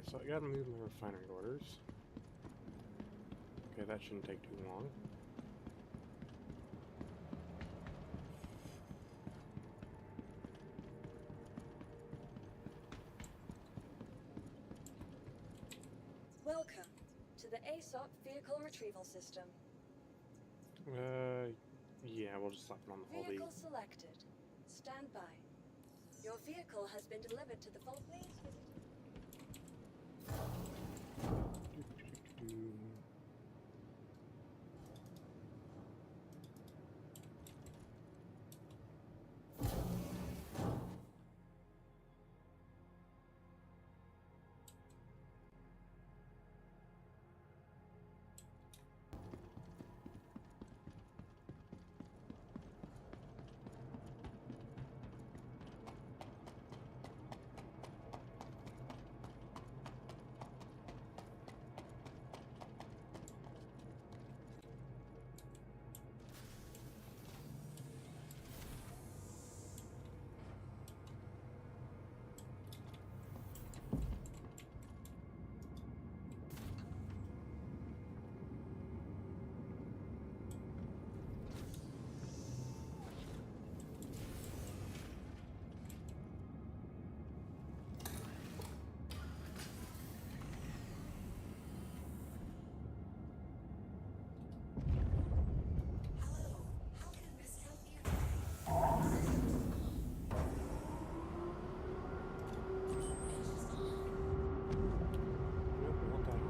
Okay, so I gotta move my refinery orders. Okay, that shouldn't take too long. Welcome to the ASOP Vehicle Retrieval System. Yeah, we'll just slap it on the full Vehicle V. selected. Stand by. Your vehicle has been delivered to the full. Please visit. Nope, we want that on.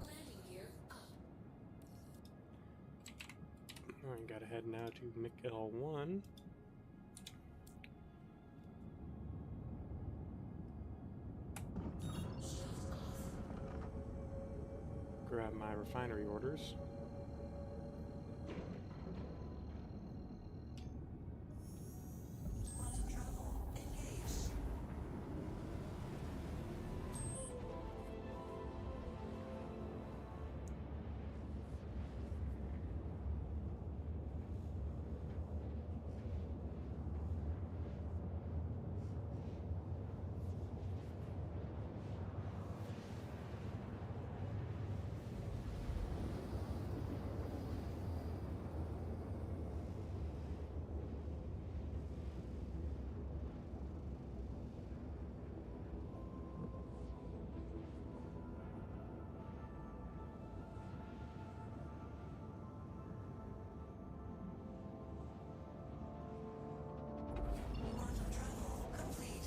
Landing gear up. Alright, gotta head now to McL1. Shields off. Grab my refinery orders. Quantum travel engaged. Quantum travel complete.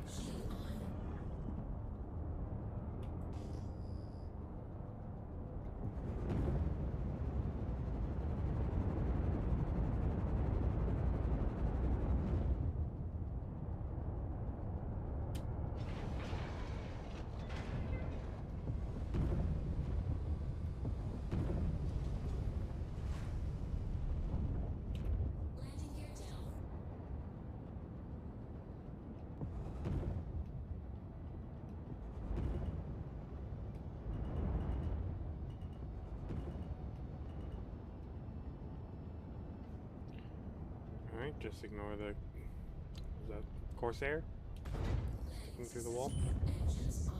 Shield on. Landing gear down. Alright, just ignore the... Is that Corsair? Landing Looking through the wall? systems engines off.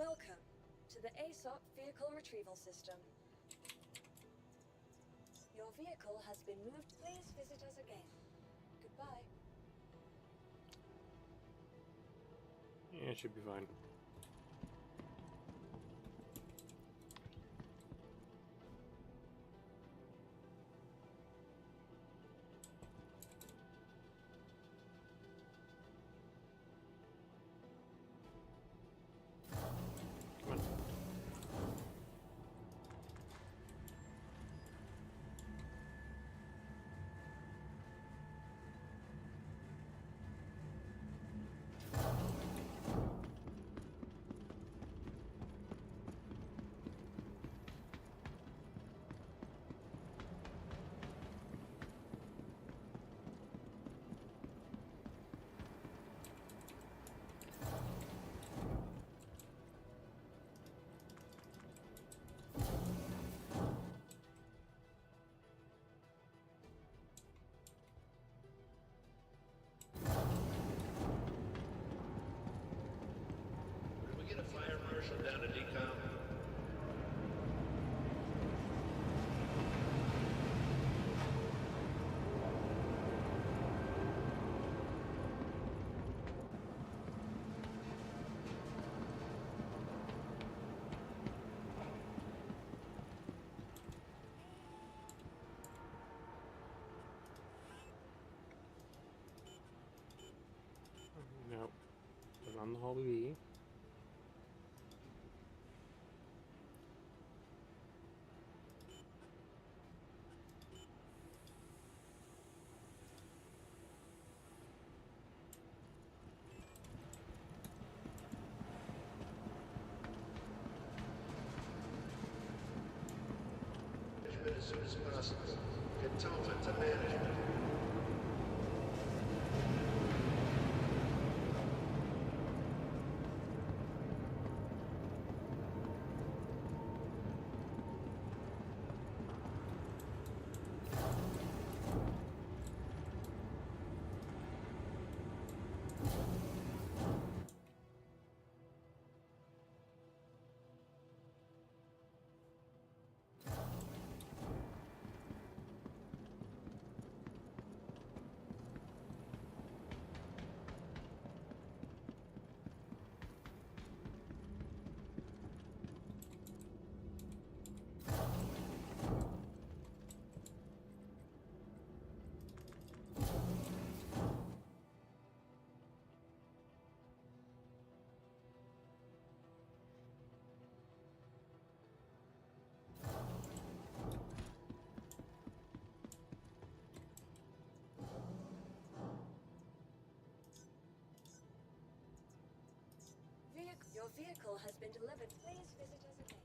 Welcome to the ASOP Vehicle Retrieval System. Your vehicle has been moved. Please visit us again. Goodbye. Yeah, it should be fine. Come on. Could we get a fire marshal down to decom? No. Put it on the Hall B. Management as soon as possible. Cantonment to management. Your vehicle has been delivered. Please visit us again.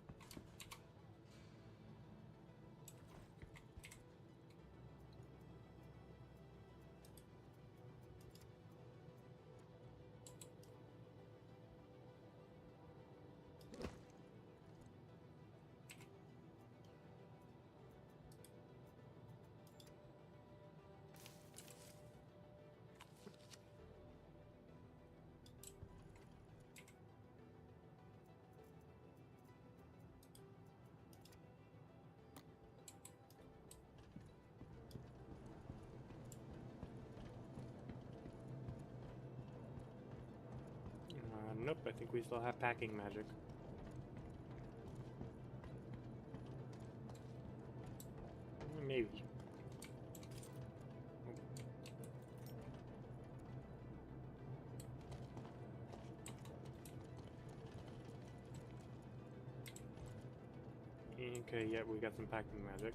Nope, I think we still have packing magic. Maybe. Okay, yeah, we got some packing magic.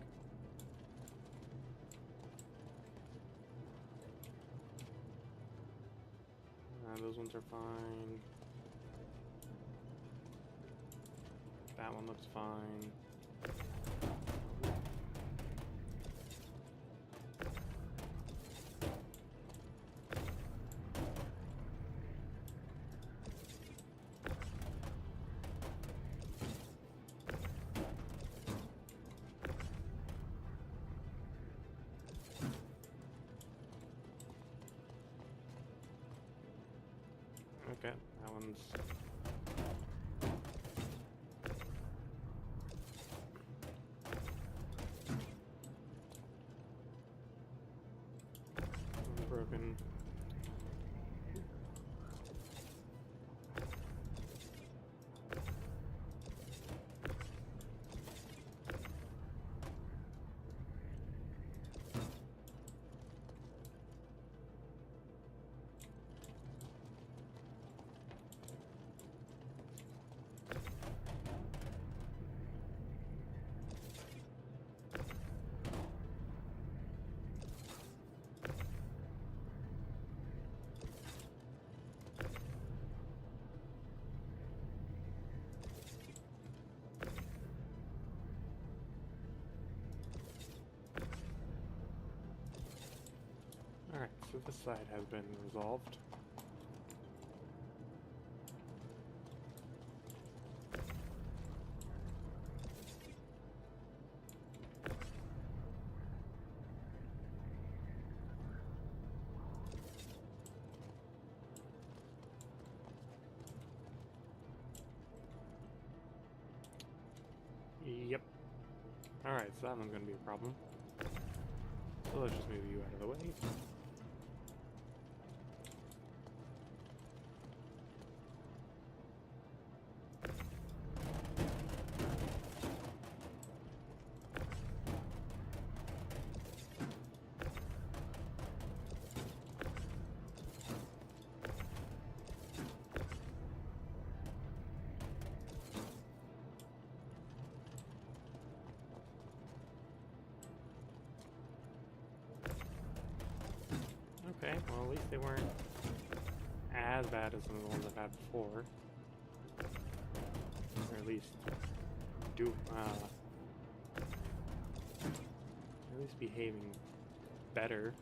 Those ones are fine. That one looks fine. Okay, that one's so this side has been resolved. Yep. Alright, so that one's gonna be a problem. So let's just move you out of the way. Okay, well at least they weren't as bad as some of the ones I've had before. Or at least at least behaving better.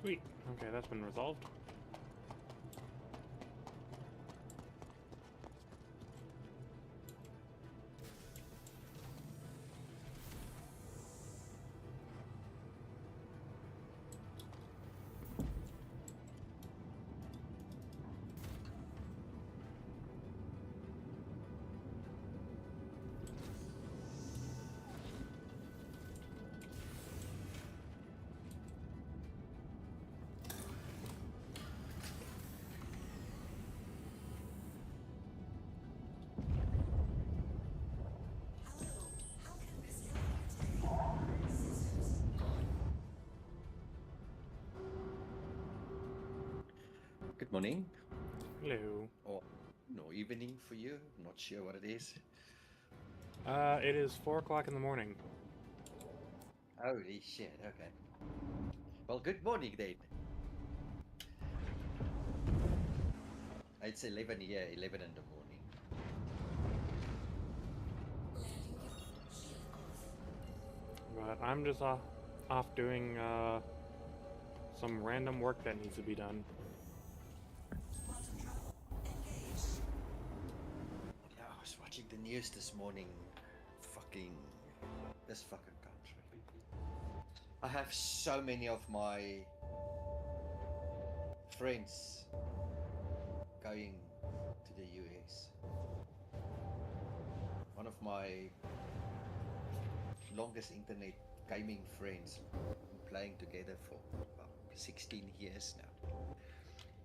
Sweet. Okay, that's been resolved. Good morning, Hello. or no evening for you. Not sure what it is. It is 4 o'clock in the morning. Holy shit, okay. Well, good morning then. It's 11 here, 11 in the morning. But I'm just off doing some random work that needs to be done. Yeah, I was watching the news this morning. This fucking country. I have so many of my friends going to the US. One of my longest internet gaming friends, been playing together for about 16 years now.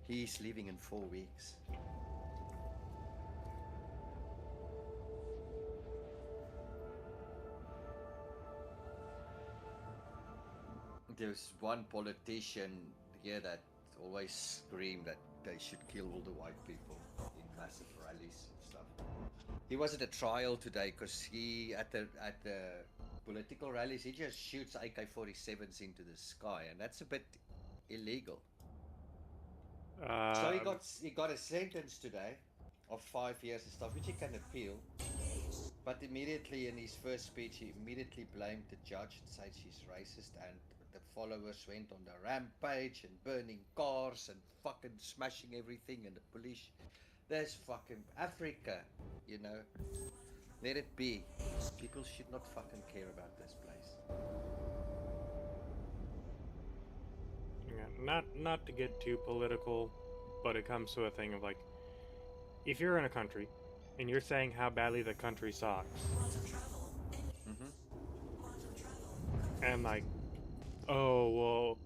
He's leaving in 4 weeks. There's one politician here that always screamed that they should kill all the white people in massive rallies and stuff. He was at a trial today because he at the political rallies he just shoots AK-47s into the sky, and that's a bit illegal. So he got a sentence today of 5 years and stuff, which he can appeal. But immediately in his first speech, he immediately blamed the judge and said she's racist, and the followers went on the rampage and burning cars and fucking smashing everything, and the police. There's fucking Africa, you know. Let it be. People should not fucking care about this place. Yeah, not to get too political, but it comes to a thing of like, if you're in a country and you're saying how badly the country sucks, and like, oh well,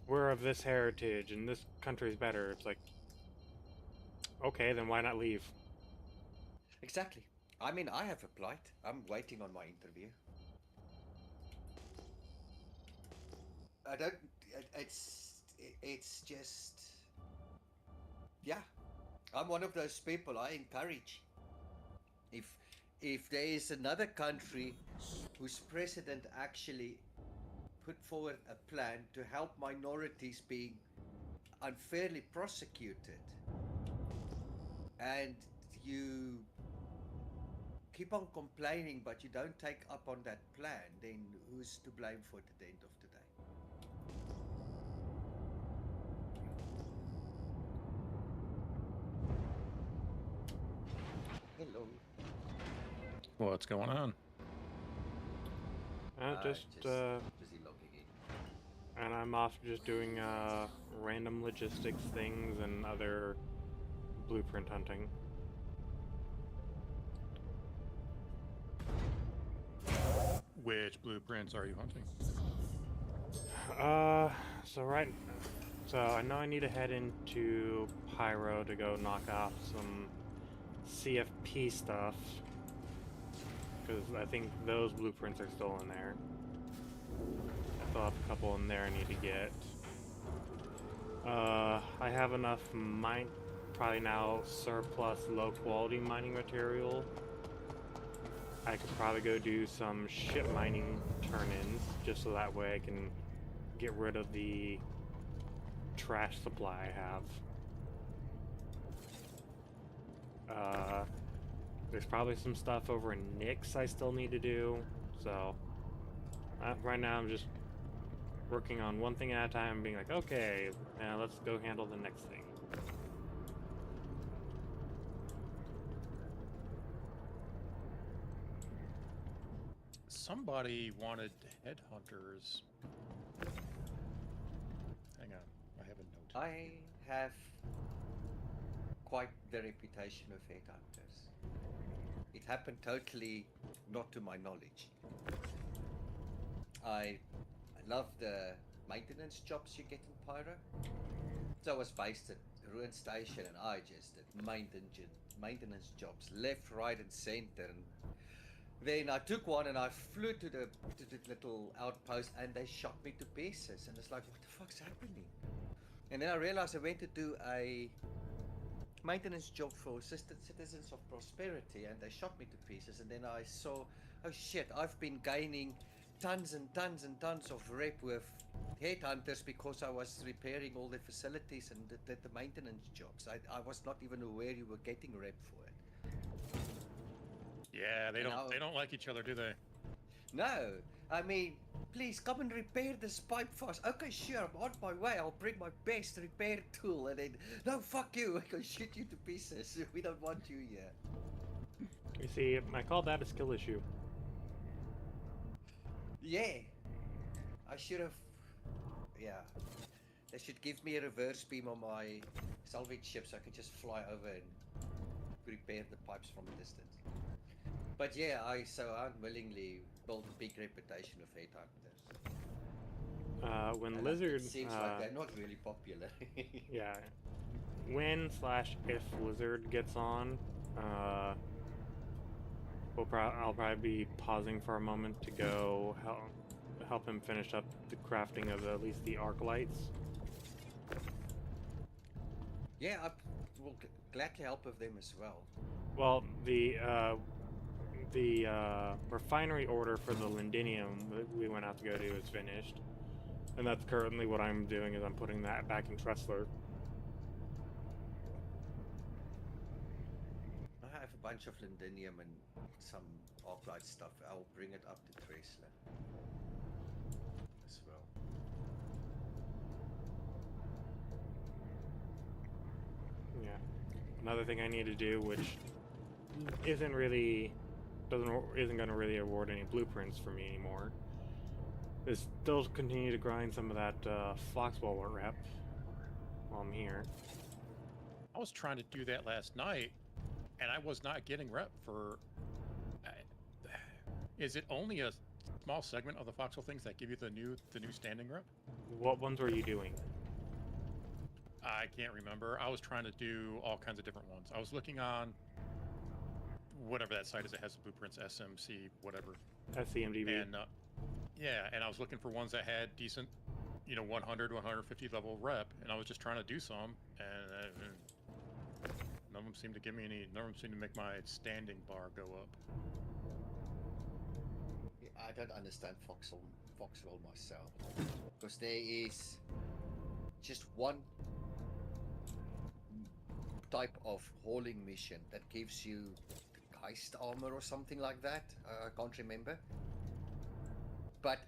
we're of this heritage and this country's better, it's like, okay, then why not leave? Exactly. I mean, I have applied. I'm waiting on my interview. I don't. It's just. Yeah, I'm one of those people. I encourage. If there is another country whose president actually put forward a plan to help minorities being unfairly prosecuted, and you keep on complaining but you don't take up on that plan, then who's to blame for it at the end of the day? Hello. What's going on? Just busy logging in. and I'm off just doing random logistics things and other blueprint hunting. Which blueprints are you hunting? So I know I need to head into Pyro to go knock off some CFP stuff, because I think those blueprints are still in there. I still have a couple in there I need to get. I have enough probably now surplus low quality mining material. I could probably go do some ship mining turn-ins, just so that way I can get rid of the trash supply I have. There's probably some stuff over in Nyx I still need to do, so right now I'm just working on one thing at a time, being like, okay, now let's go handle the next thing. Somebody wanted headhunters. Hang on, I have a note. I have quite the reputation of headhunters. It happened totally not to my knowledge. I love the maintenance jobs you get in Pyro. So I was based at Ruin Station and I just did maintenance jobs left, right and center. And then I took one and I flew to the little outpost and they shot me to pieces. And it's like, what the fuck's happening? And then I realized I went to do a maintenance job for Citizens of Prosperity and they shot me to pieces. And then I saw, oh shit, I've been gaining tons and tons and tons of rep with headhunters because I was repairing all the facilities and did the maintenance jobs. I was not even aware you were getting rep for it. Yeah, they don't like each other, do they? No, I mean, please come and repair this pipe fast. Okay, sure, I'm on my way. I'll bring my best repair tool. And then, no, fuck you. I can shoot you to pieces. We don't want you here. You see, I call that a skill issue. Yeah, I should have. Yeah, they should give me a reverse beam on my salvage ship so I can just fly over and repair the pipes from a distance. But yeah, I unwillingly built a big reputation of headhunters. When And Lizard, it seems like they're not really popular. yeah, when/if Lizard gets on, I'll probably be pausing for a moment to go help him finish up the crafting of at least the arc lights. Yeah, I will gladly help with them as well. Well, the refinery order for the Lindinium we went out to go do is finished, and that's currently what I'm doing. Is I'm putting that back in Tressler. I have a bunch of Lindinium and some Arclight stuff. I'll bring it up to Tressler as well. Yeah. Another thing I need to do, which isn't going to really award any blueprints for me anymore, is still continue to grind some of that Foxwell rep while I'm here. I was trying to do that last night, and I was not getting rep for. Is it only a small segment of the Foxwell things that give you the new standing rep? What ones were you doing? I can't remember. I was trying to do all kinds of different ones. I was looking on whatever that site is that has the blueprints, SMC, whatever. SCMDB. And yeah, and I was looking for ones that had decent, 100, 150 level rep, and I was just trying to do some, and none of them seemed to give me any. None of them seemed to make my standing bar go up. I don't understand Foxwell myself, because there is just one type of hauling mission that gives you Geist armor or something like that. I can't remember. But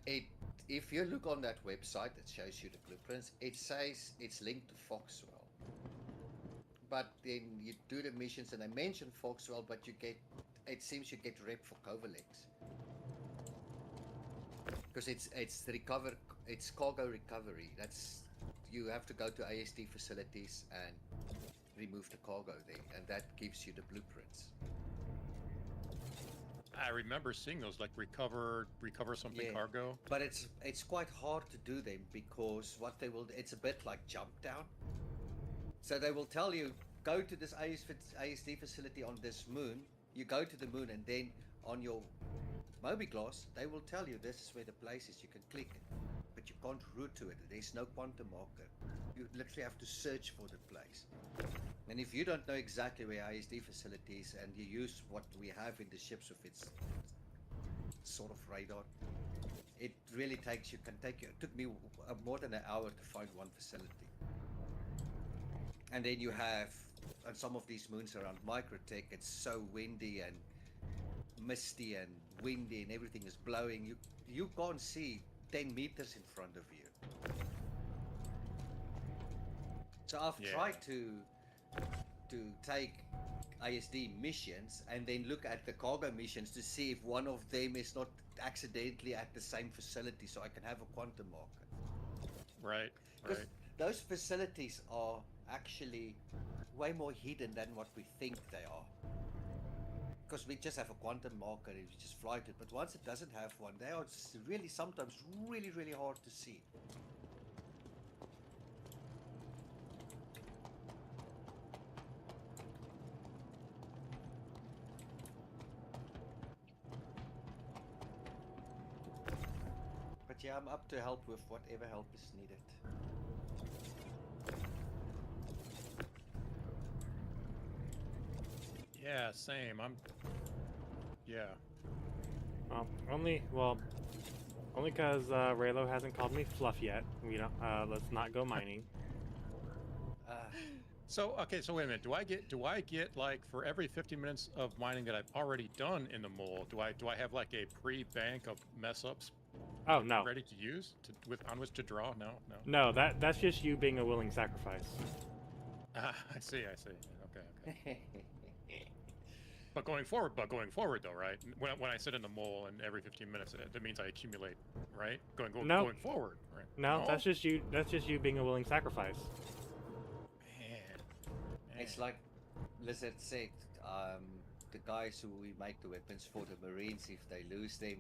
if you look on that website that shows you the blueprints, it says it's linked to Foxwell. But then you do the missions and they mention Foxwell, but it seems you get rep for Kovalex. Because it's cargo recovery. You have to go to ASD facilities and remove the cargo there, and that gives you the blueprints. I remember seeing those, like recover something Yeah. cargo. But it's quite hard to do them, because what they will, it's a bit like jump down. So they will tell you, go to this ASD facility on this moon. You go to the moon, and then on your Mobiglass, they will tell you this is where the place is. You can click it, but you can't route to it. There's no quantum marker. You literally have to search for the place. And if you don't know exactly where ISD facility is, and you use what we have in the ships with its sort of radar, it really it took me more than an hour to find one facility. And then you have, on some of these moons around Microtech, it's so windy and misty and windy, and everything is blowing. You can't see 10 meters in front of you. So I've tried to take ISD missions and then look at the cargo missions to see if one of them is not accidentally at the same facility, so I can have a quantum marker. Right. Because those facilities are actually way more hidden than what we think they are. Because we just have a quantum marker and we just fly to it. But once it doesn't have one, they are really sometimes really, really hard to see. But yeah, I'm up to help with whatever help is needed. Yeah, same. Yeah. Only because Raylo hasn't called me fluff yet. We don't. Let's not go mining. So okay, so wait a minute. Do I get like for every 50 minutes of mining that I've already done in the mole, do I have like a pre-bank of mess ups Oh no. ready to use on which to draw? No. No, that's just you being a willing sacrifice. I see. Okay. But going forward though, right? When I sit in the mole and every 15 minutes, that means I accumulate, right? Going forward, right? No, that's just you. That's just you being a willing sacrifice. Man. It's like Lizard said, the guys who we make the weapons for, the Marines, if they lose them,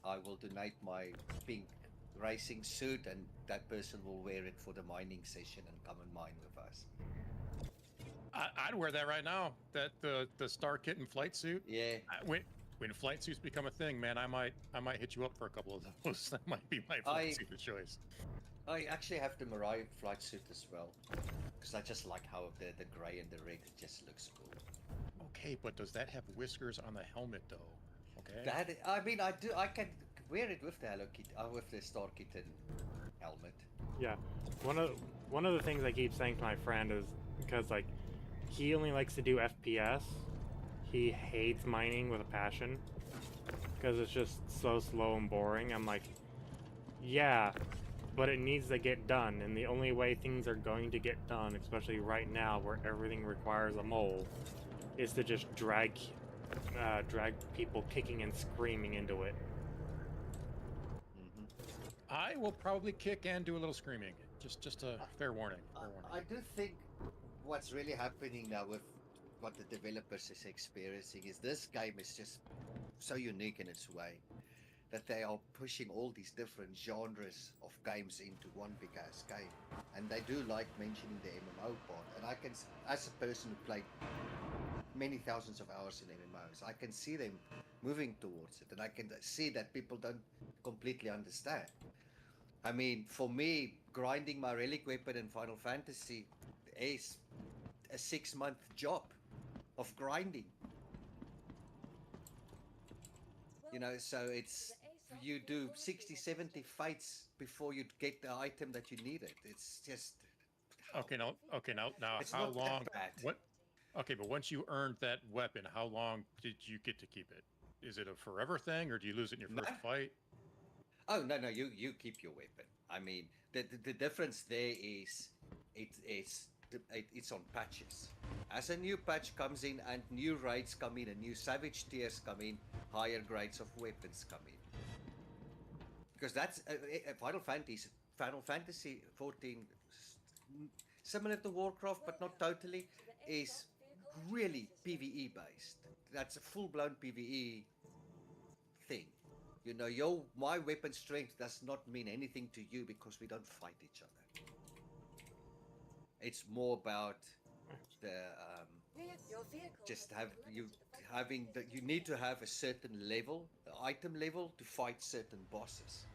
I will donate my pink racing suit, and that person will wear it for the mining session and come and mine with us. I'd wear that right now. That the Star Kitten flight suit. Yeah. When flight suits become a thing, man, I might hit you up for a couple of those. That might be my flight suit of choice. I actually have the Mirai flight suit as well, because I just like how the grey and the red, it just looks cool. Okay, but does that have whiskers on the helmet though? Okay. That, I mean, I can wear it with the Hello Kitty, with the Star Kitten helmet. Yeah. One of the things I keep saying to my friend is because like he only likes to do FPS. He hates mining with a passion because it's just so slow and boring. I'm like, yeah, but it needs to get done, and the only way things are going to get done, especially right now where everything requires a mole, is to just drag people kicking and screaming into it. I will probably kick and do a little screaming. Just a fair warning. I do think what's really happening now with what the developers is experiencing is this game is just so unique in its way that they are pushing all these different genres of games into one big ass game, and they do like mentioning the MMO part. And I can, as a person who played many thousands of hours in MMOs, I can see them moving towards it, and I can see that people don't completely understand. I mean, for me, grinding my relic weapon in Final Fantasy is a 6-month job of grinding. You know, so it's you do 60, 70 fights before you get the item that you needed. It's just Okay, now it's how not that long? bad. What? Okay, but once you earned that weapon, how long did you get to keep it? Is it a forever thing, or do you lose it in your No. first fight? Oh no, you keep your weapon. I mean, the difference there is it's on patches. As a new patch comes in and new raids come in and new savage tiers come in, higher grades of weapons come in. Because that's Final Fantasy 14, similar to Warcraft but not totally, is really PvE based. That's a full-blown PvE thing. You know, my weapon strength does not mean anything to you because we don't fight each other. It's more about the Your vehicle just has have been you delivered to the Vault having Fleet that you Station. need to have a certain level, item level, to fight certain bosses.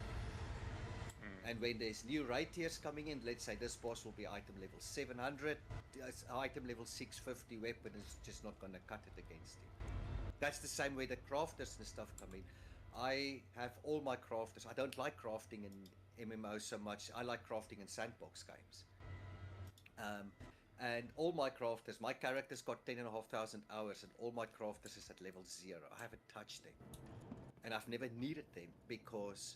And when there's new raid tiers coming in, let's say this boss will be item level 700, item level 650 weapon is just not going to cut it against him. That's the same way the crafters and stuff come in. I have all my crafters. I don't like crafting in MMO so much. I like crafting in sandbox games. And all my crafters, my character's got 10,500 hours, and all my crafters is at level 0. I haven't touched them. And I've never needed them because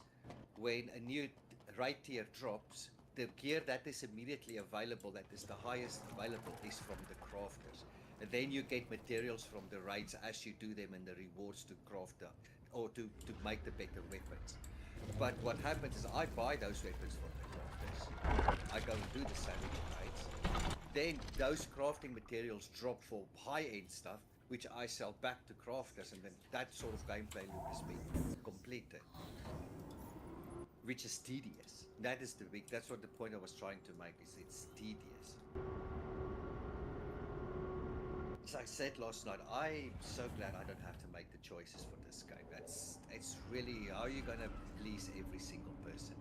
when a new raid tier drops, the gear that is immediately available, that is the highest available, is from the crafters. And then you get materials from the raids as you do them and the rewards to craft or to make the better weapons. But what happens is I buy those weapons from the crafters. I go and do the savage raids. Then those crafting materials drop for high-end stuff, which I sell back to crafters, and then that sort of gameplay loop has been completed. Which is tedious. That's what the point I was trying to make, is it's tedious. As I said last night, I'm so glad I don't have to make the choices for this game. It's really, how are you gonna please every single person?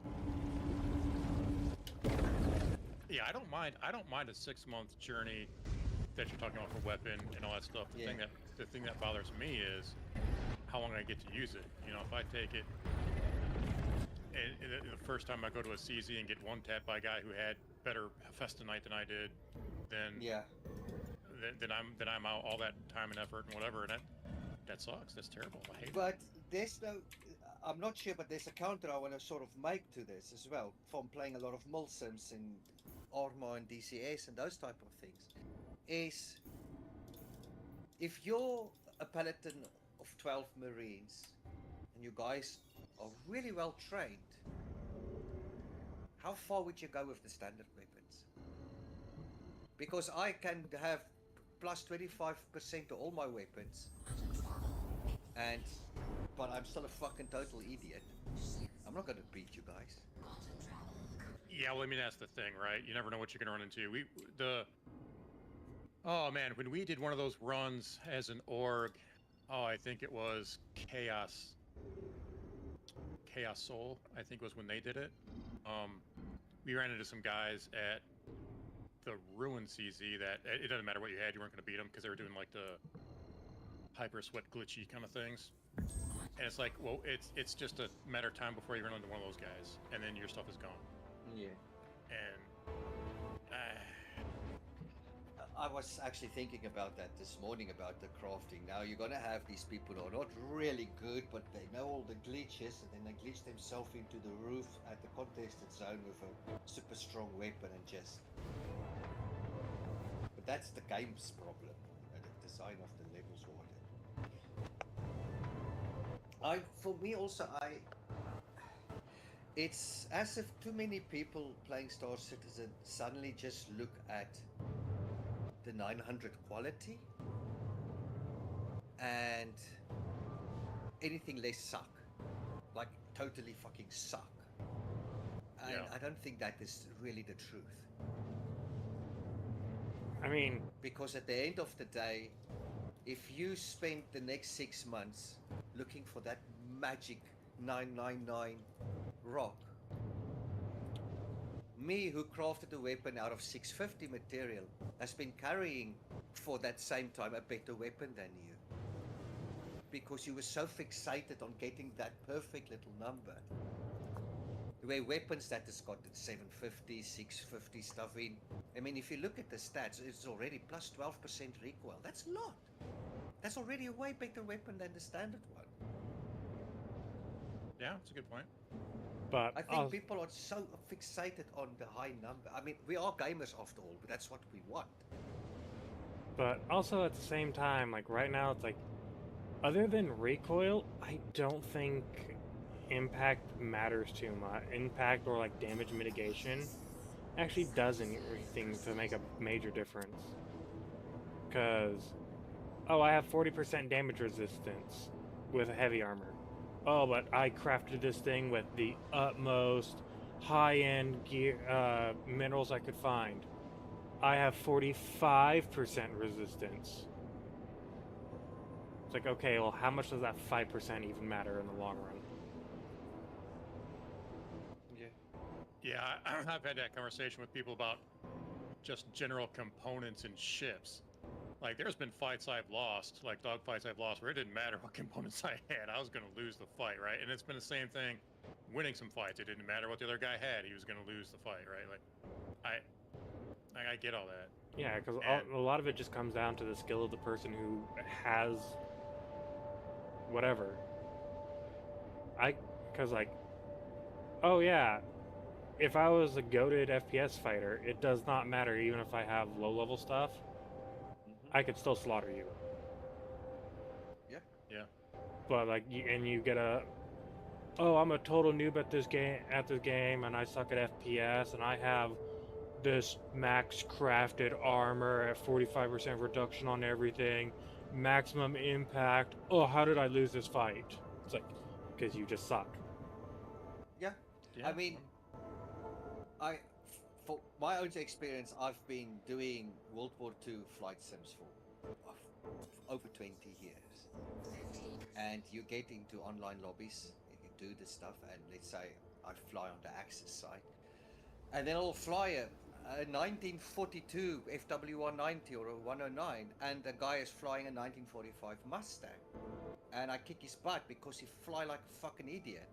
Yeah, I don't mind a 6-month journey that you're talking about for weapon and all that stuff. The thing that bothers me is how long I get to use it. You know, if I take it and the first time I go to a CZ and get one tapped by a guy who had better Festa Knight than I did, then then I'm out all that time and effort and whatever, and that sucks. That's terrible. I hate it. But there's no, I'm not sure, but there's a counter I want to sort of make to this as well, from playing a lot of Milsims and Arma and DCS and those type of things, is if you're a peloton of 12 Marines and you guys are really well trained, how far would you go with the standard weapons? Because I can have plus 25% to all my weapons, but I'm still a fucking total idiot. I'm not gonna beat you guys. Yeah, well, I mean, that's the thing, right? You never know what you're gonna run into. Oh man, when we did one of those runs as an org, I think it was Chaos Soul, I think was when they did it. We ran into some guys at the Ruin CZ that it doesn't matter what you had, you weren't gonna beat them because they were doing like the hyper sweat glitchy kind of things. And it's like, well, it's just a matter of time before you run into one of those guys, and then your stuff is gone. Yeah. And I was actually thinking about that this morning, about the crafting. Now you're gonna have these people who are not really good, but they know all the glitches, and then they glitch themselves into the roof at the contested zone with a super strong weapon and just... But that's the game's problem, the design of the levels order. For me also, it's as if too many people playing Star Citizen suddenly just look at the 900 quality and anything less suck, like totally fucking suck. And Yeah. I don't think that is really the truth, I mean, because at the end of the day, if you spend the next 6 months looking for that magic 999 rock, Me, who crafted a weapon out of 650 material, has been carrying for that same time a better weapon than you. Because you were so fixated on getting that perfect little number. Where weapons that has got 750, 650 stuff in. I mean, if you look at the stats, it's already plus 12% recoil. That's a lot. That's already a way better weapon than the standard one. Yeah, that's a good point. But I think people are so fixated on the high number. I mean, we are gamers after all, but that's what we want. But also at the same time, like right now, it's like, other than recoil, I don't think impact matters too much. Impact or like damage mitigation actually does anything to make a major difference. Because, oh, I have 40% damage resistance with heavy armor. Oh, but I crafted this thing with the utmost high-end gear, minerals I could find. I have 45% resistance. It's like, okay, well, how much does that 5% even matter in the long run? Yeah. Yeah, I've had that conversation with people about just general components in ships. Like, there's been fights I've lost, like dogfights I've lost, where it didn't matter what components I had. I was going to lose the fight, right? And it's been the same thing winning some fights. It didn't matter what the other guy had. He was going to lose the fight, right? Like, I get all that. Yeah, because And- a lot of it just comes down to the skill of the person who has whatever. Because like, oh yeah, if I was a goated FPS fighter, it does not matter even if I have low-level stuff. I could still slaughter you. Yeah. Yeah. But like, you get a, oh, I'm a total noob at this game, and I suck at FPS, and I have this max crafted armor at 45% reduction on everything, maximum impact. Oh, how did I lose this fight? It's like, because you just suck. Yeah. Yeah, I mean, for my own experience, I've been doing World War II flight sims for over 20 years. And you get into online lobbies, and you do this stuff, and let's say I fly on the Axis side, and then I'll fly a 1942 FW190 or a 109, and the guy is flying a 1945 Mustang. And I kick his butt because he fly like a fucking idiot.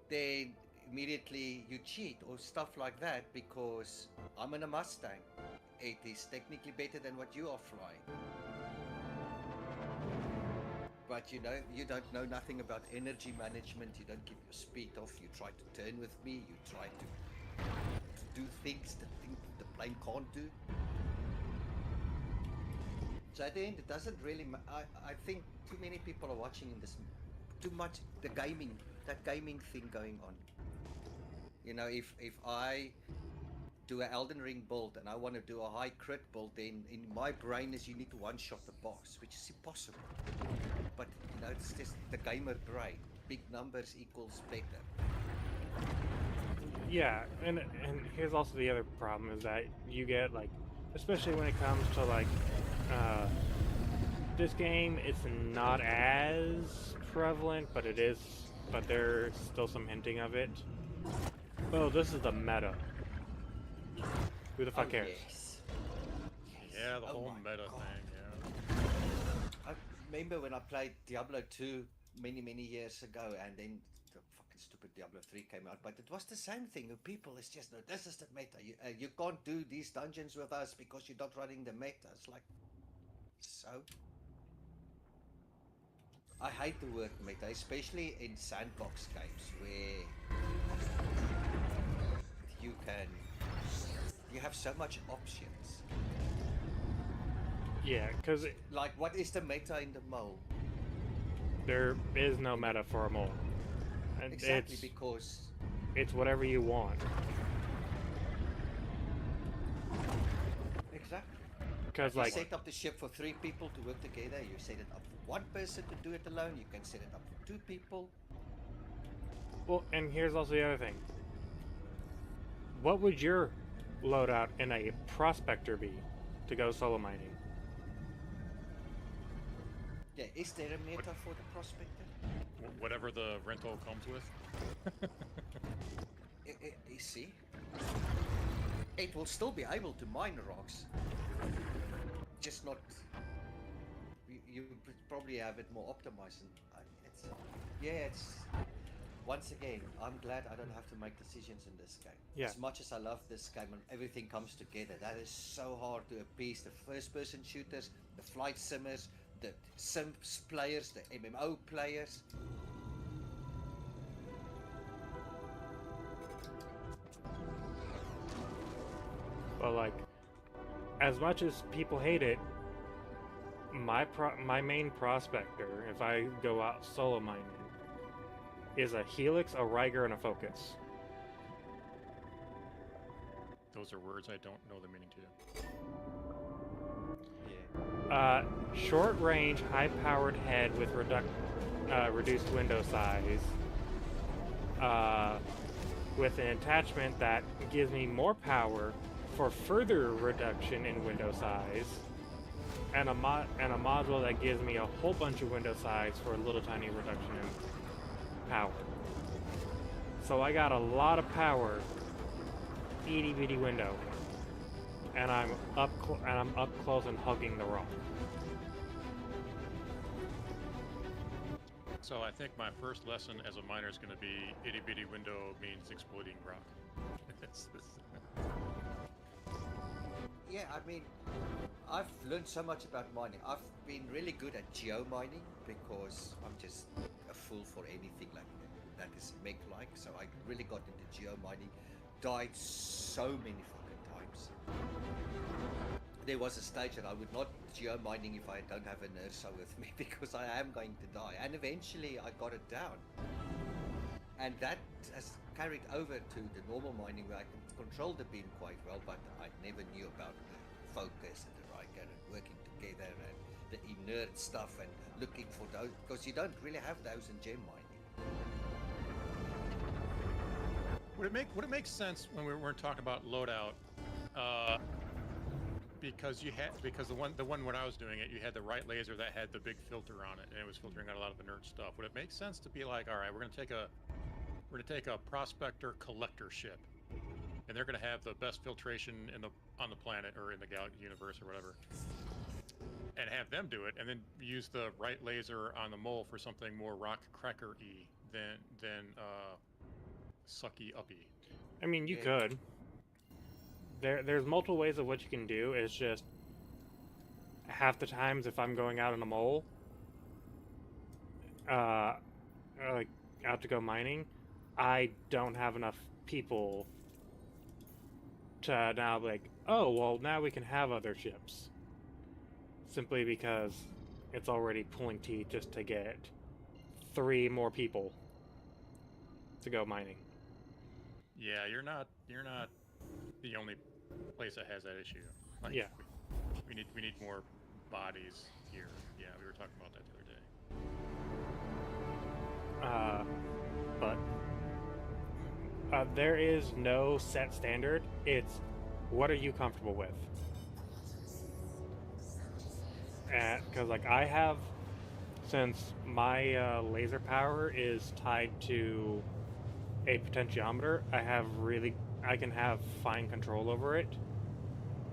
Then immediately you cheat or stuff like that because I'm in a Mustang. It is technically better than what you are flying. But you know, you don't know nothing about energy management, you don't keep your speed off, you try to turn with me, you try to do things that the plane can't do. So at the end, it doesn't really I think too many people are watching in this, too much that gaming thing going on. You know, if I do an Elden Ring build and I want to do a high crit build, then in my brain is you need to one-shot the boss, which is impossible. But, you know, it's just the gamer brain. Big numbers equals better. Yeah, and here's also the other problem is that you get like, especially when it comes to like, this game, it's not as prevalent, but it is, but there's still some hinting of it. Oh, this is the meta. Who the fuck cares? Yes. Yeah, the Oh whole my meta God. thing, yeah. I remember when I played Diablo 2 many years ago, and then the fucking stupid Diablo 3 came out, but it was the same thing. The people is just, no, this is the meta. You can't do these dungeons with us because you're not running the meta. It's like, so? I hate the word meta, especially in sandbox games where you have so much options. Yeah, because Like, what is the meta in the mole? there is no meta for a mole. And Exactly, because it's whatever you want. exactly. Because You like, set up the ship for 3 people to work together. You set it up for 1 person to do it alone. You can set it up for 2 people. well, and here's also the other thing. What would your loadout in a prospector be to go solo mining? Yeah, is there a meta for the prospector? Whatever the rental comes with. You see? it will still be able to mine rocks. Just not. You probably have it more optimized. And it's. Once again, I'm glad I don't have to make decisions in this game. Yeah. As much as I love this game and everything comes together, that is so hard to appease the first-person shooters, the flight simmers, the Sims players, the MMO players. But like, as much as people hate it, my main prospector, if I go out solo mining, is a Helix, a Riger, and a Focus. Those are words I don't know the meaning to. Yeah. Short range, high powered head with reduced window size. With an attachment that gives me more power for further reduction in window size. And a module that gives me a whole bunch of window size for a little tiny reduction in power. So I got a lot of power, itty bitty window, and I'm up close and hugging the rock. So I think my first lesson as a miner is going to be itty bitty window means exploiting rock. Yeah, I mean, I've learned so much about mining. I've been really good at geo mining because I'm just a fool for anything like that is mech-like. So I really got into geo mining, died so many fucking times. There was a stage that I would not geo mining if I don't have a Nerso with me because I am going to die. And eventually I got it down. And that has carried over to the normal mining where I can control the beam quite well, but I never knew about focus and the Riker and working together and the inert stuff and looking for those, because you don't really have those in gem mining. Would it make sense when we weren't talking about loadout? Because the one when I was doing it, you had the right laser that had the big filter on it, and it was filtering out a lot of the nerd stuff. Would it make sense to be like, all right, we're gonna take a prospector collector ship, and they're gonna have the best filtration on the planet or in the universe or whatever, and have them do it, and then use the right laser on the mole for something more rock cracker-y than sucky uppy. I mean, you could. There's multiple ways of what you can do. It's just half the times if I'm going out on a mole, like out to go mining, I don't have enough people to now be like, oh, well, now we can have other ships. Simply because it's already pulling teeth just to get 3 more people to go mining. Yeah, you're not the only place that has that issue. Like, Yeah. We need more bodies here. Yeah, we were talking about that the other day. But there is no set standard. It's what are you comfortable with? Because like I have, since my laser power is tied to a potentiometer, I can have fine control over it.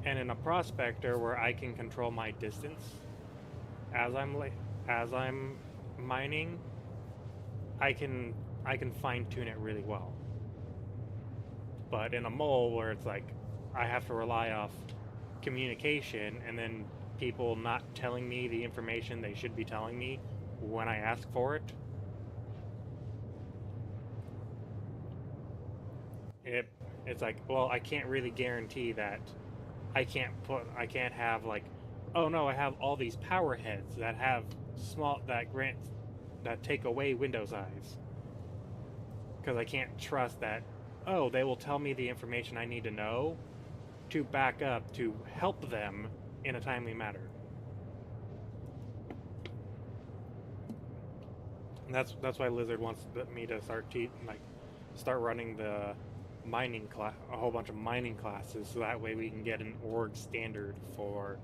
And in a prospector where I can control my distance as I'm mining, I can fine tune it really well. But in a mole where it's like I have to rely off communication and then people not telling me the information they should be telling me when I ask for it, it's like, well, I can't really guarantee that I can't have like, oh no, I have all these power heads that have that take away window size. Because I can't trust that, oh, they will tell me the information I need to know to back up to help them in a timely manner. And that's why Lizard wants me to start running the mining class, a whole bunch of mining classes, so that way we can get an org standard for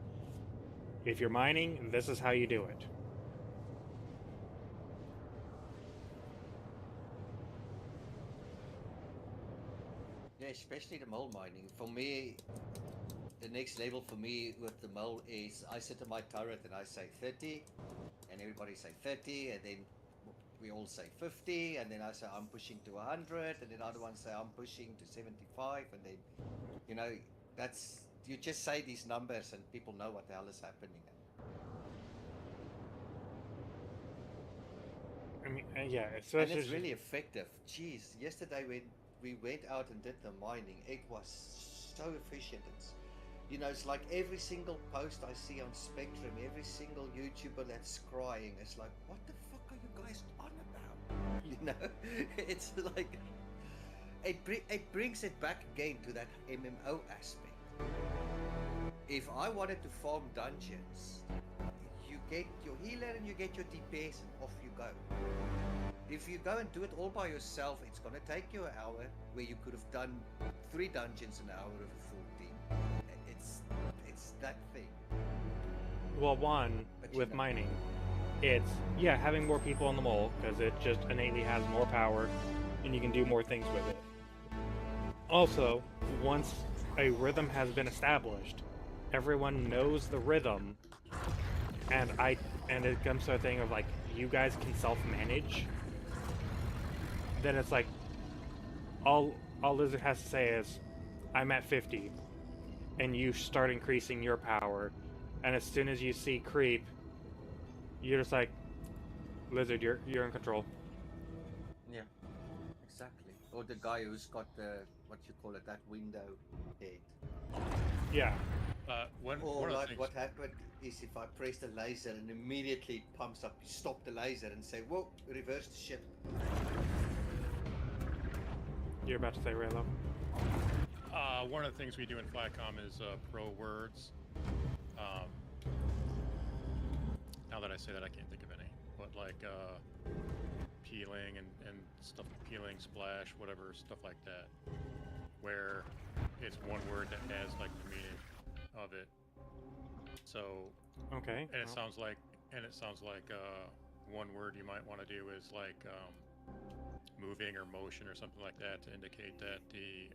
if you're mining, this is how you do it. Yeah, especially the mole mining. For me, the next level for me with the mole is I sit on my turret and I say 30, and everybody say 30, and then we all say 50, and then I say I'm pushing to 100, and then other ones say I'm pushing to 75, and then, you know, that's, you just say these numbers and people know what the hell is happening. I mean, yeah, And especially it's really effective. Jeez, yesterday when we went out and did the mining, it was so efficient. It's, you know, it's like every single post I see on Spectrum, every single YouTuber that's crying, it's like, what the fuck are you guys on about? You know, it's like, it brings it back again to that MMO aspect. If I wanted to farm dungeons, you get your healer and you get your DPS and off you go. If you go and do it all by yourself, it's going to take you an hour where you could have done 3 dungeons an hour with a full team. It's that thing. well, one But you with know. mining, it's having more people on the mole because it just innately has more power, and you can do more things with it. Also, once a rhythm has been established, everyone knows the rhythm, and it comes to a thing of like you guys can self-manage. Then it's like all Lizard has to say is, I'm at 50, and you start increasing your power, and as soon as you see creep, you're just like, Lizard, you're in control. Yeah, exactly. Or the guy who's got the, what you call it, that window head. Yeah. Or one of the like things, what happened is if I press the laser and immediately it pumps up, you stop the laser and say, whoa, reverse the ship. You're about to say Raylo. one of the things we do in Flatcom is pro words. Now that I say that, I can't think of any. But like peeling and stuff, peeling, splash, whatever, stuff like that, where it's one word that has like the meaning of it. So, Okay. and it well, sounds like, one word you might want to do is like moving or motion or something like that to indicate that the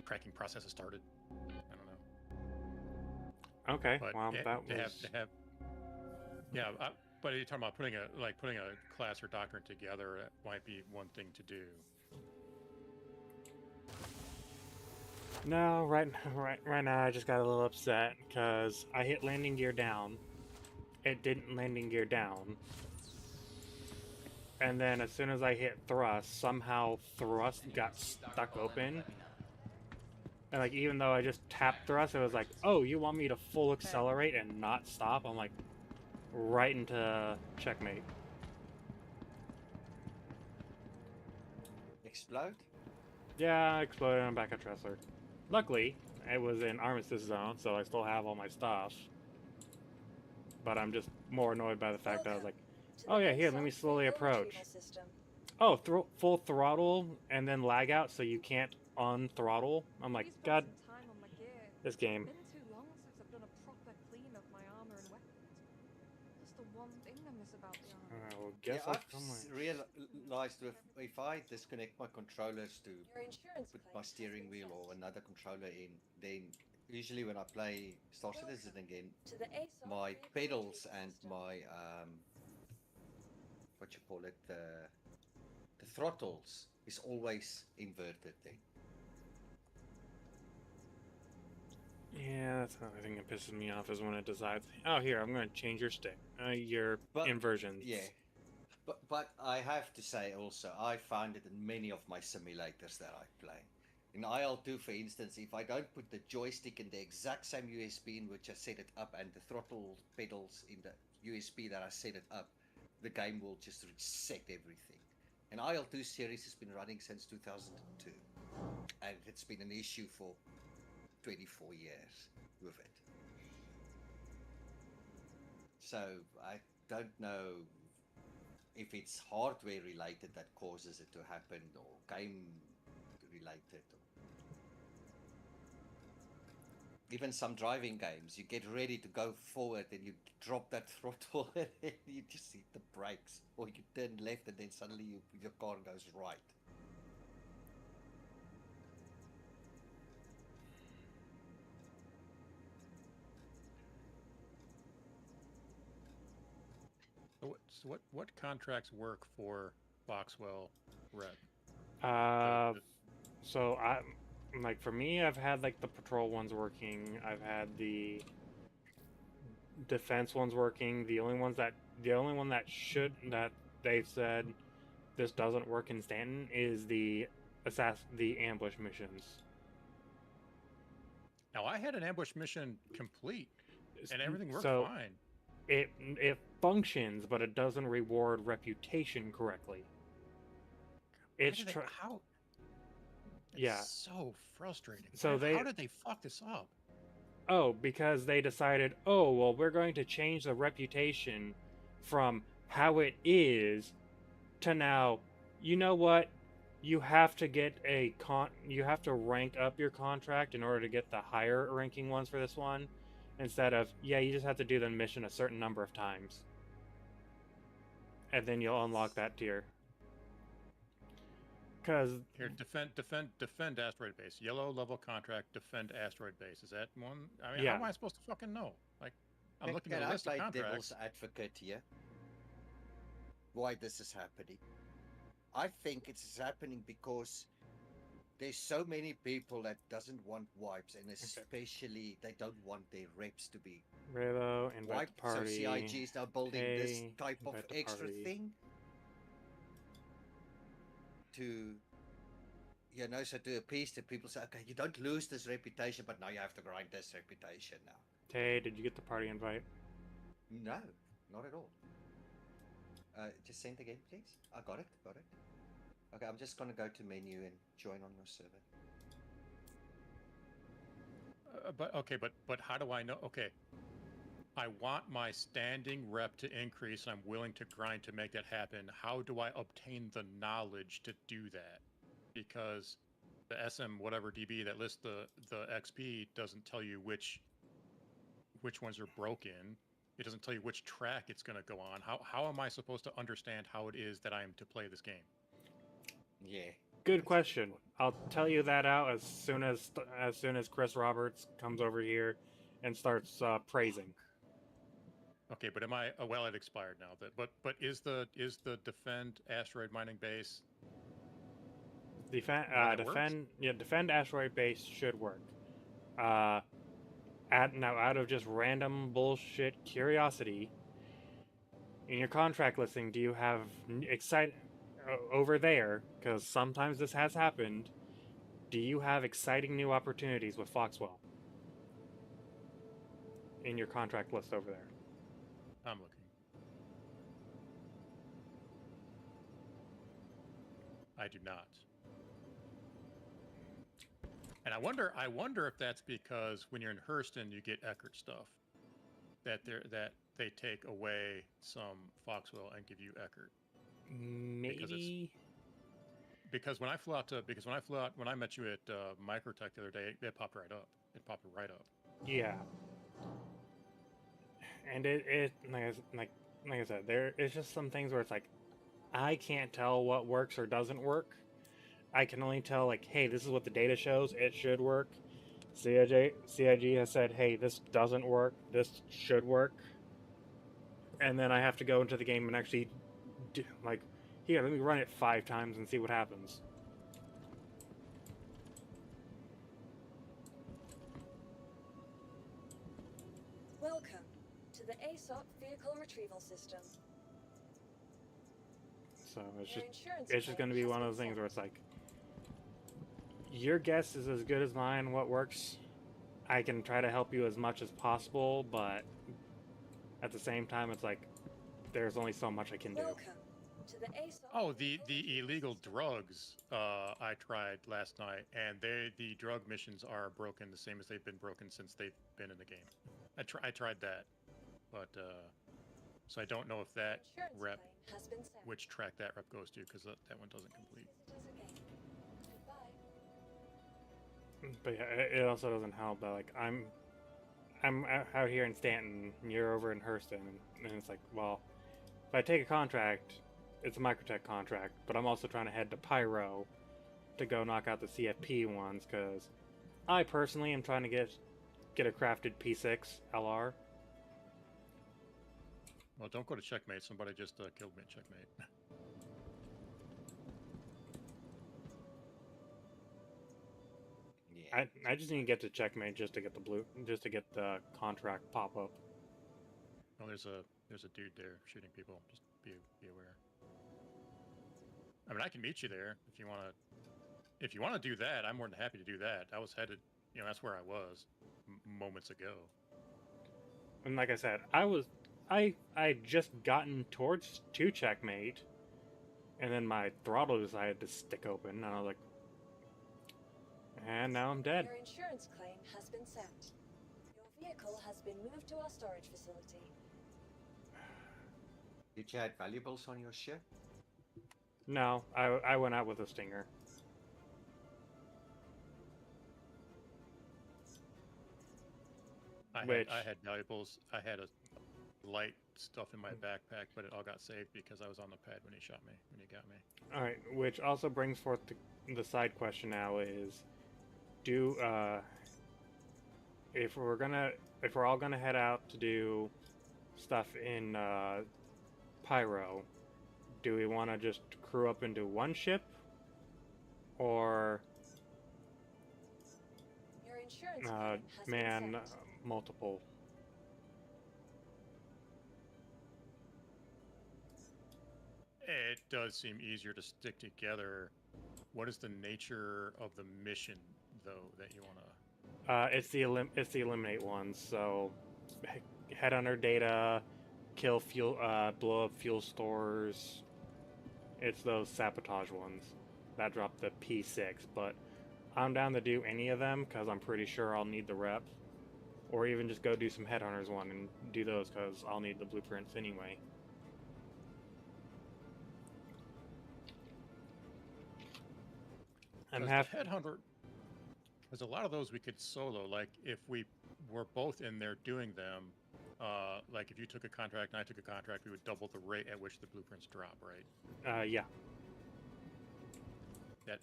cracking process has started. I don't know. Okay. But Well, it- that to was. yeah, but you're talking about putting a class or doctrine together. That might be one thing to do. No, right now I just got a little upset because I hit landing gear down. It didn't landing gear down. And then as soon as I hit thrust, somehow thrust got stuck open. And like even though I just tapped thrust, it was like, oh, you want me to full accelerate and not stop? I'm like, right into checkmate. Explode? Yeah, I exploded on back of Tressler. Luckily, it was in Armistice Zone, so I still have all my stuff. But I'm just more annoyed by the fact that I was like, To the oh yeah, here, let ASOS me slowly vehicle approach. retrieval system. Oh, full throttle and then lag out so you can't unthrottle. I'm like, Please spend God, some time on my gear. this game. Been too long since I've done a proper clean of my armor and weapons. That's the one thing I miss about the army. Alright, well, guess Yeah, I've come my... realized if I disconnect my controllers to Your insurance put claim my has steering been wheel set. or another controller in, then usually when I play Star Citizen again, To the ASOS my vehicle pedals retrieval and system. my what you call it, the throttles is always inverted then. Yeah, that's another thing that pisses me off is when it decides, oh, here, I'm going to change your stick. Your But- inversions. Yeah. But I have to say also, I found it in many of my simulators that I play. In IL2, for instance, if I don't put the joystick in the exact same USB in which I set it up and the throttle pedals in the USB that I set it up, the game will just reset everything. And IL2 series has been running since 2002. And it's been an issue for 24 years with it. So I don't know if it's hardware related that causes it to happen or game related. Even some driving games, you get ready to go forward and you drop that throttle and then you just hit the brakes, or you turn left and then suddenly your car goes right. So what contracts work for Foxwell Rep? Uh, The- so like for me, I've had like the patrol ones working. I've had the defense ones working. The only one that they've said this doesn't work in Stanton is the ambush missions. Now I had an ambush mission complete, and everything worked So fine. it functions, but it doesn't reward reputation correctly. Why It's did they- tr- how. That's Yeah. so frustrating. So How did they fuck this up? Oh, because they decided, oh, well, we're going to change the reputation from how it is to now, you know what? You have to get you have to rank up your contract in order to get the higher ranking ones for this one, instead of, yeah, you just have to do the mission a certain number of times. And then you'll unlock that tier. Because Here, defend asteroid base. Yellow level contract, defend asteroid base. Is that one? I mean, Yeah. how am I supposed to fucking know? Like, I'm looking at Can a I list of play contracts. devil's advocate here? Why this is happening? I think it's happening because there's so many people that doesn't want wipes, and especially they don't want their reps to be Revo, invite the wiped. So party. CIG is now building this Hey, type of invite the extra party. thing to, you know, so to appease the people. Say, okay, you don't lose this reputation, but now you have to grind this reputation now. Tay, did you get the party invite? No, not at all. Just send again, please. I got it. Okay, I'm just gonna go to menu and join on your server. But how do I know? Okay, I want my standing rep to increase. I'm willing to grind to make that happen. How do I obtain the knowledge to do that? Because the SM whatever DB that lists the XP doesn't tell you which ones are broken. It doesn't tell you which track it's going to go on. How am I supposed to understand how it is that I am to play this game? Yeah. Good question. I'll tell you that out as soon as Chris Roberts comes over here and starts praising. Okay, but am I? Oh, well, it expired now. But is the defend asteroid mining base? Defend that works? defend asteroid base should work. Out of just random bullshit curiosity, in your contract listing, do you have over there? Because sometimes this has happened. Do you have exciting new opportunities with Foxwell in your contract list over there? I'm looking. I do not. And I wonder if that's because when you're in Hurston, you get Eckert stuff. That they take away some Foxwell and give you Eckert. Maybe. Because when I met you at Microtech the other day, it popped right up. It popped right up. Yeah. And it like I said, it's just some things where it's like, I can't tell what works or doesn't work. I can only tell, like, hey, this is what the data shows. It should work. CIG has said, hey, this doesn't work. This should work. And then I have to go into the game and actually here, let me run it 5 times and see what happens. Welcome to the ASOP vehicle retrieval system. So Your insurance it's just claim going to be has one of been those things settled. where it's like, your guess is as good as mine. What works, I can try to help you as much as possible, but at the same time, it's like, there's only so much I can do. Welcome to the ASOP. Oh, the illegal drugs I tried last night, and the drug missions are broken the same as they've been broken since they've been in the game. I tried that, but so I don't know if that Insurance rep, claim has been settled. which track that rep goes to, because that one doesn't complete. Visitors again. Goodbye. But yeah, it also doesn't help that, like, I'm out here in Stanton, and you're over in Hurston, and it's like, well, if I take a contract, it's a Microtech contract, but I'm also trying to head to Pyro to go knock out the CFP ones, because I personally am trying to get a crafted P6 LR. Well, don't go to checkmate. Somebody just killed me at checkmate. Yeah. I just need to get to checkmate just to get the contract pop up. Oh, there's a dude there shooting people. Just be aware. I mean, I can meet you there if you want to. If you want to do that, I'm more than happy to do that. I was headed, that's where I was moments ago. And like I said, I just gotten towards to checkmate, and then my throttle decided to stick open, and I was like, and now I'm dead. Your insurance claim has been sent. Your vehicle has been moved to our storage facility. Did you have valuables on your ship? No, I went out with a stinger. I had valuables. I had a light stuff in my backpack, but it all got saved because I was on the pad when he got me. All right, which also brings forth the side question now is, if we're all gonna head out to do stuff in Pyro, do we want to just crew up into one ship, or Your insurance claim has man been sent. multiple? It does seem easier to stick together. What is the nature of the mission, though, that you want to? It's the eliminate ones. So head under data, kill fuel, blow up fuel stores. It's those sabotage ones that drop the P6. But I'm down to do any of them because I'm pretty sure I'll need the rep, or even just go do some headhunters one and do those because I'll need the blueprints anyway. I'm half. Headhunter. There's a lot of those we could solo. Like if we were both in there doing them, like if you took a contract and I took a contract, we would double the rate at which the blueprints drop, right? Yeah.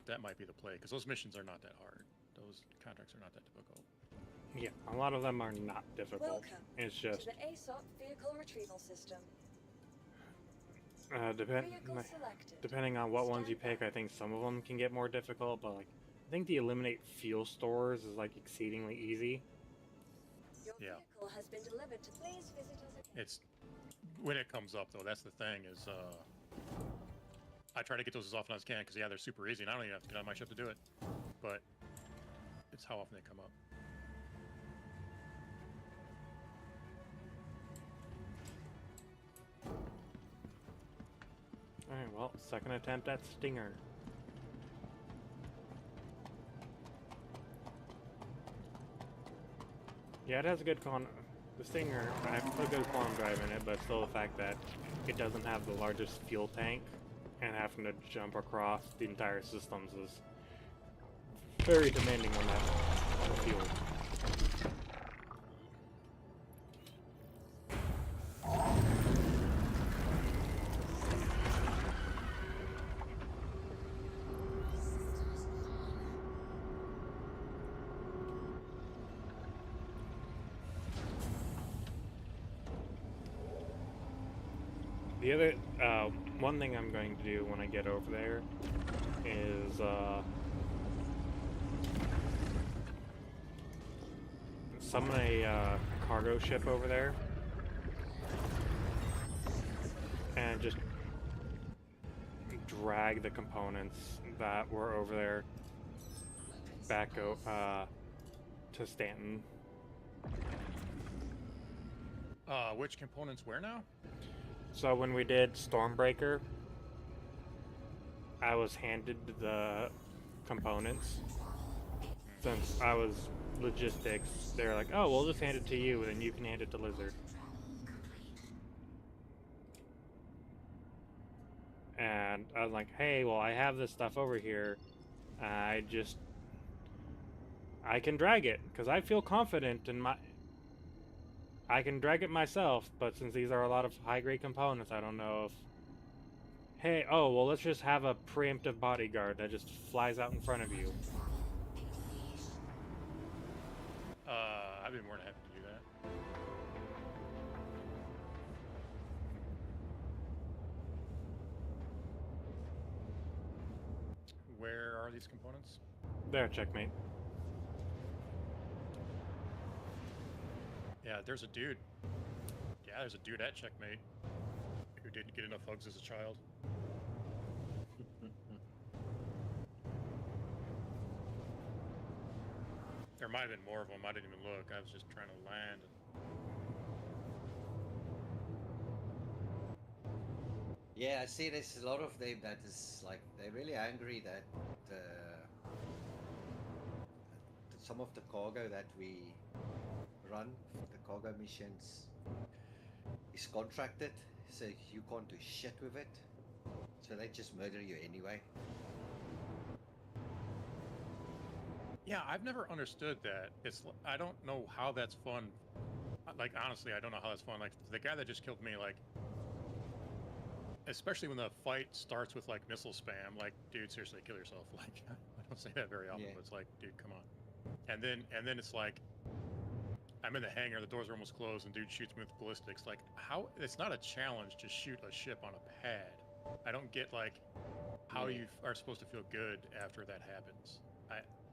That might be the play because those missions are not that hard. Those contracts are not that difficult. Yeah, a lot of them are not difficult. Welcome It's to just the ASOP vehicle retrieval system. Depending on what ones you pick, I think some of them can get more difficult. But like, I think the eliminate fuel stores is like exceedingly easy. Your Yeah. vehicle has been delivered to please visit us again. It's when it comes up though. That's the thing is, I try to get those as often as I can because they're super easy, and I don't even have to get on my ship to do it. But it's how often they come up. Alright, well, second attempt at Stinger. Yeah, it has a good the Stinger, I have a good quantum drive in it, but still the fact that it doesn't have the largest fuel tank and having to jump across the entire systems is very demanding on that fuel. The other, one thing I'm going to do when I get over there is, summon a, cargo ship over there and just drag the components that were over there back, to Stanton. Which components where now? So when we did Stormbreaker, I was handed the components. Since I was logistics, they were like, oh, we'll just hand it to you, and you can hand it to Lizard. And I was like, hey, well, I have this stuff over here. I can drag it, because I feel confident in I can drag it myself, but since these are a lot of high-grade components, I don't know if... Hey, oh, well, let's just have a preemptive bodyguard that just flies out in front of you. I'd be more than happy to do that. are these components? There, checkmate. Yeah, there's a dude. Yeah, there's a dude at Checkmate who didn't get enough hugs as a child. There might have been more of them. I didn't even look. I was just trying to land. Yeah, I see there's a lot of them that is like, they're really angry that some of the cargo that we run, the cargo missions, is contracted, so you can't do shit with it. So they just murder you anyway. Yeah, I've never understood that. I don't know how that's fun. Like, honestly, I don't know how that's fun. Like, the guy that just killed me, like, especially when the fight starts with, like, missile spam, like, dude, seriously, kill yourself. Like, I don't say that very often, Yeah. but it's like, dude, come on. And then it's like, I'm in the hangar, the doors are almost closed, and dude shoots me with ballistics. Like, how? It's not a challenge to shoot a ship on a pad. I don't get, like, how Yeah. you are supposed to feel good after that happens.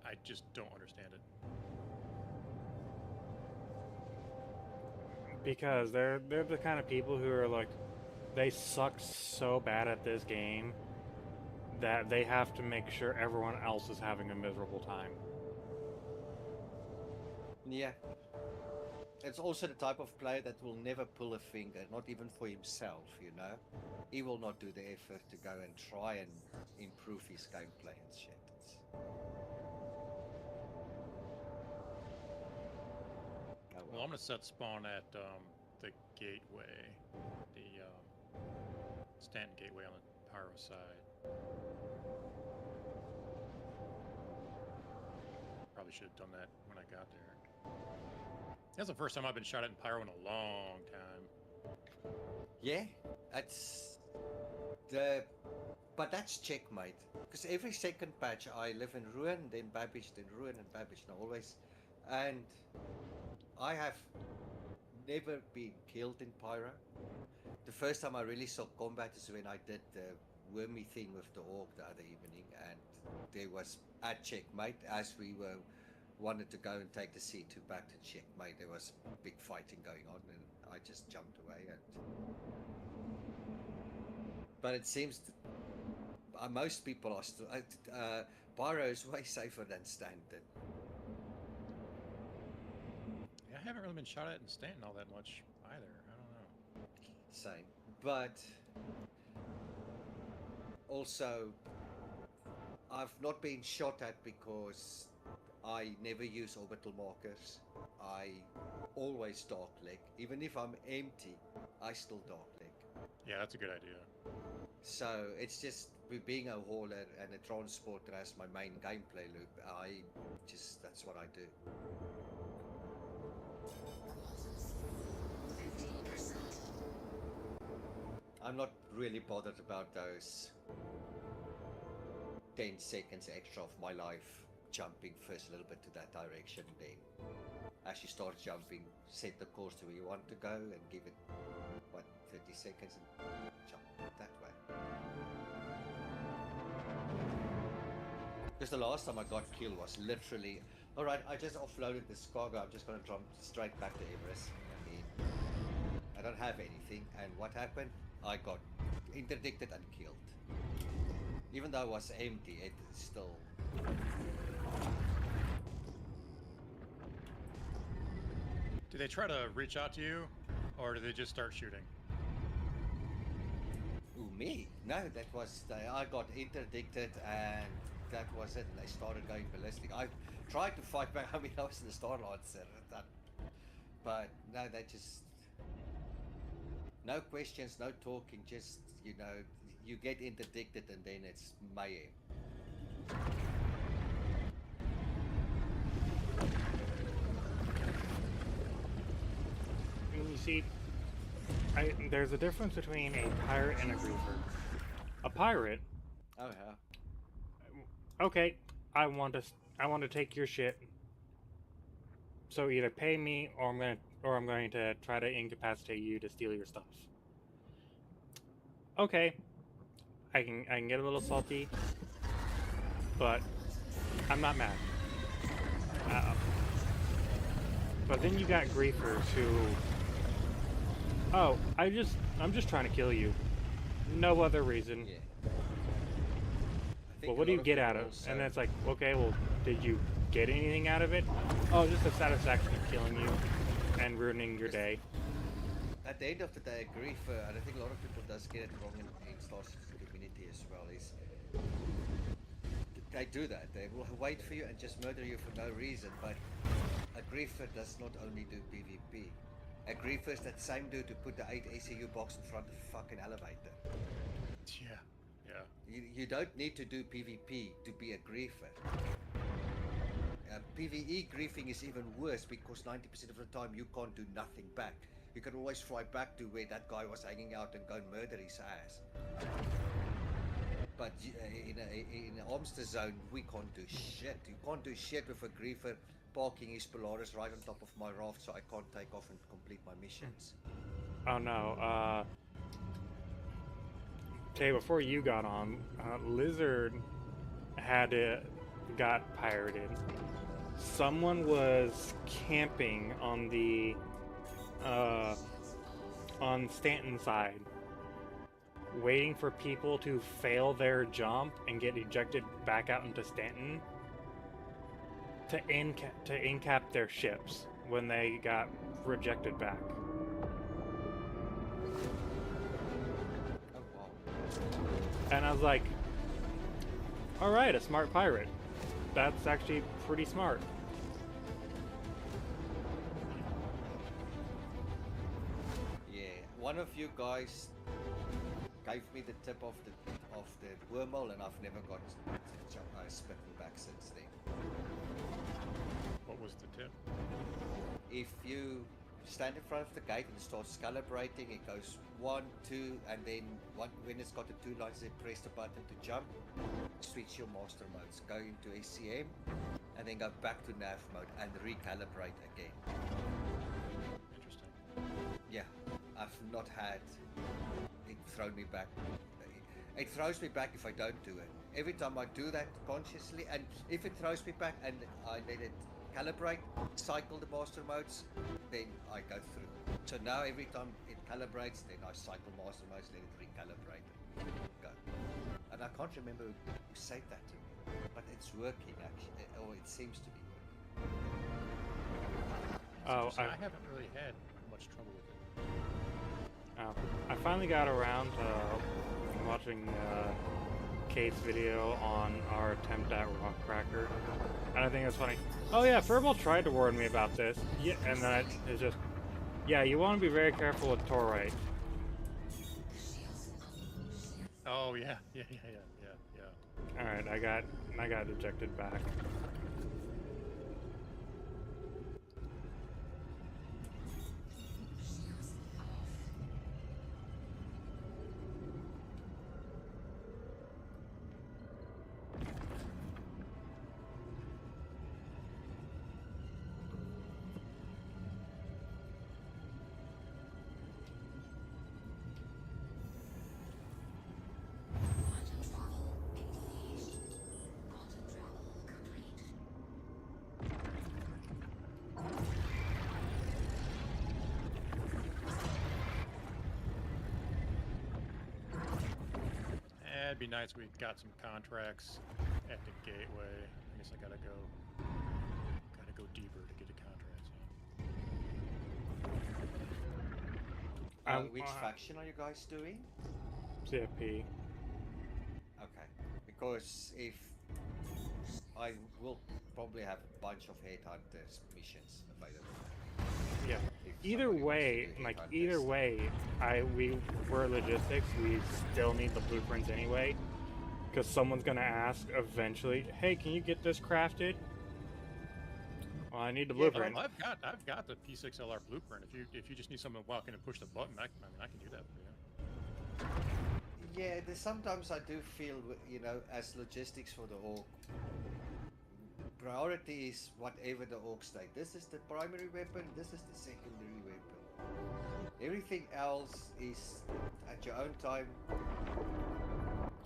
I just don't understand it. Because they're the kind of people who are like, they suck so bad at this game that they have to make sure everyone else is having a miserable time. Yeah. It's also the type of player that will never pull a finger, not even for himself, you know? He will not do the effort to go and try and improve his gameplay and shit. Oh, Well, I'm gonna set spawn at the gateway, the Stanton gateway on the Pyro side. Probably should have done that when I got there. That's the first time I've been shot at in Pyro in a long time. Yeah, but that's checkmate. Because every second patch I live in ruin, then Babbage, then ruin and Babbage, no, always. And I have never been killed in Pyro. The first time I really saw combat is when I did the wormy thing with the orc the other evening, and there was at checkmate as we wanted to go and take the C2 back to checkmate. There was big fighting going on, and I just jumped away. But it seems most people are still. Pyro is way safer than Stanton. Yeah, I haven't really been shot at in Stanton all that much either. I don't know. Same, but also I've not been shot at because I never use orbital markers. I always dark leg. Even if I'm empty, I still dark leg. Yeah, that's a good idea. So it's just with being a hauler and a transporter as my main gameplay loop, that's what I do. 15%. I'm not really bothered about those 10 seconds extra of my life jumping first a little bit to that direction, then as you start jumping, set the course to where you want to go and give it 30 seconds and jump that way. Because the last time I got killed was literally, alright, I just offloaded this cargo, I'm just going to jump straight back to Everest. I mean, I don't have anything, and what happened? I got interdicted and killed. Even though it was empty, it still... Do they try to reach out to you, or do they just start shooting? Ooh, me? No, that was... I got interdicted and that was it. They started going ballistic. I tried to fight back. I mean, I was in the Star Lancer. But no, they just... No questions, no talking, just, you know, you get interdicted and then it's mayhem. And you see, there's a difference between a pirate and a griefer. A pirate, Oh, yeah. okay, I want to take your shit. So either pay me, or I'm going to try to incapacitate you to steal your stuff. Okay, I can get a little salty. but I'm not mad. But then you got griefers who, oh, I'm just trying to kill you, no other reason. Yeah. Well, what do you get out of it? And then it's like, okay, well, did you get anything out of it? Oh, just the satisfaction of killing you and ruining your day. At the end of the day, a griefer, and I think a lot of people does get it wrong in Star Citizen community as well, is they do that. They will wait for you and just murder you for no reason, but a griefer does not only do PvP. A griefer is that same dude who put the 8 ACU box in front of the fucking elevator. Yeah. Yeah. You don't need to do PvP to be a griefer. PvE griefing is even worse because 90% of the time you can't do nothing back. You can always fly back to where that guy was hanging out and go and murder his ass. But in an Armster zone, we can't do shit. You can't do shit with a griefer parking his Polaris right on top of my raft, so I can't take off and complete my missions. Oh no, Tay, before you got on, Lizard got pirated. Someone was camping on the on Stanton's side, waiting for people to fail their jump and get ejected back out into Stanton to incap their ships when they got rejected back. Oh wow. And I was like, alright, a smart pirate. That's actually pretty smart. Yeah, one of you guys gave me the tip of the wormhole, and I've never got spitting back since then. What was the tip? If you stand in front of the gate and it starts calibrating, it goes 1, 2, and then when it's got the 2 lines, then press the button to jump, switch your master modes, go into ACM, and then go back to nav mode and recalibrate again. Interesting. Yeah, I've not had it thrown me back. It throws me back if I don't do it. Every time I do that consciously, and if it throws me back and I let it calibrate, cycle the master modes, then I go through. So now every time it calibrates, then I cycle master modes, let it recalibrate, go. And I can't remember who said that to me, but it's working actually, or it seems to be working. Oh, I haven't really had much trouble with it. I finally got around to watching Kate's video on our attempt at Rockcracker, and I think it's funny. Oh yeah, Furball tried to warn me about this. Yeah, and then it's just, yeah, you want to be very careful with Torite. Oh yeah. All right, I got ejected back. It'd be nice we got some contracts at the gateway. I guess I gotta go deeper to get the contracts in. Which faction are you guys doing? CFP. Okay, because if I will probably have a bunch of headhunters missions available. Yeah. If Either somebody wants to way, do like headhunters. either way, we're logistics. We still need the blueprints anyway, because someone's gonna ask eventually, "Hey, can you get this crafted?" Well, I need the blueprint. Well, I've got the P6LR blueprint. If you just need someone to walk in and push the button, I can do that for you. Yeah, sometimes I do feel, you know, as logistics for the orc, priority is whatever the orc state. This is the primary weapon, this is the secondary weapon. Everything else is at your own time.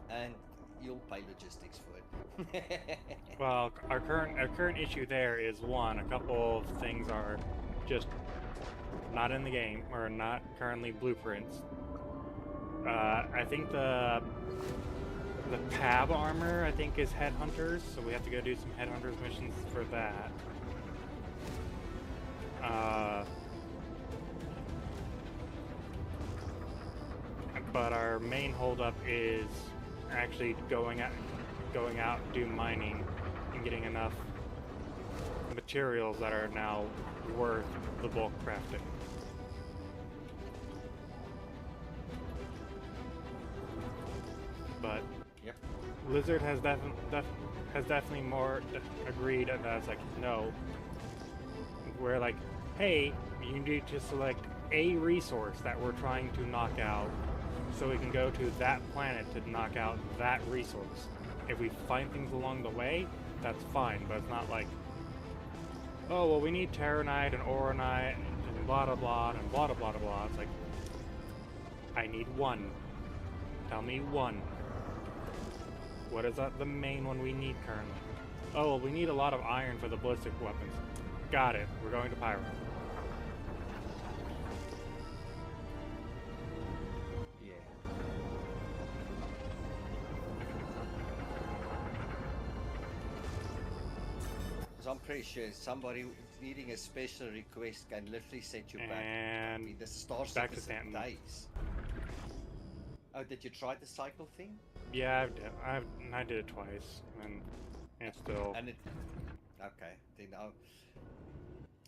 And you'll pay logistics for it. Well, our current issue there is one, a couple of things are just not in the game or not currently blueprints. I think the PAB armor I think is headhunters, so we have to go do some headhunters missions for that. But our main holdup is actually going out, do mining, and getting enough materials that are now worth the bulk crafting. But Yep. Blizzard has definitely more agreed that it's like, no, we're like, hey, you need to select a resource that we're trying to knock out so we can go to that planet to knock out that resource. If we find things along the way, that's fine, but it's not like, oh, well, we need Terranite and Oronite and blah blah blah and blah blah blah blah. It's like, I need one. Tell me one. What is the main one we need currently? Oh, well, we need a lot of iron for the ballistic weapons. Got it. We're going to Pyro. Yeah. So I'm pretty sure somebody needing a special request can literally set you back. I And mean, the Star back to Citizen Stanton. days. Oh, did you try the cycle thing? yeah, I did it twice, and it's still. And it, okay, then I'll,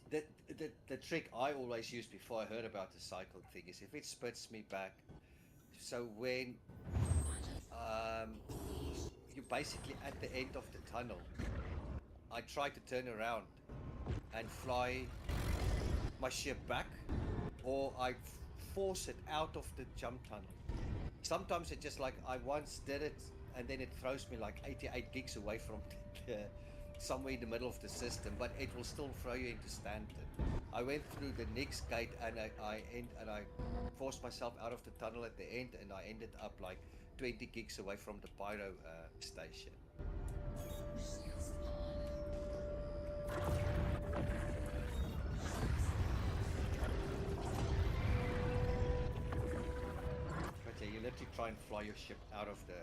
the trick I always used before I heard about the cycle thing is if it spits me back, so when you're basically at the end of the tunnel, I try to turn around and fly my ship back, or I force it out of the jump tunnel. Sometimes it just like I once did it, and then it throws me like 88 gigs away from somewhere in the middle of the system, but it will still throw you into Stanton. I went through the next gate and I forced myself out of the tunnel at the end, and I ended up like 20 gigs away from the Pyro station. But yeah, you literally try and fly your ship out of the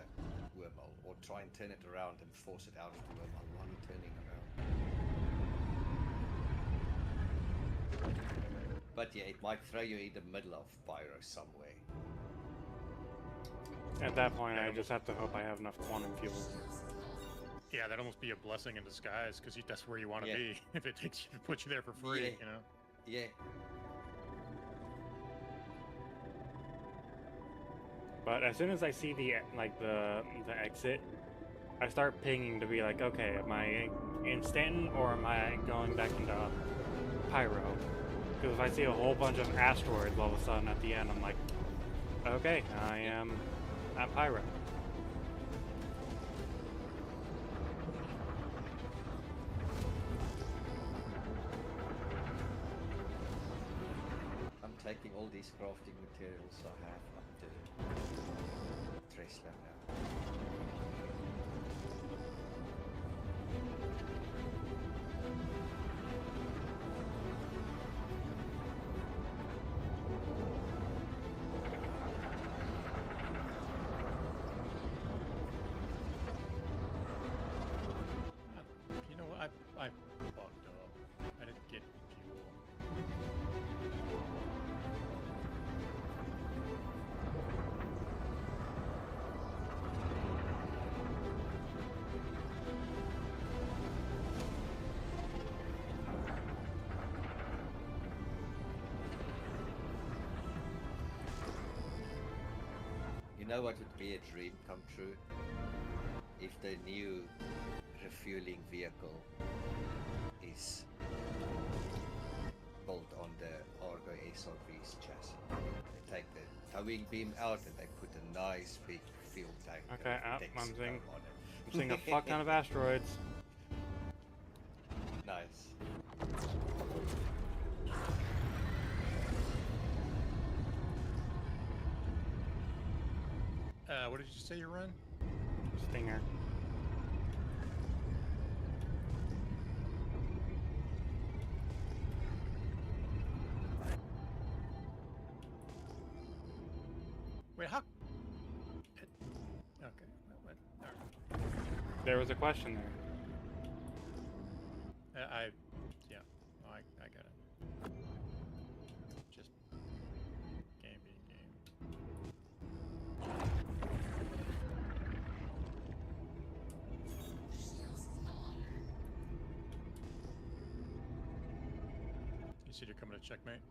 wormhole, or try and turn it around and force it out of the wormhole while you're turning around. But yeah, it might throw you in the middle of Pyro somewhere. At that point, I just have to hope I have enough quantum fuels. Yeah, that'd almost be a blessing in disguise because that's where you want to Yeah. be. If it takes you, puts you there for free, Yeah. you know. Yeah. But as soon as I see the exit, I start pinging to be like, okay, am I in Stanton or am I going back into Pyro? Because if I see a whole bunch of asteroids all of a sudden at the end, I'm like, okay, I am at Pyro. I'm taking all these crafting materials I have up to Tresla now. You know what? I fucked up. I didn't get fuel. You know what would be a dream come true? If the new refueling vehicle is built on the Argo SRV's chassis. They take the towing beam out and they put a nice big fuel tank. Okay, with I'm Texaco seeing- on it. I'm seeing a fuck ton of asteroids. Nice. What did you say you run? Stinger. Wait, how? Okay. What? Alright. There was a question there. Yeah. No, I got it. Just game being game. You said you're coming to checkmate?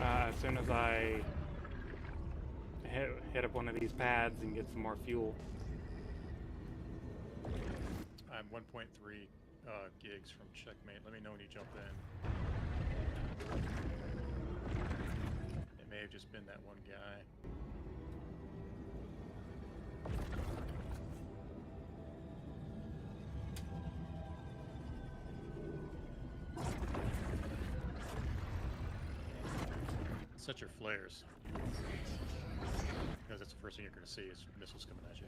As soon as I hit up one of these pads and get some more fuel. I'm 1.3 gigs from checkmate. Let me know when you jump in. It may have just been that one guy. Set your flares. Because that's the first thing you're going to see is missiles coming at you.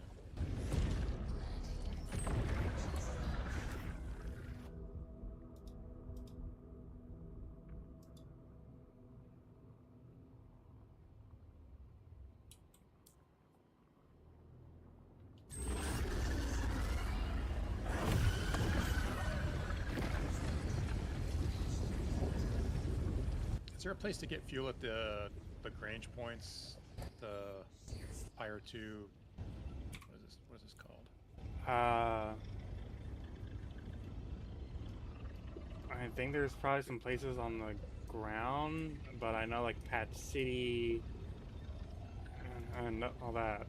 Is there a place to get fuel at the Grange points? The Pyre 2. What is this called? I think there's probably some places on the ground, but I know like Patch City and all that.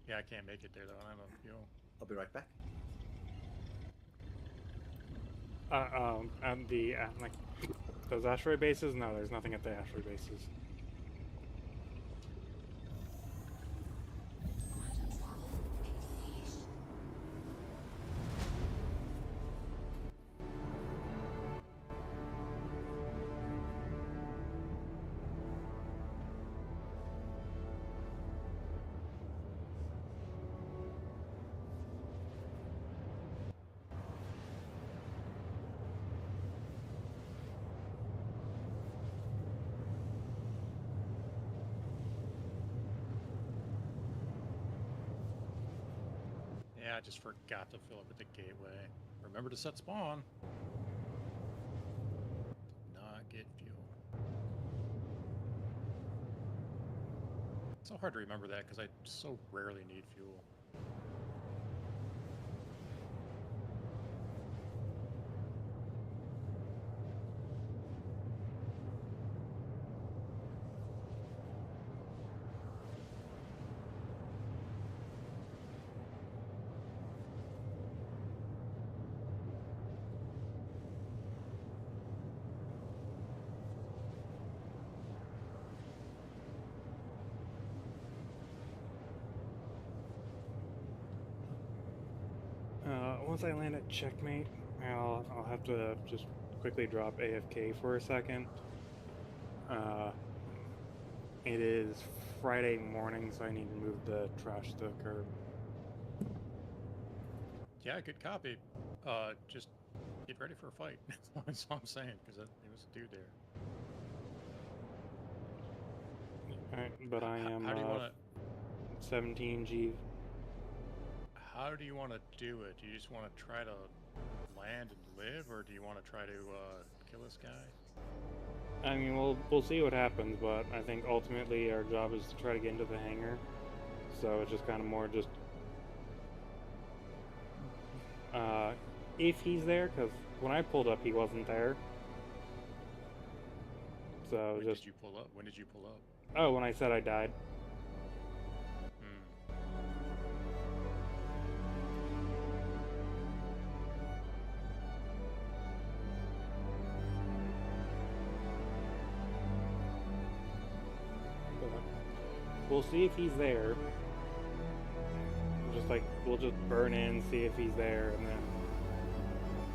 Yeah, I can't make it there though. I don't know fuel. I'll be right back. And the like those asteroid bases? No, there's nothing at the asteroid bases. Yeah, I just forgot to fill up at the gateway. Remember to set spawn. Did not get fuel. It's so hard to remember that because I so rarely need fuel. Once I land at checkmate, I'll have to just quickly drop AFK for a second. It is Friday morning, so I need to move the trash to the curb. Yeah, good copy. Just get ready for a fight. That's all I'm saying, because there was a dude there. Alright, but I am How do you want to? 17G. How do you want to do it? Do you just want to try to land and live, or do you want to try to kill this guy? I mean, we'll see what happens, but I think ultimately our job is to try to get into the hangar. So it's just kind of more just if he's there, because when I pulled up, he wasn't there. So When just did you pull up? When did you pull up? oh, when I said I died. We'll see if he's there. We'll just burn in, see if he's there, and then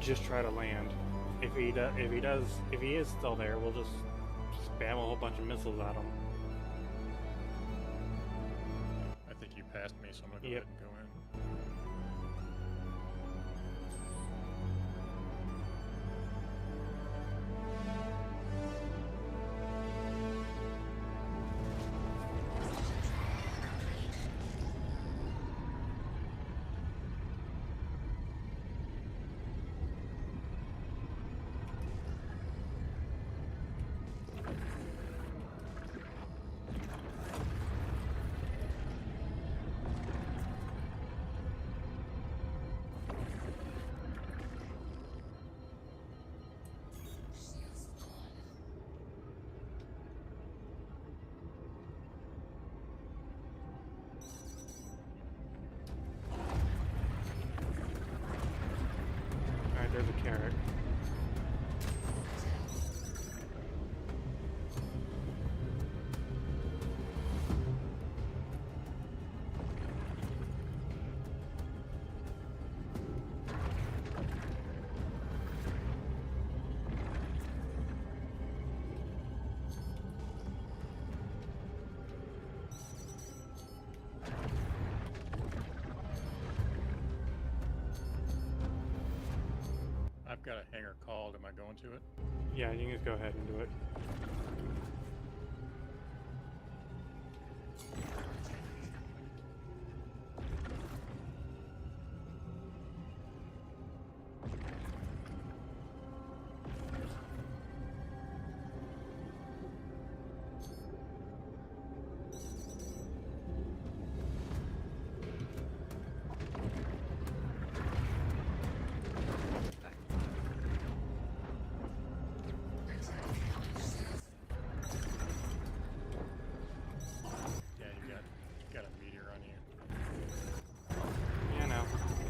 just try to land. If he is still there, we'll just spam a whole bunch of missiles at him. I think you passed me, so I'm gonna go Yep. ahead and go in. Carrot. I've got a hangar called. Am I going to it? Yeah, you can just go ahead and do it. Yeah, you got a meteor on you. Yeah, no.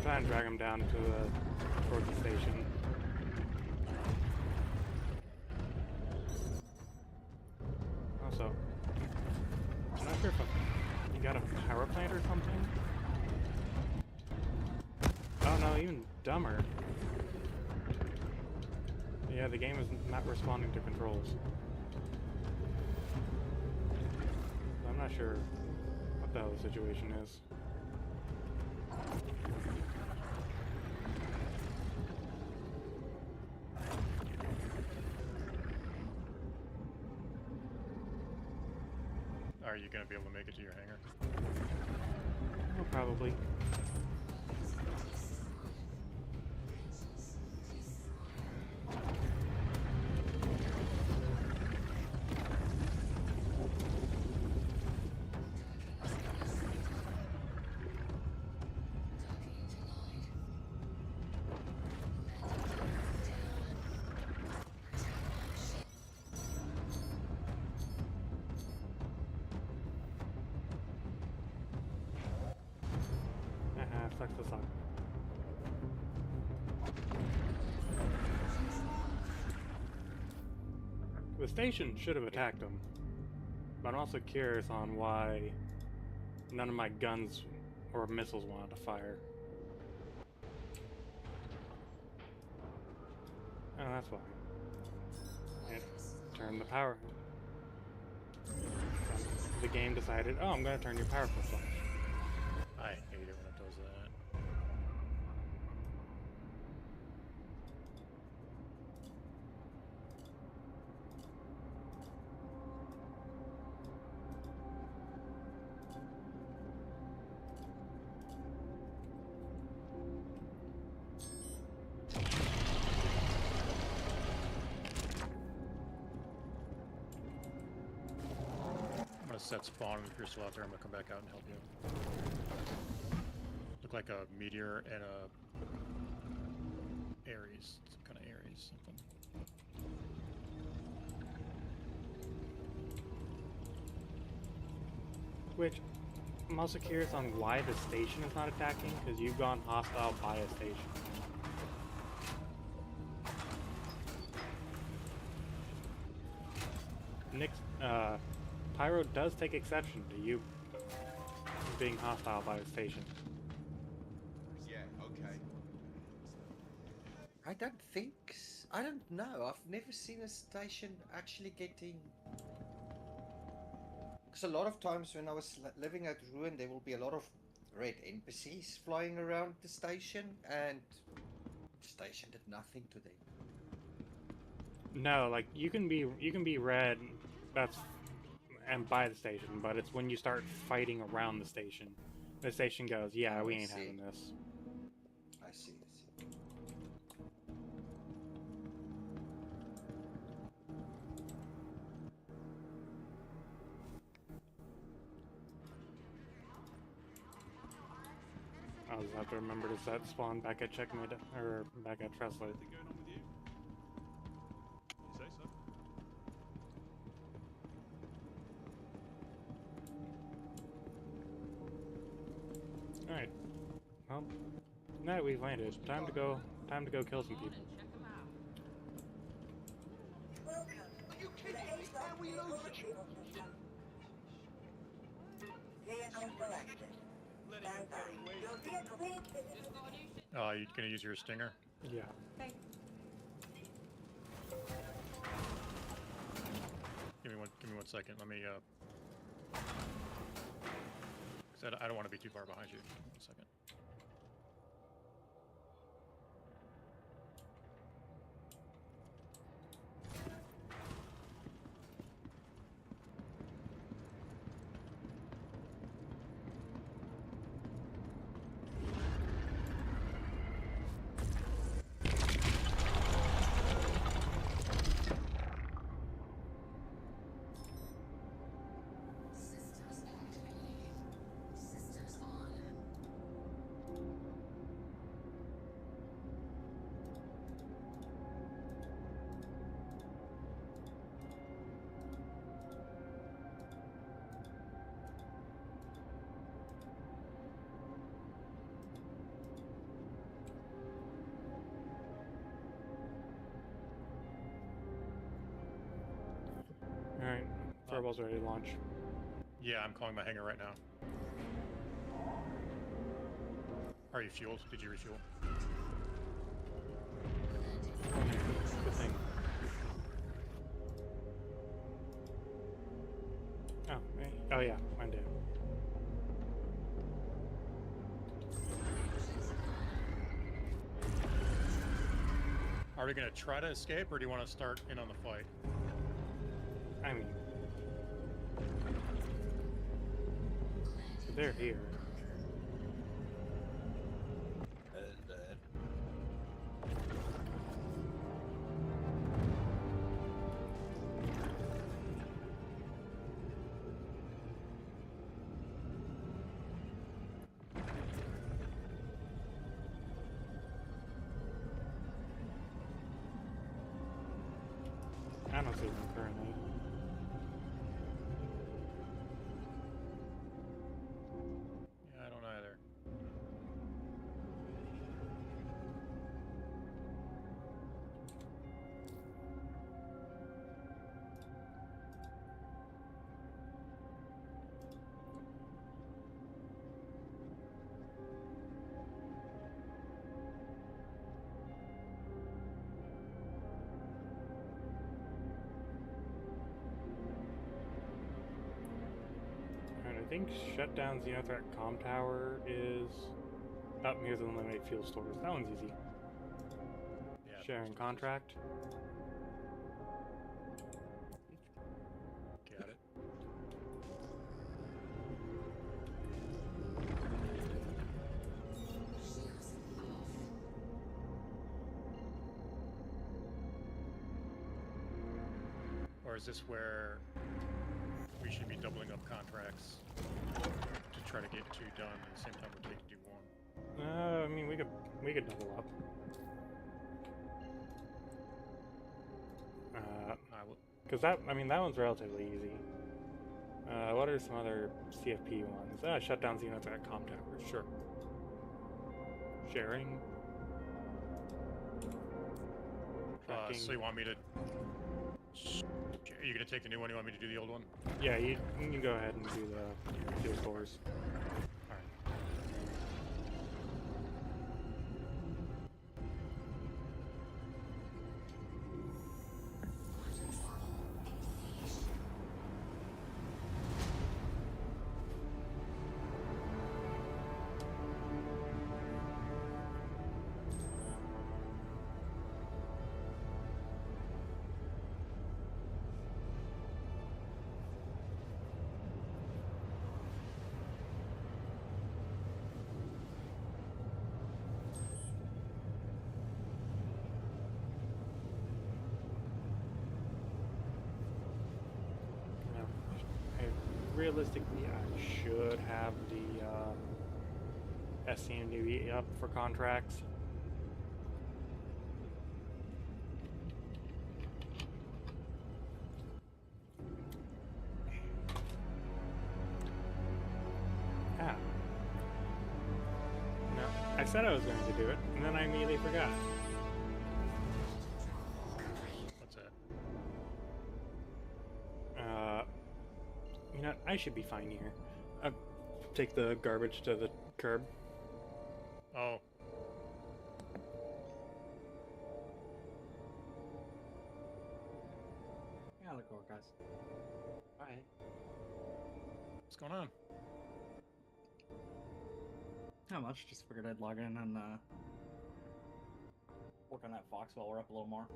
Try and drag him down to towards the station. Also, I'm not sure if you got a power plant or something. Oh no, even dumber. Yeah, the game is not responding to controls. I'm not sure what the hell the situation is. Are you gonna be able to make it to your hangar? Oh, probably. Sucks to suck. The station should have attacked him, but I'm also curious on why none of my guns or missiles wanted to fire. Oh, that's why. It turned the power. The game decided, oh, I'm going to turn your power clip off. I hate it when it does that. I'm gonna set spawn, and if you're still out there, I'm gonna come back out and help you. Look like a meteor and a Ares, some kind of Ares, something. Which, I'm also curious on why the station is not attacking, because you've gone hostile by a station. Nick, Pyro does take exception to you being hostile by a station. Yeah, okay. I don't think. I don't know. I've never seen a station actually getting. Because a lot of times when I was living at Ruin, there will be a lot of red NPCs flying around the station, and the station did nothing to them. No, like you can be red, that's and by the station, but it's when you start fighting around the station goes, yeah, Oh, we I ain't see. having this. I see. I'll just have to remember to set spawn back at Checkmate or back at Tressler. Anything going on with you? You say so? All right. Well, now that we've landed, time to go kill some people. to the ASOS vehicle retrieval system. Vehicle selected. Stand by. Your vehicle needs You gonna use your stinger? Yeah. Okay. Give me one second. Let me 'cause I don't want to be too far behind you. 1 second. Systems activated. Systems on. Alright. Fireball's ready to launch. Yeah, I'm calling my hangar right now. Are you fueled? Did you refuel? Good thing. Oh, oh yeah, mine did. Are we gonna try to escape, or do you want to start in on the fight? I mean, they're here. I don't see them currently. Yeah, I don't either. Alright, I think shutdown Xenothreat comm tower is up near the eliminate fuel stores. That one's easy. Yeah. Sharing contract. Got it. Or is this where we should be doubling up contracts to try to get 2 done at the same time we're taking do 1? I mean, we could double up. I will. Because that one's relatively easy. What are some other CFP ones? Shut down Xenothreat comm tower. Sure. Sharing. Tracking. So you want me to? Are you gonna take the new one? You want me to do the old one? Yeah, you can go ahead and do the fuel stores. All right. Realistically, I should have the SCMDB up for contracts. Ah. No, I said I was going to do it, and then I immediately forgot. What's that? I should be fine here. Take the garbage to the curb. Oh. Yeah, look over, guys. Alright. What's going on? Not much. Just figured I'd log in and work on that Fox while we're up a little more.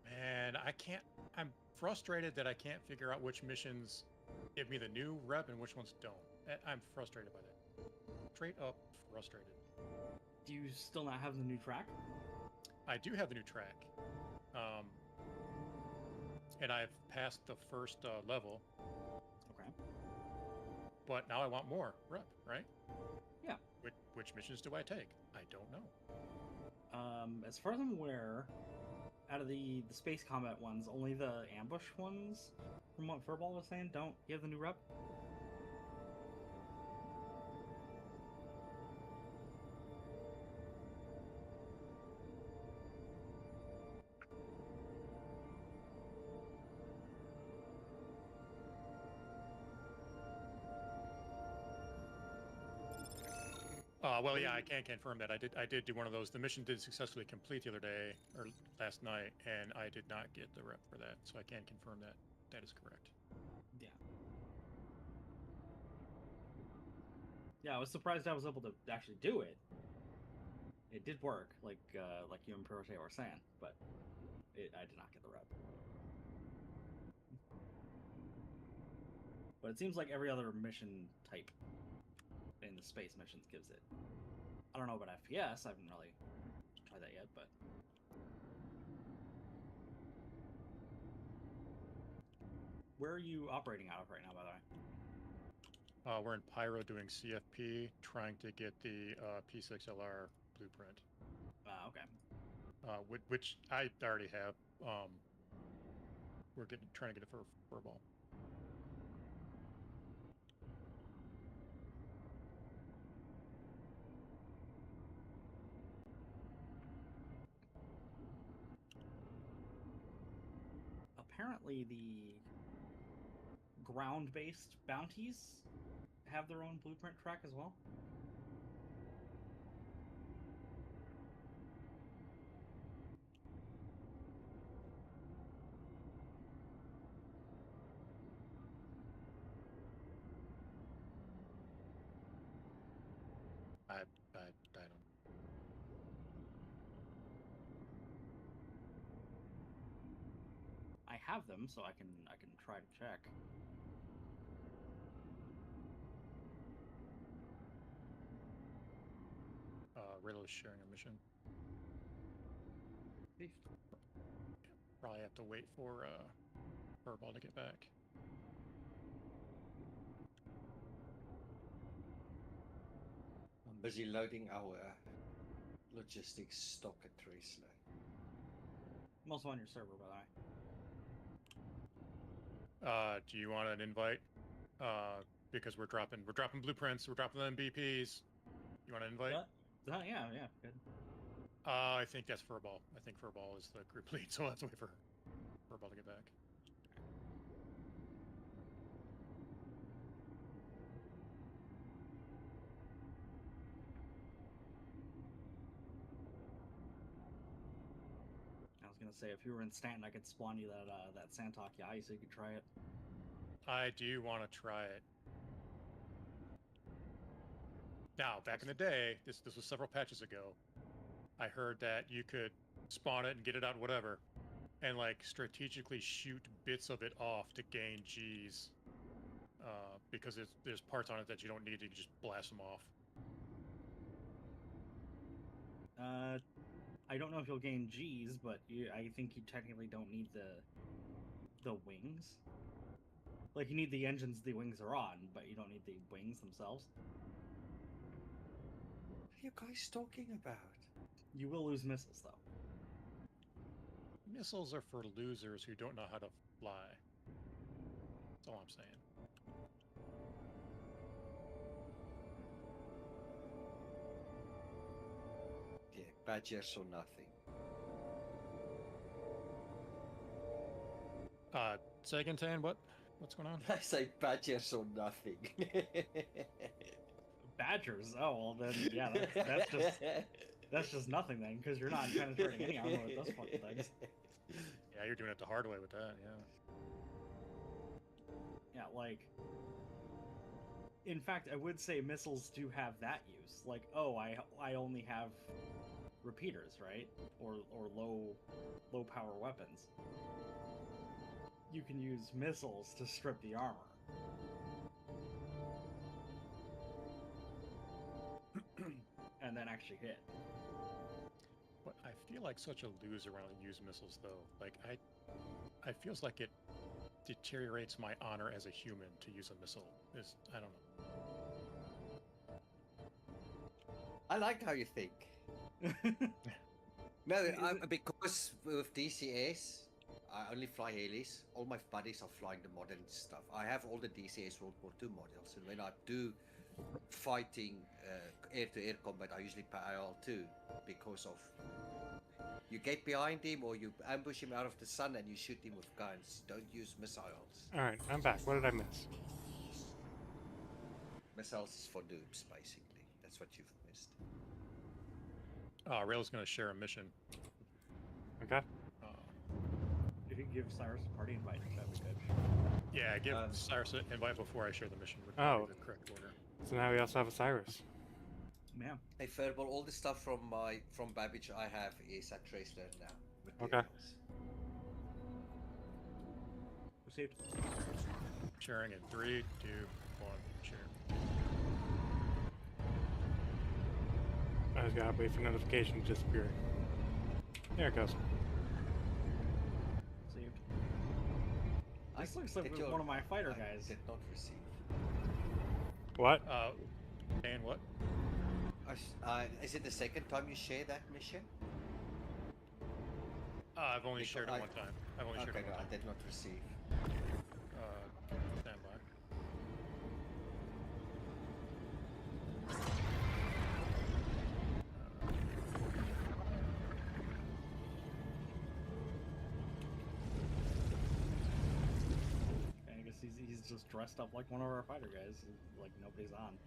Man, I can't. I'm frustrated that I can't figure out which missions give me the new rep and which ones don't. I'm frustrated by that. Straight up frustrated. Do you still not have the new track? I do have the new track. And I've passed the first level, Okay. but now I want more rep, right? Yeah. Which missions do I take? I don't know. As far as I'm aware, out of the space combat ones, only the ambush ones, from what Furball was saying, don't give the new rep. Well, yeah, I can confirm that. I did do one of those. The mission did successfully complete the other day, or last night, and I did not get the rep for that, so I can confirm that that is correct. Yeah. Yeah, I was surprised I was able to actually do it. It did work, like you and Prote were saying, but I did not get the rep. But it seems like every other mission type in the space missions gives it. I don't know about FPS. I haven't really tried that yet, but where are you operating out of right now, by the way? We're in Pyro doing CFP, trying to get the P6LR blueprint, Okay. which I already have. We're trying to get it for Furball. Apparently, the ground-based bounties have their own blueprint track as well. I don't. I have them, so I can try to check. Riddle is sharing a mission. Probably have to wait for Furball to get back. I'm busy loading our logistics stock at Tresla. I'm also on your server, by the way. Do you want an invite? Because we're dropping blueprints, we're dropping the MBPs. You want an invite? Yeah, good. I think that's Furball. I think Furball is the group lead, so I'll have to wait for Furball to get back. I was gonna say, if you were in Stanton, I could spawn you that Santok Yai so you could try it. I do want to try it. Now, back in the day, this was several patches ago, I heard that you could spawn it and get it out, whatever, and like strategically shoot bits of it off to gain Gs, because there's parts on it that you don't need to just blast them off. I don't know if you'll gain Gs, but I think you technically don't need the wings. Like, you need the engines the wings are on, but you don't need the wings themselves. What are you guys talking about? You will lose missiles, though. Missiles are for losers who don't know how to fly. That's all I'm saying. Yeah, badgers or nothing. Say again, Tan, what? What's going on? I say badgers or nothing. Badgers. Oh well, then yeah, that's just nothing then, because you're not penetrating any armor with those fucking things. Yeah, you're doing it the hard way with that. Yeah. Yeah, like. In fact, I would say missiles do have that use. Like, oh, I only have repeaters, right? Or low power weapons. You can use missiles to strip the armor. And then actually hit. But I feel like such a loser when I use missiles, though. Like I feels like it deteriorates my honor as a human to use a missile. I don't know. I like how you think. No, because with DCS, I only fly helis. All my buddies are flying the modern stuff. I have all the DCS World War II models, and when I do fighting air-to-air combat, I usually pay IL-2 because of you get behind him or you ambush him out of the sun and you shoot him with guns. Don't use missiles. Alright, I'm back. What did I miss? Missiles is for noobs, basically. That's what you've missed. Oh, Rail's gonna share a mission. Okay. If you give Cyrus a party invite, that'd be good. Yeah, give Cyrus an invite before I share the mission would Oh. be the correct order. So now we also have a Cyrus. Yeah. Hey, Furball, all the stuff from Babbage I have is at Traceler now. Okay. Received. Sharing in 3, 2, 1, share. I just gotta wait for notification to disappear. There it goes. Received. This looks like Did one of my fighter I guys. did not receive. What? And what? Is it the second time you share that mission? I've only shared it one time. I've only shared Okay, it no, one I time. did not receive. Stand by. I guess he's just dressed up like one of our fighter guys. Like nobody's on.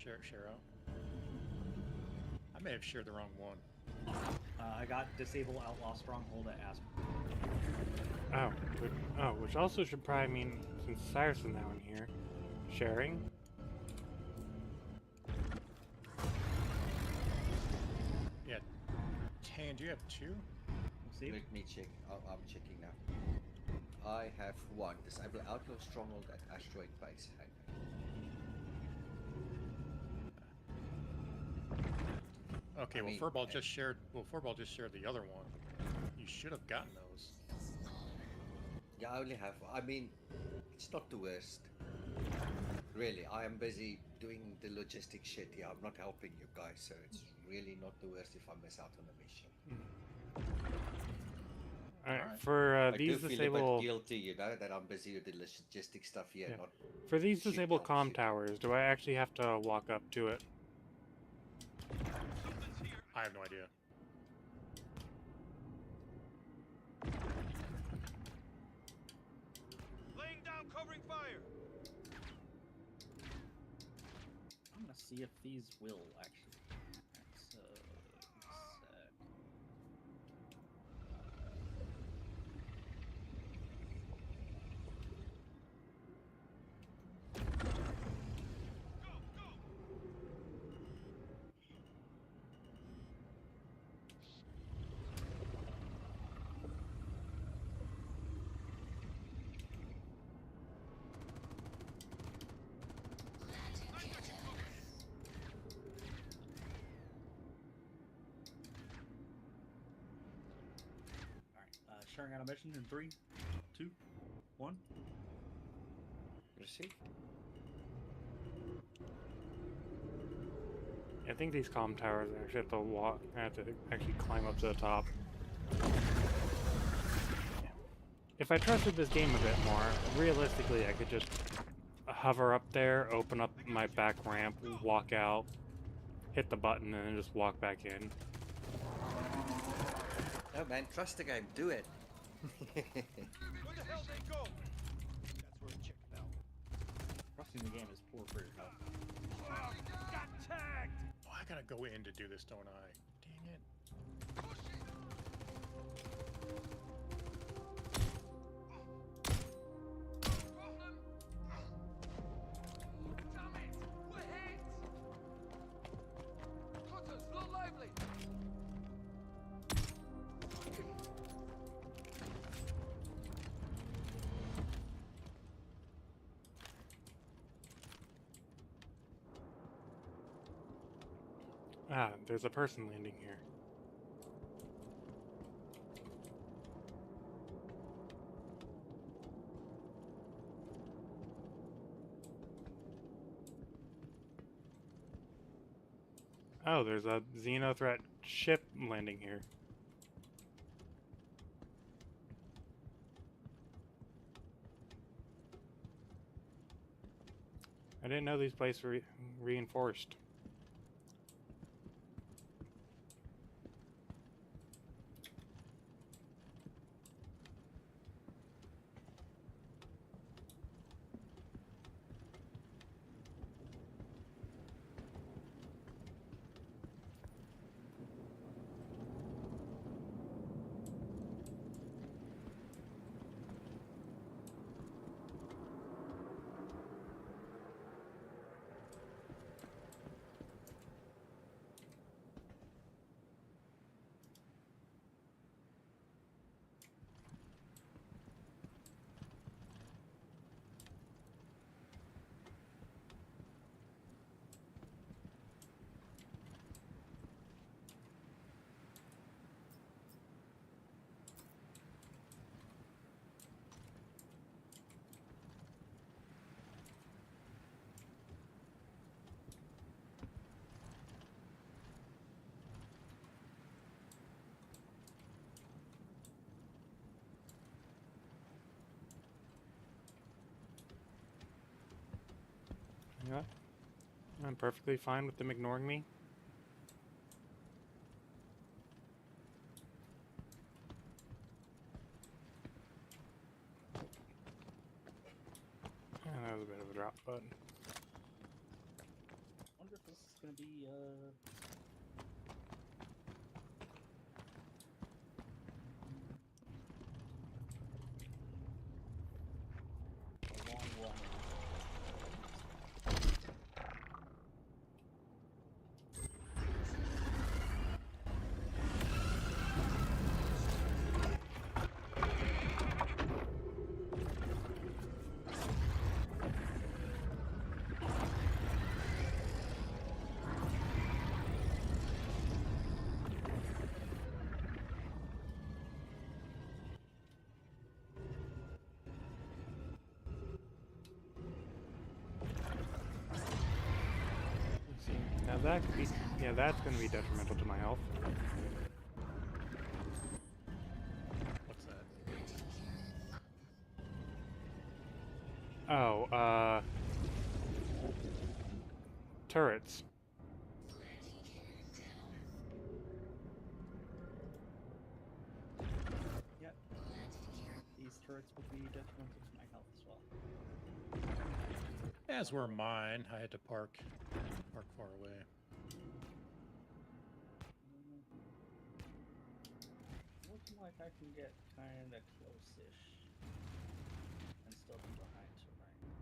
Share out. I may have shared the wrong one. I got disable outlaw stronghold at Asp. Which also should probably mean, since Cyrus is now in here, sharing. Yeah. Tan, do you have 2? See? Let me check. I'm checking now. I have one. Disable outlaw stronghold at Asteroid Base. Hang Okay, well, Furball just shared. Well, Furball just shared the other one. You should have gotten those. Yeah, I only have. I mean, it's not the worst. Really, I am busy doing the logistic shit here. I'm not helping you guys, so it's really not the worst if I miss out on a mission. Alright, for I these do feel a disable bit guilty, you know, that I'm busy with the logistic stuff here. Yeah. Not for these shit disabled on comm shit. towers, do I actually have to walk up to it? I have no idea. Laying down covering fire. I'm gonna see if these will actually. So, sharing out a mission in 3, 2, 1. Receive. I think these comm towers I actually have to walk. I have to actually climb up to the top. If I trusted this game a bit more, realistically, I could just hover up there, open up my back ramp, walk out, hit the button, and then just walk back in. No man, trust the game. Do it. Where the hell they go? That's where a chick fell. Crossing the game is poor for your health. Got tagged! Oh, I gotta go in to do this, don't I? Dang it. Ah, there's a person landing here. Oh, there's a Xenothreat ship landing here. I didn't know these places were reinforced. Yeah, I'm perfectly fine with them ignoring me. That was a bit of a drop, but I wonder if this is gonna be a long run. let's see. Now that could be, yeah, that's going to be detrimental to my health. What's that? Oh, turrets. Yep. These turrets would be detrimental to my health as well. As were mine. I had to park far away. Looking like I can get kinda close-ish and still be behind terrain.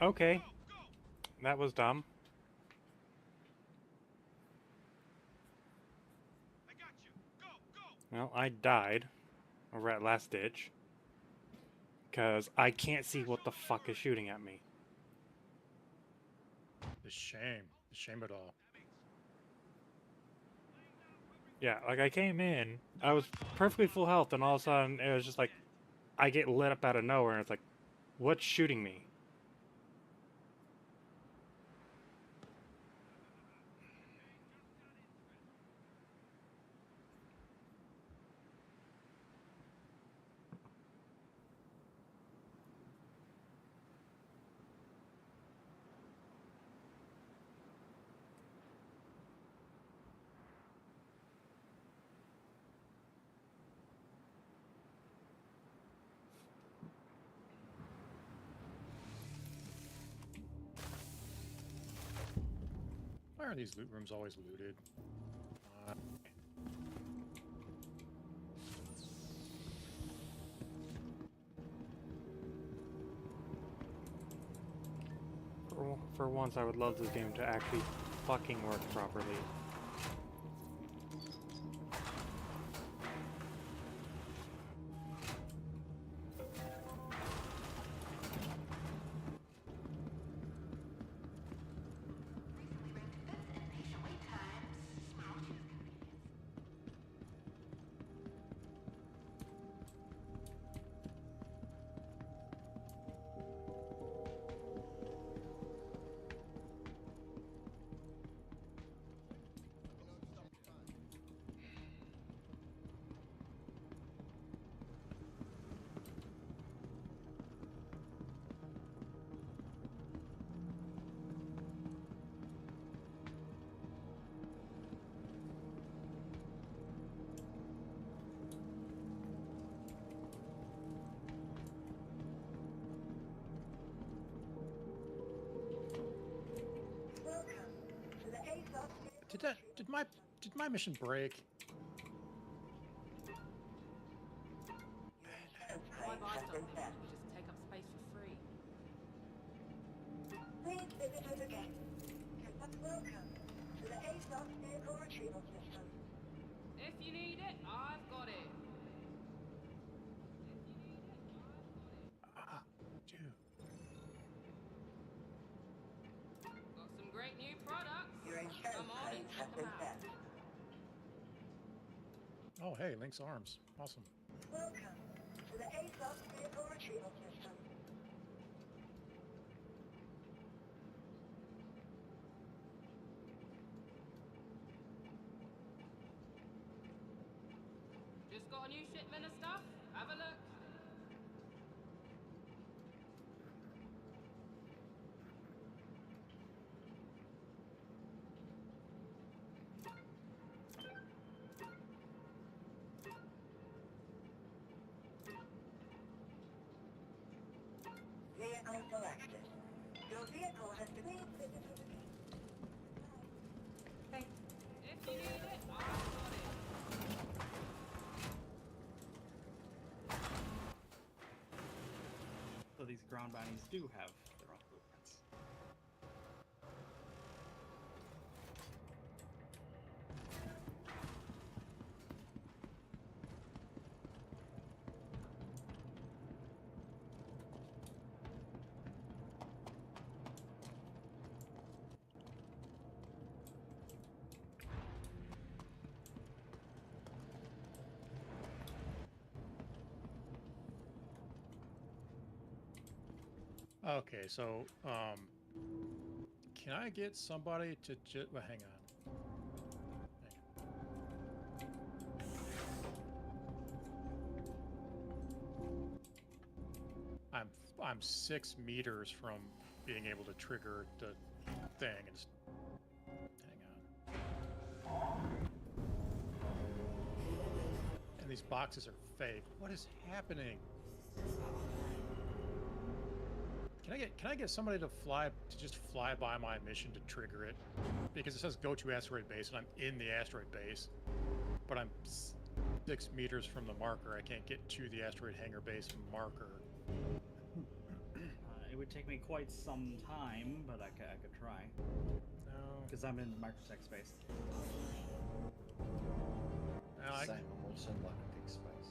Okay. That was dumb. I got you. Go, go. Well, I died. Over at last ditch. Because I can't see what the fuck is shooting at me. The shame of it all. Yeah, like I came in, I was perfectly full health, and all of a sudden it was just like, I get lit up out of nowhere, and it's like, what's shooting me? Why are these loot rooms always looted? For once, I would love this game to actually fucking work properly. Did my mission break? Why buy stuff when you can just take up space for free? Please visit us again. Welcome to the ASOS vehicle retrieval system. If you need it, I've got it. Dude. Got some great new products. Your insurance Come on and claims check have them been out. set. Oh, hey, Link's arms. Awesome. Welcome to the ASOS vehicle retrieval system. Just got a new shipment of stuff. Have a look. Vehicle selected. Your vehicle has been Thank If you need it, I've got it. So these ground bounties do have their own blueprints. Okay, so, can I get somebody to just... Well, hang on. I'm 6 meters from being able to trigger the thing. And just, hang on. And these boxes are fake. What is happening? Can I get somebody to just fly by my mission to trigger it? Because it says go to asteroid base, and I'm in the asteroid base, but I'm 6 meters from the marker. I can't get to the asteroid hangar base marker. It would take me quite some time, but I could try. No. Because I'm in microtech space. No, I, Same, I'm also in Microtech space.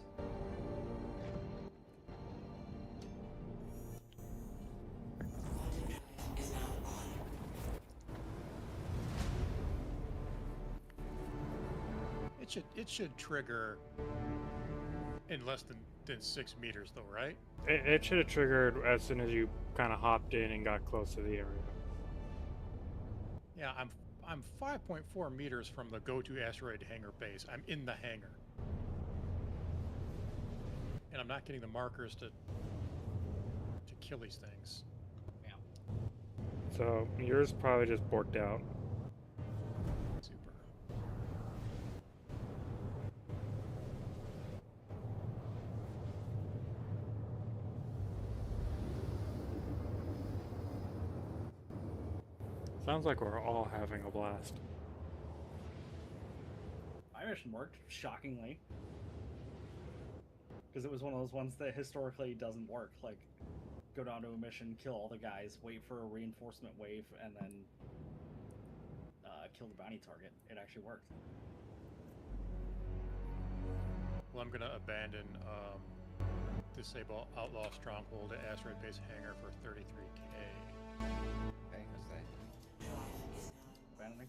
it should trigger in less than 6 meters, though, right? It should have triggered as soon as you kind of hopped in and got close to the area. Yeah, I'm 5.4 meters from the go-to asteroid hangar base. I'm in the hangar, and I'm not getting the markers to kill these things. Yeah. So yours probably just borked out. Super. Sounds like we're all having a blast. My mission worked, shockingly. Because it was one of those ones that historically doesn't work. Like, go down to a mission, kill all the guys, wait for a reinforcement wave, and then kill the bounty target. It actually worked. Well, I'm gonna abandon disable outlaw stronghold at asteroid base hangar for 33K. Okay, what's that? Abandoning.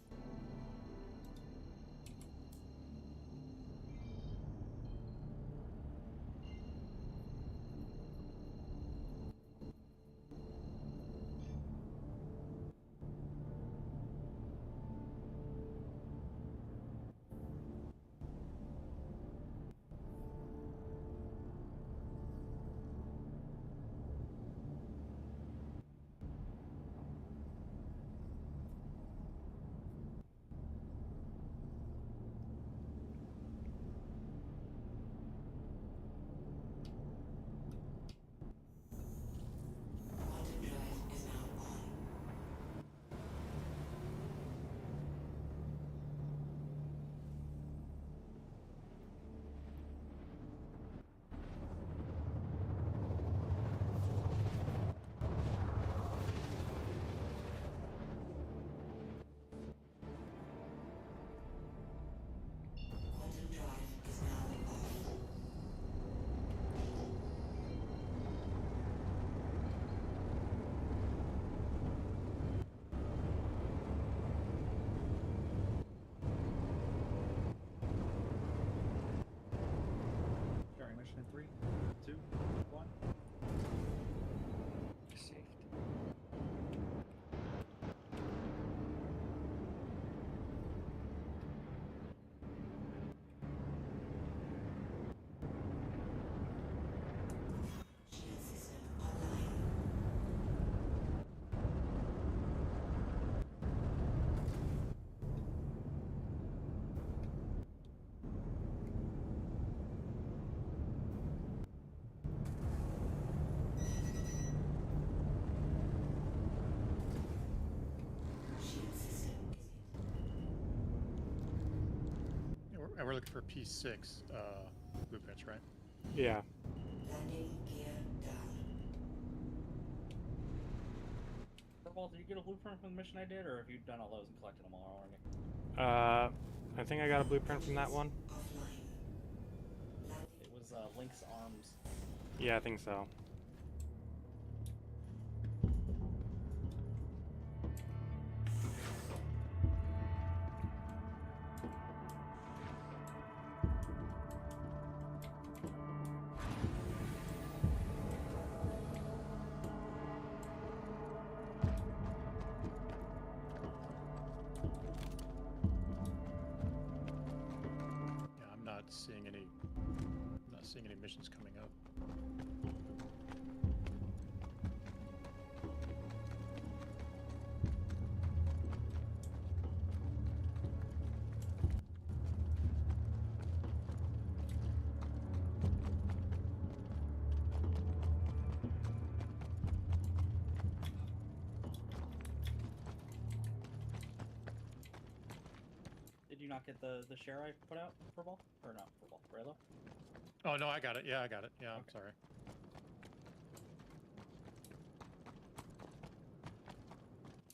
Starting mission in 3, 2, 1. Received. And we're looking for P6 blueprints, right? Yeah. Furball, did you get a blueprint from the mission I did, or have you done all those and collected them all already? I think I got a blueprint from that one. It was Link's Arms. Yeah, I think so. Yeah, I'm not seeing any missions coming up. Did you not get the share I put out, Furball? Or not Furball, Raylo? Oh no, I got it. Yeah, I got it. Yeah, I'm Okay. sorry.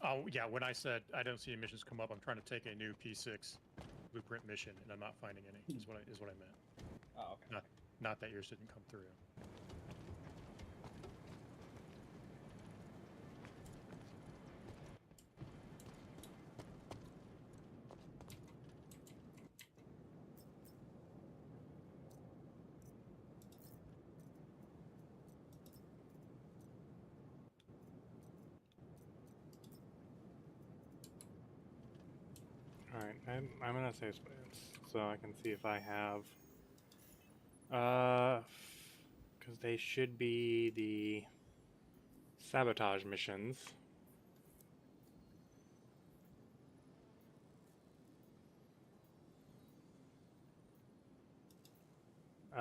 Oh yeah, when I said I don't see any missions come up, I'm trying to take a new P6 blueprint mission, and I'm not finding any. Is what I meant. Oh, okay. Not that yours didn't come through. Alright, I'm gonna save space so I can see if I have. Because they should be the sabotage missions.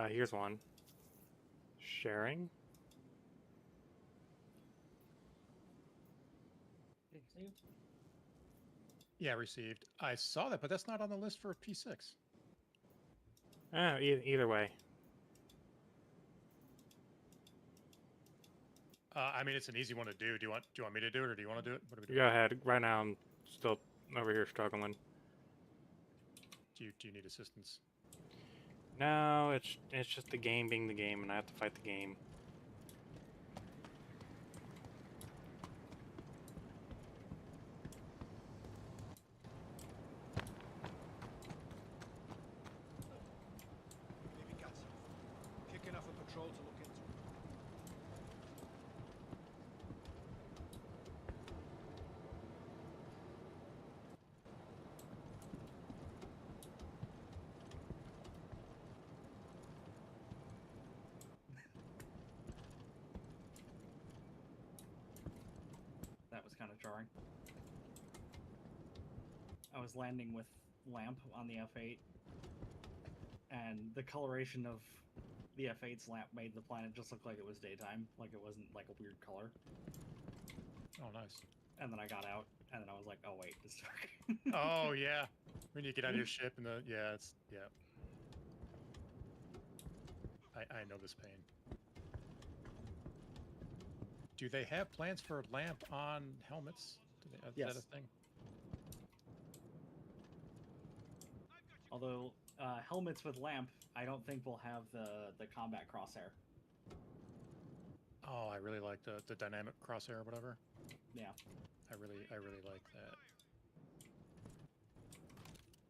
Here's one. Sharing. Yeah, received. I saw that, but that's not on the list for P6. Either way. I mean, it's an easy one to do. Do you want me to do it, or do you want to do it? What do we do? Go ahead. Right now, I'm still over here struggling. Do you need assistance? No, it's just the game being the game, and I have to fight the game. Maybe got some. Kicking off a patrol to look into. That was kind of jarring. I was landing with lamp on the F8, and the coloration of the F8's lamp made the planet just look like it was daytime, like it wasn't like a weird color. Oh, nice. And then I got out, and then I was like, oh wait, it's dark. Oh yeah, when you get out of your ship and it's I know this pain. Do they have plans for lamp on helmets? Is Yes. that a thing? Although helmets with lamp, I don't think will have the combat crosshair. Oh, I really like the dynamic crosshair or whatever. Yeah. I really like that.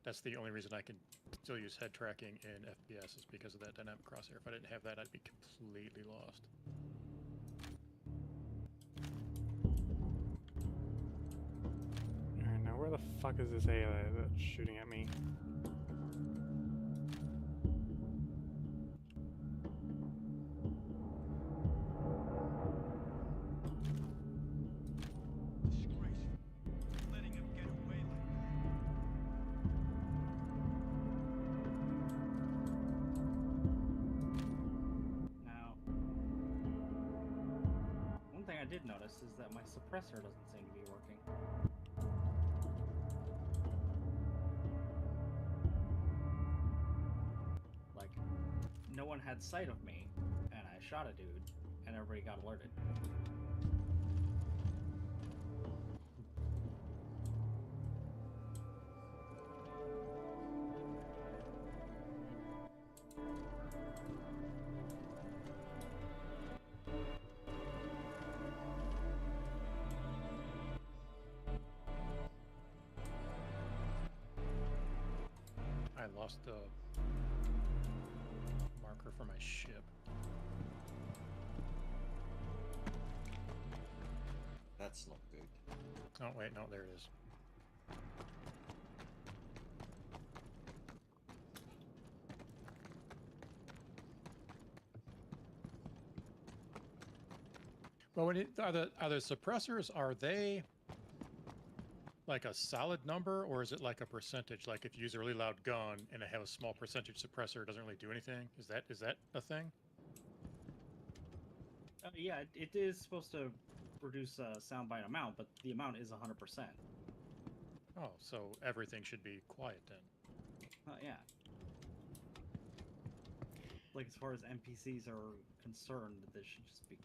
That's the only reason I can still use head tracking in FPS is because of that dynamic crosshair. If I didn't have that, I'd be completely lost. Alright, now where the fuck is this AI that's shooting at me? Disgraceful. Letting him get away like that. Now, one thing I did notice is that my suppressor doesn't seem to be working. Like, no one had sight of me, and I shot a dude, and everybody got alerted. I lost the marker for my ship. That's not good. Oh wait, no, there it is. Well, when are the suppressors, are they like a solid number, or is it like a percentage? Like if you use a really loud gun and it have a small percentage suppressor, it doesn't really do anything. Is that a thing? Yeah, it is supposed to produce a soundbite amount, but the amount is 100%. Oh, so everything should be quiet then. Yeah. Like, as far as NPCs are concerned, this should just be...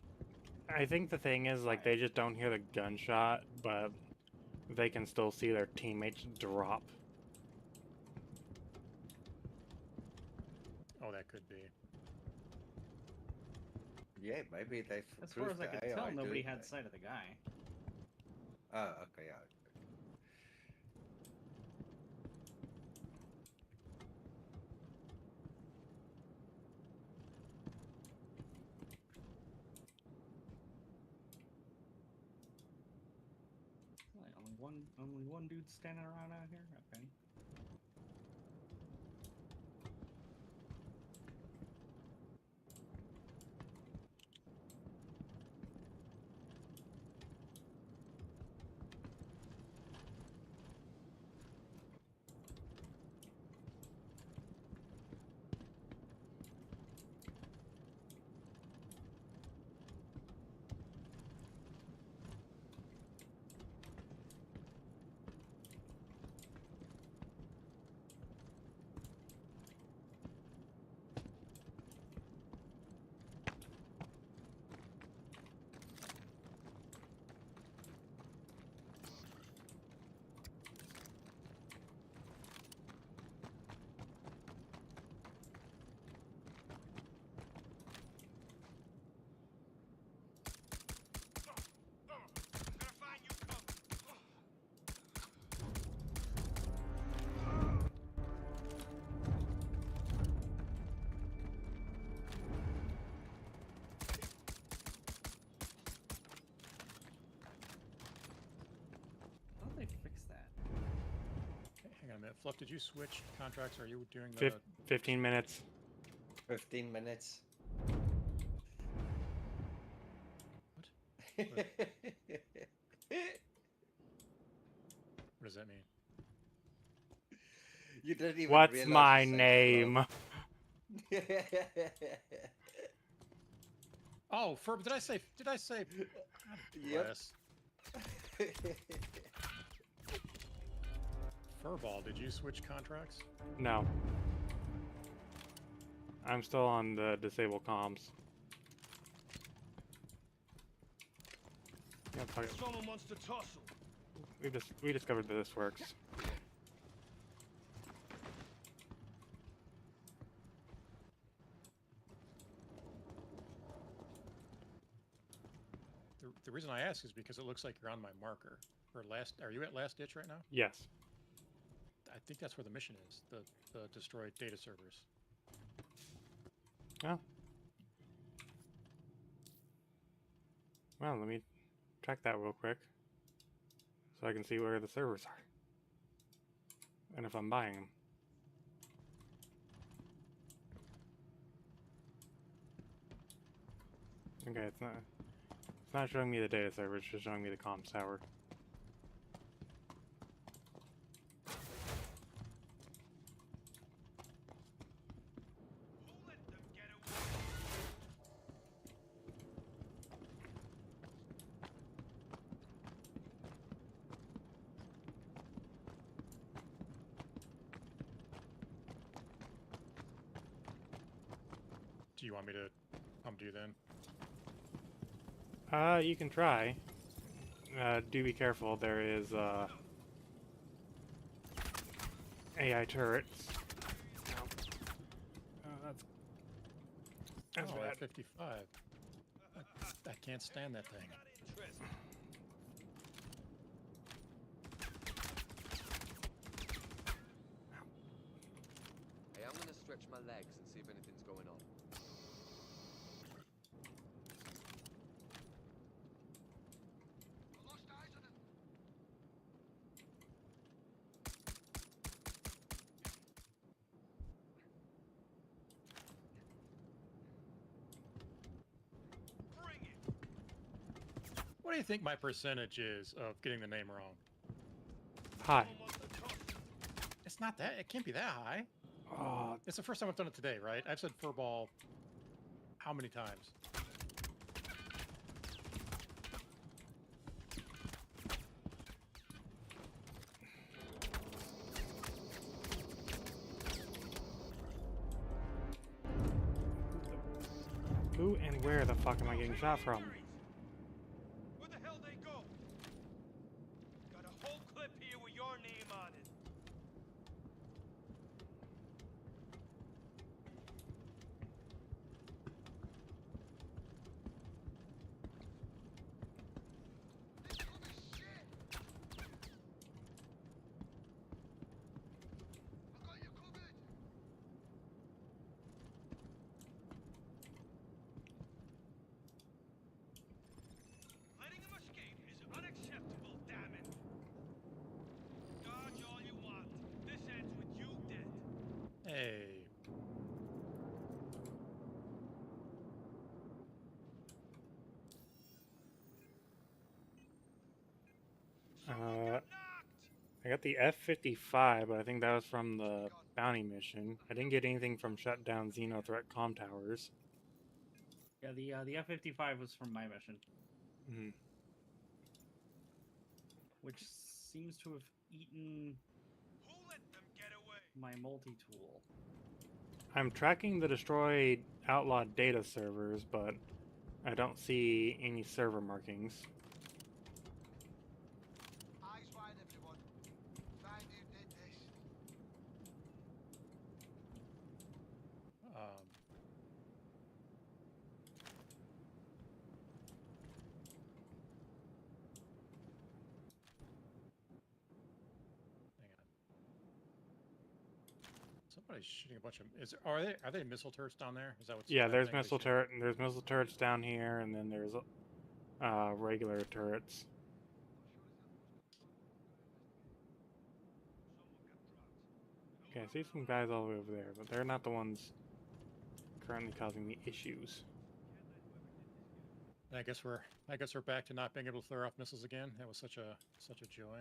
I think the thing is, like, they just don't hear the gunshot, but they can still see their teammates drop. Oh, that could be. Yeah, maybe they've As far as I improved could the tell, AI nobody doing had that. sight of the guy. Oh, okay, yeah. Like, only one dude standing around out here. Okay. Gotta find you cover. How did they fix that? Hey, hang on a minute. Fluff, did you switch contracts? Are you doing the... 15 minutes. 15 minutes. What? What does that mean? You didn't even What's realize my you said name? hello. Oh, did I say... God Yep. bless. Furball, did you switch contracts? No. I'm still on the disable comms. Yeah, fuck it. Someone wants to tussle. We discovered that this works. The reason I ask is because it looks like you're on my marker. Are you at last ditch right now? Yes. I think that's where the mission is. The destroyed data servers. Oh. Well, let me track that real quick. So I can see where the servers are. And if I'm buying them. Okay, it's not showing me the data server, it's just showing me the comms tower. Who let them get away? Do you want me to come to you then? You can try. Do be careful, there is, AI turrets. That's oh, bad. F-55. I can't stand that thing. Not interested. Hey, I'm gonna stretch my legs and see if anything's going on. Lost eyes on him. Bring it. What do you think my percentage is of getting the name wrong? Hi. Someone wants to tussle. It's not that. It can't be that high. Oh, It's the first time I've done it today, right? I've said furball how many times? who and where the fuck am I getting shot from? Where the hell they go? Got a whole I got the F-55, but I think that was from the bounty mission. I didn't get anything from shut down Xenothreat comm towers. Yeah, the F-55 was from my mission, Hmm. which seems to have eaten Who let them get away? my multi-tool. I'm tracking the destroyed outlawed data servers, but I don't see any server markings. Eyes wide, everyone. Find who did this. Hang on. Somebody's shooting a bunch of. Are they missile turrets down there? Is that what's? Yeah, that there's thing they missile shoot? turret, and there's missile turrets down here, and then there's regular turrets. Okay, I see some guys all the way over there, but they're not the ones currently causing me issues. I guess we're back to not being able to flare off missiles again. That was such a joy.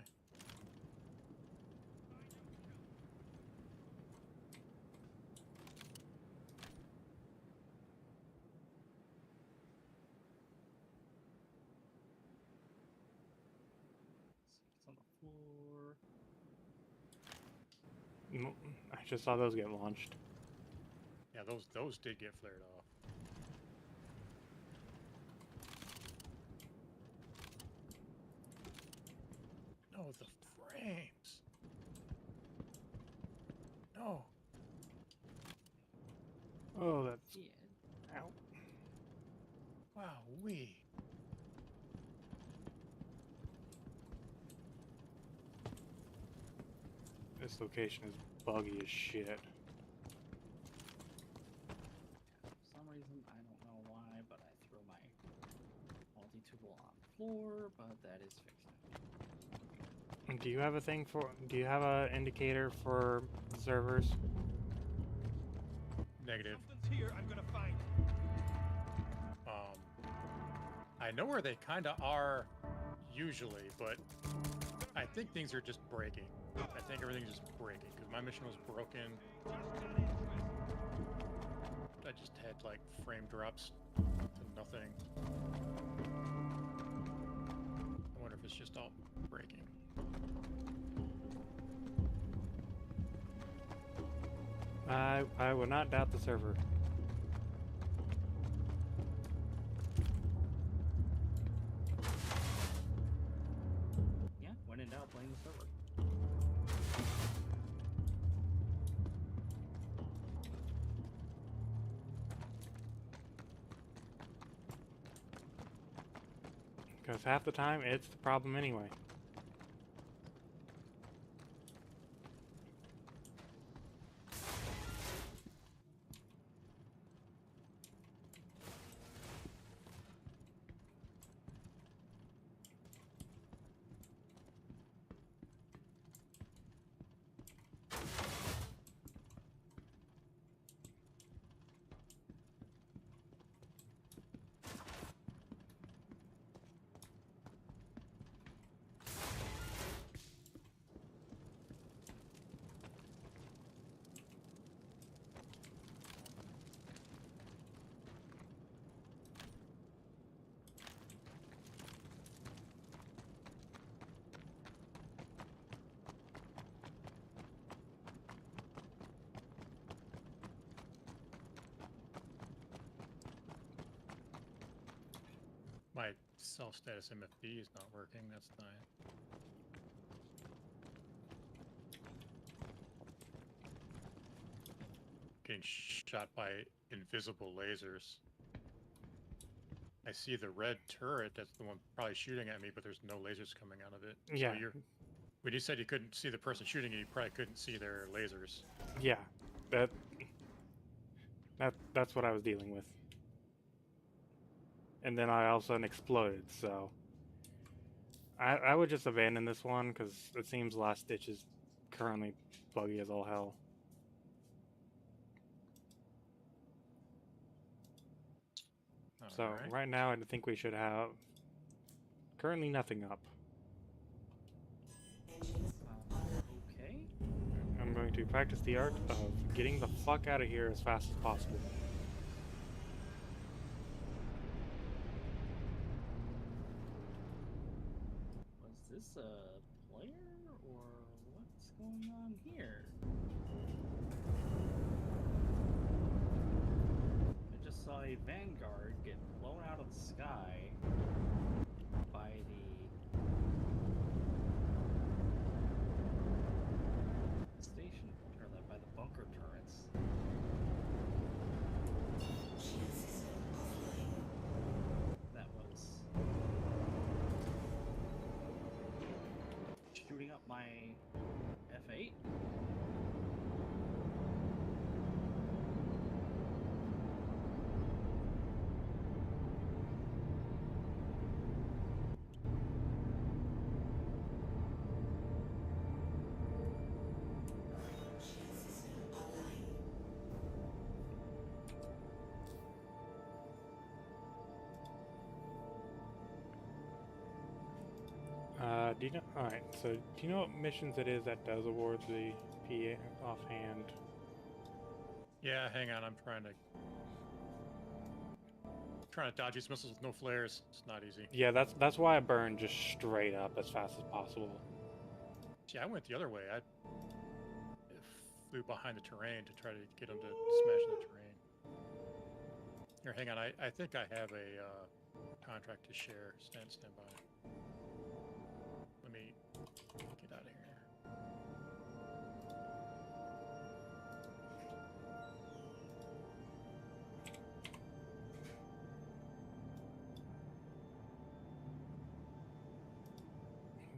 It's on the floor. I just saw those get launched. Yeah, those did get flared off. No, the frames. No. Oh, that's Yeah. ow. Wow, we. This location is buggy as shit. For some reason, I don't know why, but I threw my multi-tool on the floor, but that is fixed now. Do you have a thing for? Do you have a indicator for servers? Negative. Something's here. I'm gonna find. I know where they kind of are usually, but I think things are just breaking. I think everything's just breaking because my mission was broken. I just had like frame drops to nothing. I wonder if it's just all breaking. I would not doubt the server. Yeah, when in doubt, blame the server. Because half the time, it's the problem anyway. My self-status MFB is not working. That's not. Getting shot by invisible lasers. I see the red turret. That's the one probably shooting at me, but there's no lasers coming out of it. Yeah. So when you said you couldn't see the person shooting you probably couldn't see their lasers. Yeah, that's what I was dealing with. And then I also exploded, so I would just abandon this one because it seems Last Ditch is currently buggy as all hell. So right now I think we should have currently nothing up. going to practice the art of getting the fuck out of here as fast as possible. Was this a player or what's going on here? I just saw a Vanguard get blown out of the sky by the station, or by the bunker turrets. That was shooting up my F8. Do you know? All right. So, do you know what missions it is that does award the PA offhand? Yeah, hang on. I'm trying to dodge these missiles with no flares. It's not easy. Yeah, that's why I burned just straight up as fast as possible. See, I went the other way. I flew behind the terrain to try to get them to smash the terrain. Here, hang on. I think I have a contract to share. Stand by. Let me get out of here.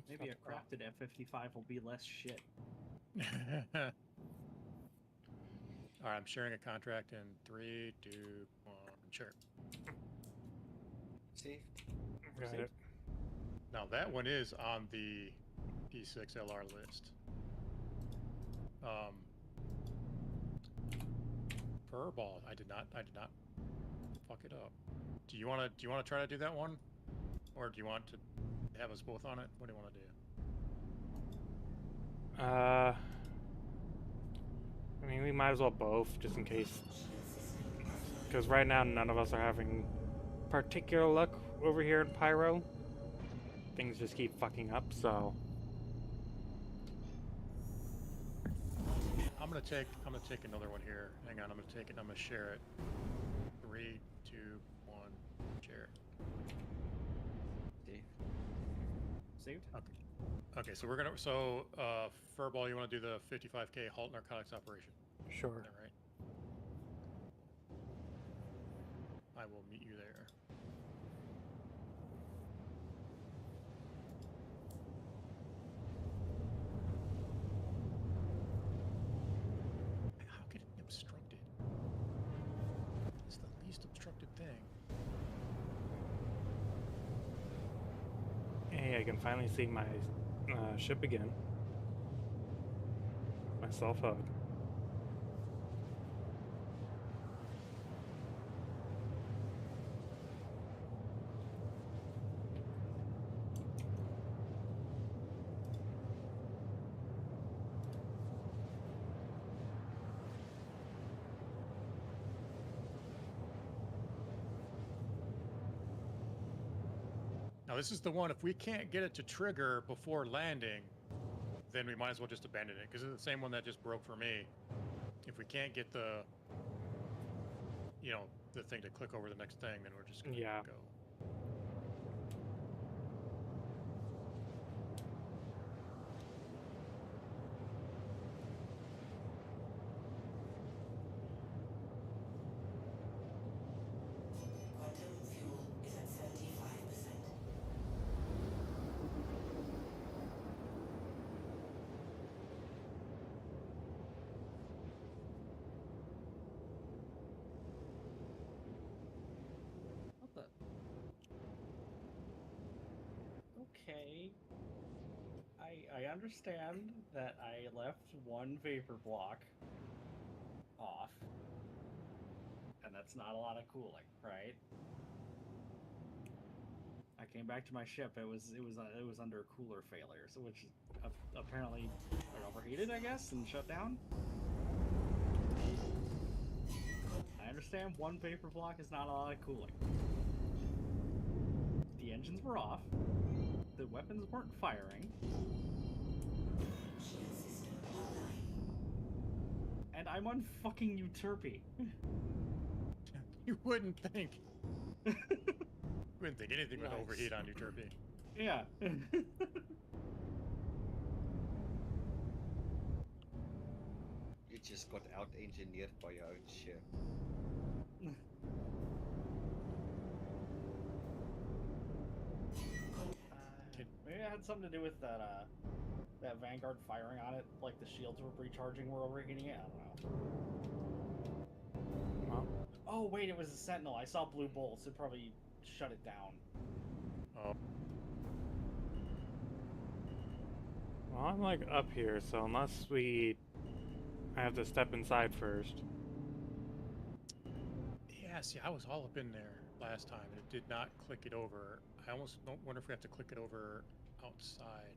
Maybe a crafted F-55 will be less shit. All right, I'm sharing a contract in 3, 2, 1, share. See? Got it. Now that one is on the P6LR list. Furball. I did not fuck it up. Do you wanna try to do that one? Or do you want to have us both on it? What do you wanna do? I mean, we might as well both, just in case. Because right now, none of us are having particular luck over here in Pyro. Things just keep fucking up, so. I'm gonna take another one here. Hang on, I'm gonna take it and I'm gonna share it. 3, 2, 1, share. Saved? Okay, so we're gonna Furball, you wanna do the 55K halt narcotics operation? Sure. Is that right? I will meet you there. How could it be obstructed? It's the least obstructed thing. Hey, I can finally see my ship again. My self-hug. Now this is the one, if we can't get it to trigger before landing, then we might as well just abandon it, because it's the same one that just broke for me. If we can't get the thing to click over the next thing, then we're just gonna go. Okay. I understand that I left one vapor block off, and that's not a lot of cooling, right? I came back to my ship. It was under cooler failure, so which apparently it overheated, I guess, and shut down. I understand one vapor block is not a lot of cooling. The engines were off. The weapons weren't firing. And I'm on fucking Euterpe. You wouldn't think. Wouldn't think anything would overheat on Euterpe. Yeah. You just got out-engineered by your own ship. Maybe it had something to do with that that Vanguard firing on it, like the shields were recharging, were overheating it. I don't know. Well, Oh wait, it was a Sentinel. I saw blue bolts. It probably shut it down. Oh. well, I'm like up here, so unless I have to step inside first. Yeah, see, I was all up in there last time, and it did not click it over. I almost don't wonder if we have to click it over outside.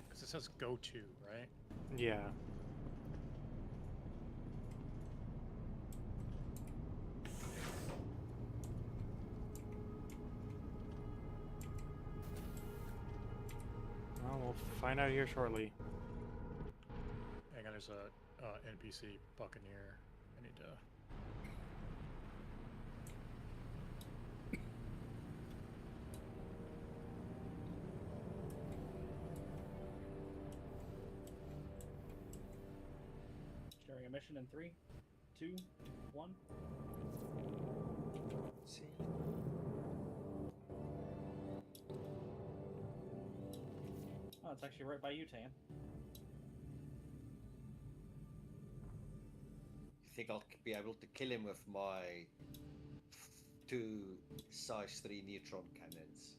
Because it says go to, right? Yeah. Well, we'll find out here shortly. Hang on, there's a NPC Buccaneer. I need to... Starting a mission in 3, 2, 1. See. Oh, it's actually right by you, Tan. You think I'll be able to kill him with my 2 size 3 neutron cannons?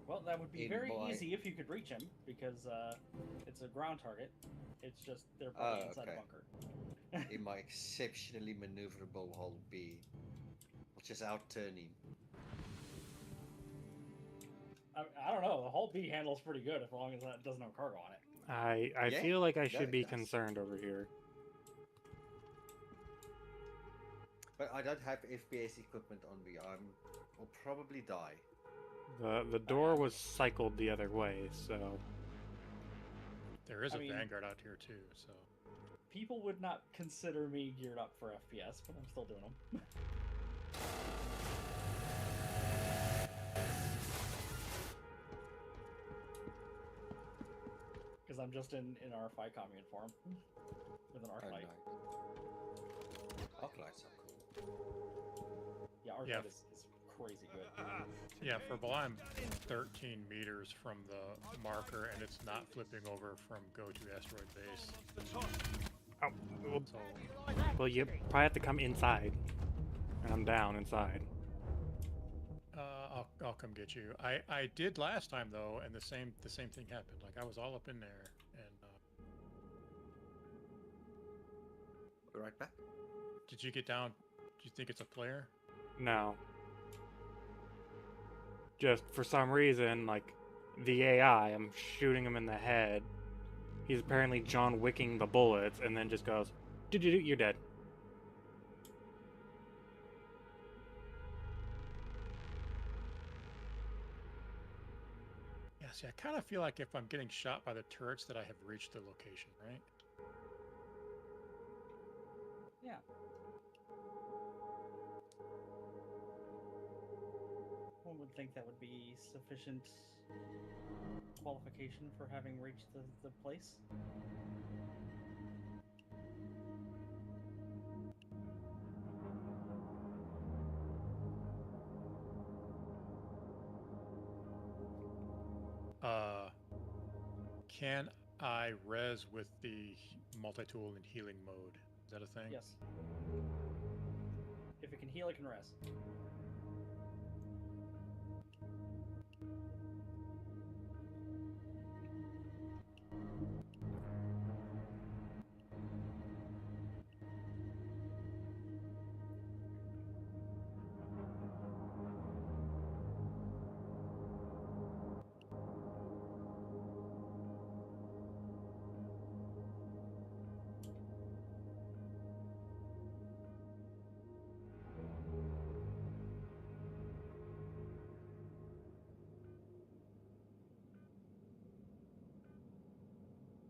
Well, that would be In very my- easy if you could reach him, because it's a ground target. It's just they're probably inside okay. a bunker. In my exceptionally maneuverable hull B. I'll just outturn him. I don't know. The whole B handles pretty good as long as that doesn't have cargo on it. I Yeah, feel like I yeah, should it be does. concerned over here. But I don't have FPS equipment on me. I'll probably die. The door was cycled the other way, so There is I a mean- Vanguard out here too, so... People would not consider me geared up for FPS, but I'm still doing them. Because I'm just in R5 commune form with an Oh, Arclight. no. Arclights are cool. Yeah, Arclight Yeah. is crazy good. Yeah, for Bala, I'm 13 meters from the marker, and it's not flipping over from go to asteroid base. oh, well, So, well, you probably have to come inside, and I'm down inside. I'll come get you. I did last time though, and the same thing happened. Like I was all up in there, and Be right back. did you get down? Do you think it's a player? No. Just for some reason, like the AI, I'm shooting him in the head. He's apparently John Wicking the bullets, and then just goes, "You're dead." Yeah. See, I kind of feel like if I'm getting shot by the turrets, that I have reached the location, right? Yeah. One would think that would be sufficient qualification for having reached the place. Can I res with the multi-tool and healing mode? Is that a thing? Yes. If it can heal, it can res.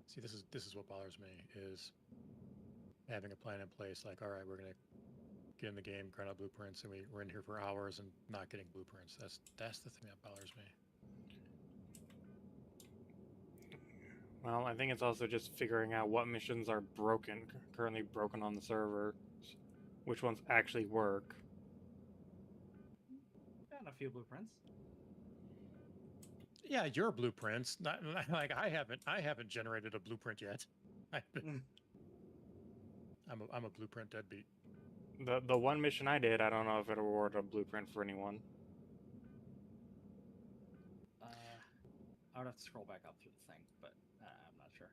See, this is what bothers me is having a plan in place. Like, all right, we're gonna get in the game, grind out blueprints, and we're in here for hours and not getting blueprints. That's the thing that bothers me. Well, I think it's also just figuring out what missions are broken, currently broken on the server, which ones actually work. And a few blueprints. Yeah, your blueprints. Not like I haven't generated a blueprint yet. I'm a blueprint deadbeat. The one mission I did, I don't know if it awarded a blueprint for anyone. I would have to scroll back up through the thing, but I'm not sure.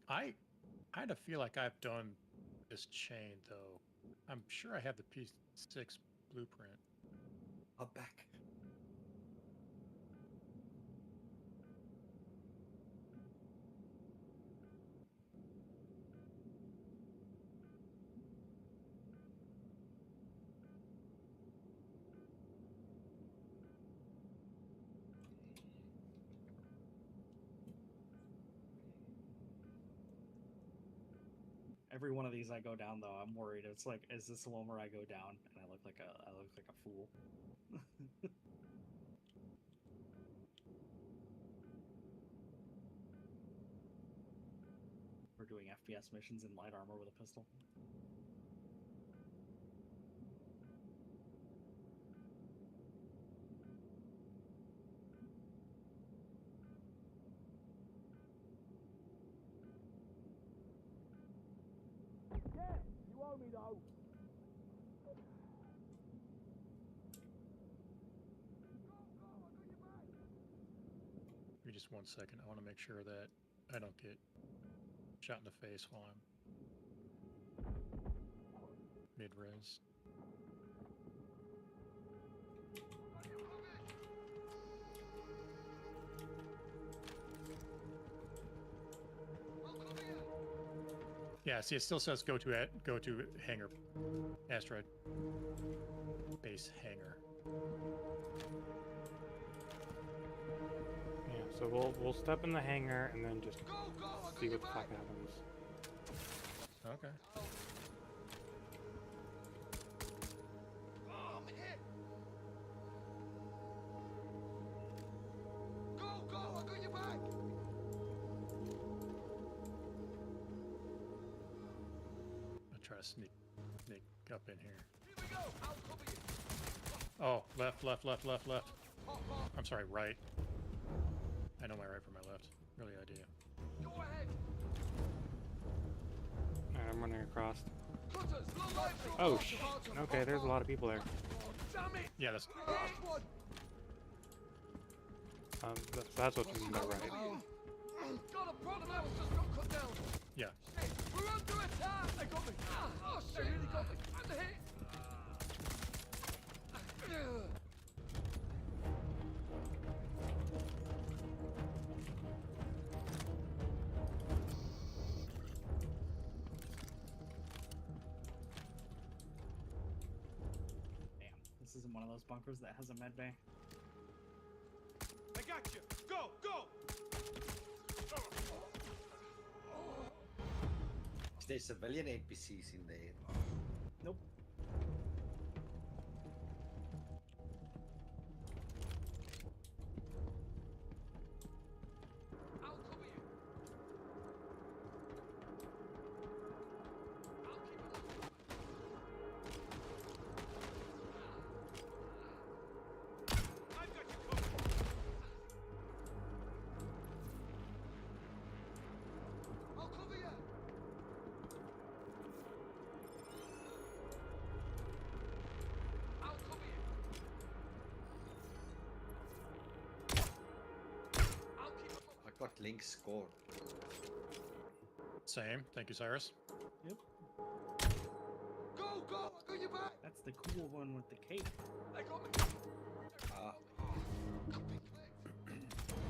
I kind of feel like I've done this chain though. I'm sure I have the P6 blueprint. I'm back. Every one of these I go down though, I'm worried. It's like, is this the one where I go down and I look like a fool? We're doing FPS missions in light armor with a pistol. You owe me though. Give me just 1 second. I want to make sure that I don't get shot in the face while I'm mid-res. Yeah, see, it still says go to hangar, asteroid base hangar. Yeah, so we'll step in the hangar and then just see what the fuck happens. Okay. Oh, I'm hit. Go, I got your back. I'll try to sneak up in here. Here we go. I'll cover you. Oh, left. I'm sorry, right. I know my right from my left. Really idea. Go ahead. Alright, I'm running across. Cutters, low life. Oh, okay, there's a lot of people there. Damn it. Yeah, that's Last one. That's what you mean by right. Got a problem. I was just got cut down. yeah. Shit, we're under attack. They got me. Oh shit, they really got me. I'm hit. Damn, this isn't one of those bunkers that has a med bay. I got you. Go. Is there civilian NPCs in there? Nope. I'll cover you. I'll keep it up. I've got you covered. I'll cover you. I'll cover you. I'll keep up. I got Link's score. Same. Thank you, Cyrus. Yep. Go. I got your back. That's the cool one with the cape. They got me. Ah, Copy click.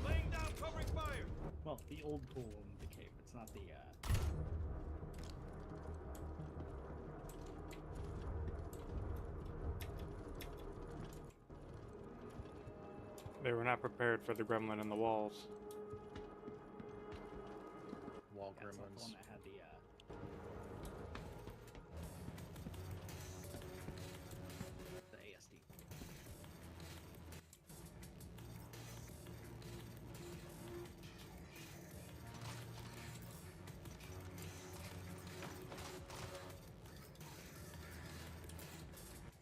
Laying down covering fire. Well, the old cool one with the cape. It's not the They were not prepared for the gremlin in the walls. all Yeah, it's not the gremlins. one that had the. The ASD.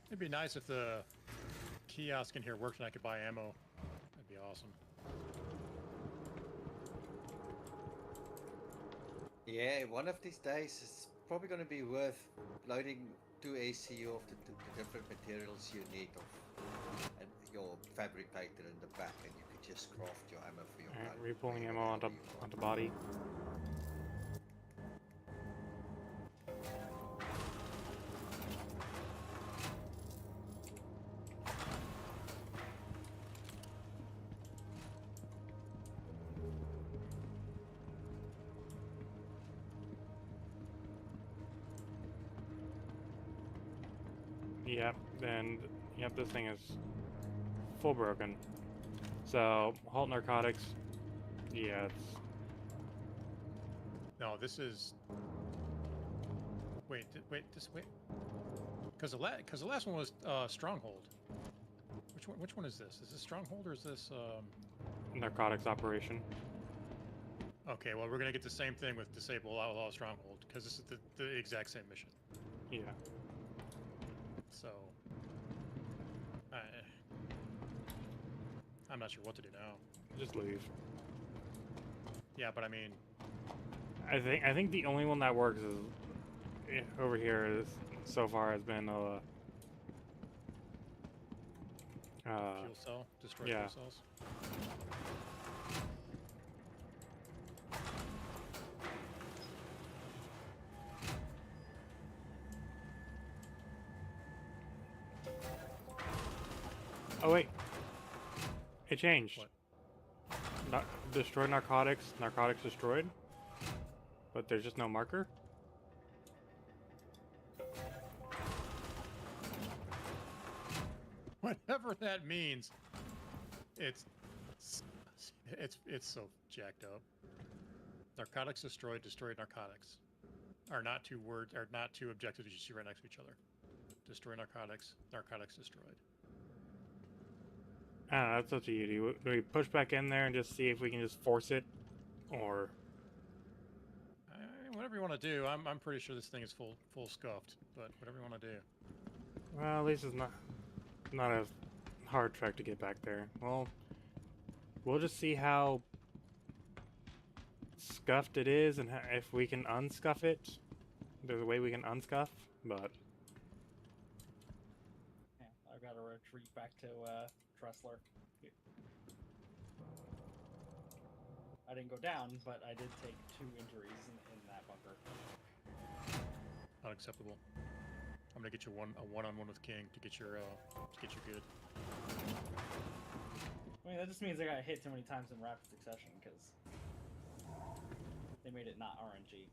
It'd be nice if the kiosk in here worked and I could buy ammo. That'd be awesome. Yeah, one of these days it's probably going to be worth loading 2 ACU of the different materials you need and your fabricator in the back, and you could just craft your ammo for your Alright, gun. repulling wherever ammo the hell onto, you want. onto body. Yep, and yep, this thing is full broken. So, halt narcotics. Yeah, it's No, this is. Wait, wait. Because the last one was Stronghold. Which one is this? Is this Stronghold or is this? narcotics operation. Okay, well we're gonna get the same thing with Disable Outlaw Stronghold because this is the exact same mission. Yeah. So, I'm not sure what to do now. Just leave. Yeah, but I mean, I think the only one that works is over here is so far has been fuel cell, destroy yeah. fuel cells. Oh wait, it changed. What? Destroy narcotics. Narcotics destroyed. But there's just no marker. Whatever that means, it's so jacked up. Narcotics destroyed, destroyed narcotics. Are not two words, are not two objectives you see right next to each other. Destroy narcotics, narcotics destroyed. I don't know, that's up to you. Do we push back in there and just see if we can just force it, or Whatever you want to do. I'm pretty sure this thing is full scuffed, but whatever you want to do. well, at least it's not a hard trek to get back there. Well, we'll just see how scuffed it is and if we can unscuff it. There's a way we can unscuff, but Yeah, I've got to retreat back to Tressler. I didn't go down, but I did take 2 injuries in that bunker. Unacceptable. I'm gonna get you a one-on-one with King to get you good. I mean, that just means I got hit too many times in rapid succession because they made it not RNG.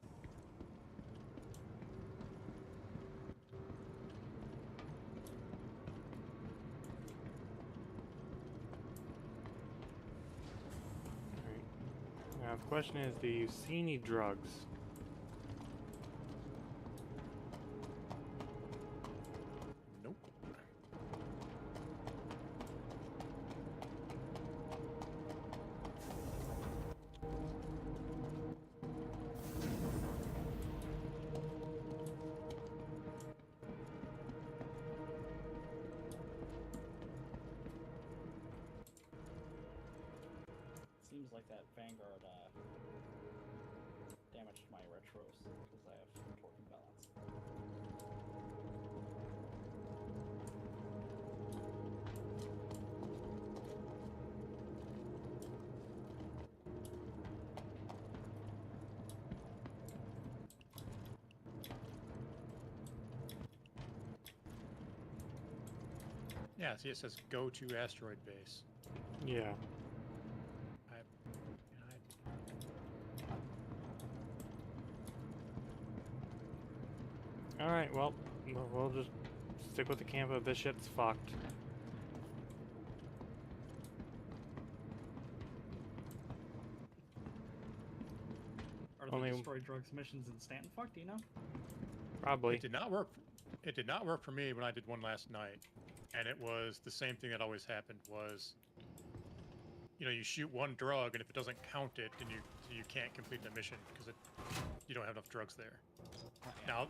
now the question is, do you see any drugs? Nope. Seems like that Vanguard damaged my retros because I have torque imbalance. Yeah, see, it says go to asteroid base. Yeah. Alright, well, we'll just stick with the camp of this shit's fucked. Are the Only- destroy drugs missions in Stanton Fuck? Do you know? Probably. It did not work. It did not work for me when I did one last night, and it was the same thing that always happened. Was you shoot one drug, and if it doesn't count it, then you can't complete the mission because you don't have enough drugs there. Yeah.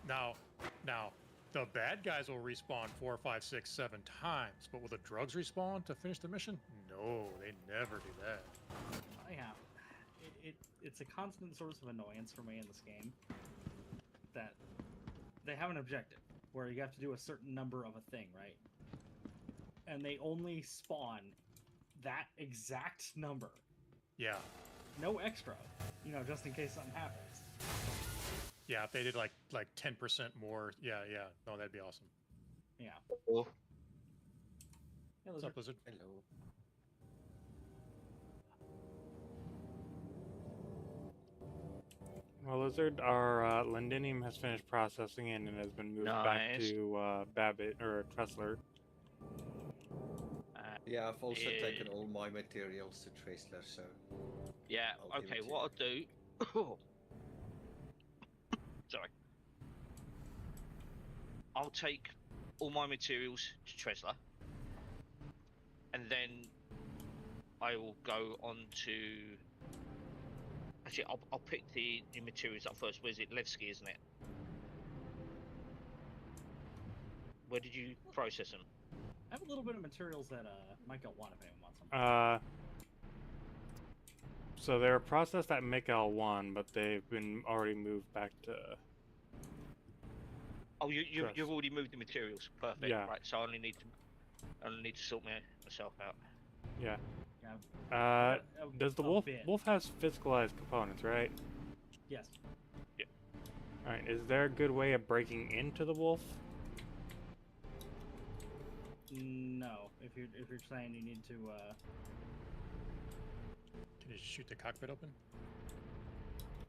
Now, the bad guys will respawn 4, 5, 6, 7 times, but will the drugs respawn to finish the mission? No, they never do that. Yeah. It's a constant source of annoyance for me in this game that they have an objective where you have to do a certain number of a thing, right? And they only spawn that exact number. Yeah, No extra, just in case something happens. yeah. If they did like 10% more, yeah. No, that'd be awesome. Yeah. Or Yeah, What's those up, Lizard? Hello. Well, Lizard, our Lindinium has finished processing and has been moved back Nice. to Babbitt or Tressler. Yeah, I've also Yeah. taken all my materials to Tresler, so yeah, I'll give okay, it to what I'll do. Sorry. I'll take all my materials to Tresla, and then I will go on to. Actually, I'll pick the new materials up first. Where's it? Levski, isn't it? Where did you process them? I have a little bit of materials that might go one if anyone wants them. So they're processed at McL1, but they've been already moved back to. Oh, you've Trust. already moved the materials. Perfect. Yeah. Right. So I only need to sort myself out. Yeah. Yeah. Does the a wolf? bit. Wolf has physicalized components, right? Yes. All right. Is there a good way of breaking into the wolf? No. If you're saying you need to. Can you shoot the cockpit open?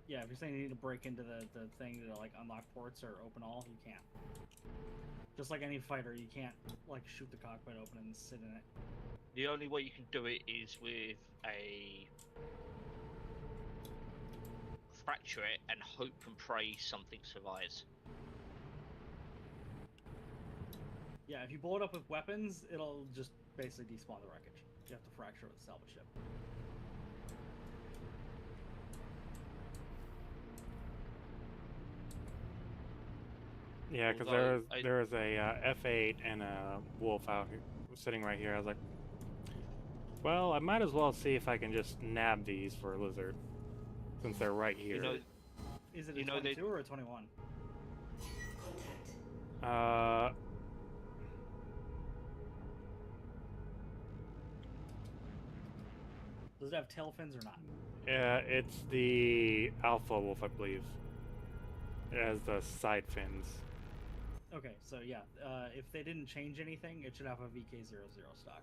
Yeah, if you're saying you need to break into the thing to like unlock ports or open all, you can't. Just like any fighter, you can't like shoot the cockpit open and sit in it. The only way you can do it is with a fracture it and hope and pray something survives. Yeah, if you blow it up with weapons, it'll just basically despawn the wreckage. You have to fracture with a salvage ship. Yeah, because Although there was a F8 and a wolf out here, sitting right here. I was like, well, I might as well see if I can just nab these for a lizard, since they're right here. You know, Is it a You know, they- 22 or a 21? Does it have tail fins or not? Yeah, it's the alpha wolf, I believe. It has the side fins. Okay, so yeah, if they didn't change anything, it should have a VK00 stock.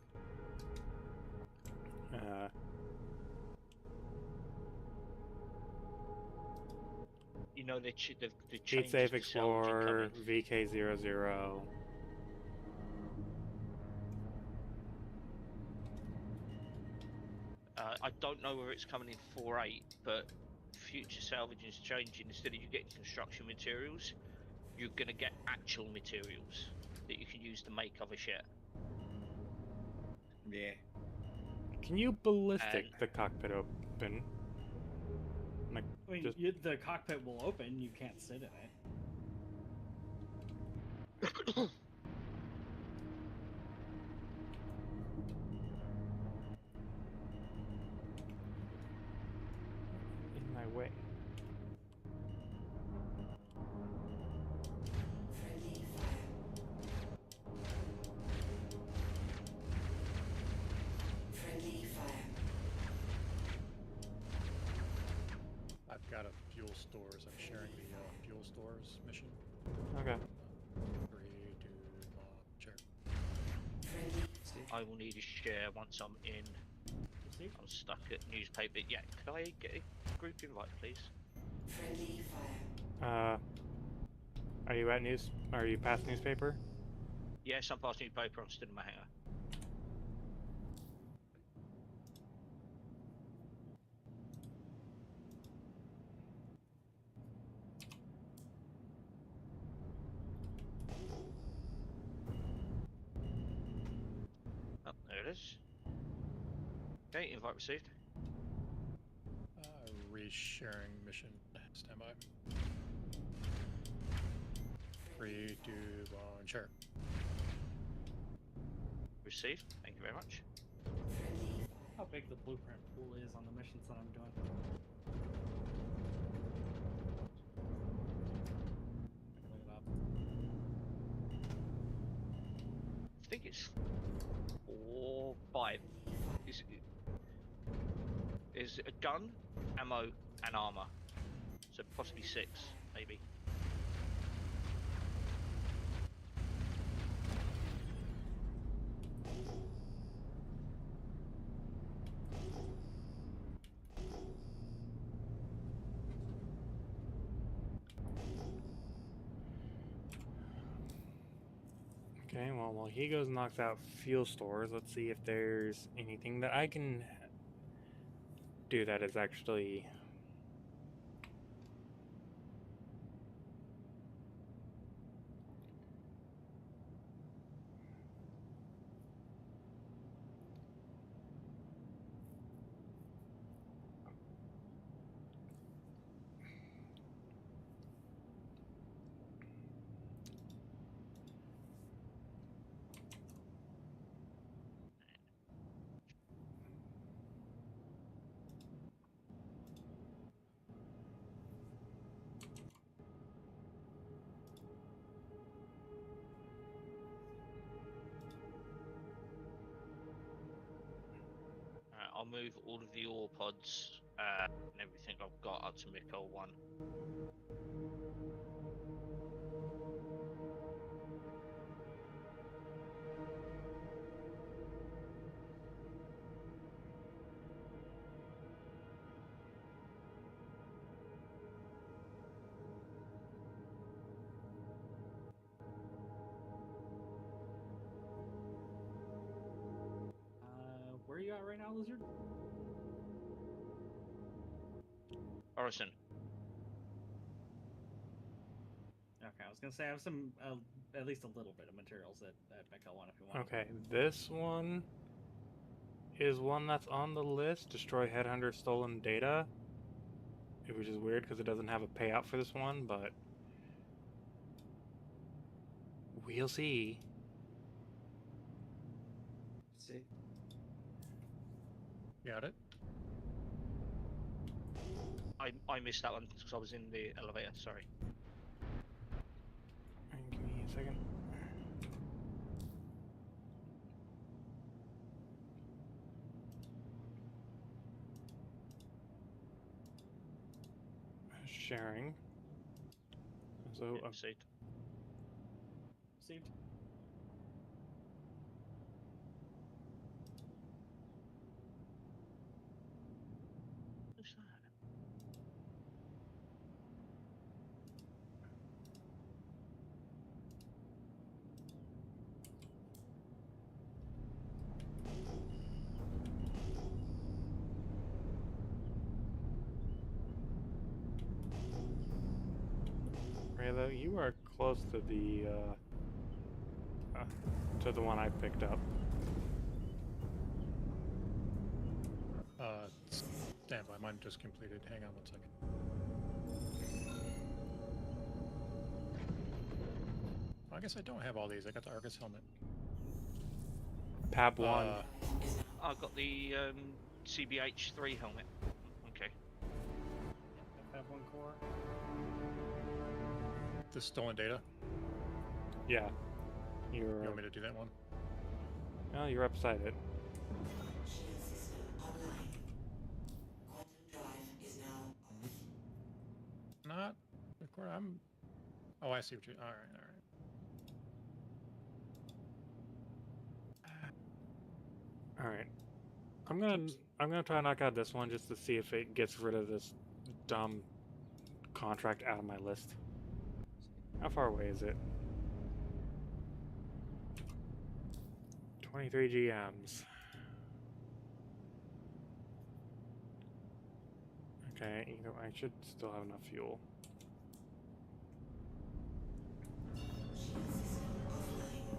you know they've Heat changed Safe the salvage Explorer, coming. VK00. I don't know whether it's coming in 4.8, but future salvaging is changing. Instead of you getting construction materials, you're going to get actual materials that you can use to make other shit. yeah. Can you ballistic And- the cockpit open? Like, I mean, just the cockpit will open, you can't sit in it. in my way. I've got a fuel stores. I'm sharing the fuel stores mission. Okay. 3, 2, 1, share. I will need a share once I'm in. See? I'm stuck at newspaper. Yeah, could I get a group invite, please? Are you at news? Are you past newspaper? Yes, I'm past newspaper. I'm still in my hangar. Rez. Okay, invite received. Resharing mission. Standby. 3, 2, 1, share. Received. Thank you very much. How big the blueprint pool is on the missions that I'm doing. Look it up. I think it's 4, 5. Is a gun, ammo, and armor. So possibly 6, maybe. Okay, well, while he goes and knocks out fuel stores, let's see if there's anything that I can do that is actually... I'll move all of the ore pods and everything I've got up to Mikkel 1. Where are you at right now, Lizard? Orison. Okay, I was gonna say I have some, at least a little bit of materials at Mikkel 1 if you want. Okay, this one is one that's on the list. Destroy Headhunter stolen data. Which is weird because it doesn't have a payout for this one, but we'll see. See? Got it. I missed that one because I was in the elevator, sorry. Give me a second. Sharing. So, Received. Received. What's that? Raylo, you are close to the one I picked up. Standby. Mine just completed. Hang on 1 second. I guess I don't have all these. I got the Argus helmet. Pab 1. I've got the CBH3 helmet. Okay. Have 1 core. The stolen data. Yeah. You want me to do that one? Oh, you're upside it. Not. Of course, I'm. Oh, I see what you. All right. All right. I'm gonna try to knock out this one just to see if it gets rid of this dumb contract out of my list. How far away is it? 23 GMs. Okay, you know, I should still have enough fuel. This does anything.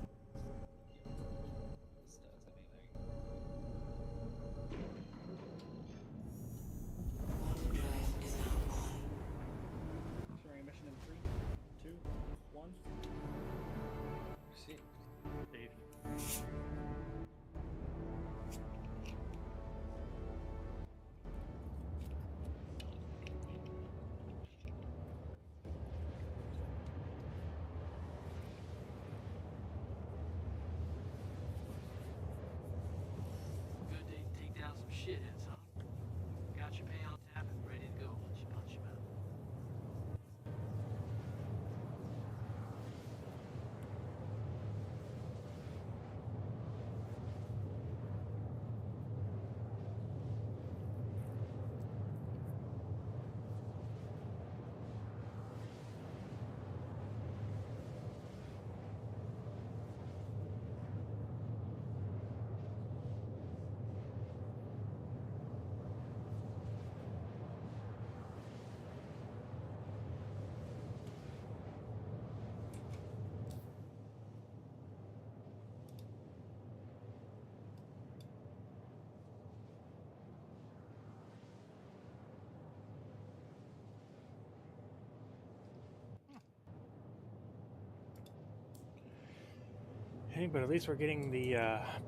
Hey, but at least we're getting the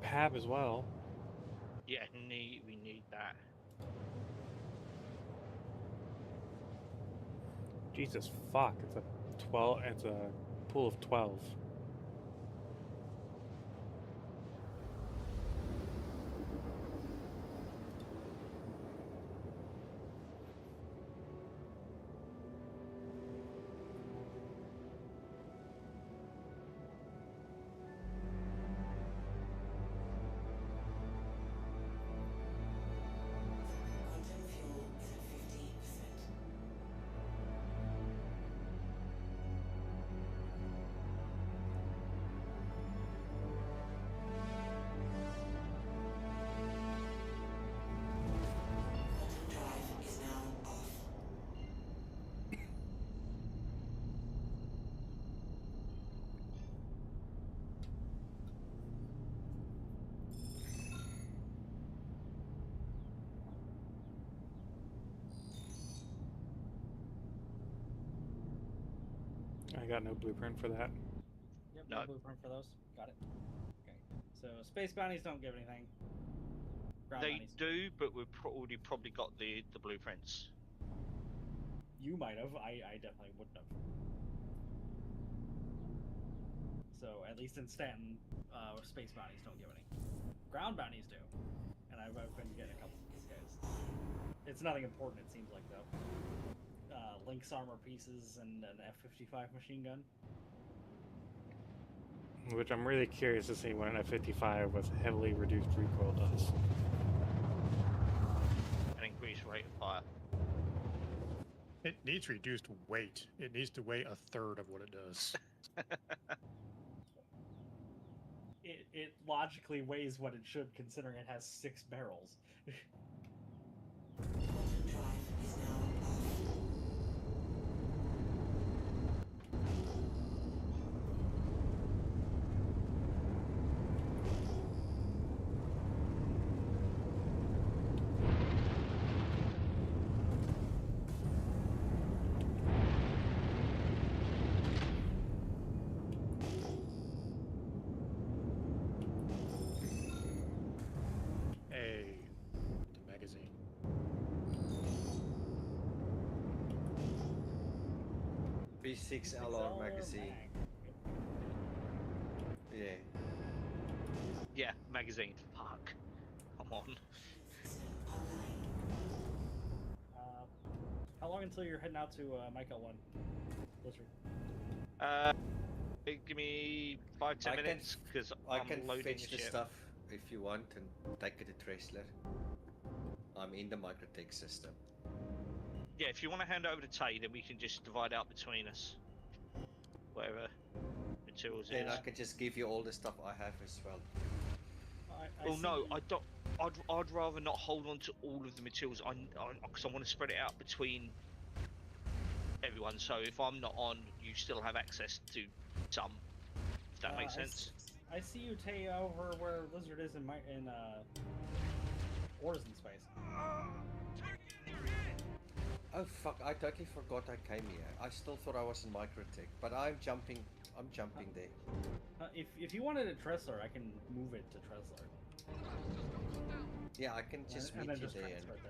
PAB as well. Yeah, we need that. Jesus fuck! It's a 12. It's a pool of 12. I got no blueprint for that. Yep, No. no blueprint for those. Got it. Okay. So space bounties don't give anything. Ground They bounties. do, but we've already probably got the blueprints. You might have. I definitely wouldn't have. So at least in Stanton, space bounties don't give any. Ground bounties do, and I've been getting a couple of these guys. It's nothing important, it seems like, though. Lynx armor pieces and an F-55 machine gun. Which I'm really curious to see what an F-55 with heavily reduced recoil does. An increased rate of fire. It needs reduced weight. It needs to weigh a third of what it does. It logically weighs what it should, considering it has 6 barrels. Hey, the magazine. B6 LR magazine. Yeah. Yeah, magazine. Fuck. Come on. How long until you're heading out to Michael 1? Blizzard. Give me 5-10 minutes because I I'm can loading fetch the the ship. stuff if you want and take it to Tressler. I'm in the Microtech system. Yeah, if you want to hand over to Tay, then we can just divide out between us. Whatever materials it Then is. I can just give you all the stuff I have as well. Well, no, I don't. I'd rather not hold on to all of the materials. Because I want to spread it out between everyone. So if I'm not on, you still have access to some. If that makes sense. I see you, Tay, over where Lizard is in Orison space. Oh fuck, I totally forgot I came here. I still thought I was in Microtech, but I'm jumping there. If you wanted a Tressler, I can move it to Tressler. Yeah, I can just and meet then you just there. transfer it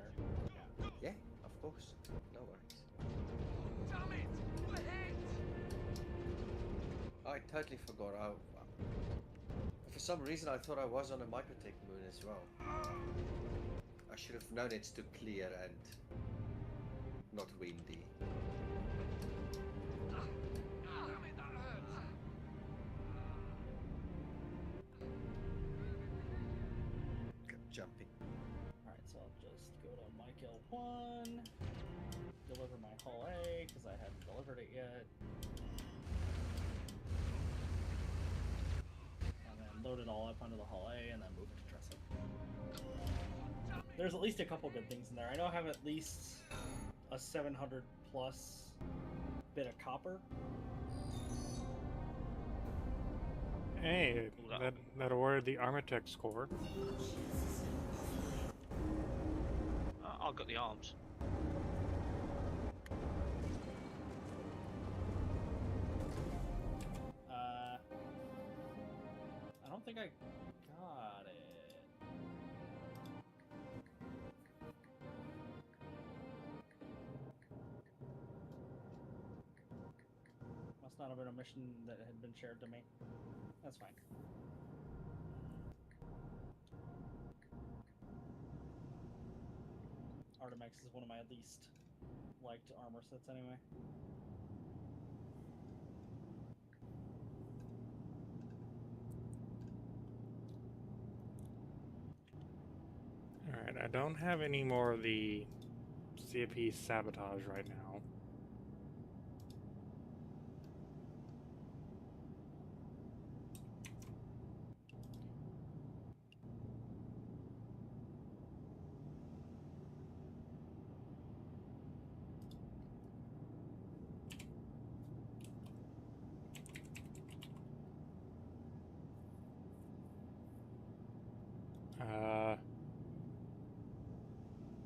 there. Yeah, of course. No worries. Damn it! We're hit! I totally forgot. For some reason, I thought I was on a Microtech moon as well. I should have known it's too clear and not windy. Damn it, that hurts! Jumping. Alright, so I'll just go to Michael 1, deliver my Hull A, because I hadn't delivered it yet. And then load it all up onto the Hull A, and then move it to Tressler. There's at least a couple good things in there. I know I have at least a 700 plus bit of copper. Hey, that awarded the Armatech score. I've got the arms. think I got it. Must not have been a mission that had been shared to me. That's fine. Artemex is one of my least liked armor sets anyway. Alright, I don't have any more of the CP sabotage right now.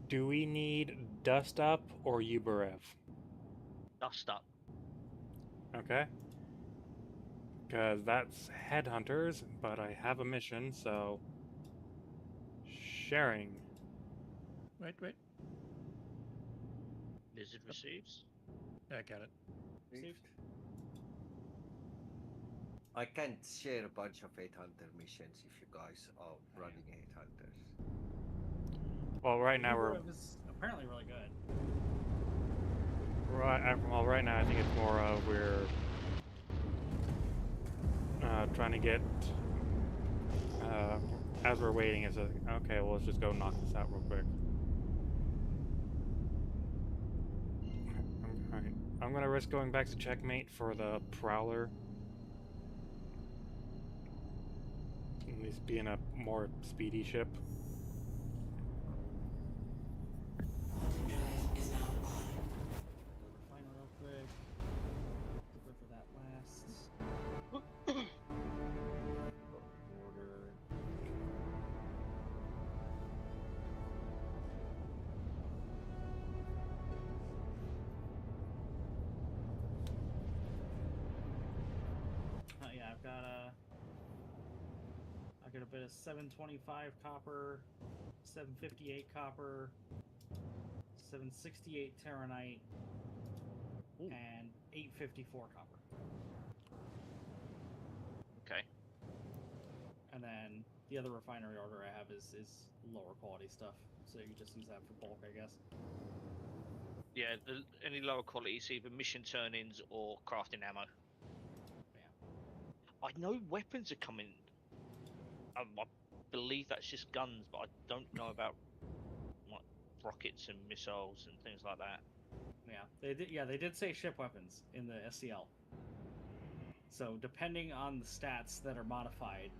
Do we need Dust Up or Uberev? Dust Up. Okay. Because that's Headhunters, but I have a mission, so... Sharing. Wait. Lizard receives. Yeah, I got it. Received. I can share a bunch of 800 missions if you guys are running 800s. Well, right now we're... Uberev is apparently really good. Well, right now I think it's more of we're... trying to get... as we're waiting, it's like, okay, well, let's just go knock this out real quick. Alright, I'm gonna risk going back to checkmate for the Prowler. At least being a more speedy ship. Refine real quick. Go for that last. Order. Yeah, I got a bit of 725 copper, 758 copper, 768 Terranite, and 854 copper. Okay. And then the other refinery order I have is lower quality stuff, so you just use that for bulk, I guess. Yeah, any lower quality is either mission turn-ins or crafting ammo. Yeah. I know weapons are coming. I believe that's just guns, but I don't know about like rockets and missiles and things like that. Yeah, they did. Yeah, they did say ship weapons in the SCL. So depending on the stats that are modified,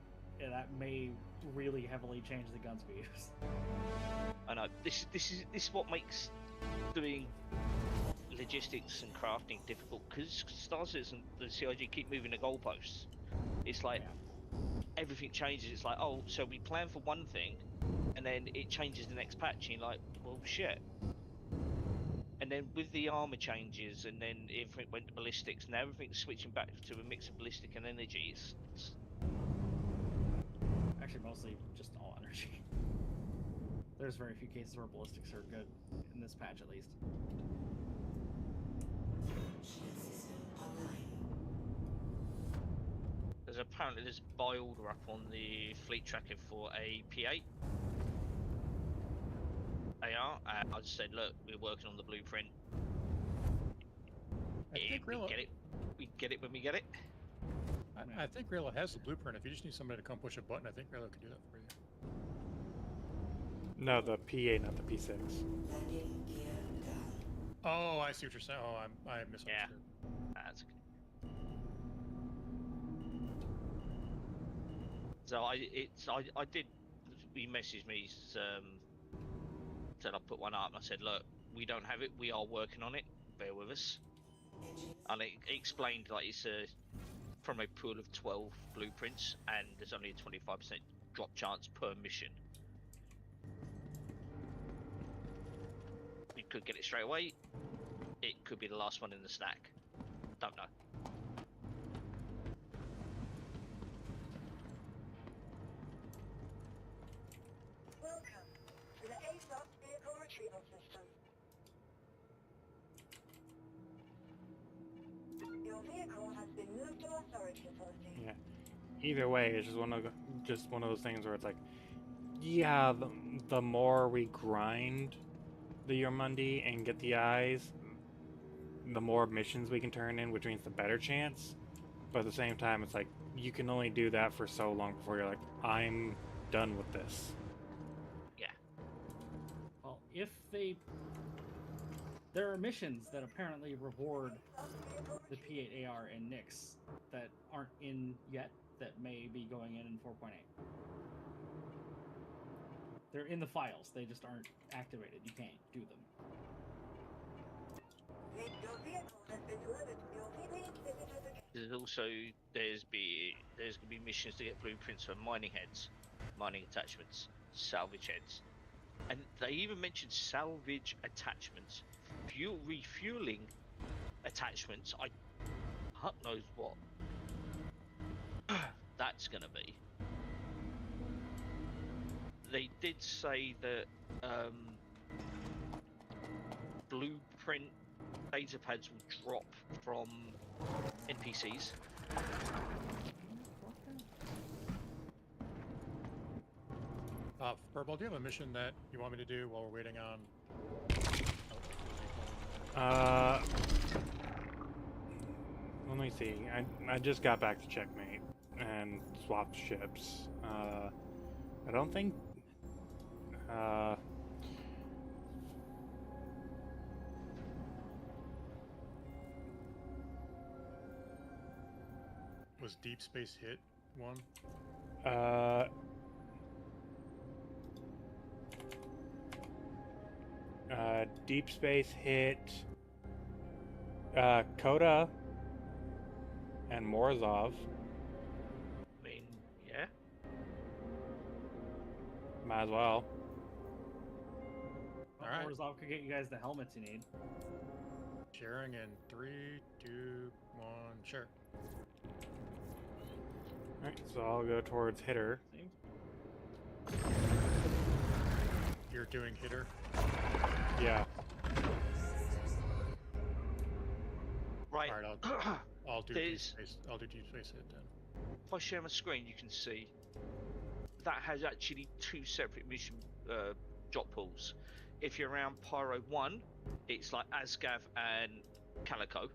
that may really heavily change the guns we use. I know this is what makes doing logistics and crafting difficult, because Star Citizen and the CIG keep moving the goalposts. It's like everything changes. It's like, oh, so we plan for one thing, and then it changes the next patch. And you're like, well, shit. And then with the armor changes, and then everything went to ballistics. Now everything's switching back to a mix of ballistic and energy. It's Actually, mostly just all energy. There's very few cases where ballistics are good in this patch, at least. there's a buy order up on the fleet tracking for a P8 AR. I just said, look, we're working on the blueprint. We get it when we get it. I think Raylo has the blueprint. If you just need somebody to come push a button, I think Raylo could do that for you. No, the PA, not the P6. Oh, I see what you're saying. Oh, I misunderstood. Yeah, that's okay. So I did. He messaged me, said I'll put one up. I said, look, we don't have it. We are working on it. Bear with us. And it explained like it's from a pool of 12 blueprints, and there's only a 25% drop chance per mission. You could get it straight away. It could be the last one in the stack. Don't know. been moved to authority authority. Yeah. Either way, it's just one of those things where it's like, yeah, the more we grind the Yormundi and get the eyes, the more missions we can turn in, which means the better chance. But at the same time, it's like you can only do that for so long before you're like, I'm done with this. Well, there are missions that apparently reward the P8AR and Nyx that aren't in yet, that may be going in 4.8. They're in the files, they just aren't activated. You can't do them. Your vehicle has been delivered to your Please visit us again. There's also there's gonna be missions to get blueprints for mining heads, mining attachments, salvage heads, and they even mentioned salvage attachments, refueling attachments. Huck knows what that's gonna be. They did say that blueprint data pads will drop from NPCs. Purple, do you have a mission that you want me to do while we're waiting on? Let me see. I just got back to Checkmate and swapped ships. I don't think. Was Deep Space hit one? Deep Space hit Coda and Morozov. I mean, yeah. Might as well. Alright. Morozov could get you guys the helmets you need. Sharing in 3, 2, 1, share. Alright, so I'll go towards Hitter. You're doing Hitter? Yeah. Right. Alright, I'll do Deep Space. I'll do Deep Space hit then. If I share my screen, you can see that has actually 2 separate mission job pools. If you're around Pyro 1, it's like Asgav and Calico.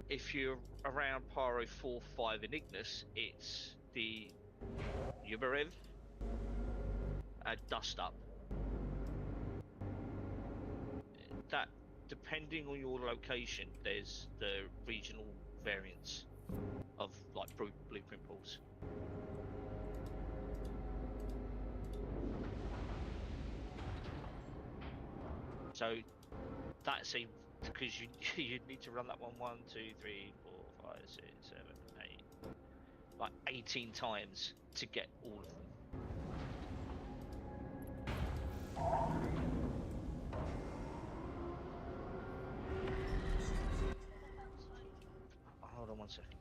If you're around Pyro 4, 5 and Ignis, it's the Yubarev and Dust Up. That, depending on your location, there's the regional variants of like blueprint pools. So that's because you need to run that one 1, 2, 3, 4, 5, 6, 7, 8, like 18 times to get all of them. Hold on 1 second.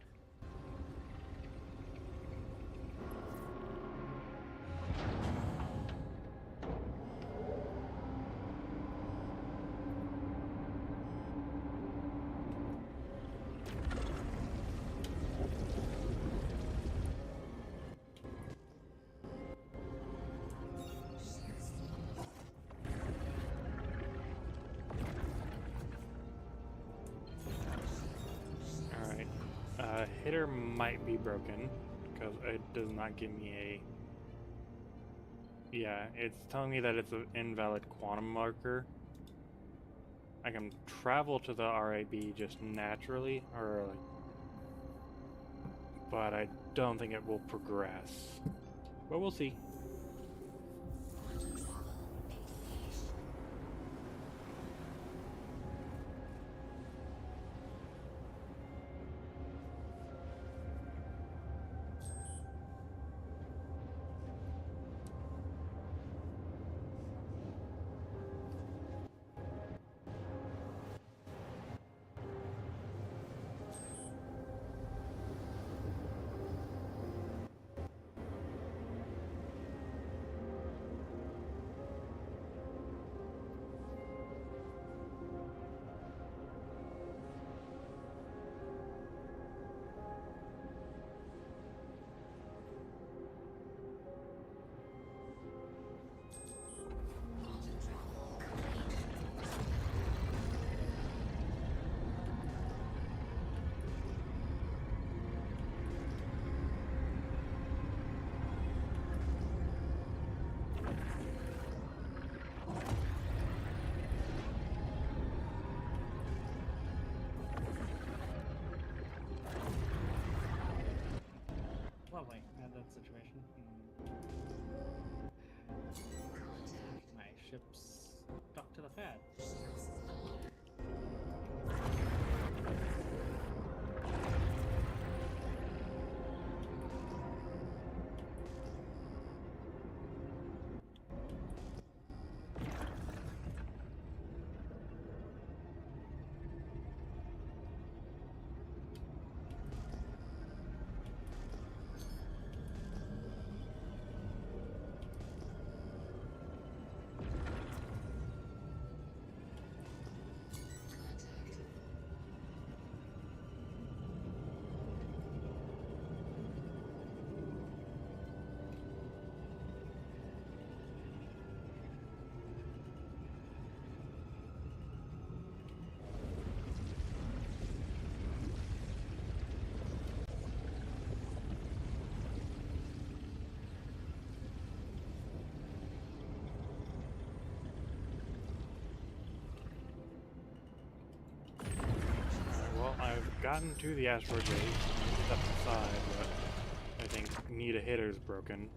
Hitter might be broken because it does not give me a. Yeah, it's telling me that it's an invalid quantum marker. I can travel to the RAB just naturally, but I don't think it will progress. But we'll see. situation. My ship's stuck to the pad. Well, I've gotten to the asteroid base and stepped aside, but I think need a hitter's broken.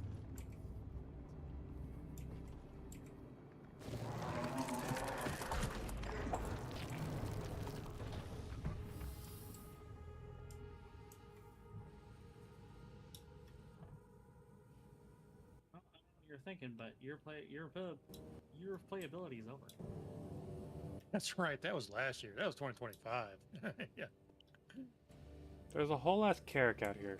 Well, I don't know what you're thinking, but your playability is over. That's right. That was last year. That was 2025. Yeah. There's a whole ass Carrack out here.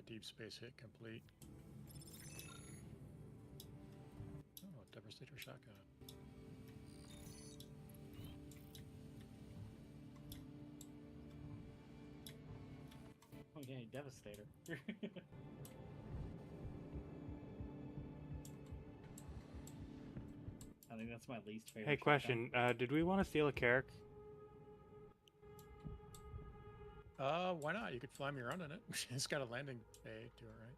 Deep space hit complete. Oh, Devastator shotgun. Okay, Devastator. I think that's my least favorite. Hey, question. Did we want to steal a Carrack? Why not? You could fly me around in it. It's got a landing bay to it, right?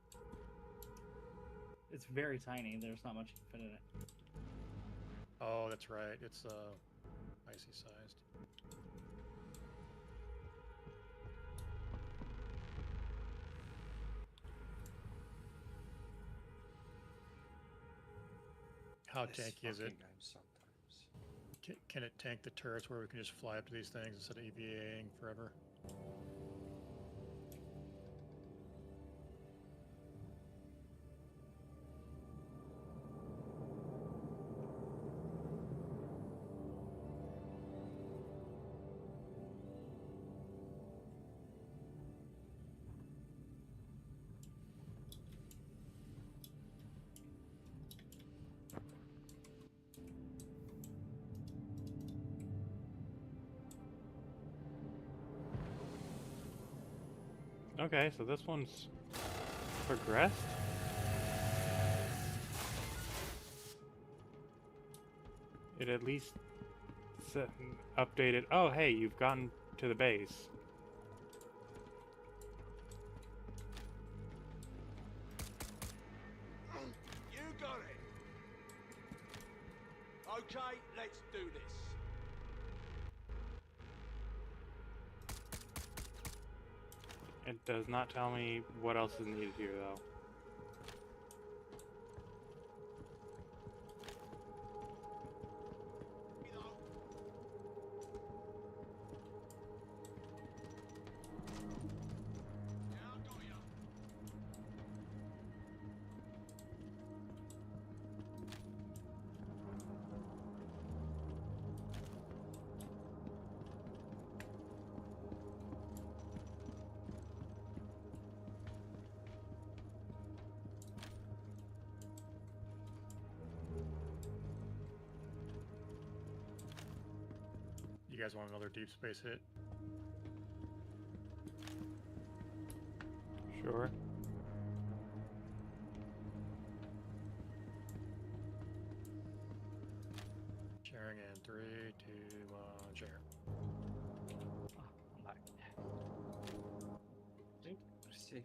It's very tiny. There's not much you can fit in it. Oh, that's right. It's icy sized. How tanky is it? Can it tank the turrets where we can just fly up to these things instead of EVAing forever? Okay, so this one's progressed? It at least updated. Oh, hey, you've gotten to the base. You got it. Okay, let's do this. It does not tell me what else is needed here, though. You guys want another deep space hit? Sure. Sharing in 3, 2, 1, share. Oh, I'm back. Safe.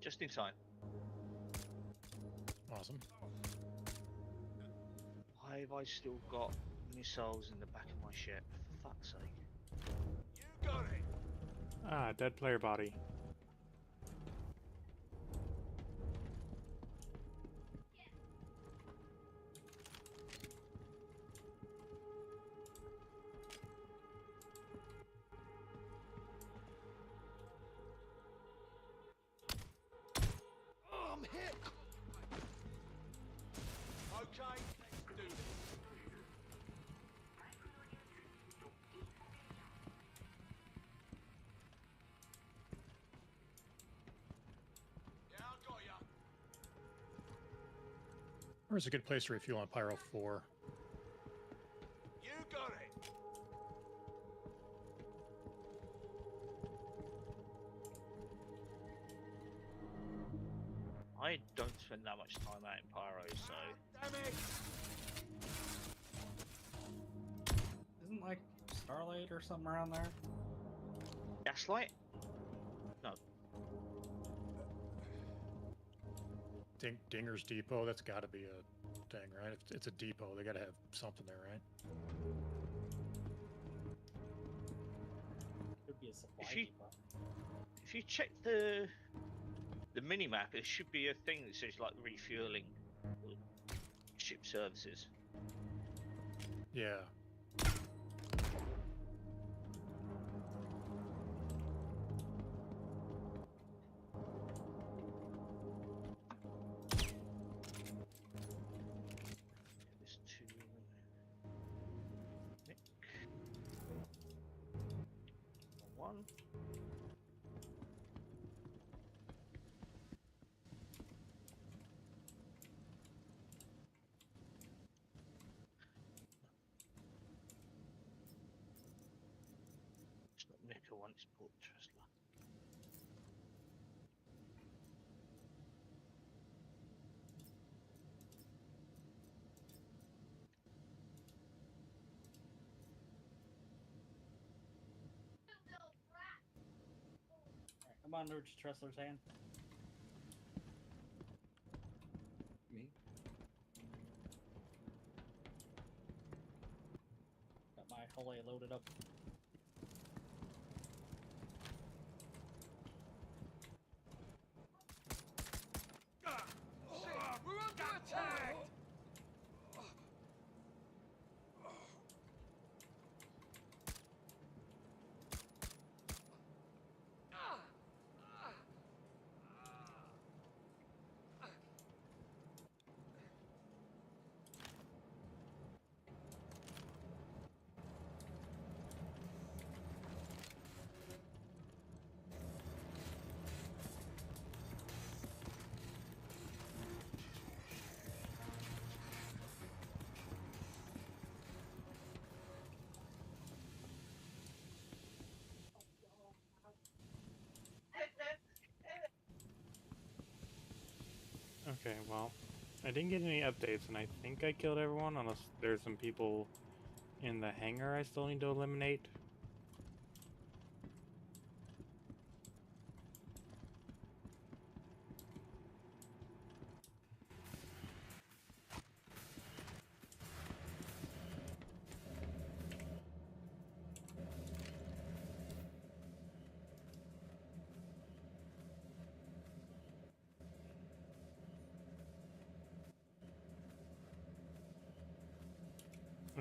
Just in time. Awesome. Why have I still got missiles in the back of my ship? For fuck's sake. You got it. Ah, dead player body. Oh, I'm hit. Okay, let's do this. Yeah, I got ya. Where's a good place to refuel on Pyro 4? You got it. I don't spend that much time out in Pyro, so Damn it. Isn't like Starlight or something around there? Gaslight? No. Dinger's Depot, that's got to be a thing, right? If it's a depot, they got to have something there, right? Could be a supply If you- depot. If you check the mini map, there should be a thing that says like refueling or ship services. Yeah. There's two. Nick. One. It's not Nick, I want it's Port Tresla. Alright, come on, Lurch Tressler's hand. Me? Got my Hole loaded up. We're under attack. Okay, well, I didn't get any updates, and I think I killed everyone, unless there's some people in the hangar I still need to eliminate.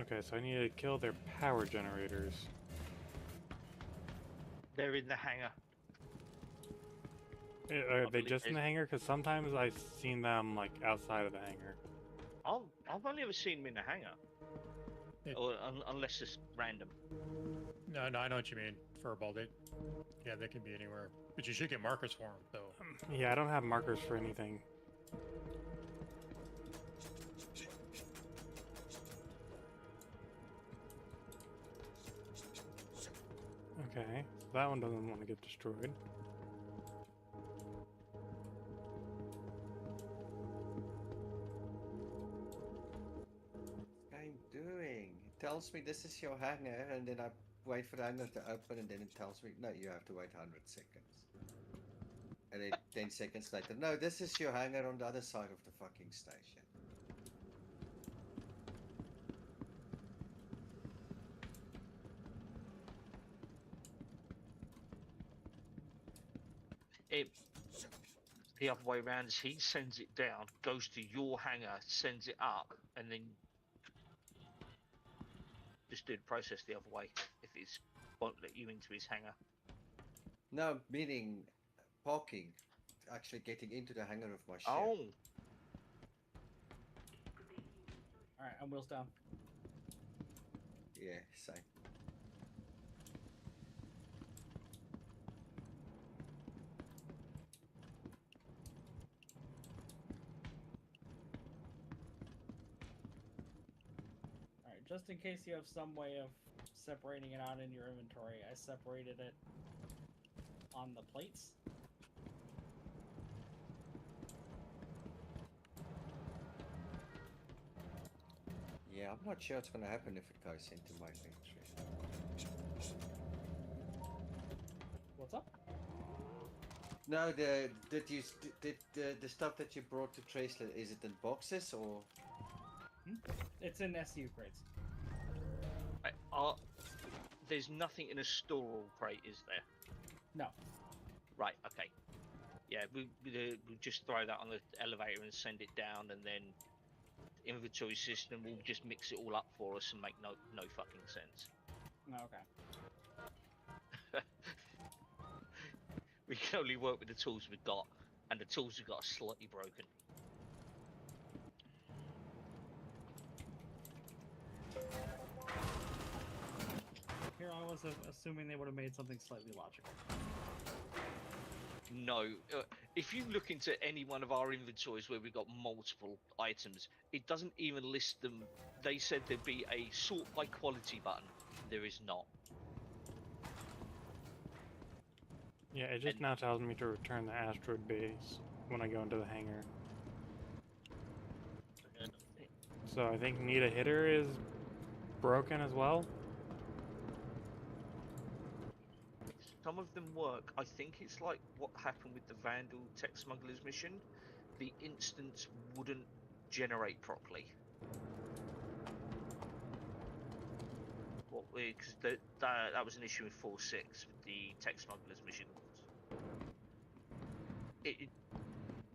Okay, so I need to kill their power generators. They're in the hangar. Are they believe just in they- the hangar? Because sometimes I've seen them, like, outside of the hangar. I've only ever seen them in the hangar. It- Or unless it's random. No, I know what you mean. Furball, yeah, they can be anywhere. But you should get markers for them, though. Yeah, I don't have markers for anything. Okay, so that one doesn't want to get destroyed. tells me this is your hangar, and then I wait for the hangar to open, and then it tells me, no, you have to wait 100 seconds. And then 10 seconds later, no, this is your hangar on the other side of the fucking station. It the other way around is he sends it down, goes to your hangar, sends it up, and then just do the process the other way if it's won't let you into his hangar. No, meaning parking, actually getting into the hangar of my ship. Oh, Alright, I'm wheels down. Yeah, same. Alright, just in case you have some way of separating it out in your inventory, I separated it on the plates. Yeah, I'm not sure what's gonna happen if it goes into my inventory. What's up? No, the stuff that you brought to Tresla, is it in boxes or? It's in SU crates. there's nothing in a store crate, is there? No. Right. Okay. Yeah, we'll just throw that on the elevator and send it down, and then the inventory system will just mix it all up for us and make no fucking sense. Okay. We can only work with the tools we've got, and the tools we've got are slightly broken. Here I was assuming they would have made something slightly logical. No, if you look into any one of our inventories where we've got multiple items, it doesn't even list them. They said there'd be a sort by quality button. There is not. Yeah, it just now tells me to return the asteroid base when I go into the hangar. So I think need a hitter is broken as well. Some of them work. I think it's like what happened with the Vandal Tech Smugglers mission. The instance wouldn't generate properly. Because that was an issue in 4.6 with the Tech Smugglers mission.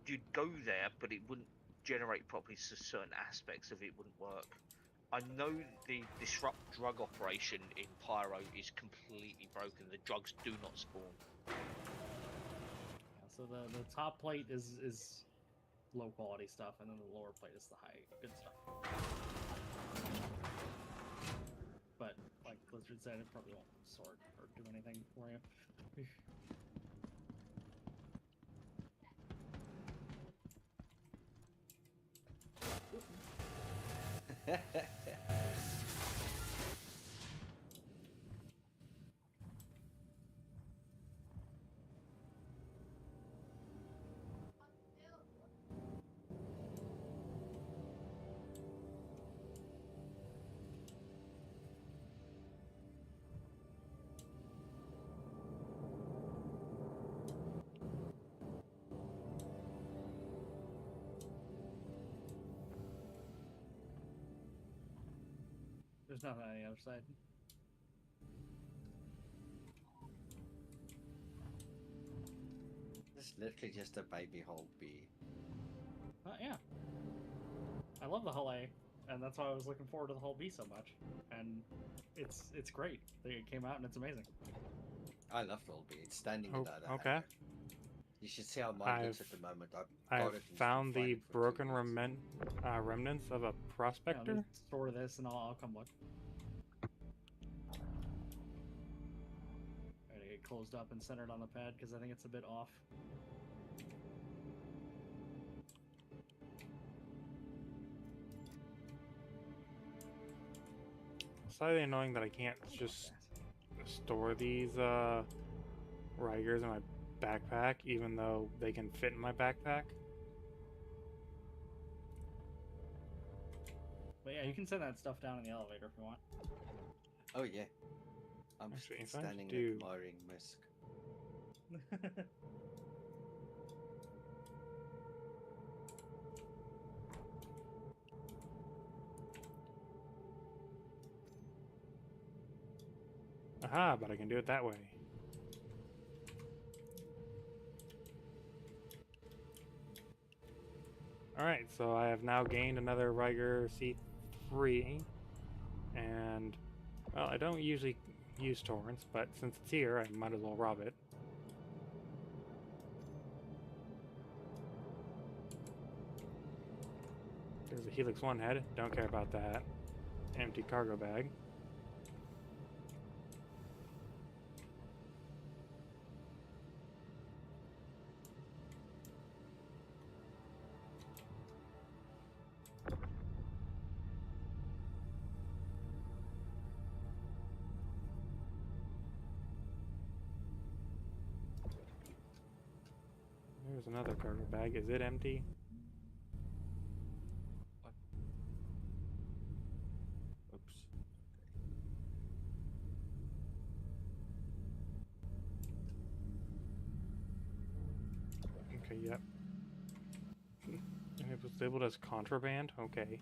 You'd go there, but it wouldn't generate properly, so certain aspects of it wouldn't work. I know the disrupt drug operation in Pyro is completely broken. The drugs do not spawn. Yeah, so the top plate is low quality stuff, and then the lower plate is the high good stuff. But like Blizzard said, it probably won't sort or do anything for you. There's nothing on the other side. It's literally just a baby Hull B. Yeah. I love the Hull A, and that's why I was looking forward to the Hull B so much. And it's great. It came out and it's amazing. I love the Hull B. It's standing in the other Okay. hangar. You should see how mine looks at the moment. I've found the broken remnants of a prospector. Yeah, store this and I'll come look. Try to get closed up and centered on the pad because I think it's a bit off. Slightly annoying that I can't just store these Rigers in my backpack, even though they can fit in my backpack. But yeah, you can send that stuff down in the elevator if you want. Oh yeah. I'm Actually, if I standing do- admiring Misk. Aha, but I can do it that way. Alright, so I have now gained another Riker C3. And, well, I don't usually use torrents, but since it's here, I might as well rob it. There's a Helix 1 head. Don't care about that. Empty cargo bag. There's another cargo bag. Is it empty? Oops. Okay, yep. And it was labeled as contraband? Okay.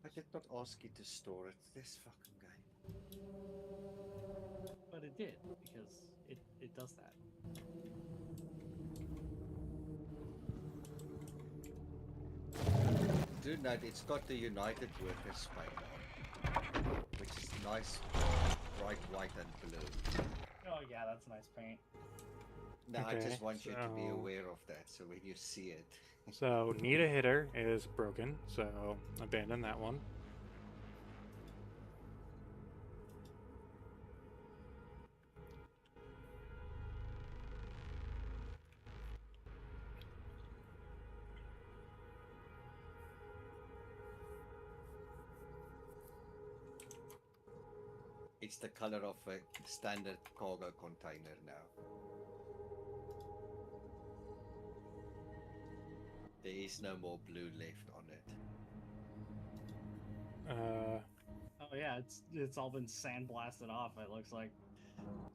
I did not ask you to store it. This fucking game. But it did, because it does that. Do note it's got the United Workers paint on, which is nice, bright white and blue. Oh yeah, that's nice paint. No, I Okay, just want you to be so- aware of that, so when you see it. So, need a hitter is broken, so abandon that one. It's the color of a standard cargo container now. There is no more blue left on it. Oh yeah, it's all been sandblasted off. It looks like.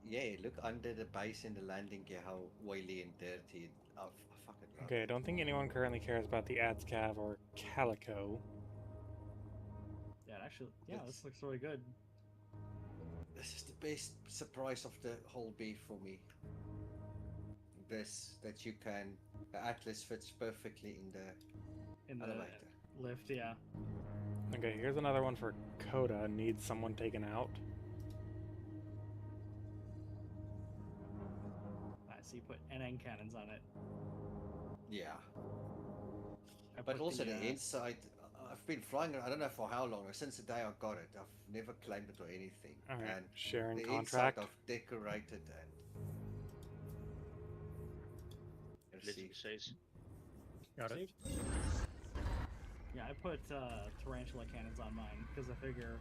Yeah, look under the base in the landing gear how oily and dirty. Oh, fuck it. Okay, I don't think anyone currently cares about the AdsCav or Calico. Yeah, actually, yeah, It's- this looks really good. This is the best surprise of the whole beef for me. This, that you can, the Atlas fits perfectly in the In the elevator. lift, yeah. Okay, here's another one for Coda. Needs someone taken out. Nice, so you put NN cannons on it. Yeah. I But put also the uh, inside, I've been flying it, I don't know for how long, since the day I got it. I've never claimed it or anything. Alright, And sharing the contract. inside I've decorated and... Elizabeth says. Got it. Yeah, I put tarantula cannons on mine because I figure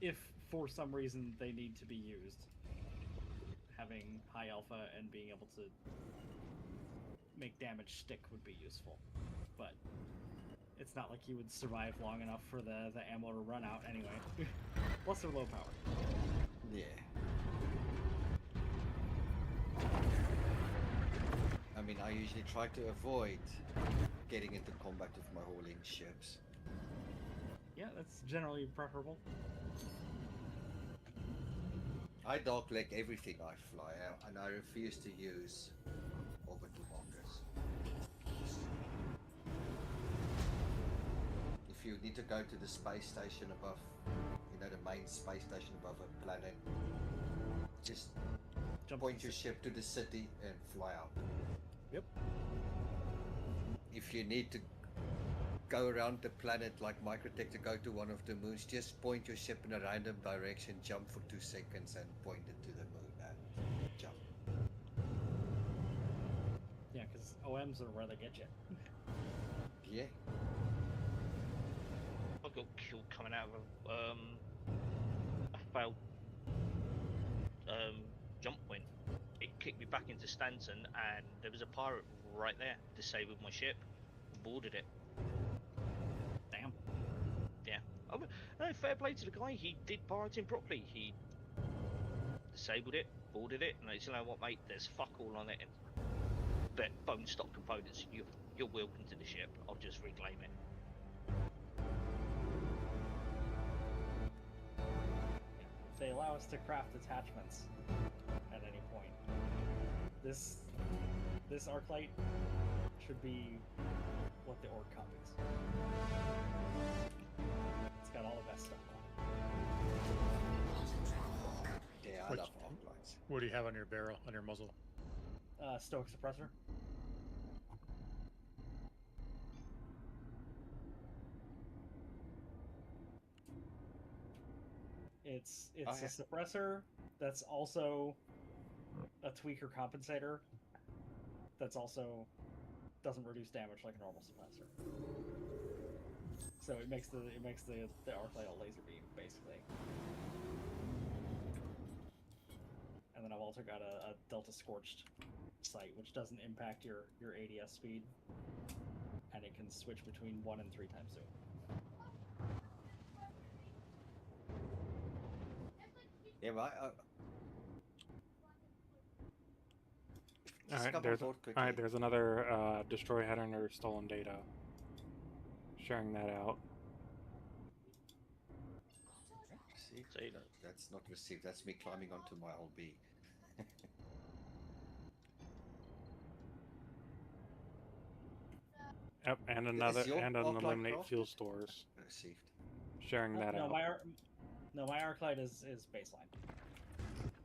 if for some reason they need to be used, having high alpha and being able to make damage stick would be useful. But it's not like you would survive long enough for the ammo to run out anyway. Plus they're low power. Yeah. I mean, I usually try to avoid getting into combat with my hauling ships. Yeah, that's generally preferable. I dogleg everything I fly out, and I refuse to use orbital bombers. If you need to go to the space station above, you know, the main space station above a planet, just point your ship to the city and fly out. Yep. If you need to go around the planet like Microtech to go to one of the moons, just point your ship in a random direction, jump for 2 seconds and point it to the moon and jump. Yeah, because OMs are where they get you. Yeah. I've got killed coming out of a failed jump point. It kicked me back into Stanton, and there was a pirate right there. Disabled my ship, boarded it. Damn. Yeah. Oh, no, fair play to the guy. He did pirating properly. He disabled it, boarded it, and you know what, mate? There's fuck all on it. But bone stock components, you're welcome to the ship. I'll just reclaim it. If they allow us to craft attachments at any point, this Arclight should be what the Orc Cup is. It's got all the best stuff on it. Yeah, I What- love Arclights. What do you have on your barrel, on your muzzle? Stoic Suppressor. It's a suppressor that's also a tweaker compensator. That's also doesn't reduce damage like a normal suppressor. So it makes the Arclight a laser beam basically. And then I've also got a Delta Scorched sight, which doesn't impact your ADS speed, and it can switch between 1 and 3 times zoom. Yeah, but Alright, there's another destroy header under stolen data. Sharing that out. See, that's not received. That's me climbing onto my LB. Yep, and another and an eliminate fuel stores. Received. Sharing that out. My Arclight is baseline.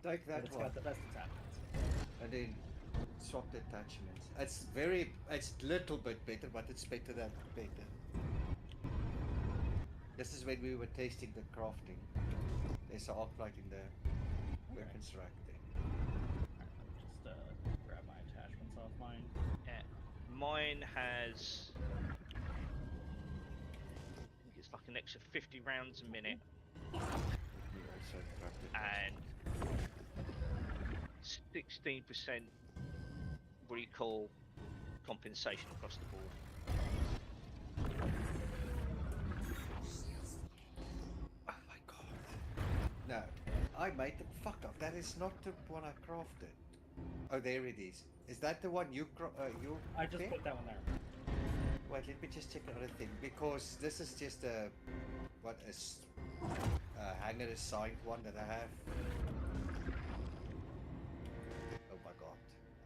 Take that It's one. got the best attachments. And then swap the attachments. It's little bit better, but it's better than better. This is when we were tasting the crafting. There's an Arclight in the weapons rack there. Just grab my attachments off mine. Yeah. Mine has, I think it's like an extra 50 rounds a minute, We also crafted and 16% recall compensation across the board. Oh my god. No, I made the fuck up. That is not the one I crafted. Oh, there it is. Is that the one you I just picked? put that one there. Wait, let me just check another thing, because this is just a hanger assigned one that I have. Oh my god.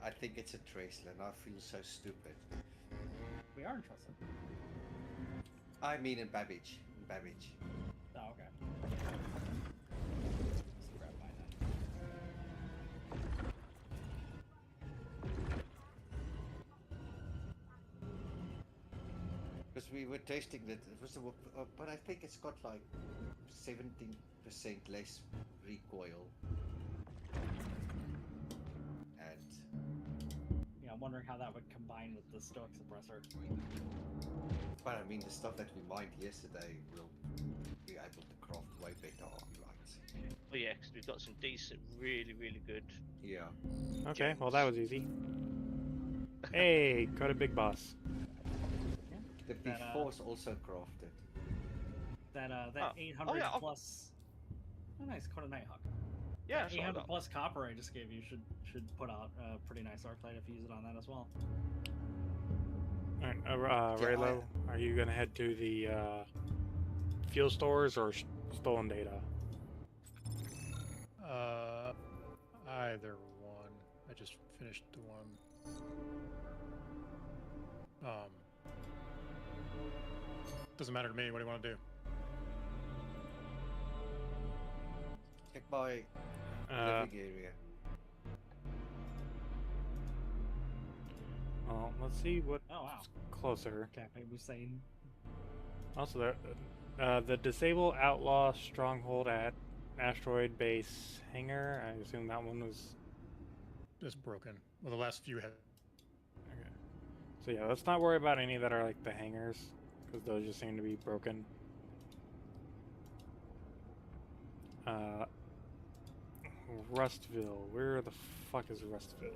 I think it's a Tresla and I feel so stupid. We are interested. I mean in Babbage. Oh, okay. Just grab mine then. Because we were tasting that, it was but I think it's got like 17% less recoil. And Yeah, I'm wondering how that would combine with the Stoic Suppressor. but I mean the stuff that we mined yesterday will be able to craft way better Arclights. Oh yeah, because we've got some decent, really, really good. Yeah. Okay, well that was easy. Hey, go to Big Boss. The B4's also crafted. That 800 Oh, yeah, plus. Oh, nice, Coda Nighthawk. Yeah, That that's what I 800 got. plus copper I just gave you should put out a pretty nice Arclight if you use it on that as well. Alright, Yeah, Raylo, are you gonna head to the fuel stores or stolen data? Either one. I just finished the one. Doesn't matter to me. What do you want to do? Check my living area. Well, let's see what's Oh wow. closer. Cafe Hussein. Also, the Disable Outlaw Stronghold at Asteroid Base Hangar. I assume that one was. It's broken. Well, the last few had. Okay. So yeah, let's not worry about any that are like the hangars, because those just seem to be broken. Rustville. Where the fuck is Rustville?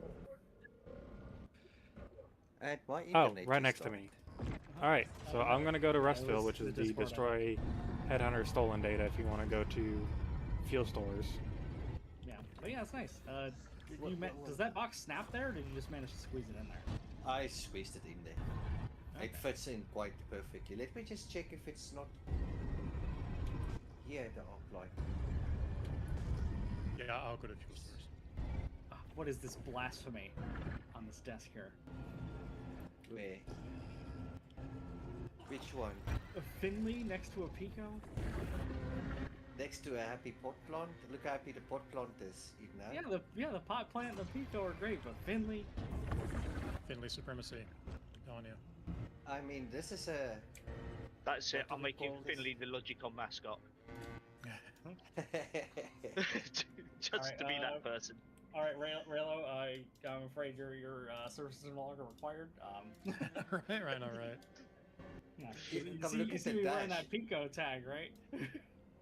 And my Oh, internet right just next to stopped. me. Alright, so I'm gonna go to Yeah, it Rustville, was which the is the Discord destroy Headhunter stolen data if you want to go to fuel stores. Yeah, but yeah, it's nice. Does that box snap there, or did you just manage to squeeze it in there? I squeezed it in there. Okay. It fits in quite perfectly. Let me just check if it's not here, the arc light. Yeah, I'll go to fuel stores. What is this blasphemy on this desk here? Where? Which one? A Finley next to a Pico? Next to a happy pot plant? Look how happy the pot plant is, Igna. Yeah, the pot plant and the Pico are great, but Finley. Finley supremacy. On you. I mean, this is a... That's it. What do I'm we making call this? Finley the Logicon mascot. Just Alright, to be that person. All right, Raylo, I'm afraid your services are no longer required. Right, all right. Yeah. Come You look see at the me wearing dash. that Pico tag, right?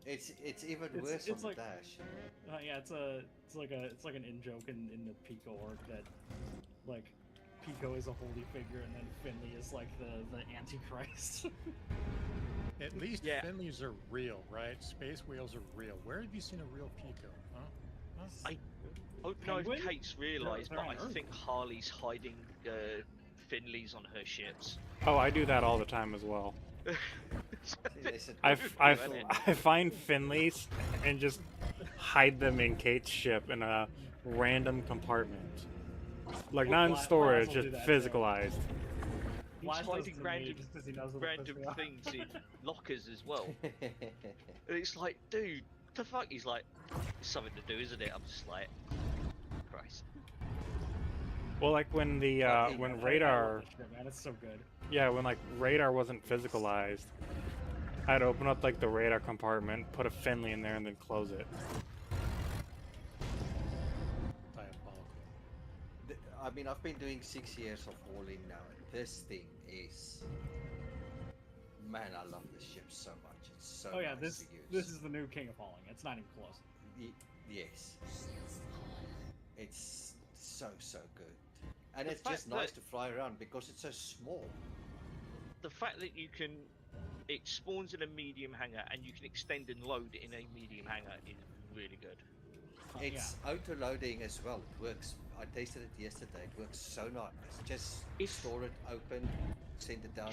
It's even It's- worse it's on like- the dash. Yeah, it's like an in joke in the Pico org that like Pico is a holy figure and then Finley is like the Antichrist. At least Yeah. Finleys are real, right? Space whales are real. Where have you seen a real Pico? Huh? I don't know if Penguin? Kate's realised, They're but on I Earth. think Harley's hiding Finleys on her ships. Oh, I do that all the time as well. Listen, I Isn't it? find Finleys and just hide them in Kate's ship in a random compartment. Like not in Blas storage, will just do that, too. physicalized. He's Blas does hiding to me random, just 'cause he knows it'll piss random me off. things in lockers as well. And it's like, dude, the fuck? He's like, it's something to do, isn't it? I'm just like, Christ. Well, like when the when I love radar, this shit, man, it's so good. yeah, when like radar wasn't physicalized, I'd open up like the radar compartment, put a Finley in there, and then close it. Diabolical. I mean, I've been doing 6 years of hauling now, and this thing is... Man, I love this ship so much. It's so Oh yeah, nice this to use. this is the new King of Falling. It's not even close. Yes. It's so good. And The it's just fact nice that- to fly around because it's so small. The fact that you can, it spawns in a medium hangar and you can extend and load it in a medium hangar is really good. It's auto-loading as well. It works. I tasted it yesterday. It works so nice. Just If- store it, open, send it down.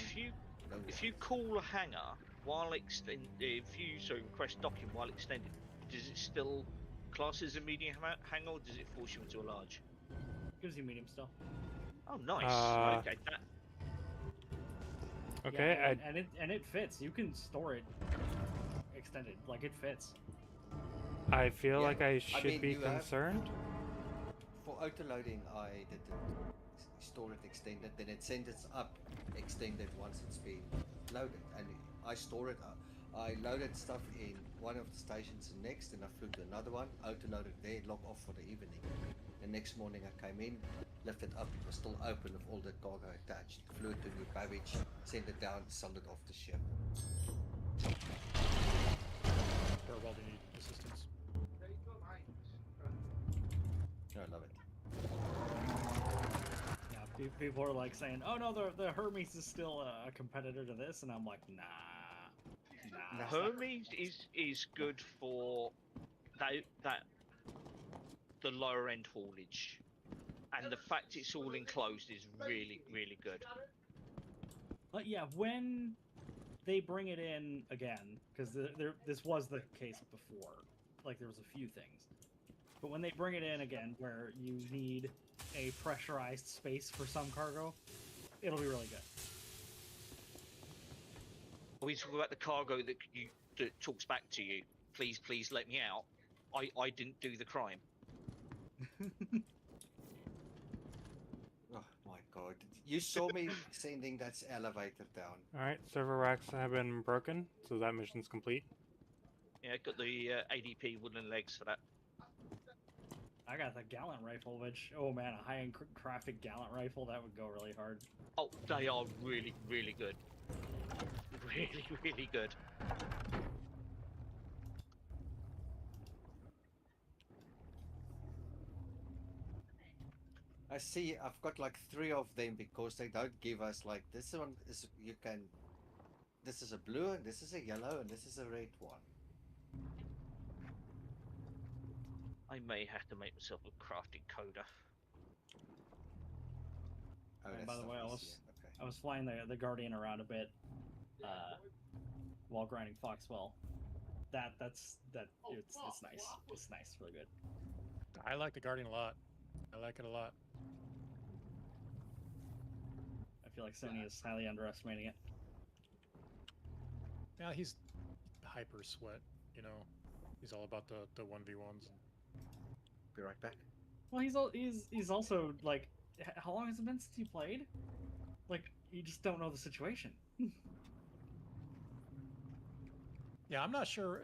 no If you call a hangar while if you request docking while extended, does it still class as a medium hangar or does it force you into a large? Gives you medium still. Oh, nice. Okay, that. Okay, Yeah, and it fits. You can store it extended, like it fits. I feel Yeah, like I should mean, be you have- concerned. For auto-loading, I did store it extended, then it sends it up extended once it's been loaded, and I store it up. I loaded stuff in one of the stations next, and I flew to another one, auto-loaded there, log off for the evening. The next morning I came in, lifted up, it was still open with all the cargo attached, flew it to New Babbage, sent it down, sold it off the ship. Burwell, do you need assistance? I love it. Yeah, people are like saying, "Oh no, the Hermes is still a competitor to this," and I'm like, nah. it's not. Hermes is good for that the lower end haulage, and the fact it's all enclosed is really good. But yeah, when they bring it in again, because this was the case before, like there was a few things, but when they bring it in again, where you need a pressurized space for some cargo, it'll be really good. Are we talking about the cargo that talks back to you? Please let me out. I didn't do the crime. Oh my god. You saw me sending that elevator down. Alright, server racks have been broken, so that mission's complete. Yeah, got the ADP wooden legs for that. I got the Gallant rifle, which, oh man, a high-end crafted Gallant rifle, that would go really hard. Oh, they are really good. Really good. I see. I've got like 3 of them because they don't give us like this one is you can. This is a blue, and this is a yellow, and this is a red one. I may have to make myself a crafting coder. Oh, And that's by the way, not easier. Okay. I was flying the Guardian around a bit while grinding Foxwell. It's nice. It's nice, really good. I like the Guardian a lot. I like it a lot. I feel like Sony is highly underestimating it. Yeah, he's hyper sweat. You know, he's all about the 1v1s. Be right back. Well, he's also like, how long has it been since he played? Like, you just don't know the situation. Yeah, I'm not sure.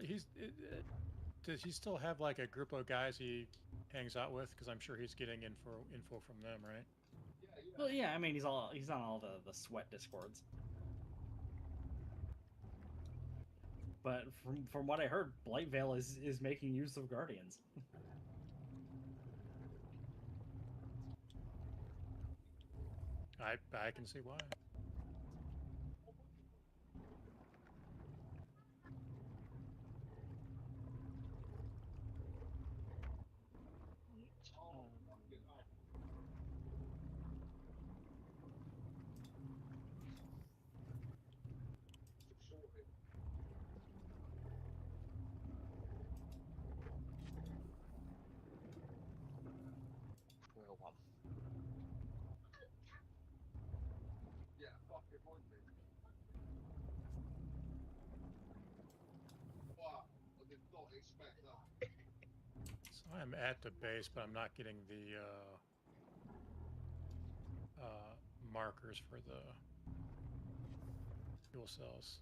Does he still have like a group of guys he hangs out with? Because I'm sure he's getting info from them, right? Well, yeah, I mean, he's on all the sweat discords. But from what I heard, Blightveil is making use of Guardians. I can see why. So I'm at the base, but I'm not getting the markers for the fuel cells.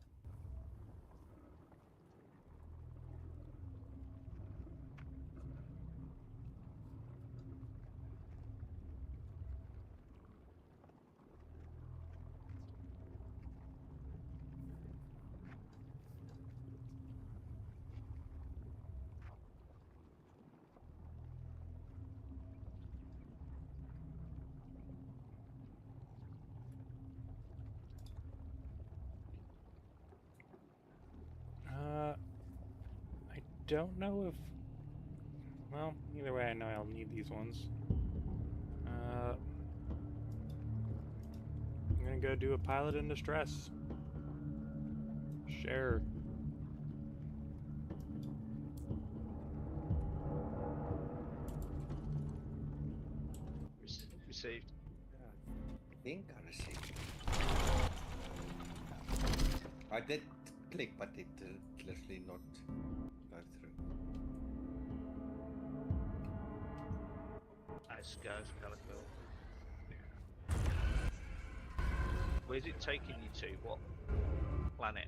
I don't know if. Well, either way, I know I'll need these ones. I'm gonna go do a pilot in distress. Share. Received. I think I received. I did click, but it literally not go through. As goes, kind of cool. Where's it taking you to? What planet?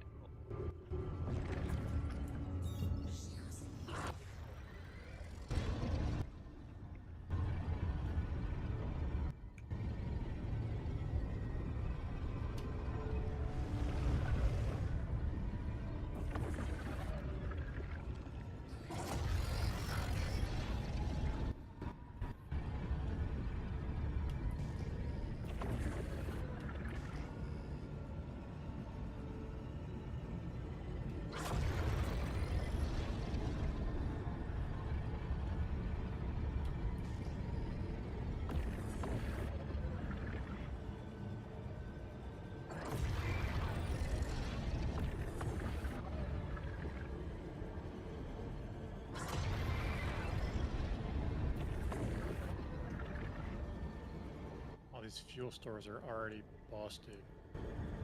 These fuel stores are already busted.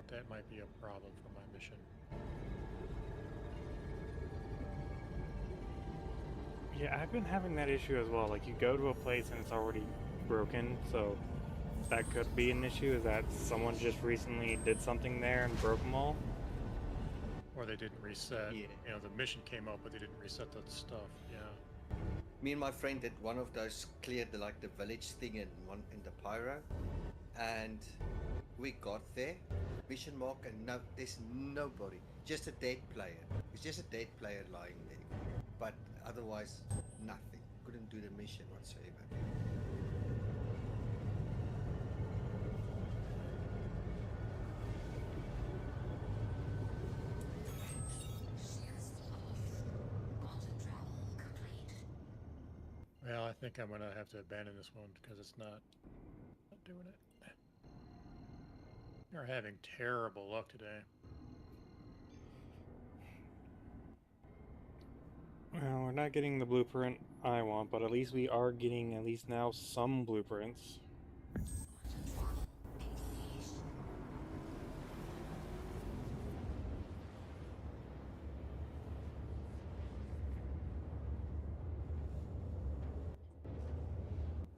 That might be a problem for my mission. Yeah, I've been having that issue as well. Like, you go to a place and it's already broken, so that could be an issue, is that someone just recently did something there and broke them all. Or they didn't reset. Yeah. You know, the mission came up, but they didn't reset the stuff. Yeah. Me and my friend did one of those, cleared the village thing in the pyro, and we got there, mission mark, and no, there's nobody, just a dead player. It's just a dead player lying there, but otherwise nothing. Couldn't do the mission whatsoever. Well, I think I'm gonna have to abandon this one because it's not doing it. You're having terrible luck today. Well, we're not getting the blueprint I want, but at least we are getting at least now some blueprints.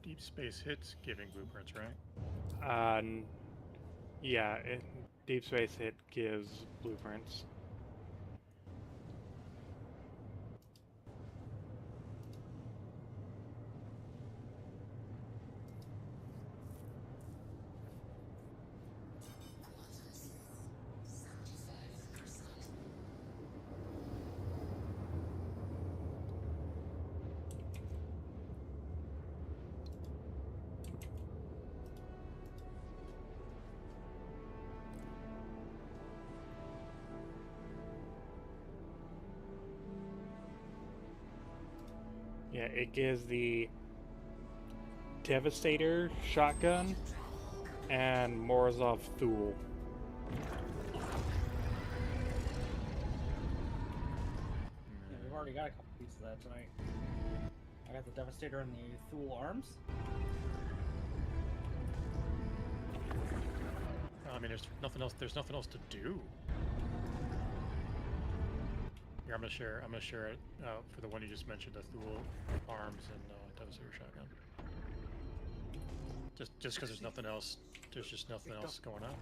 Deep Space Hits giving blueprints, right? Yeah, Deep Space Hit gives blueprints. Yeah, it gives the Devastator shotgun and Morozov Thule. Yeah, we've already got a couple pieces of that tonight. I got the Devastator and the Thule arms. I mean, there's nothing else. There's nothing else to do. Here, I'm gonna share it for the one you just mentioned, the Thule arms and Devastator shotgun. Just because there's nothing else. There's just nothing else going on.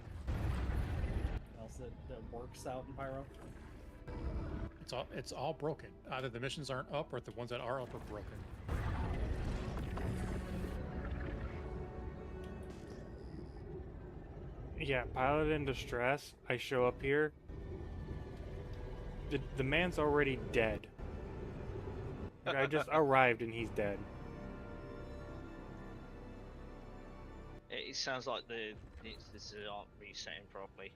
Else that works out in Pyro. It's all broken. Either the missions aren't up, or the ones that are up are broken. Yeah, Pilot in Distress. I show up here. The man's already dead. Like, I just arrived and he's dead. It sounds like this aren't resetting properly.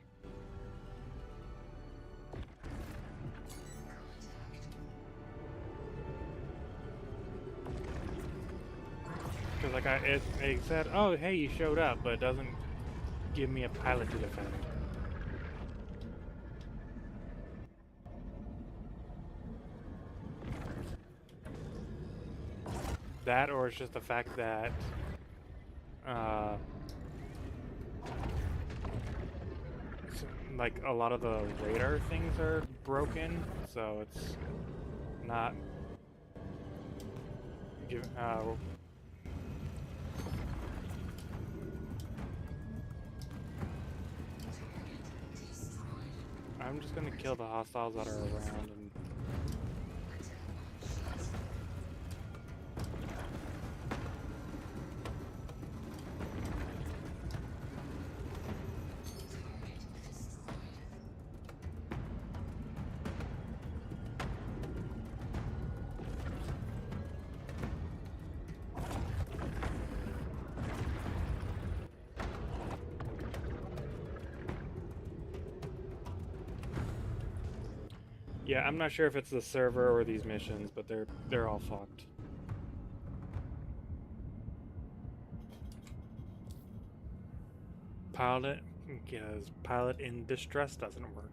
Because like it said, oh hey, you showed up, but it doesn't give me a pilot to defend. That, or it's just the fact that like a lot of the radar things are broken, so it's not I'm just gonna kill the hostiles that are around and yeah, I'm not sure if it's the server or these missions, but they're all fucked. Pilot, because Pilot in Distress doesn't work.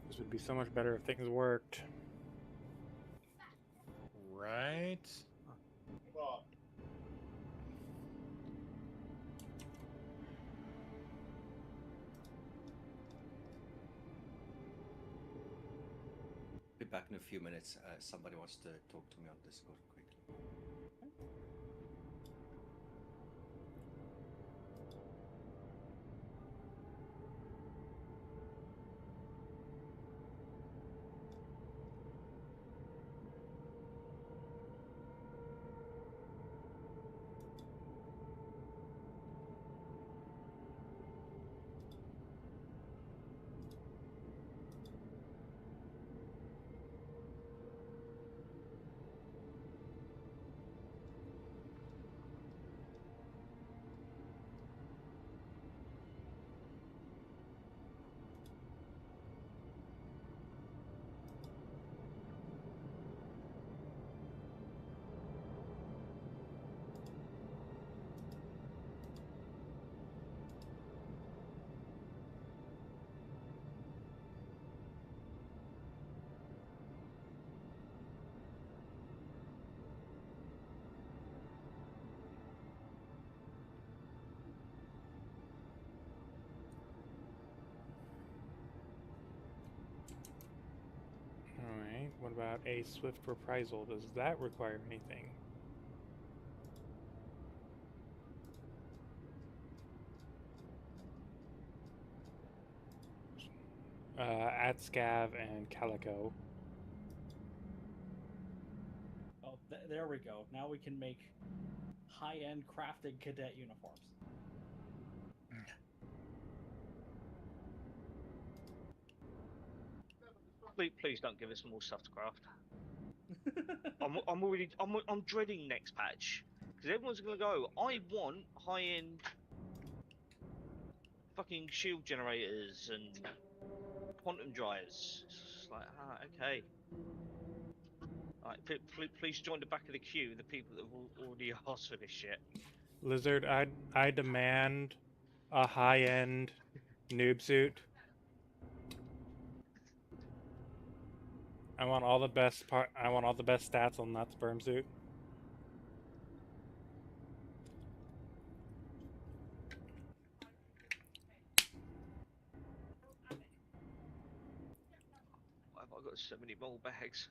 This would be so much better if things worked. Right? back in a few minutes. Somebody wants to talk to me on Discord quickly. Alright, what about a swift reprisal? Does that require anything? At Scav and Calico. Oh, there we go. Now we can make high-end crafted cadet uniforms. Please don't give us more stuff to craft. I'm dreading next patch because everyone's gonna go. I want high-end fucking shield generators and quantum drives. It's like, okay. Alright, please join the back of the queue. The people that have already asked for this shit. Lizard, I demand a high-end noob suit. I want all the best stats on that sperm suit. Why have I got so many mole bags?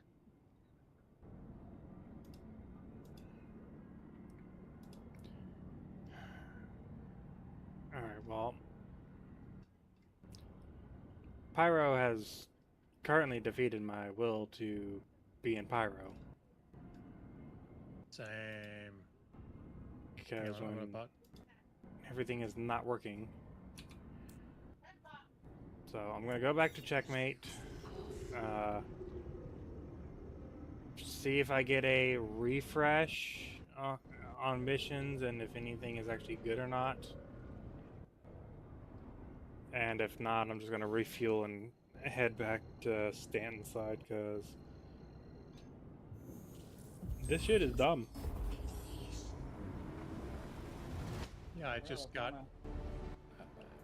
Alright, well, Pyro has currently defeated my will to be in Pyro. Same. Because Yeah, when everything is not working. So I'm gonna go back to Checkmate. See if I get a refresh on missions and if anything is actually good or not. And if not, I'm just gonna refuel and head back to Stanton's side because this shit is dumb. Yeah, I just got.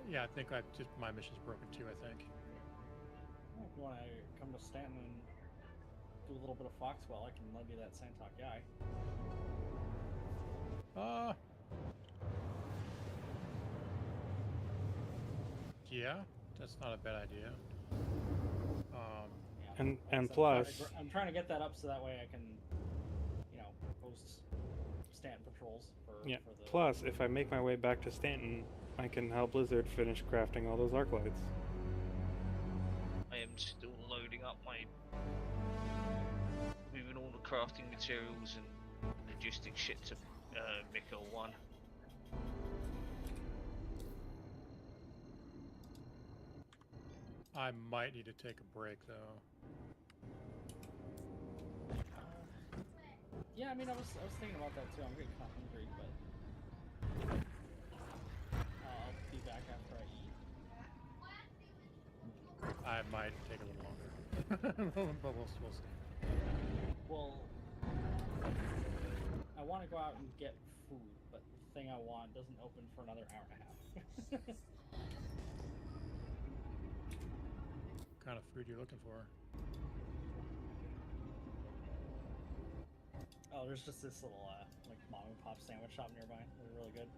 Yeah, I think my mission's broken too. I think. When I come to Stanton and do a little bit of Foxwell, I can lend you that Santok guy. Yeah, that's not a bad idea. Yeah, And so plus, I'm trying to get that up so that way I can, post Stanton patrols for yeah. for the. Plus, if I make my way back to Stanton, I can help Blizzard finish crafting all those arc lights. I am still loading up my moving all the crafting materials and logistic shit to Mikkel 1. I might need to take a break though. Yeah, I mean, I was thinking about that too. I'm getting kind of hungry, but I'll be back after I eat. I might take a little longer, but we'll see. Well, I want to go out and get food, but the thing I want doesn't open for another hour and a half. What kind of food you looking for? Oh, there's just this little like mom and pop sandwich shop nearby. They're really good.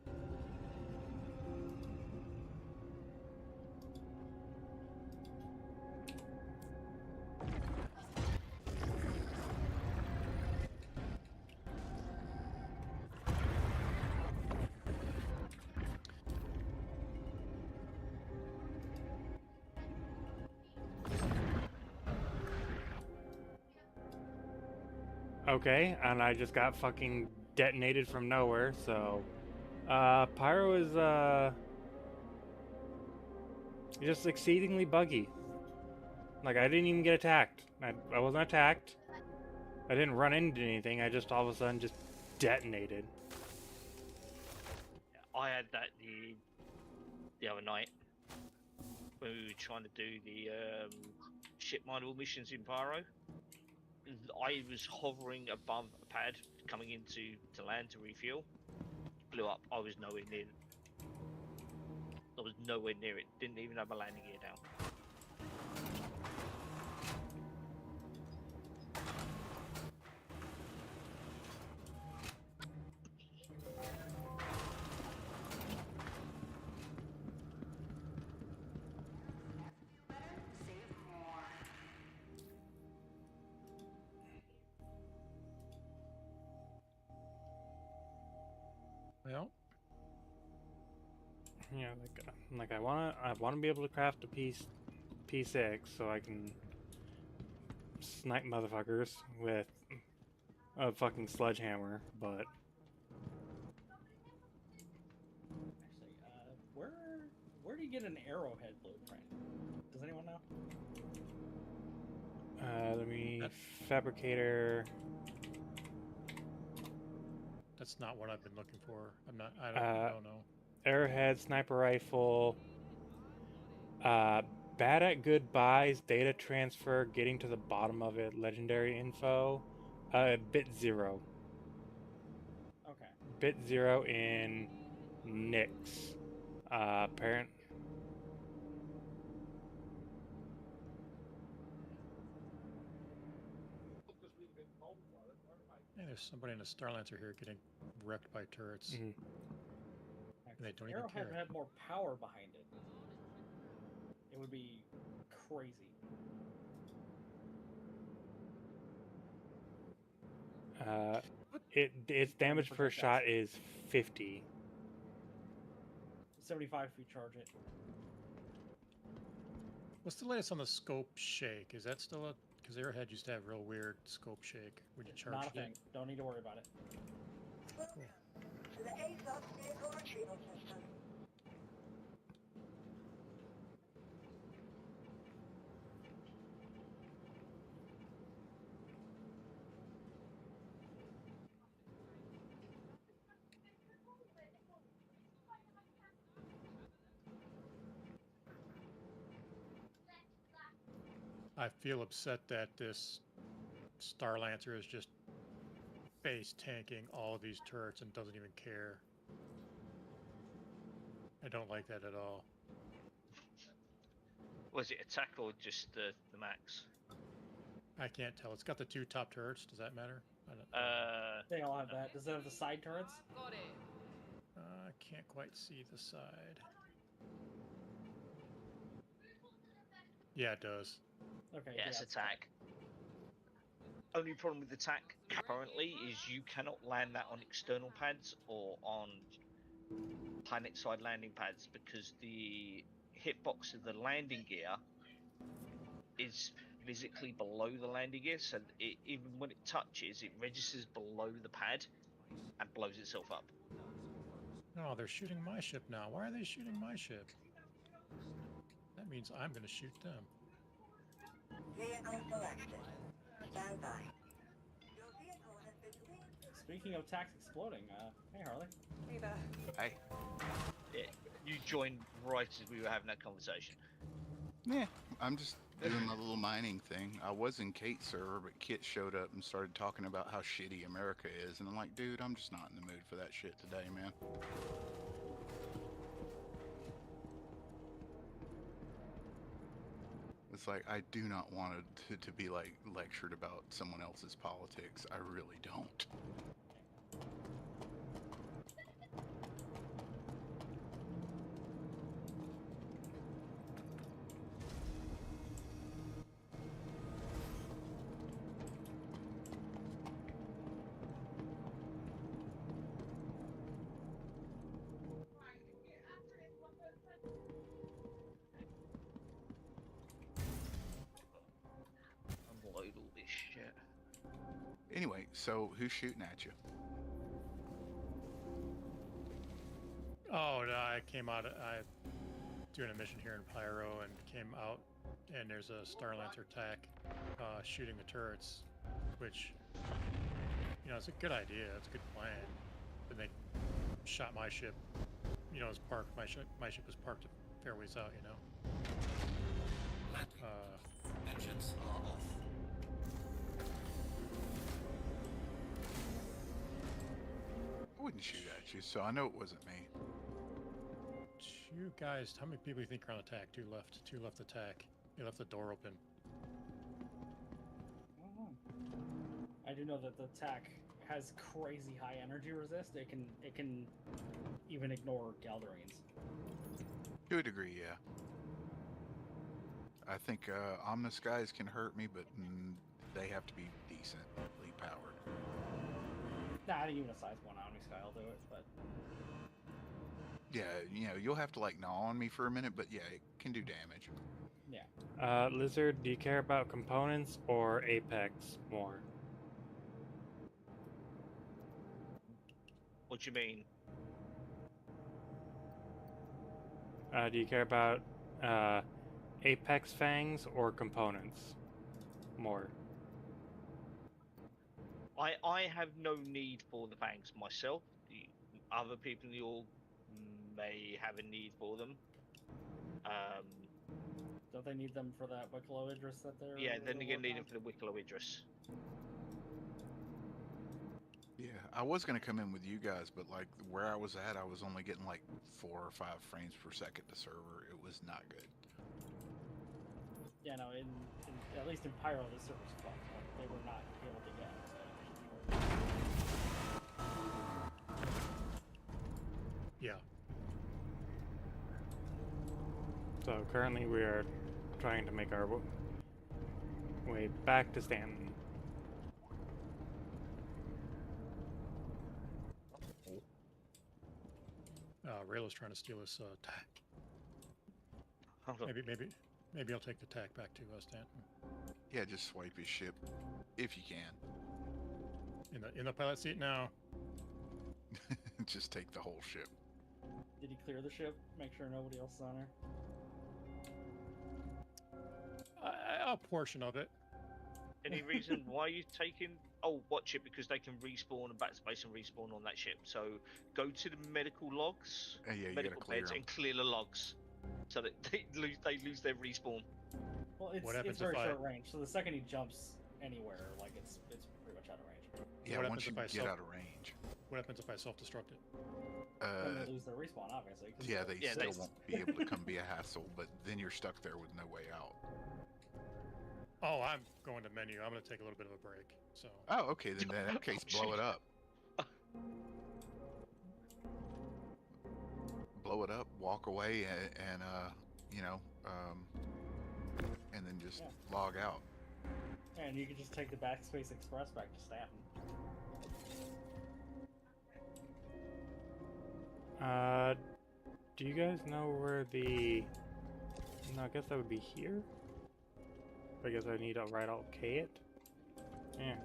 Okay, and I just got fucking detonated from nowhere, so... Pyro is, just exceedingly buggy. Like, I didn't even get attacked. I wasn't attacked. I didn't run into anything, I just all of a sudden just detonated. I had that the other night when we were trying to do the ship mineable missions in Pyro. I was hovering above a pad coming into land to refuel. Blew up. I was nowhere near. I was nowhere near it. Didn't even have my landing gear down. Well, Yeah, like I wanna be able to craft a P6 so I can snipe motherfuckers with a fucking sledgehammer, but Actually, where do you get an arrowhead blueprint? Does anyone know? let me fabricator. that's not what I've been looking for. I don't know. Arrowhead, sniper rifle, bad at goodbyes, data transfer, getting to the bottom of it, legendary info, bit 0. Okay. Bit 0 in Nyx. Parent. Hey, there's somebody in a Starlancer here getting wrecked by turrets. Mm-hmm. They don't even Arrowhead care. had more power behind it. It would be crazy. Its damage per shot is 50. 75 if you charge it. What's the latest on the scope shake? Is that still a... Because Arrowhead used to have real weird scope shake when you charged Not a it. thing. Don't need to worry about it. Welcome to the ASOS vehicle retrieval system. I feel upset that this Starlancer is just face tanking all of these turrets and doesn't even care. I don't like that at all. Was it attack or just the max? I can't tell. It's got the 2 top turrets. Does that matter? I don't. They all have that. Does it have the side turrets? Got it. I can't quite see the side. Yeah, it does. Okay. Yes, attack. Only problem with attack currently is you cannot land that on external pads or on planet side landing pads because the hitbox of the landing gear is physically below the landing gear, so even when it touches, it registers below the pad and blows itself up. Oh, they're shooting my ship now. Why are they shooting my ship? That means I'm going to shoot them. Vehicle selected. Stand by. Your vehicle has been cleared. Speaking of tanks exploding, hey Harley. Hey there. Hey. Yeah, you joined right as we were having that conversation. Yeah, I'm just doing my little mining thing. I was in Kate's server, but Kit showed up and started talking about how shitty America is, and I'm like, dude, I'm just not in the mood for that shit today, man. It's like, I do not want to be, like, lectured about someone else's politics. I really don't. Anyway, so who's shooting at you? Oh, no, I came out. I doing a mission here in Pyro and came out, and there's a Star Lancer attack shooting the turrets, which, you know, it's a good idea. It's a good plan. But they shot my ship. You know, it's parked. My ship was parked a fair ways out. You know. Engines are off. I wouldn't shoot at you, so I know it wasn't me. Two guys. How many people do you think are on attack? Two left. Two left attack. They left the door open. I do know that the attack has crazy high energy resist. It can even ignore Galdarines. To a degree, yeah. I think Omnis guys can hurt me, but they have to be decently powered. Nah, even a size 1 Omni Sky will do it, but... Yeah, you know, you'll have to like gnaw on me for a minute, but yeah, it can do damage. Yeah. Lizard, do you care about components or Apex more? What do you mean? Do you care about Apex fangs or components more? I have no need for the fangs myself. The other people in the org may have a need for them. Don't they need them for that Wicklow Idris that they're... Yeah, then you're gonna need them for the Wicklow Idris. Yeah, I was gonna come in with you guys, but like where I was at, I was only getting like 4 or 5 frames per second to server. It was not good. Yeah, no, at least in Pyro, the servers fucked. Like, they were not able to get Yeah. So currently we are trying to make our way back to Stanton. Rayla's trying to steal his tack. Maybe I'll take the tack back to Stanton. Yeah, just swipe his ship if you can. In the pilot seat now. Just take the whole ship. Did he clear the ship? Make sure nobody else is on her? A portion of it. Any reason why you're taking... Oh, watch it, because they can respawn and backspace and respawn on that ship. So go to the medical logs, yeah, you medical gotta clear beds, them. and clear the logs, so that they lose their respawn. Well, it's very short range, so the second he jumps anywhere, like it's pretty much out of range. Yeah, once you get out of range. What happens if I self-destruct it? Then they lose their respawn, obviously. Yeah, they still won't be able to come be a hassle, but then you're stuck there with no way out. Oh, I'm going to menu. I'm going to take a little bit of a break. So. Oh, okay. Then in that case, blow it up. Blow it up. Walk away, and you know, and then just log out. And you can just take the Backspace Express back to Stanton. Do you guys know where the... No, I guess that would be here? I guess I need to right okay it. Yeah,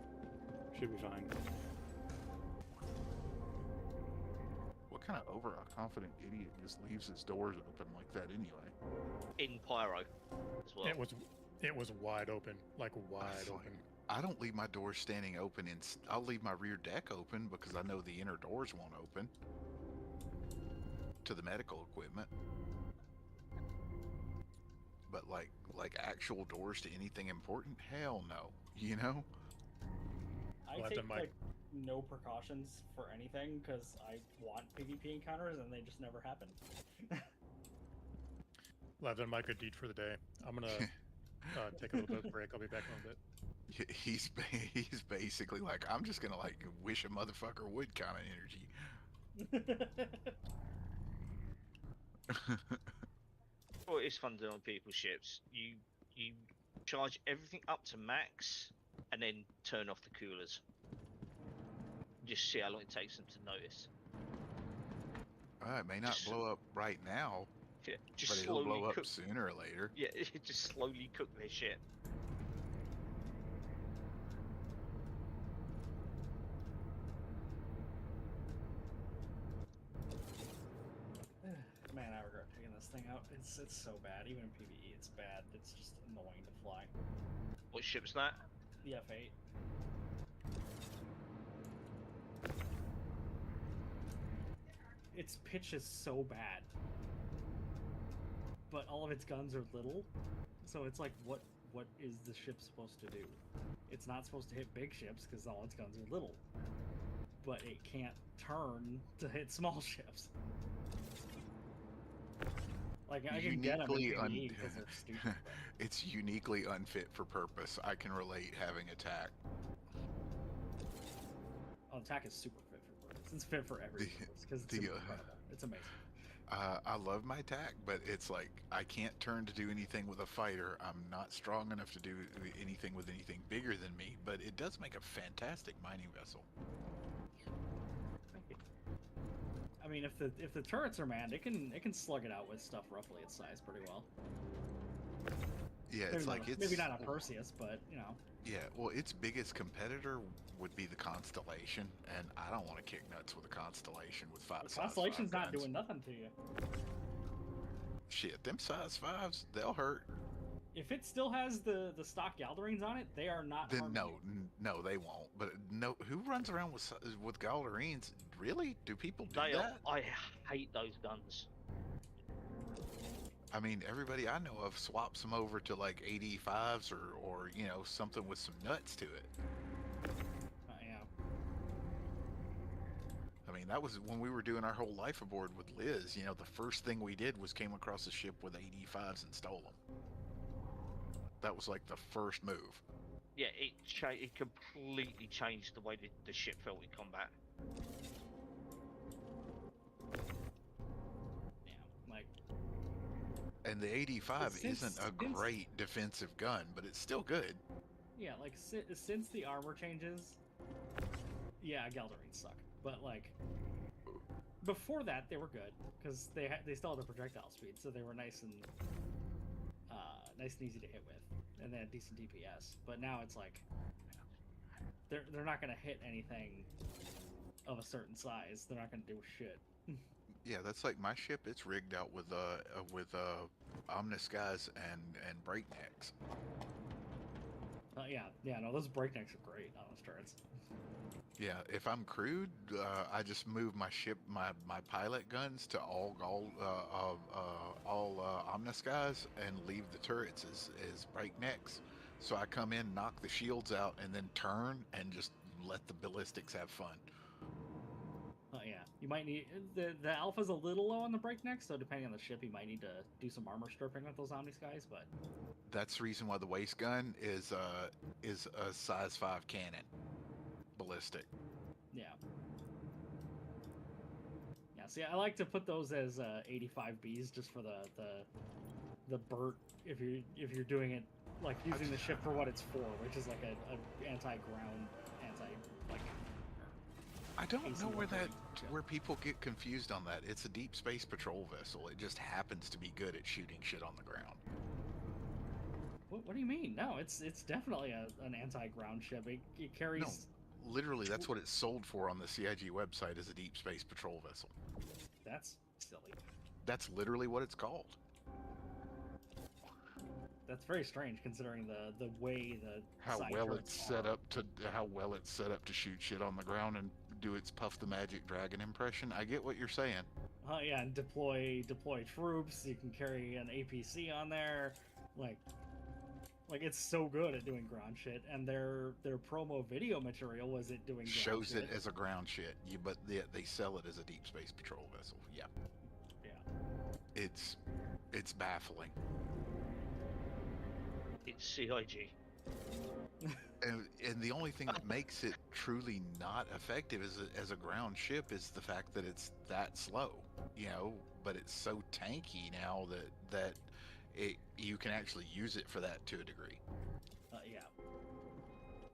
should be fine. What kind of overconfident idiot just leaves his doors open like that anyway? In Pyro, as well. It was wide open, like wide open. I don't leave my doors standing open, and I'll leave my rear deck open because I know the inner doors won't open to the medical equipment. But like actual doors to anything important? Hell no. You know? I take like no precautions for anything because I want PvP encounters and they just never happen. Well, I've done my good deed for the day. I'm gonna take a little bit of a break. I'll be back in a bit. He's basically like, I'm just gonna like wish a motherfucker would kind of energy. Well, it's fun doing on people's ships. You charge everything up to max, and then turn off the coolers. Just see how long it takes them to notice. It may not blow up right now, yeah, just but it'll blow up sooner or later. Yeah, just slowly cook their shit. thing out. It's so bad. Even in PvE, it's bad. It's just annoying to fly. What ship's that? The F8. Its pitch is so bad, but all of its guns are little, so it's like, what is the ship supposed to do? It's not supposed to hit big ships because all its guns are little, but it can't turn to hit small ships. Like, I can get them in PvE because they're stupid. But... It's uniquely unfit for purpose. I can relate having attack. Oh, attack is super fit for purpose. It's fit for every purpose because it's incredible. It's amazing. I love my attack, but it's like I can't turn to do anything with a fighter. I'm not strong enough to do anything with anything bigger than me, but it does make a fantastic mining vessel. I mean, if the turrets are manned, it can slug it out with stuff roughly its size pretty well. Yeah, it's maybe not a Perseus, but you know. Yeah, well, its biggest competitor would be the Constellation, and I don't want to kick nuts with a Constellation with five. The Constellation's not doing nothing to you. Shit, them size 5s, they'll hurt. If it still has the stock Galdarines on it, they are not. Then no, they won't. But no, who runs around with Galdarines? Really? Do people do that? I hate those guns. I mean, everybody I know of swaps them over to like 85s or you know, something with some nuts to it. Yeah. I mean, that was when we were doing our whole life aboard with Liz. You know, the first thing we did was came across a ship with 85s and stole them. That was like the first move. Yeah, it completely changed the way the ship felt in combat. Yeah, like. And the 85 isn't a great defensive gun, but it's still good. Yeah, like since the armor changes, yeah, Galdarines suck. But like before that, they were good because they still had the projectile speed, so they were nice and easy to hit with, and they had decent DPS. But now it's like they're not gonna hit anything of a certain size. They're not gonna do shit. Yeah, that's like my ship. It's rigged out with Omniskies and breaknecks. Yeah, no, those breaknecks are great on those turrets. Yeah, if I'm crewed, I just move my ship, my pilot guns to all Omniskies and leave the turrets as breaknecks. So I come in, knock the shields out, and then turn and just let the ballistics have fun. Oh yeah, you might need the alpha's a little low on the breakneck, so depending on the ship, you might need to do some armor stripping with those Omniskies. But that's the reason why the waist gun is a size 5 cannon, ballistic. Yeah. Yeah. See, I like to put those as 85Bs just for the BERT if you're doing it like using the ship for what it's for, which is like a anti-ground, I don't know where people get confused on that. It's a deep space patrol vessel. It just happens to be good at shooting shit on the ground. What do you mean? No, it's definitely an anti-ground ship. It carries. No, literally, that's what it's sold for on the CIG website, is a deep space patrol vessel. That's silly. That's literally what it's called. That's very strange considering the way the how well it's set up to shoot shit on the ground and do its Puff the Magic Dragon impression. I get what you're saying. Yeah, and deploy troops. You can carry an APC on there, like it's so good at doing ground shit. And their promo video material was it doing ground shows shit. It as a ground shit. But they sell it as a deep space patrol vessel. Yeah. Yeah. It's baffling. It's CIG. And the only thing that makes it truly not effective as a ground ship is the fact that it's that slow, you know. But it's so tanky now that you can actually use it for that to a degree. Yeah.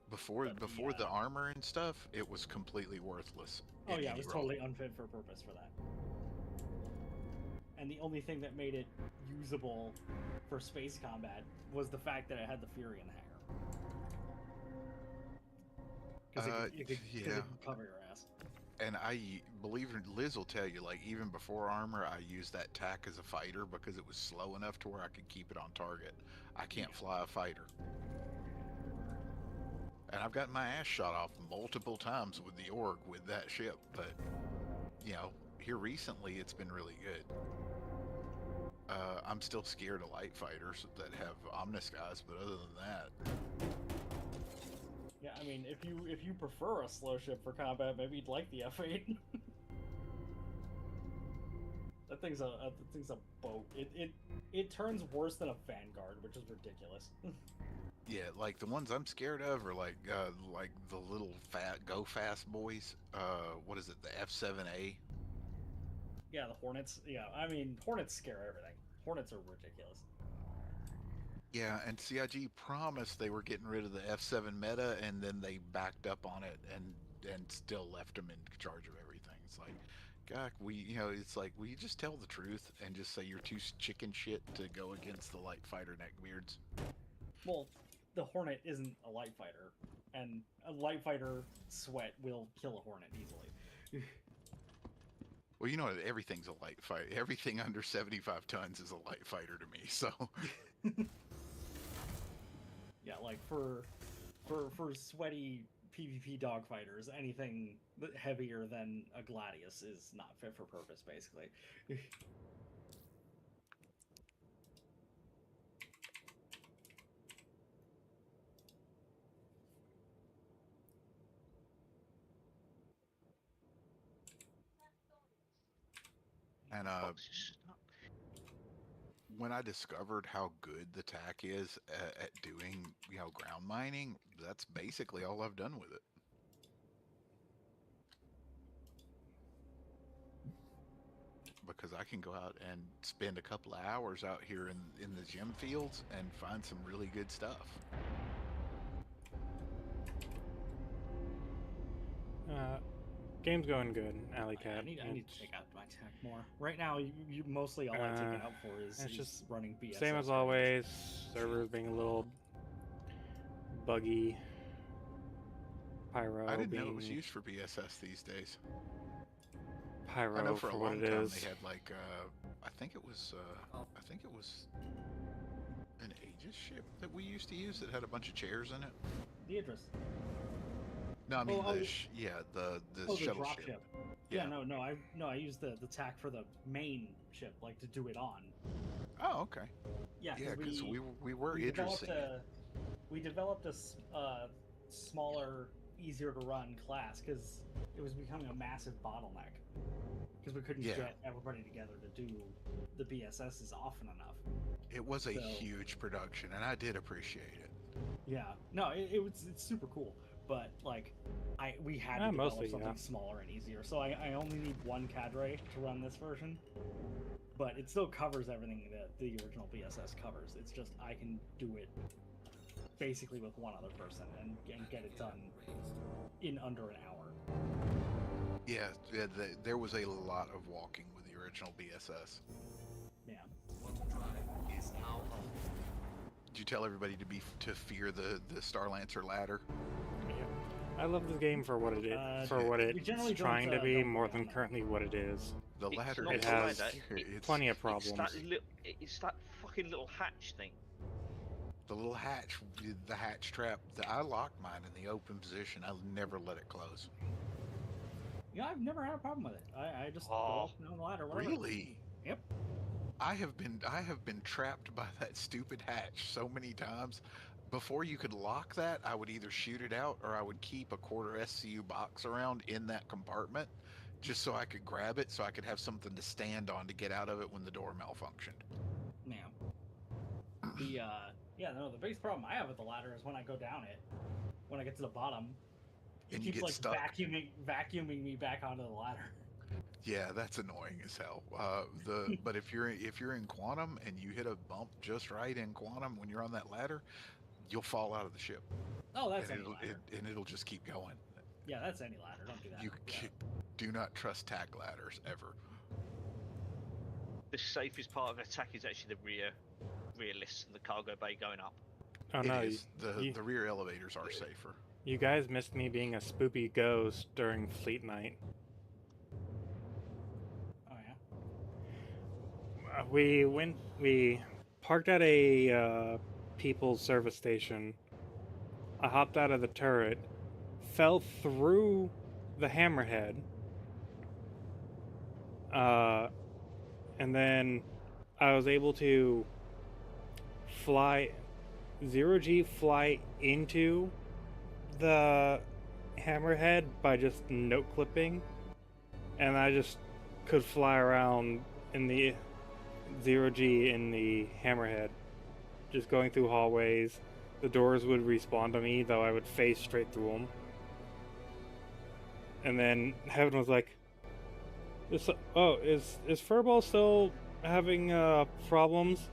Before the armor and stuff, it was completely worthless. Oh yeah, it was totally unfit for purpose for that. And the only thing that made it usable for space combat was the fact that it had the Fury in the hangar. Because it could cover your ass. And believe it, Liz will tell you, like, even before armor, I used that tack as a fighter because it was slow enough to where I could keep it on target. I can't fly a fighter. And I've gotten my ass shot off multiple times with the org with that ship, but, you know, here recently it's been really good. I'm still scared of light fighters that have Omnis guys, but other than that... Yeah, I mean, if you prefer a slow ship for combat, maybe you'd like the F8. That thing's a boat. It turns worse than a Vanguard, which is ridiculous. Yeah, like the ones I'm scared of are like the little go fast boys. What is it? The F7A. Yeah, the Hornets. Yeah, I mean, Hornets scare everything. Hornets are ridiculous. Yeah, and CIG promised they were getting rid of the F7 meta, and then they backed up on it and still left them in charge of everything. It's like, God, it's like, will you just tell the truth and just say you're too chicken shit to go against the light fighter neckbeards? Well, the Hornet isn't a light fighter, and a light fighter sweat will kill a Hornet easily. Well, you know, everything's a light fight. Everything under 75 tons is a light fighter to me, so... Yeah, like for sweaty PvP dogfighters, anything heavier than a Gladius is not fit for purpose, basically. And when I discovered how good the TAC is at doing, ground mining, that's basically all I've done with it. Because I can go out and spend a couple of hours out here in the gem fields and find some really good stuff. Game's going good, Alley Cat. I need to take out my tech more. Right now, you mostly all I take it out for is just running BSS. Same as always. Servers being a little buggy. Pyro. I didn't know it was used for BSS these days. Pyro, I know for a long time they had like I think it was an Aegis ship that we used to use that had a bunch of chairs in it. The Idris. No, I mean the shuttle drop ship. Yeah, I used the tack for the main ship, like to do it on. Oh, okay. Yeah, because we were interested. We developed a smaller, easier to run class because it was becoming a massive bottleneck. Because we couldn't get everybody together to do the BSSs often enough. It was a huge production, and I did appreciate it. Yeah, no, it's super cool. But like, we had to develop something smaller and easier. So I only need one cadre to run this version, but it still covers everything that the original BSS covers. It's just I can do it basically with one other person and get it done in under an hour. Yeah, there was a lot of walking with the original BSS. Yeah. Is now on. Did you tell everybody to fear the Starlancer ladder? I love this game for what it is, for what it's trying to be, more than currently what it is. The ladder it has plenty of problems. It's that fucking little hatch thing. The little hatch, the hatch trap. I locked mine in the open position. I never let it close. Yeah, I've never had a problem with it. I just go up on the ladder. Whatever. Really? Yep. I have been trapped by that stupid hatch so many times. Before you could lock that, I would either shoot it out or I would keep a quarter SCU box around in that compartment just so I could grab it so I could have something to stand on to get out of it when the door malfunctioned. Yeah. The biggest problem I have with the ladder is when I go down it, when I get to the bottom, it keeps like stuck. vacuuming me back onto the ladder. Yeah, that's annoying as hell. But if you're in Quantum and you hit a bump just right in Quantum when you're on that ladder, you'll fall out of the ship. Oh, that's any ladder. And it'll just keep going. Yeah, that's any ladder. Don't do that. You do not trust tack ladders ever. The safest part of attack is actually the rear lifts and the cargo bay going up. Oh no, the rear elevators are safer. You guys missed me being a spoopy ghost during Fleet Night. We parked at a people's service station. I hopped out of the turret, fell through the hammerhead, and then I was able to fly 0G fly into the hammerhead by just note clipping, and I just could fly around in the 0G in the hammerhead, just going through hallways. The doors would respawn to me, though I would face straight through them. And then Heaven was like, is Furball still having problems?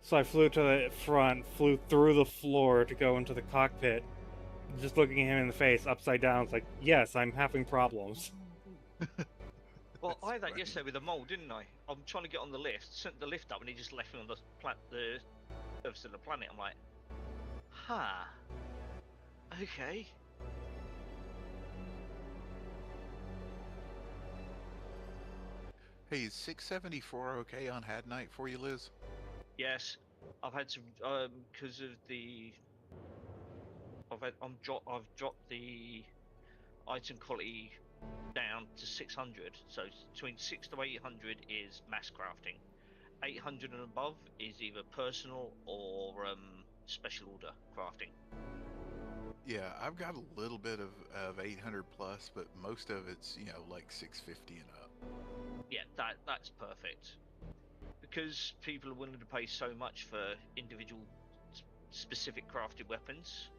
So I flew to the front, flew through the floor to go into the cockpit, just looking at him in the face, upside down. It's like, yes, I'm having problems. Well, I had that yesterday with the mole, didn't I? I'm trying to get on the lift, sent the lift up, and he just left me on the surface of the planet. I'm like, huh, okay. Hey, is 674 okay on Had Night for you, Liz? Yes, I've had to because of the. I've dropped the item quality down to 600. So between 600 to 800 is mass crafting. 800 and above is either personal or special order crafting. Yeah, I've got a little bit of 800 plus, but most of it's, you know, like 650 and up. Yeah, that's perfect. Because people are willing to pay so much for individual specific crafted weapons,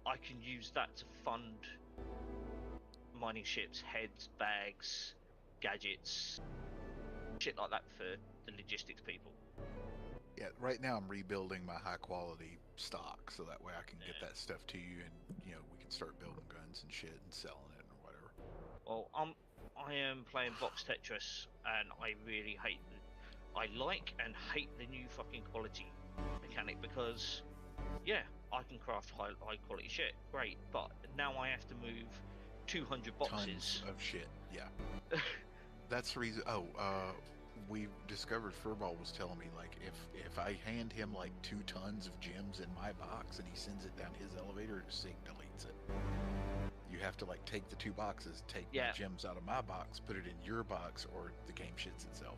I can use that to fund mining ships, heads, bags, gadgets, shit like that for the logistics people. Yeah, right now I'm rebuilding my high quality stock so that way I can get that stuff to you and, you know, we can start building guns and shit and selling it or whatever. Well, I am playing box Tetris and I really hate I like and hate the new fucking quality mechanic because, yeah, I can craft high quality shit, great, but now I have to move 200 boxes. Tons of shit, yeah. That's the reason. We discovered Furball was telling me, like, if I hand him like 2 tons of gems in my box and he sends it down his elevator, Sig deletes it. You have to like take the 2 boxes, take my gems out of my box, put it in your box, or the game shits itself.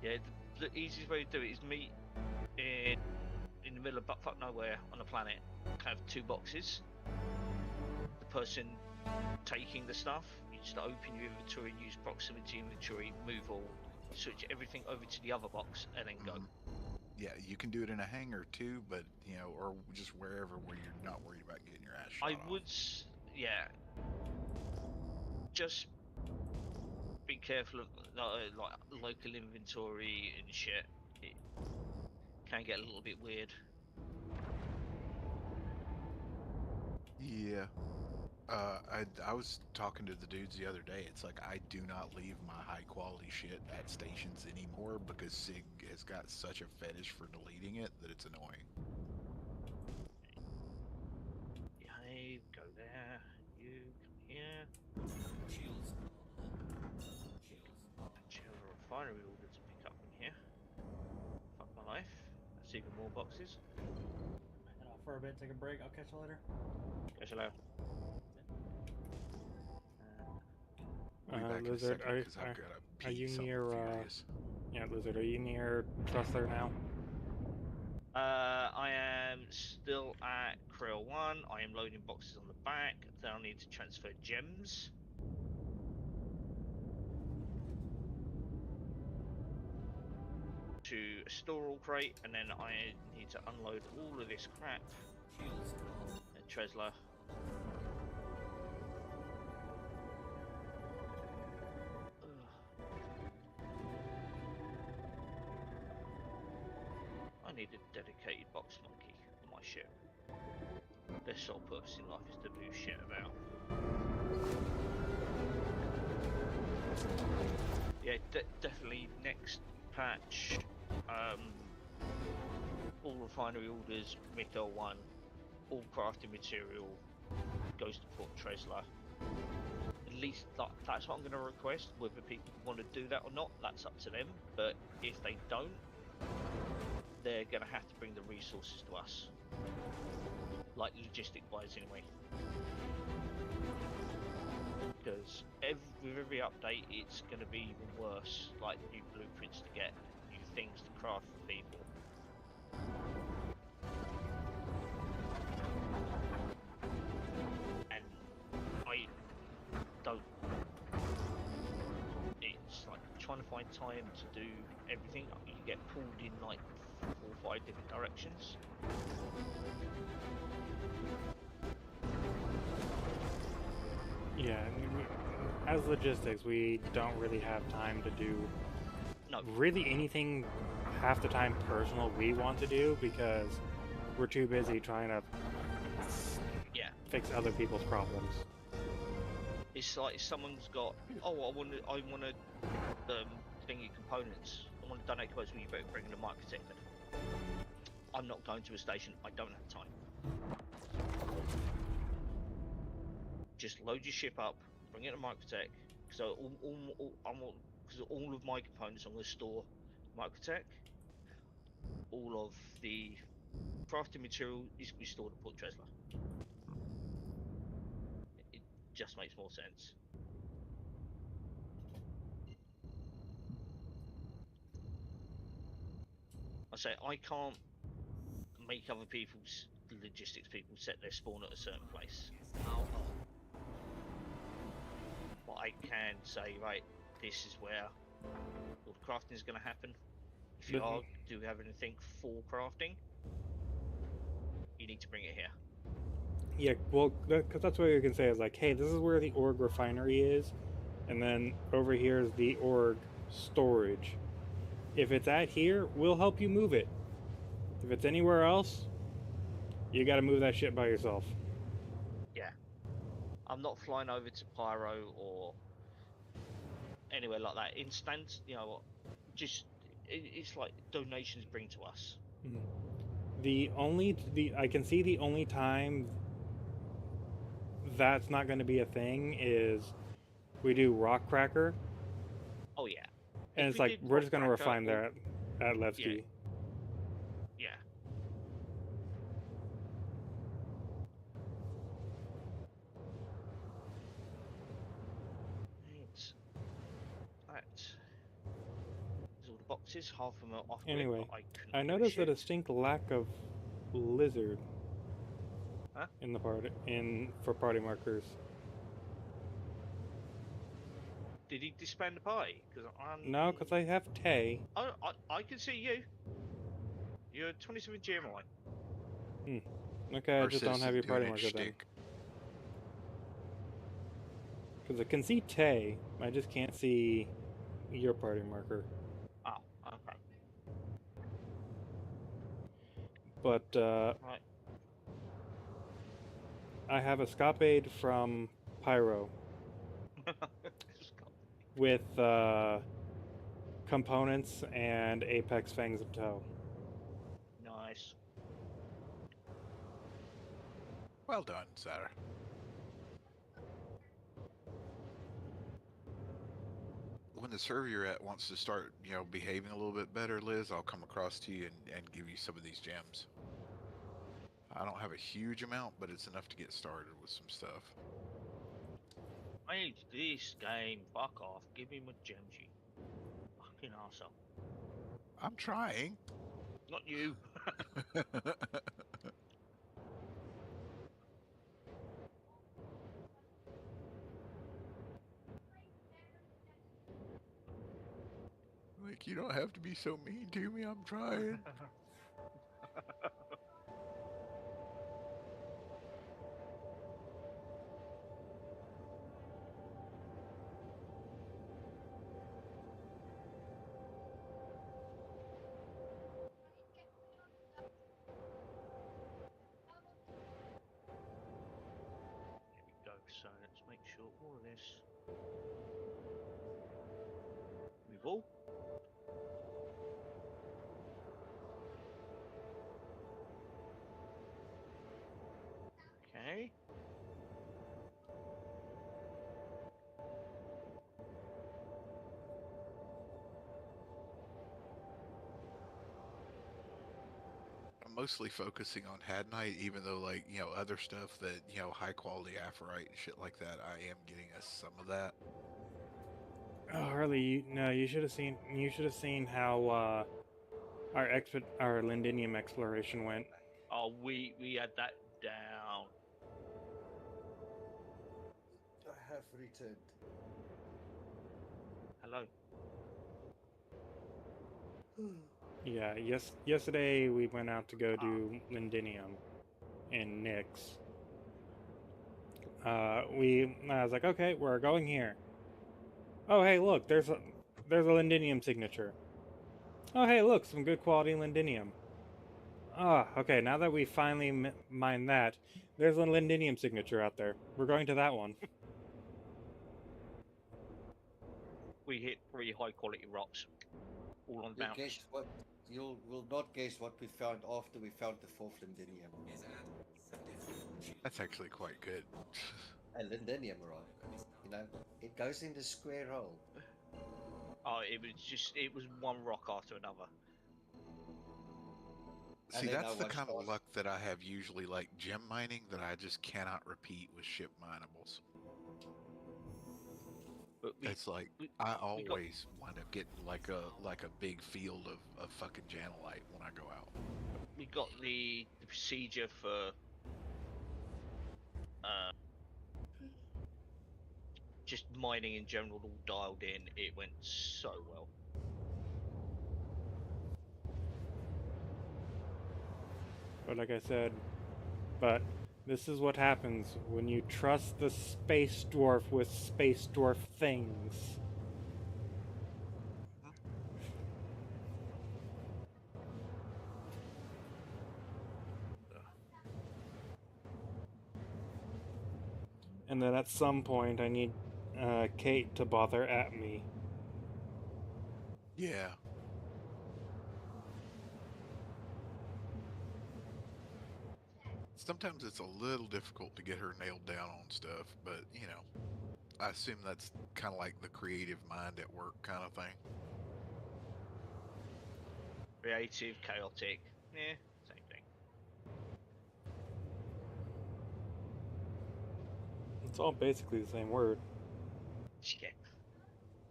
Yeah, the easiest way to do it is meet in the middle of buttfuck nowhere on a planet, have 2 boxes. The person taking the stuff, you just open your inventory and use proximity inventory, move all, switch everything over to the other box, and then go. Yeah, you can do it in a hangar too, but you know, or just wherever where you're not worried about getting your ass shot off. Yeah. Just be careful of like local inventory and shit. It can get a little bit weird. Yeah. I was talking to the dudes the other day. It's like I do not leave my high quality shit at stations anymore because Sig has got such a fetish for deleting it that it's annoying. Yeah, go there. You come here. Refinery order to pick up from here. Fuck my life. That's even more boxes. Head out for a bit, take a break. I'll catch you later. Catch you later. Lizard, are you near? Yeah, Lizard, are you near Trussler now? I am still at Krill 1. I am loading boxes on the back. Then I'll need to transfer gems. To a storable crate, and then I need to unload all of this crap at Tresla. I need a dedicated box monkey on my ship. Their sole purpose in life is to move shit about. Yeah, definitely next patch. All refinery orders, Mikkel 1, all crafting material goes to Port Tresla. least that's what I'm going to request. Whether people want to do that or not, that's up to them. But if they don't, they're going to have to bring the resources to us, like logistic-wise, anyway. Because with every update, it's going to be even worse. Like new blueprints to get, new things to craft for people. And I don't. It's like trying to find time to do everything. You get pulled in like 4 or 5 different directions. Yeah, as logistics, we don't really have time to do really anything half the time personal we want to do because we're too busy trying to fix other people's problems. It's like if someone's got, oh, I want to thingy components. I want to donate components. Well, you better bring in a microtech then. I'm not going to a station. I don't have time. Just load your ship up, bring it to Microtech. So all of my components I'm going to store Microtech. All of the crafting material is to be stored at Port Tresla. It just makes more sense. I say I can't make other people's logistics people set their spawn at a certain place. But I can say, right, this is where all the crafting is going to happen. If you do have anything for crafting, you need to bring it here. Yeah, well, because that's what you can say is like, hey, this is where the org refinery is, and then over here is the org storage. If it's at here, we'll help you move it. If it's anywhere else, you got to move that shit by yourself. Yeah, I'm not flying over to Pyro or anywhere like that. Instant, you know, just it's like donations bring to us. I can see the only time that's not going to be a thing is we do Rock Cracker. Oh yeah. And it's like we're just going to refine that at Levski. Yeah. It's that. There's all the boxes. Half of them are off. Anyway, I noticed a distinct lack of lizard in the for party markers. Did he disband the party? No, because I have Tay. Oh, I can see you. You're 27 GMI. Okay, I just don't have your party marker then. Because I can see Tay, I just can't see your party marker. Oh, okay. But right. I have Escapade from Pyro. With components and Apex Fangs of Tow. Nice. Well done, Sarah. When the server you're at wants to start, behaving a little bit better, Liz, I'll come across to you and give you some of these gems. I don't have a huge amount, but it's enough to get started with some stuff. I need this game. Fuck off. Give me my gems, you fucking arsehole. I'm trying. Not you. Like, you don't have to be so mean to me. I'm trying. So let's make sure all of this. Move all. Okay. mostly focusing on Hadnite, even though, like, other stuff that, high quality Aphorite and shit like that, I am getting us some of that. Oh, Harley, no, you should have seen. You should have seen how our Lindinium exploration went. Oh, we had that down. I have returned. Hello. Yeah, yesterday we went out to go do Lindinium in Nyx. I was like, okay, we're going here. Oh, hey, look, there's a Lindinium signature. Oh, hey, look, some good quality Lindinium. Ah, okay, now that we finally mined that, there's a Lindinium signature out there. We're going to that one. We hit 3 high quality rocks, all on bounties. You will not guess what we found after we found the 4th Lindinium. That's actually quite good. A Lindinium rock. It goes in the square hole. Oh, it was one rock after another. See, that's the kind of luck that I have usually, like gem mining, that I just cannot repeat with ship minables. It's like I always wind up getting like a big field of fucking Janelite when I go out. We got the procedure for just mining in general all dialed in. It went so well. But like I said, this is what happens when you trust the space dwarf with space dwarf things. And then at some point I need Kate to bother at me. Yeah. Sometimes it's a little difficult to get her nailed down on stuff, but, I assume that's kind of like the creative mind at work kind of thing. Creative, chaotic, same thing. It's all basically the same word. Yeah.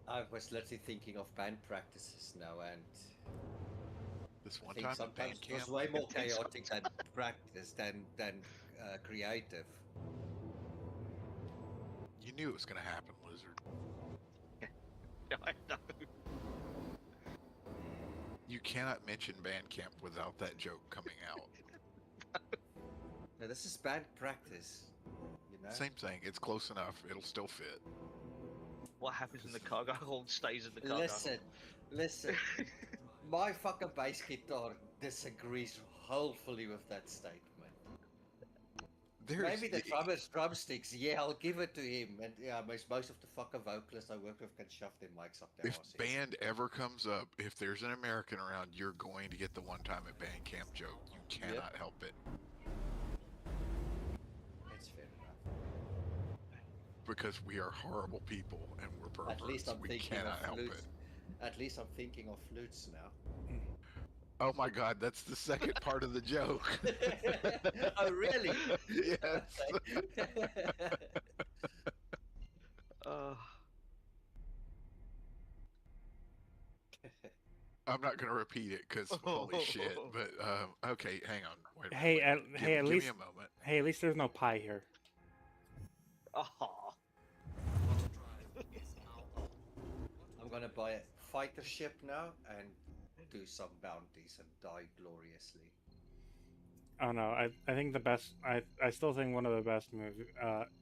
I was literally thinking of band practices now, and this one I think time sometimes it was way more chaotic than practice than creative. You knew it was going to happen, Lizard. I know. You cannot mention Bandcamp without that joke coming out. Now, this is band practice. Same thing. It's close enough. It'll still fit. What happens in the cargo hold stays in the cargo hold. Listen. My fucking bass guitar disagrees wholly with that statement. Maybe the drummer's drumsticks, I'll give it to him. And most of the fucking vocalists I work with can shove their mics up their If arses. band ever comes up, if there's an American around, you're going to get the one time at Bandcamp joke. You cannot help it. It's fair enough. Because we are horrible people and we're perverts. At least I'm we thinking cannot of help flutes. it. At least I'm thinking of flutes now. Oh my god, that's the second part of the joke. Oh, really? Yes. I'm not going to repeat it because holy shit. But okay, hang on. Wait a minute. Give me a moment. Hey, at least there's no pie here. Oh. I'm gonna buy a fighter ship now and do some bounties and die gloriously. Oh no, I think the best. I still think one of the best moves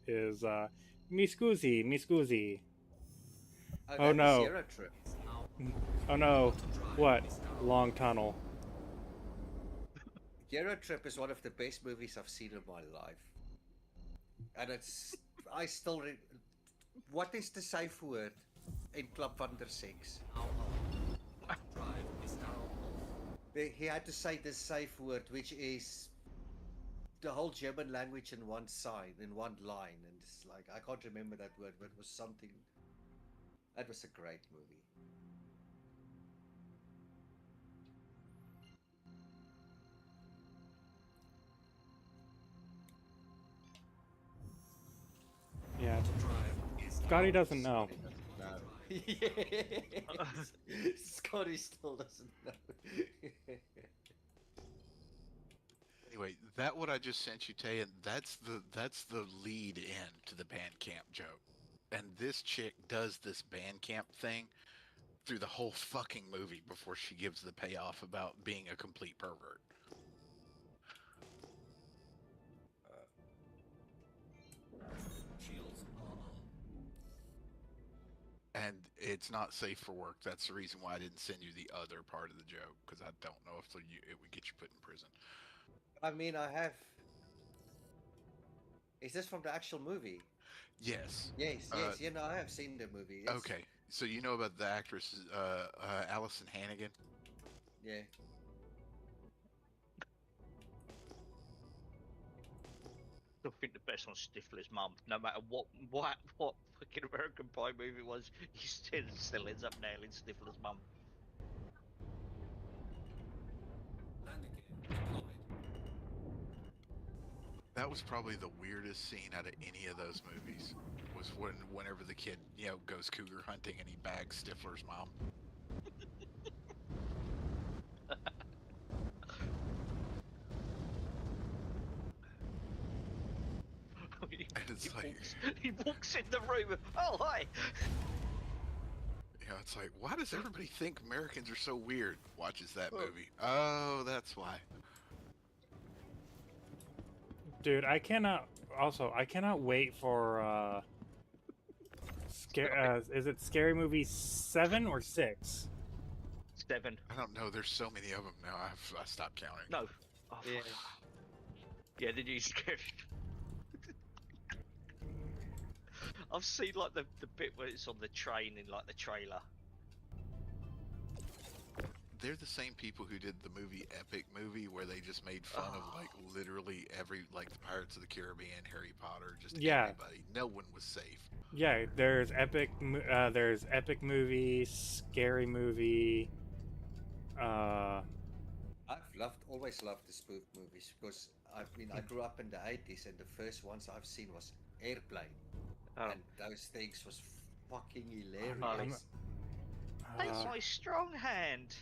is Mi scusi. Oh no. Zero Trip. Oh no. What? Long tunnel. Euro Trip is one of the best movies I've seen in my life. And I still what is the safe word in Club Thunder 6? He had to say the safe word, which is the whole German language in one line, and it's like I can't remember that word, but it was something. That was a great movie. Scotty doesn't know. Yes. Scotty still doesn't know. Anyway, that what I just sent you, Tay, and that's the lead in to the Bandcamp joke. And this chick does this Bandcamp thing through the whole fucking movie before she gives the payoff about being a complete pervert. Shields And it's not safe for work. That's the reason why I didn't send you the other part of the joke, because I don't know if it would get you put in prison. I mean, I have. Is this from the actual movie? Yes. Yes, yes. You know, I have seen the movie. Yes. Okay, so you know about the actress Allison Hannigan? Yeah. I think the best on Stifler's mum. No matter what fucking American Pie movie it was, he still ends up nailing Stifler's mum. That was probably the weirdest scene out of any of those movies. Was whenever the kid, goes cougar hunting and he bags Stifler's mom. He walks in the room. Oh hi. Yeah, it's like, why does everybody think Americans are so weird? Watches that movie. Oh, that's why. Dude, I cannot wait for is it Scary Movie 7 or 6? 7. I don't know. There's so many of them now. I stopped counting. No. Oh, yeah, they do scary. I've seen like the bit where it's on the train in like the trailer. They're the same people who did the movie Epic Movie, where they just made fun of like literally every the Pirates of the Caribbean, Harry Potter, just everybody. No one was safe. Yeah, there's Epic Movie, Scary Movie. I've always loved the spoof movies because I grew up in the 80s, and the first ones I've seen was Airplane, and those things was fucking hilarious. That's my strong hand.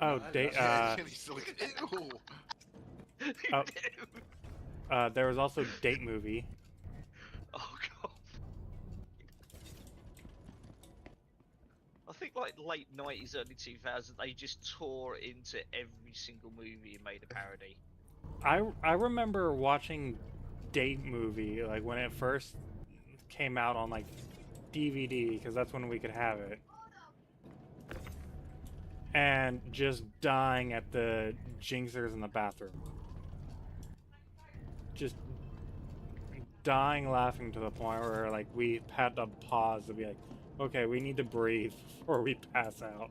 Oh, there was also Date Movie. Oh god. I think like late 90s, early 2000s, they just tore into every single movie and made a parody. I remember watching Date Movie like when it first came out on like DVD, because that's when we could have it. And just dying at the Jinxers in the bathroom. Just dying laughing to the point where like we had to pause to be like, okay, we need to breathe before we pass out.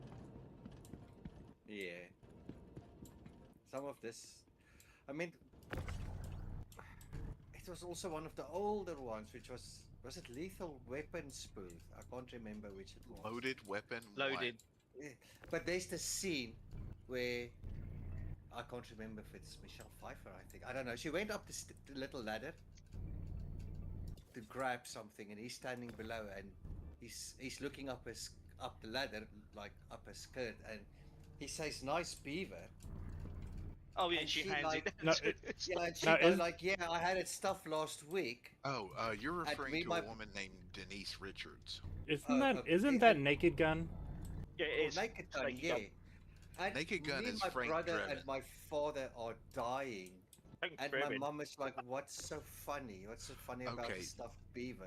Yeah. Some of this, I mean, it was also one of the older ones, which was it Lethal Weapon spoof? I can't remember which it was. Loaded Weapon. Loaded. Yeah. But there's the scene where I can't remember if it's Michelle Pfeiffer. I think, I don't know. She went up the little ladder to grab something, and he's standing below, and he's looking up the ladder, like up her skirt, and he says, "Nice beaver." Oh yeah, and she hands like, it. Yeah, and she goes like, "Yeah, I had it stuffed last week." Oh, you're referring to my a woman named Denise Richards. Isn't that Naked Gun? Yeah, it is. Naked Gun, yeah. And Naked Gun me is my Frank brother Drebin. and my father are dying. Frank And Drebin. my mum is like, "What's so funny? What's so funny about Okay. the stuffed beaver?"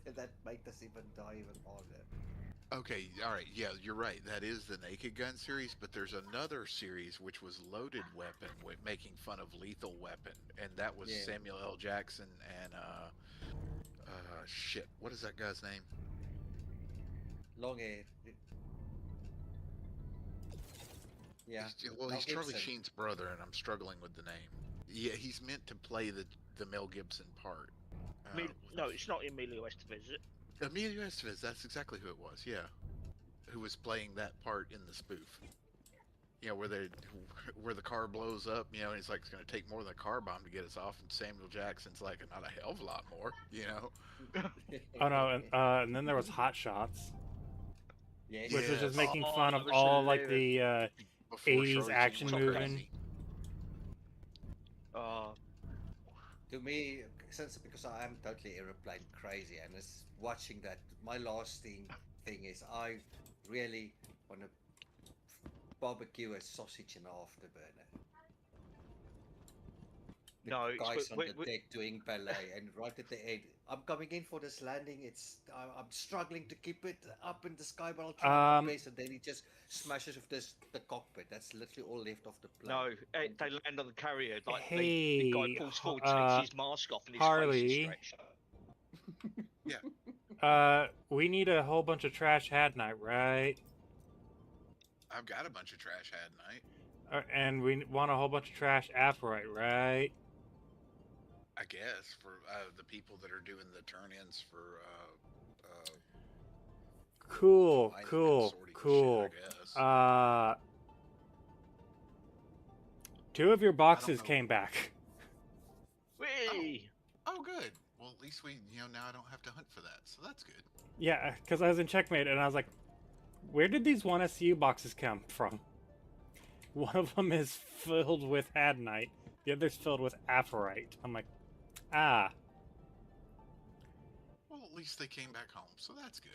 And that made us even die even harder. Okay, all right, yeah, you're right. That is the Naked Gun series, but there's another series which was Loaded Weapon, making fun of Lethal Weapon, and that was Yeah. Samuel L. Jackson and shit, what is that guy's name? Long hair. Yeah. He's Mel Charlie Gibson. Sheen's brother, and I'm struggling with the name. Yeah, he's meant to play the Mel Gibson part. No, it's not Emilio Estevez, is it? Emilio Estevez, that's exactly who it was, yeah. Who was playing that part in the spoof. you know, where the car blows up, you know, and it's like it's going to take more than a car bomb to get us off, and Samuel Jackson's like not a hell of a lot more, you know. Oh no, and then there was Hot Shots, Yes. which was just Yes. making Oh, fun that of was all like hilarious. the Before 80s Charlie Sheen action went moving. crazy. To me, since because I am totally aeroplane crazy, and it's watching that, my last thing is I really want to barbecue a sausage in an afterburner. The No, it's guys when- on the deck doing ballet, and right at the end, I'm coming in for this landing. I'm struggling to keep it up in the sky, but I'll try my best. And then he just smashes with the cockpit. That's literally all left of the plane. No, they land on the carrier. Like the Hey, guy pulls forward, takes his mask off, and his face Harley. is stretched. We need a whole bunch of trash had night, right? I've got a bunch of trash had night. And we want a whole bunch of trash apparite, right? I guess for the people that are doing the turn-ins for Cool, mining and cool, sorting cool. shit, I guess. 2 of your boxes came back. Whee! Oh, good. Well, at least now I don't have to hunt for that, so that's good. Yeah, because I was in Checkmate and I was like, where did these 1 SU boxes come from? One of them is filled with Hadnite, the other's filled with Apparite. I'm like, ah. Well, at least they came back home, so that's good.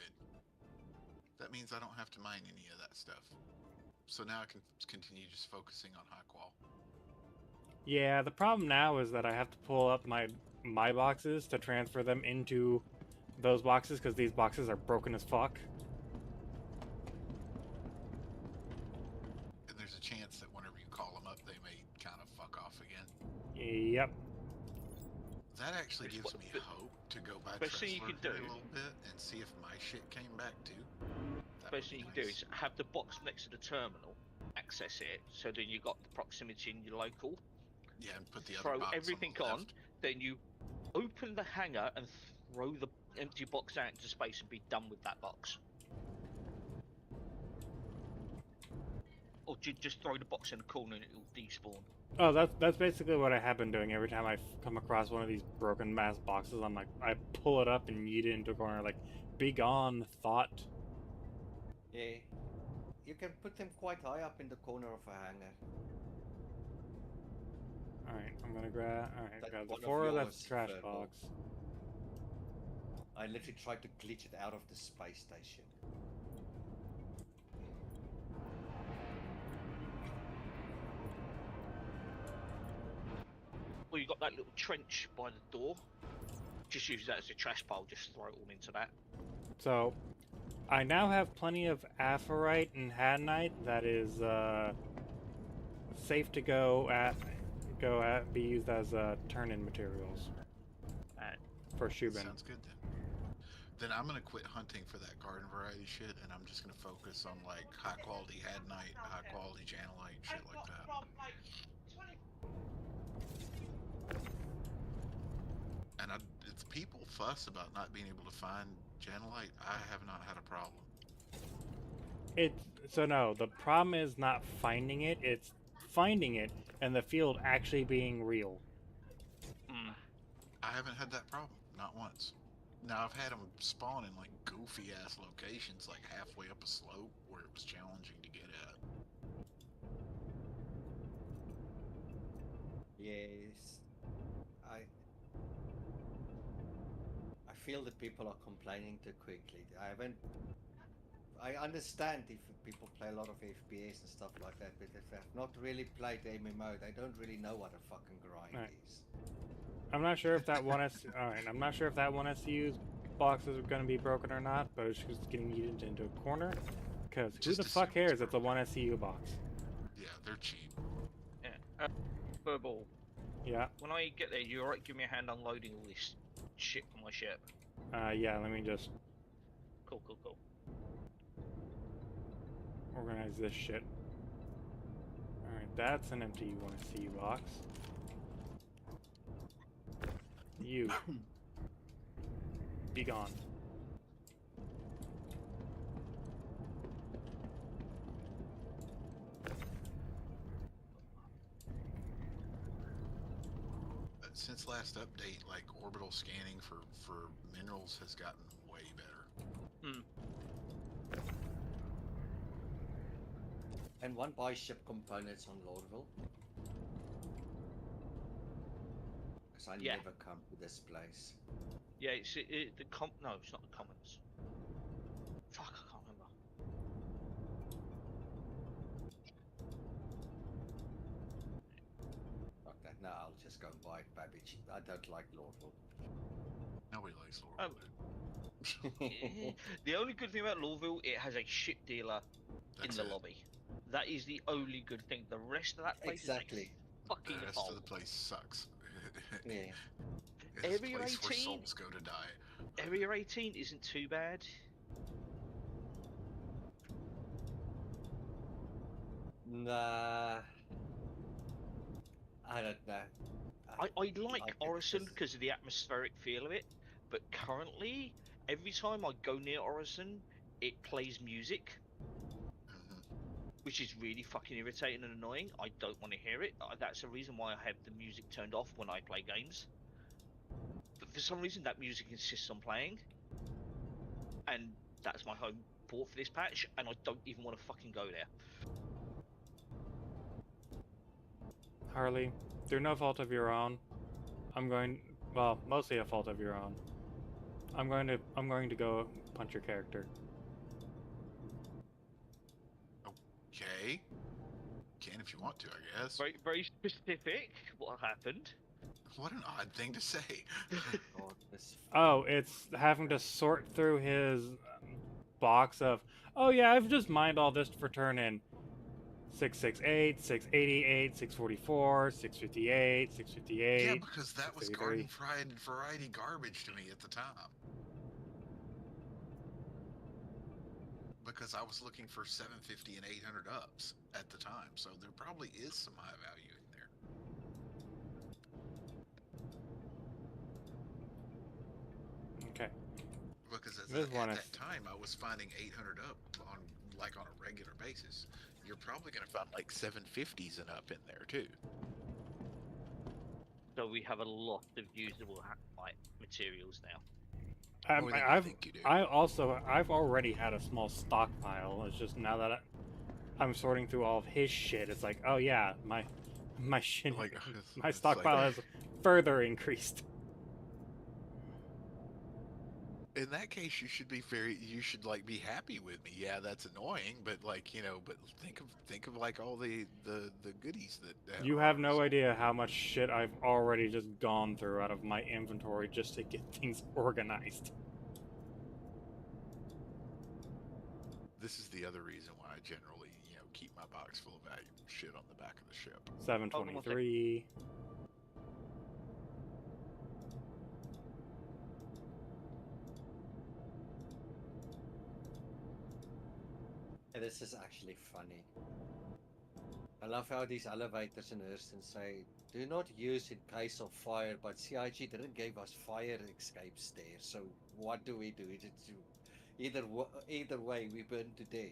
That means I don't have to mine any of that stuff. So now I can continue just focusing on high qual. Yeah, the problem now is that I have to pull up my boxes to transfer them into those boxes because these boxes are broken as fuck. And there's a chance that whenever you call them up, they may kind of fuck off again. Yep. That actually gives me hope to go by Best thing you Tressler can here do- a little bit and see if my shit came back too. Best thing you can do is have the box next to the terminal, access it, so then you got the proximity in your local. Yeah, and put the other Throw box everything on, the on, left. then you open the hangar and throw the empty box out into space and be done with that box. Or just throw the box in the corner and it'll despawn. Oh, that's basically what I have been doing every time I come across one of these broken mass boxes. I'm like, I pull it up and yeet it into a corner, like, be gone, thought. Yeah. You can put them quite high up in the corner of a hangar. Alright, I'm gonna grab. Alright, That grab one the of 4 yours, that's trash Purple. box. I literally tried to glitch it out of the space station. Well, you got that little trench by the door. Just use that as a trash pile. Just throw it all into that. So, I now have plenty of Apharite and Hadnite that is safe to be used as turn-in materials for Shubin. Sounds good then. Then I'm gonna quit hunting for that garden variety shit, and I'm just gonna focus on like high quality Hadnite, high quality Janelite, shit like that. And it's people fuss about not being able to find Janelite. I have not had a problem. So no, the problem is not finding it; it's finding it and the field actually being real. I haven't had that problem, not once. Now I've had them spawn in like goofy ass locations, like halfway up a slope where it was challenging to get at. Yes. I feel that people are complaining too quickly. I understand if people play a lot of FPS and stuff like that, but if they've not really played the MMO, they don't really know what a fucking grind Right. is. I'm not sure if that one Alright, I'm not sure if that one SU's boxes are going to be broken or not, but it's just getting yeeted into a corner. Because who Just the fuck assume cares? It's a 1 SU box. Yeah, they're cheap. Yeah. Furball. Yeah. When I get there, you alright? Give me a hand unloading all this shit from my ship. Yeah, let me just Cool. organize this shit. Alright, that's an empty 1 SU box. You. Be gone. since last update, like orbital scanning for minerals has gotten way better. And one buy ship components on Lordville. Because I Yeah. never come to this place. Yeah, it's no, it's not the commons. Fuck, I can't remember. Fuck that. No, I'll just go and buy Babbage. I don't like Lordville. Nobody likes Lordville. The only good thing about Lawville, it has a ship dealer That's in the it. lobby. That is the only good thing. The rest of that place Exactly. is a fucking The rest hole. of the place sucks. Yeah. It's a Area place where 18? souls go to die. Area 18 isn't too bad. Nah. I don't know. I like it Orison because- because of the atmospheric feel of it, but currently, every time I go near Orison, it plays music, which is really fucking irritating and annoying. I don't want to hear it. That's the reason why I have the music turned off when I play games. But for some reason, that music insists on playing, and that's my home port for this patch, and I don't even want to fucking go there. Harley, through no fault of your own, well, mostly a fault of your own. I'm going to go punch your character. Okay. Can if you want to, I guess. Very, very specific. What happened? What an odd thing to say. God, this Oh, it's having to sort through his box of, oh yeah, I've just mined all this for turn in 668, 688, 644, 658, 658. Yeah, because that was 683. garden variety garbage to me at the time. Because I was looking for 750 and 800 ups at the time, so there probably is some high value in there. Okay. Because at This one that is- time, I was finding 800 up on a regular basis. You're probably going to find like 750s and up in there too. So we have a lot of usable materials now. More than you I've think you do. I've already had a small stockpile. It's just now that I'm sorting through all of his shit, it's like, oh yeah, my shit, Like, my it's stockpile like- has further increased. In that case, you should like be happy with me. Yeah, that's annoying, but like, you know, but think of like all the goodies that You have no idea how much shit I've already just gone through out of my inventory just to get things organized. This is the other reason why I generally, you know, keep my box full of valuable shit on the back of the ship. 723. And this is actually funny. I love how these elevators in Hurston say, do not use in case of fire, but CIG didn't give us fire escape stairs, so what do? Either way, we burn to death.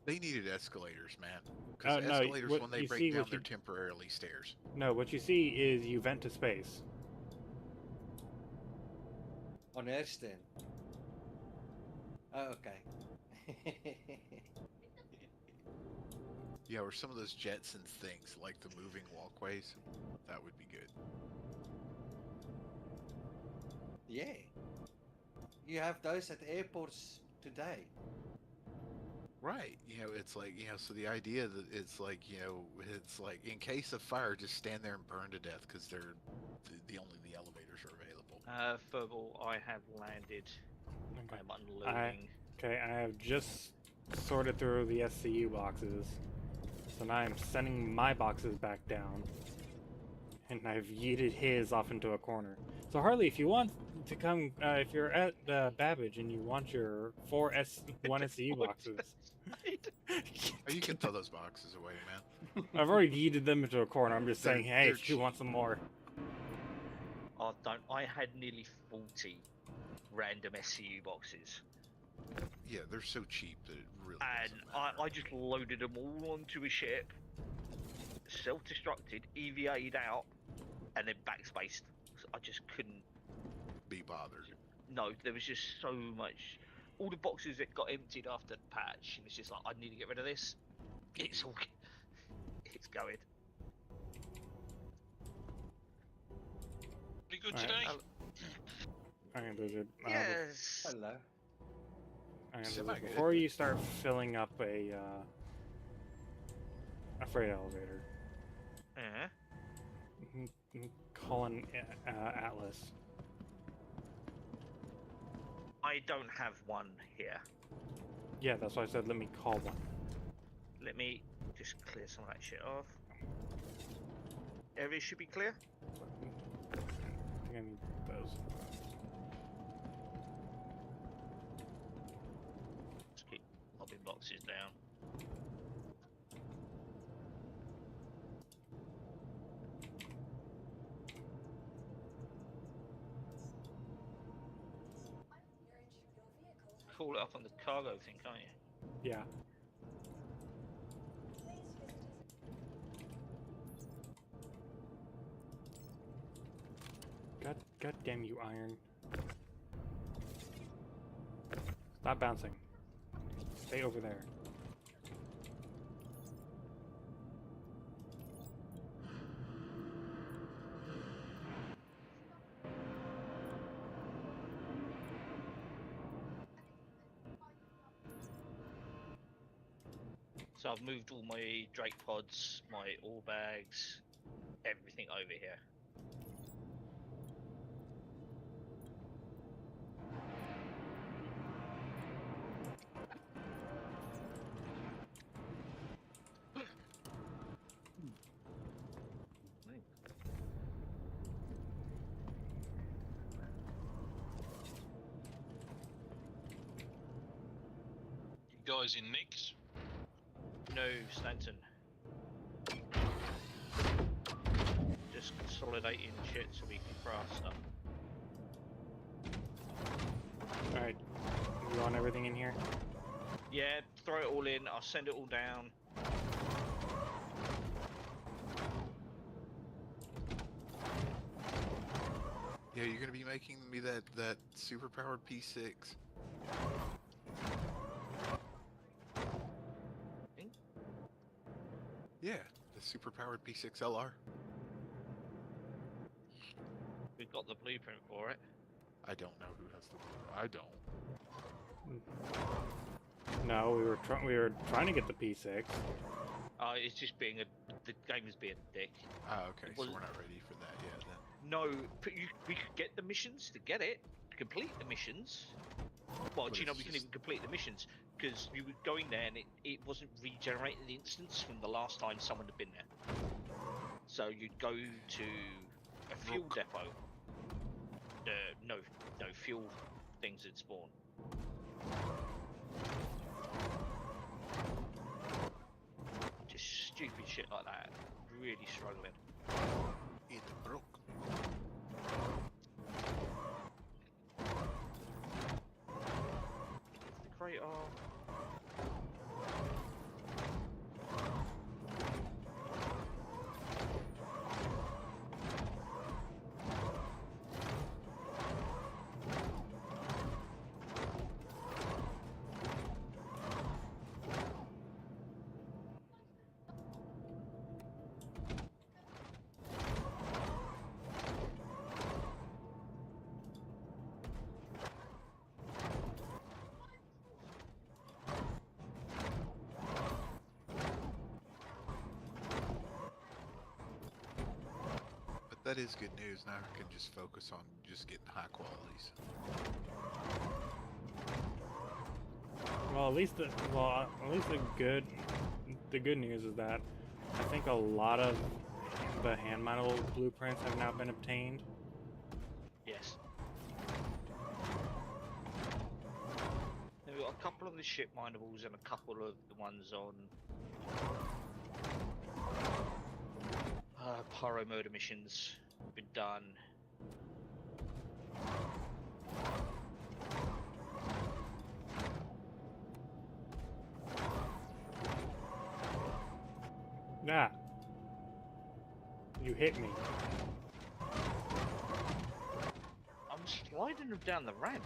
They needed escalators, man. Because No, escalators, what when they you break see, down, what they're you- temporarily stairs. No, what you see is you vent to space. On Hurston. Oh, okay. Yeah, or some of those Jetsons things, like the moving walkways. That would be good. Yeah. You have those at airports today. Right. You know, it's like, you know, so the idea that it's like, you know, it's like in case of fire, just stand there and burn to death because they're the only the elevators are available. Furball, I have landed. Okay. I'm unloading. Okay, I have just sorted through the SCU boxes. So now I'm sending my boxes back down. And I've yeeted his off into a corner. So Harley, if you want to come, if you're at Babbage and you want your 1 SCU boxes, Oh, you can throw those boxes away, man. I've already yeeted them into a corner. I'm just saying, hey, they're if you want some more. Oh, don't. I had nearly 40 random SCU boxes. Yeah, they're so cheap that it really And doesn't matter. I just loaded them all onto a ship, self-destructed, EVA'd out, and then backspaced. I just couldn't be bothered. No, there was just so much. All the boxes that got emptied after the patch, it was just like, I need to get rid of this. It's all, it's going. Pretty good Alright, today. Iron Blizzard. Yes. Hello. Iron Semi Blizzard. good. Before you start filling up a freight elevator, call an Atlas. I don't have one here. Yeah, that's why I said let me call one. Let me just clear some of that shit off. Area should be clear. I think I need those. Just keep popping boxes down. Call it up on the cargo thing, can't you? Yeah. God damn you, Iron. Stop bouncing. Stay over there. So I've moved all my Drake pods, my ore bags, everything over here. You guys in Nick's? No, Stanton. Just consolidating shit so we can craft stuff. Alright. You want everything in here? Yeah, throw it all in, I'll send it all down. Yeah, you're gonna be making me that super powered P6. Yeah, the super powered P6LR. We've got the blueprint for it. I don't know who has the. I don't. No, we were trying to get the P6. It's just being the game is being a dick. Ah, okay, Well- so we're not ready for that yet then. No, but we could get the missions to get it, complete the missions. Well, But do you know it's we can just- even complete the missions? Because you were going there and it wasn't regenerating the instance from the last time someone had been there. So you'd go to a fuel depot. No fuel things would spawn. Just stupid shit like that. Really struggling. It broke. The crater. But that is good news. Now we can just focus on just getting high qualities. Well, at least the good news is that I think a lot of the hand mineable blueprints have now been obtained. Yes. We've got a couple of the ship minables and a couple of the ones on pyro murder missions been done. Nah. You hit me. sliding them down the ramp.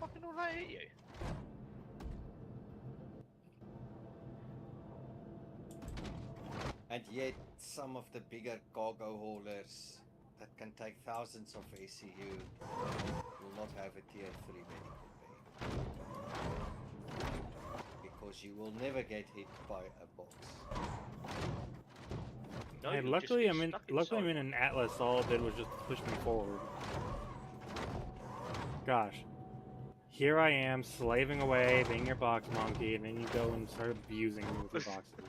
Fucking all that hit you. And yet, some of the bigger cargo haulers that can take thousands of SCU will not have a tier 3 medical bay. Because you will never get hit by a box. No, And you'll just luckily, get I'm in. stuck Luckily, I'm inside. in an Atlas. All it did was just push me forward. Gosh, here I am slaving away, being your box monkey, and then you go and start abusing me with your boxes.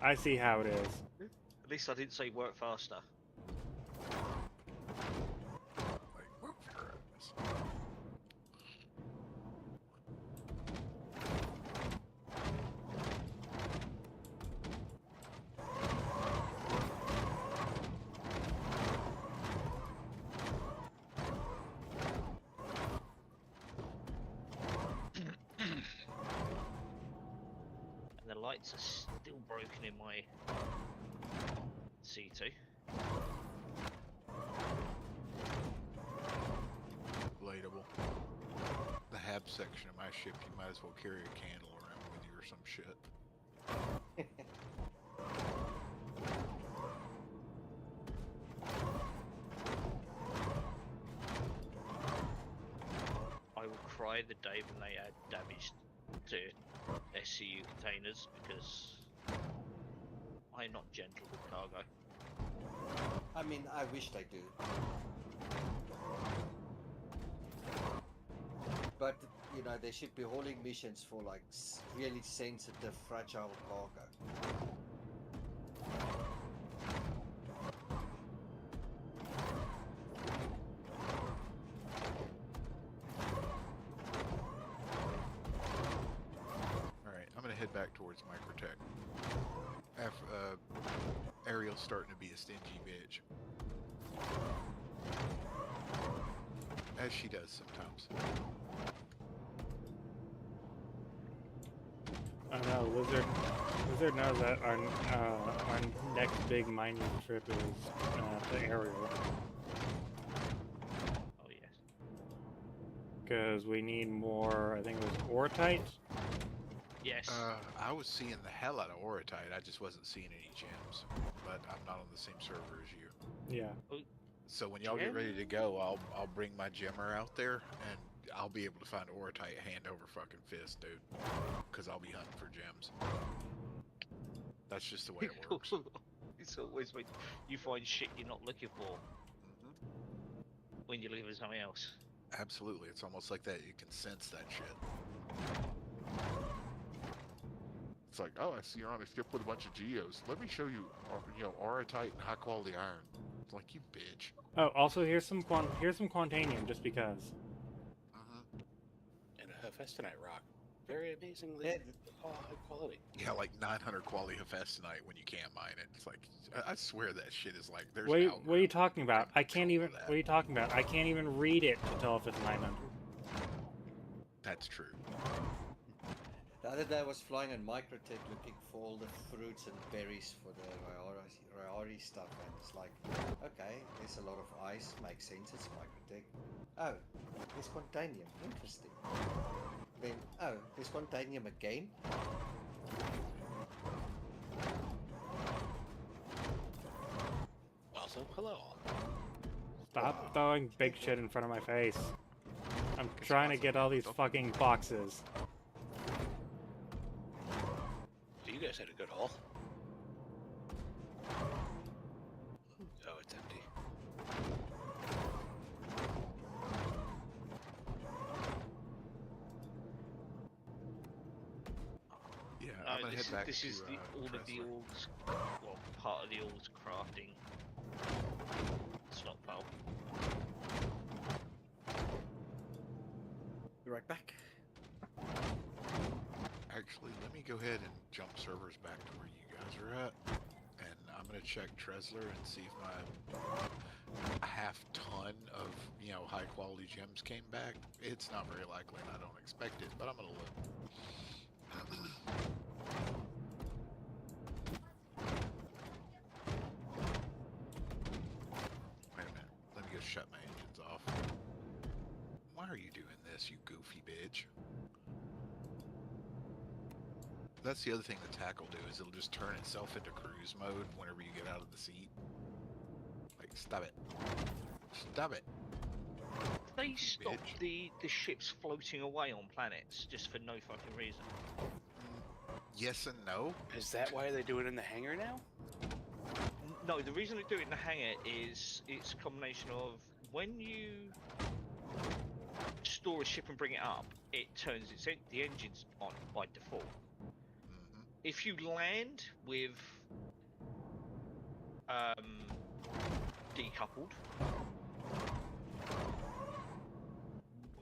I see how it is. At least I didn't say work faster. Like, whoop, your ass. And the lights are still broken in my C2. Relatable. The hab section of my ship, you might as well carry a candle around with you or some shit. I will cry the day when they add damage to SCU containers because I'm not gentle with cargo. I mean, I wish they do. But, you know, they should be hauling missions for like really sensitive, fragile cargo. Alright, I'm gonna head back towards Microtech. Ariel's starting to be a stingy bitch. As she does sometimes. I know, Lizard knows that our next big mining trip is to Ariel. Oh yes. Because we need more, I think it was Oratite? Yes. I was seeing the hell out of Oratite, I just wasn't seeing any gems. But I'm not on the same server as you. Yeah. So when y'all get ready to go, I'll bring my gemmer out there, and I'll be able to find Oratite hand over fucking fist, dude. Because I'll be hunting for gems. That's just the way it works. It's always when you find shit you're not looking for when you're looking for something else. Absolutely, it's almost like that. You can sense that shit. It's like, oh, I see you're on a ship with a bunch of geos. Let me show you, Oratite and high quality iron. It's like, you bitch. Oh, also here's some Quantanium, just because. And a Hephaestonite rock. Very amazingly high quality. Yeah, like 900 quality Hephaestonite when you can't mine it. It's like, I swear that shit is like, there's What are you talking about? I can't even. What are you talking about? I can't even read it to tell if it's 900. That's true. The other day I was flying on Microtech looking for all the fruits and berries for the Rayari stuff, and it's like, okay, there's a lot of ice, makes sense, it's Microtech. Oh, there's Quantanium, interesting. Then, oh, there's Quantanium again? Also, hello. Stop throwing big shit in front of my face. I'm trying to get all these fucking boxes. You guys had a good haul. Oh, it's empty. Yeah, I'm gonna head back This to is all of the Tressler. orgs, well, part of the orgs crafting stockpile. Be right back. Actually, let me go ahead and jump servers back to where you guys are at, and I'm gonna check Tressler and see if my half ton of high quality gems came back. It's not very likely, and I don't expect it, but I'm gonna look. Wait a minute. Let me go shut my engines off. Why are you doing this, you goofy bitch? That's the other thing the tack will do, is it'll just turn itself into cruise mode whenever you get out of the seat. Like, stop it. Stop it. They stop the ships floating away on planets just for no fucking reason. Yes and no. Is that why they do it in the hangar now? No, the reason they do it in the hangar is it's a combination of when you store a ship and bring it up, it turns the engines on by default. If you land with decoupled,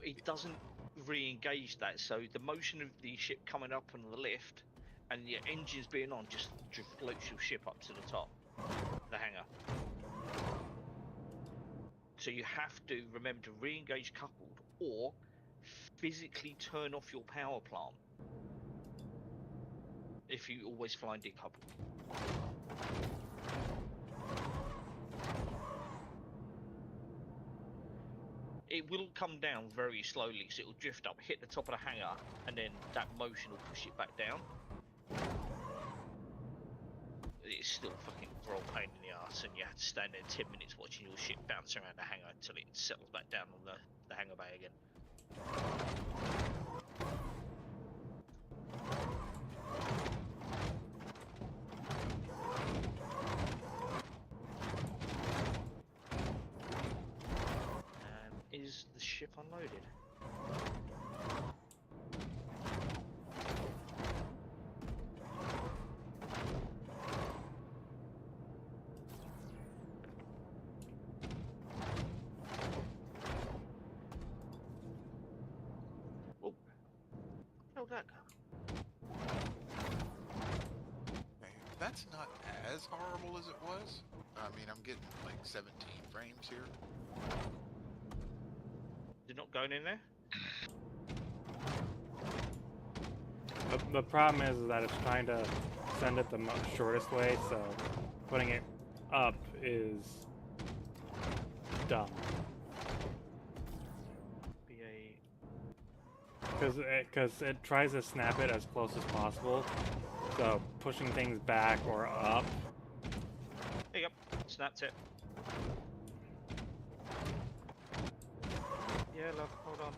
it doesn't re-engage that, so the motion of the ship coming up on the lift and your engines being on just floats your ship up to the top, the hangar. So you have to remember to re-engage coupled or physically turn off your power plant if you always fly decoupled. It will come down very slowly, so it will drift up, hit the top of the hangar, and then that motion will push it back down. It's still a fucking real pain in the arse, and you have to stand there 10 minutes watching your ship bounce around the hangar until it settles back down on the hangar bay again. Is the ship unloaded? Oh, where'd that go? That's not as horrible as it was. I mean, I'm getting like 17 frames here. You're not going in there? The problem is that it's trying to send it the shortest way, so putting it up is dumb. Because it tries to snap it as close as possible, so pushing things back or up. There you go. Snapped it. Yeah, love, hold on.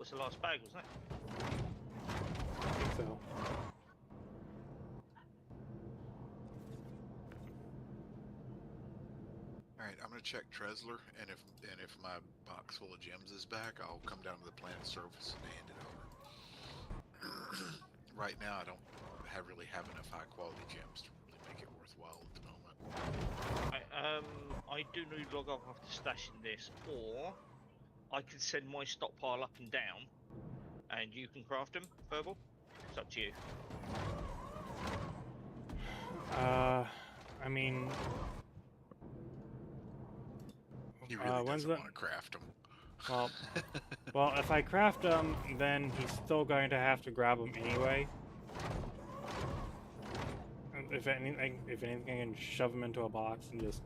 The last bag, wasn't it? I think so. Alright, I'm gonna check Tresler, and if my box full of gems is back, I'll come down to the planet's surface and hand it over. Right now, I don't really have enough high quality gems to really make it worthwhile at the moment. I do need to log off after stashing this, or I can send my stockpile up and down, and you can craft them, Verbal. It's up to you. I mean, He really when's doesn't the... want to craft them. Well, if I craft them, then he's still going to have to grab them anyway. If anything, I can shove them into a box and just.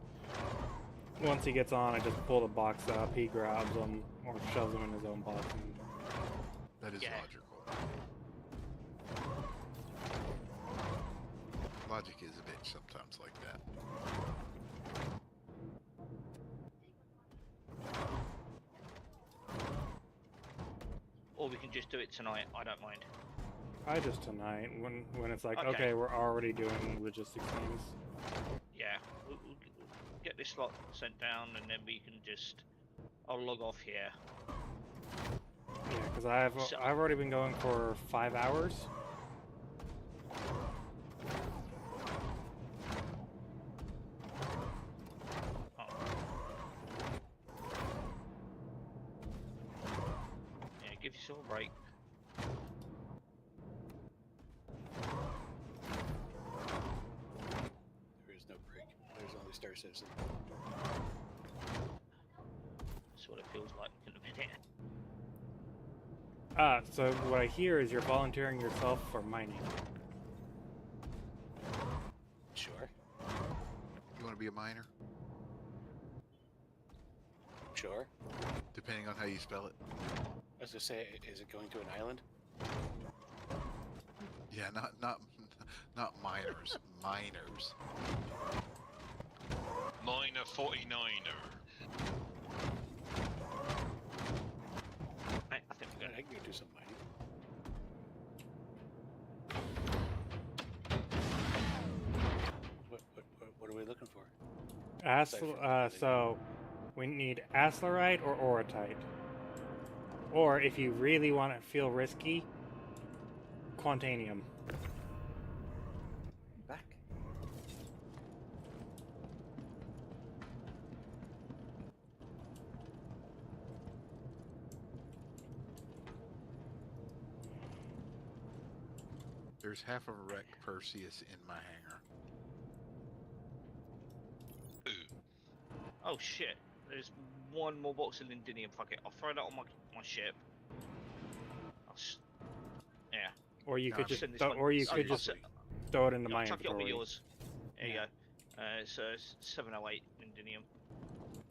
Once he gets on, I just pull the box up, he grabs them, or shoves them in his own box. That is logical. Logic is a bitch sometimes like that. Or we can just do it tonight, I don't mind. I just tonight, when it's like, okay, we're already doing logistics things. Yeah, we'll get this lot sent down, and then we can just... I'll log off here. Yeah, because I've already been going for 5 hours. Yeah, give yourself a break. There is no break. There's only Star Citizen. That's what it feels like in a minute. So what I hear is you're volunteering yourself for mining. Sure. You want to be a miner? Sure. Depending on how you spell it. I was gonna say, is it going to an island? Yeah, not miners, miners. Miner 49er. I think we're I can go do some mining. What are we looking for? So we need Aslarite or Orotite. Or if you really want to feel risky, Quantanium. Back. There's half of a wrecked Perseus in my hangar. Oh shit! There's one more box of Lindinium. Fuck it, I'll throw that on my ship. Yeah. Or you could just send this throw, one- or you I'll- could I'll just se- throw it into I'll my chuck it on with inventory. yours. There you go. It's 708 Lindinium.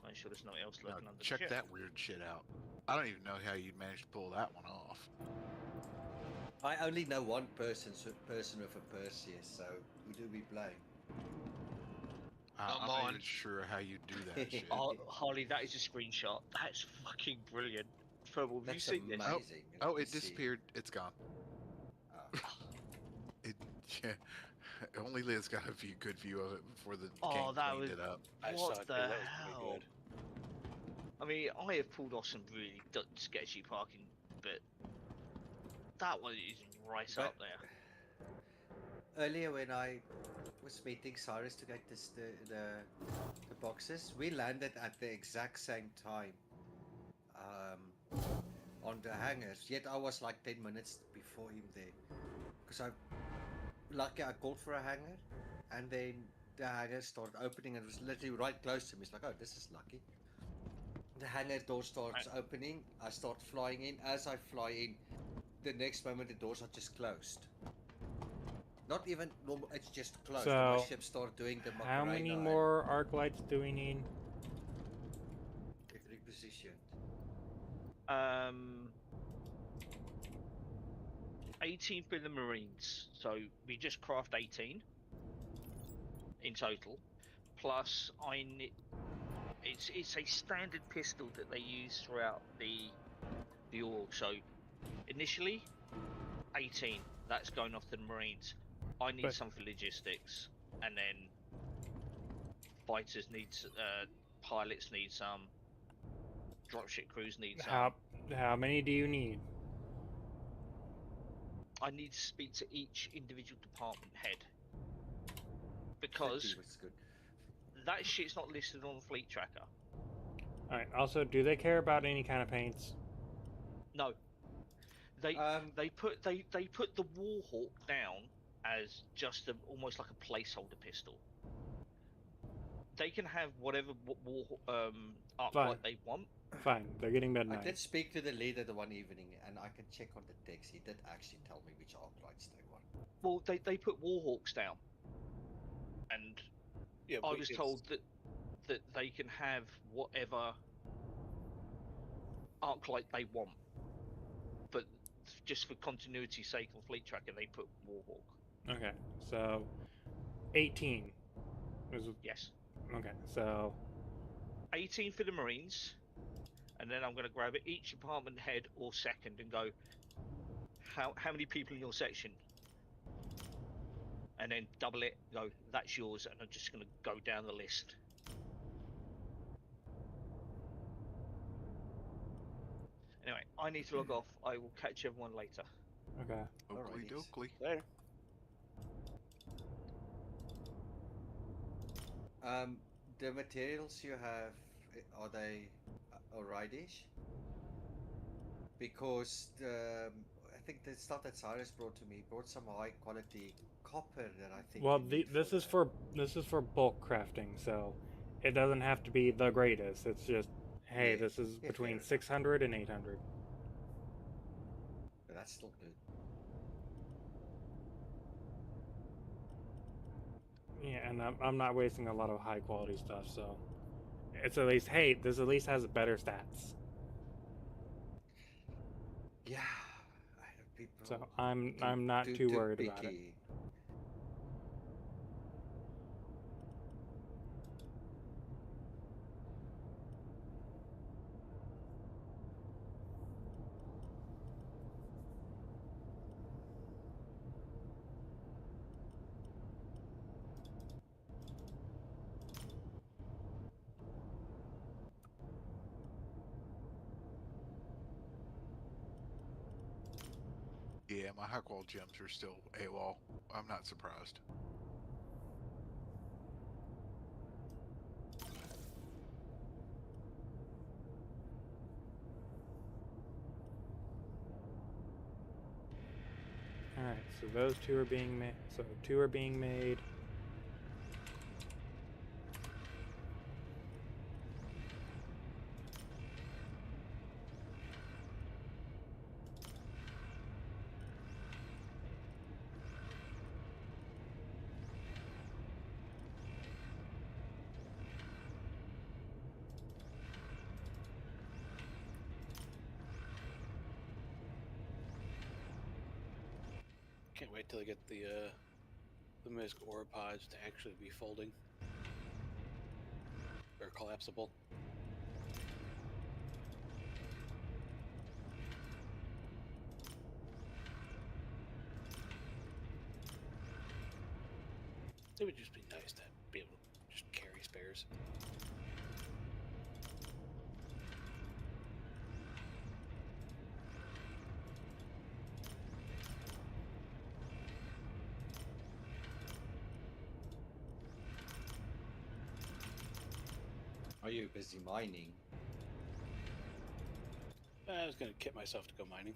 Make sure there's nothing else Now, lurking under the check ship. that weird shit out. I don't even know how you managed to pull that one off. I only know one person with a Perseus, so who do we blame? I'm not even sure how you do that shit. Oh, Harley, that is a screenshot. That's fucking brilliant. Thermal, have you That's seen this? amazing. Oh, Let me it see. disappeared. It's gone. Oh. Yeah. Only Liz got a good view of it before the Oh, game that cleaned was- it up. I saw What it the too. That was pretty hell? good. I mean, I have pulled off some really sketchy parking, but that one is right But- up there. Earlier when I was meeting Cyrus to get the boxes, we landed at the exact same time on the hangars. Yet I was like 10 minutes before him there. Because I called for a hangar, and then the hangar started opening and it was literally right close to me. It's like, oh, this is lucky. The hangar door starts opening, I start flying in. As I fly in, the next moment the doors are just closed. Not even normal, it's just closed. And my So, ship started doing the how Macarena many and more arc lights do we need? repositioned. 18 for the Marines, so we just craft 18 in total. Plus, it's a standard pistol that they use throughout the org. So initially, 18. That's going off to the Marines. I need But- some for logistics, and then fighters need, pilots need some, dropship crews need some. How many do you need? I need to speak to each individual department head because 20 was good. that shit's not listed on the fleet tracker. Alright, also, do they care about any kind of paints? No, they put the Warhawk down as just almost like a placeholder pistol. They can have whatever arc Fine. light they want. Fine, they're getting I midnight. did speak to the leader the one evening, and I can check on the text. He did actually tell me which arc lights they want. Well, they put Warhawks down, and Yeah, I but was it's- told that they can have whatever arc light they want, but just for continuity's sake on Fleet Tracker, they put Warhawk. Okay, so 18 is Yes, okay. So 18 for the Marines, and then I'm going to grab each department head or second and go, how many people in your section? And then double it, go, that's yours, and I'm just going to go down the list. Anyway, I need to log off. I will catch everyone later. Okay. Oakley Alrighties. dokley. There. The materials you have, are they alrightish? Because I think the stuff that Cyrus brought to me brought some high quality copper that I think. Well, you need this is for bulk crafting, so it doesn't have to be the greatest. It's just, hey, Yeah, this is yeah, between fair enough. 600 and 800. But that's still good. Yeah, and I'm not wasting a lot of high quality stuff, so it's at least, hey, this at least has better stats. Yeah. I know people So I'm not too worried about it. picky. Yeah, my high quality gems are still AWOL. I'm not surprised. All right, so those two are being made. So 2 are being made. Can't wait till I get the Misk ore pods to actually be folding or collapsible. It would just be nice to be able to just carry spares. Are you busy mining? I was gonna kit myself to go mining.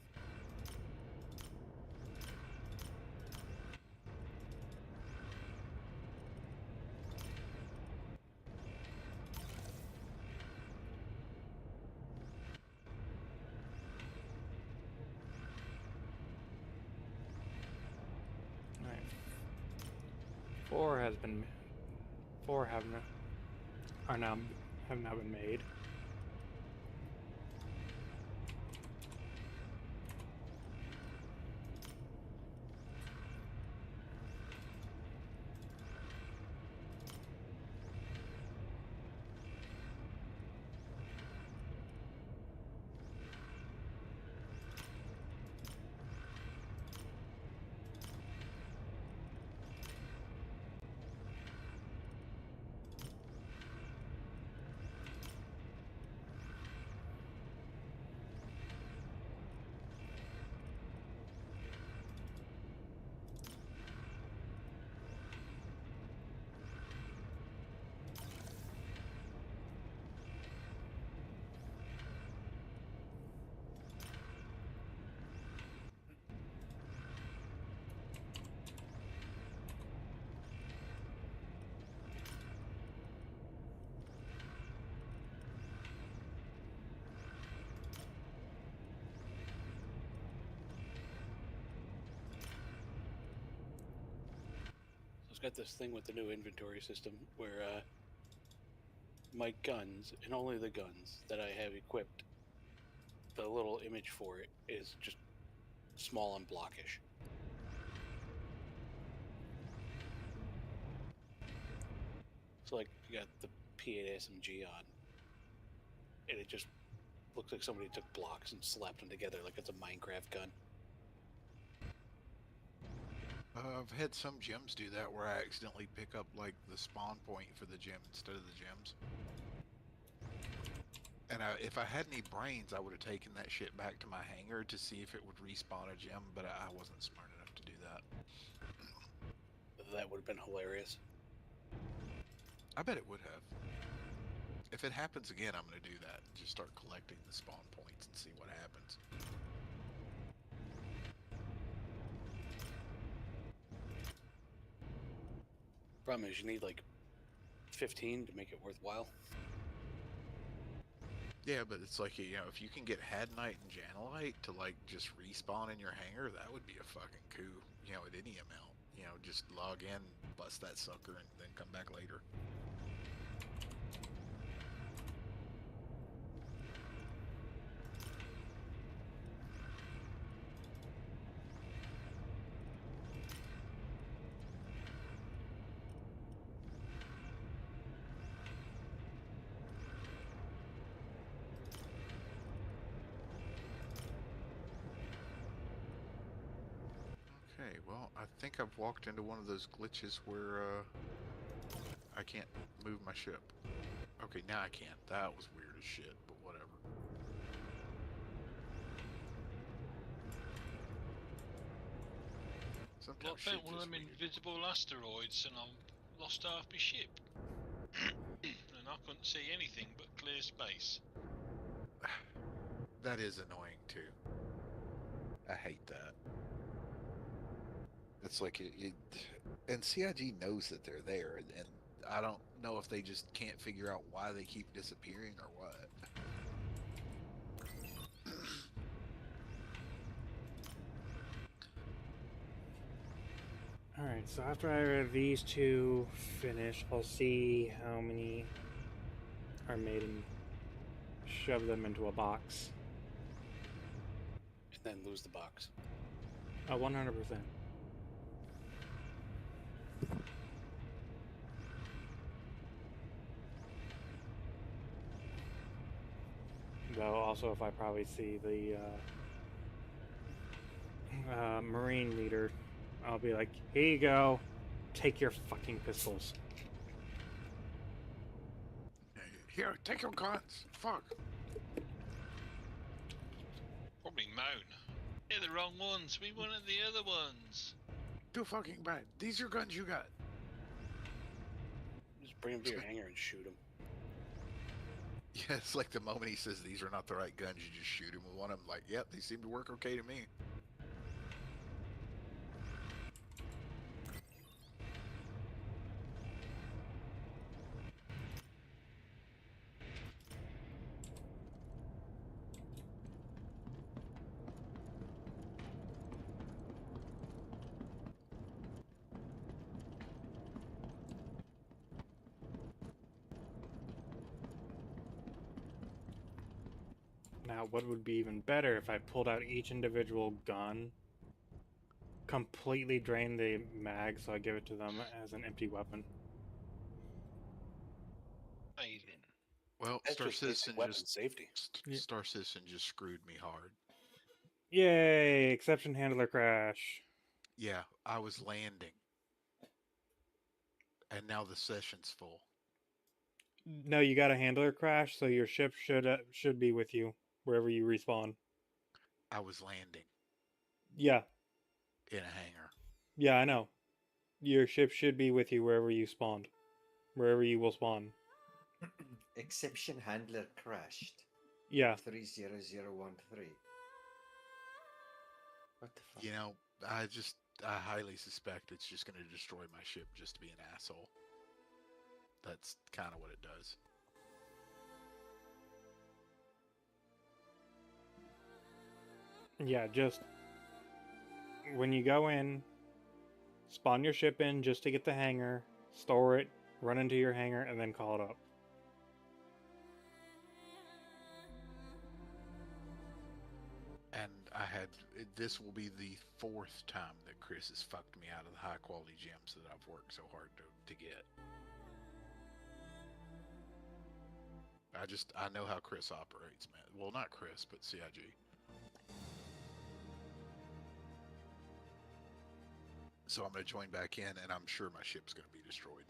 All right. 4 has been. 4 have now been made. It's got this thing with the new inventory system where my guns, and only the guns that I have equipped, the little image for it is just small and blockish. So like you got the P8 SMG on, and it just looks like somebody took blocks and slapped them together like it's a Minecraft gun. I've had some gems do that where I accidentally pick up like the spawn point for the gem instead of the gems. And if I had any brains, I would have taken that shit back to my hangar to see if it would respawn a gem, but I wasn't smart enough to do that. That would have been hilarious. I bet it would have. If it happens again, I'm going to do that. Just start collecting the spawn points and see what happens. Problem is, you need like 15 to make it worthwhile. Yeah, but it's like, you know, if you can get Hadnite and Janelite to like just respawn in your hangar, that would be a fucking coup, you know, at any amount. You know, just log in, bust that sucker, and then come back later. Okay, well, I think I've walked into one of those glitches where I can't move my ship. Okay, now I can. That was weird as shit, but whatever. Well, Sometimes I shit found one of just them invisible asteroids and I lost half my ship. And I couldn't see anything but clear space. That is annoying too. I hate that. It's like and CIG knows that they're there, and I don't know if they just can't figure out why they keep disappearing or what. Alright, so after I have these two finished, I'll see how many are made and shove them into a box. And then lose the box. 100%. Though also if I probably see the Marine leader, I'll be like, here you go, take your fucking pistols. Here, take your guns. Fuck. Probably moan. They're the wrong ones. We wanted the other ones. Too fucking bad. These are guns you got. Just bring them to your hangar and shoot them. Yeah, it's like the moment he says these are not the right guns, you just shoot him with one of them. Like, yep, they seem to work okay to me. Now, what would be even better if I pulled out each individual gun, completely drained the mag so I give it to them as an empty weapon. Amazing. Well, That's Star just basic Citizen weapon just safety. Star Citizen just screwed me hard. Yay! Exception handler crash. Yeah, I was landing, and now the session's full. No, you got a handler crash, so your ship should be with you wherever you respawn. I was landing Yeah, in a hangar. yeah, I know. Your ship should be with you wherever you spawned, wherever you will spawn. Exception handler crashed. Yeah. 30013. What the fuck? You know, I highly suspect it's just going to destroy my ship just to be an asshole. That's kind of what it does. Yeah, just when you go in, spawn your ship in just to get the hangar, store it, run into your hangar, and then call it up. And this will be the 4th time that Chris has fucked me out of the high quality gems that I've worked so hard to get. I know how Chris operates, man. Well, not Chris, but CIG. So I'm going to join back in, and I'm sure my ship's going to be destroyed.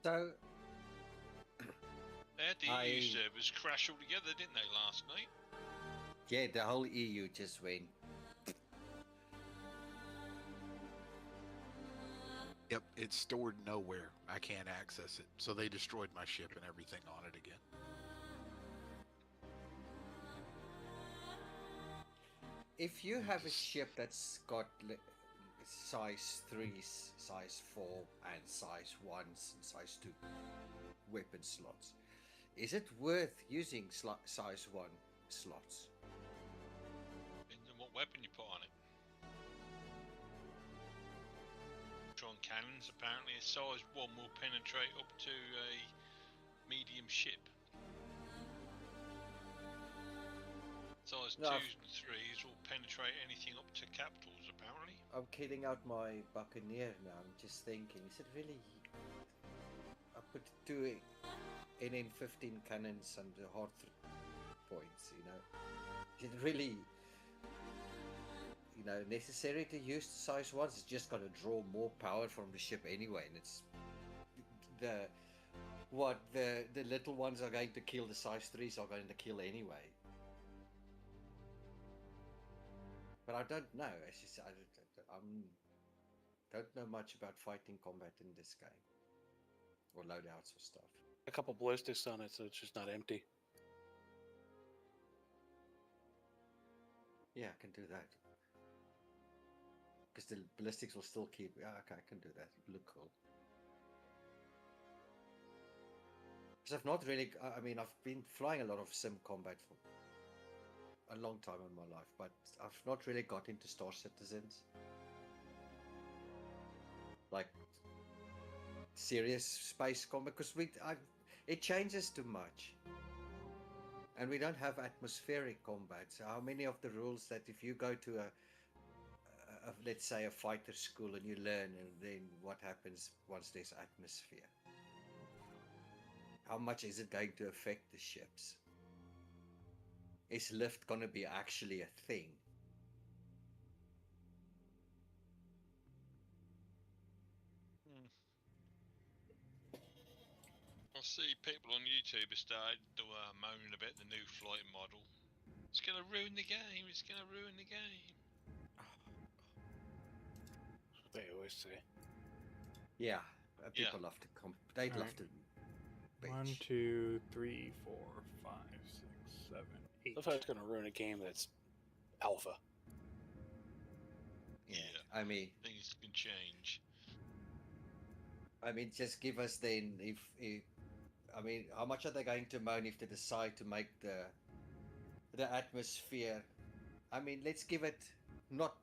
So They had the I- EU servers crash altogether, didn't they, last night? yeah, the whole EU just went. Yep, it's stored nowhere. I can't access it. So they destroyed my ship and everything on it again. If you have a ship that's got size 3s, size 4, and size 1s and size 2 weapon slots, is it worth using size 1 slots? Depends on what weapon you put on it. Neutron cannons, apparently a size 1 will penetrate up to a medium ship. Size No, 2s and 3s will penetrate anything up to capitals, apparently. I'm killing out my Buccaneer now. I'm just thinking, is it really? I put 2 NN15 cannons and the hard points, you know. Is it really, you know, necessary to use size 1s? It's just going to draw more power from the ship anyway, and it's the little ones are going to kill, the size 3s are going to kill anyway. But I don't know. It's just, I don't know much about fighting combat in this game, or loadouts or stuff. A couple ballistics on it, so it's just not empty. Yeah, I can do that. Because the ballistics will still keep. Yeah, okay, I can do that. It'll look cool. Because I've not really. I mean, I've been flying a lot of sim combat for a long time in my life, but I've not really got into Star Citizens. Like serious space combat, because it changes too much. And we don't have atmospheric combat. So how many of the rules that if you go to let's say a fighter school and you learn, and then what happens once there's atmosphere? How much is it going to affect the ships? Is lift gonna be actually a thing? I see people on YouTube have started moaning about the new flight model. It's going to ruin the game. It's going to ruin the game. That's what they always say. Yeah, people love to they'd love Alright. to. 1, 2, 3, 4, 5, 6, 7, 8. Looks like it's going to ruin a game that's alpha. Yeah. I mean, Things can change. Just give us then if I mean, how much are they going to moan if they decide to make the atmosphere? I mean, let's give it not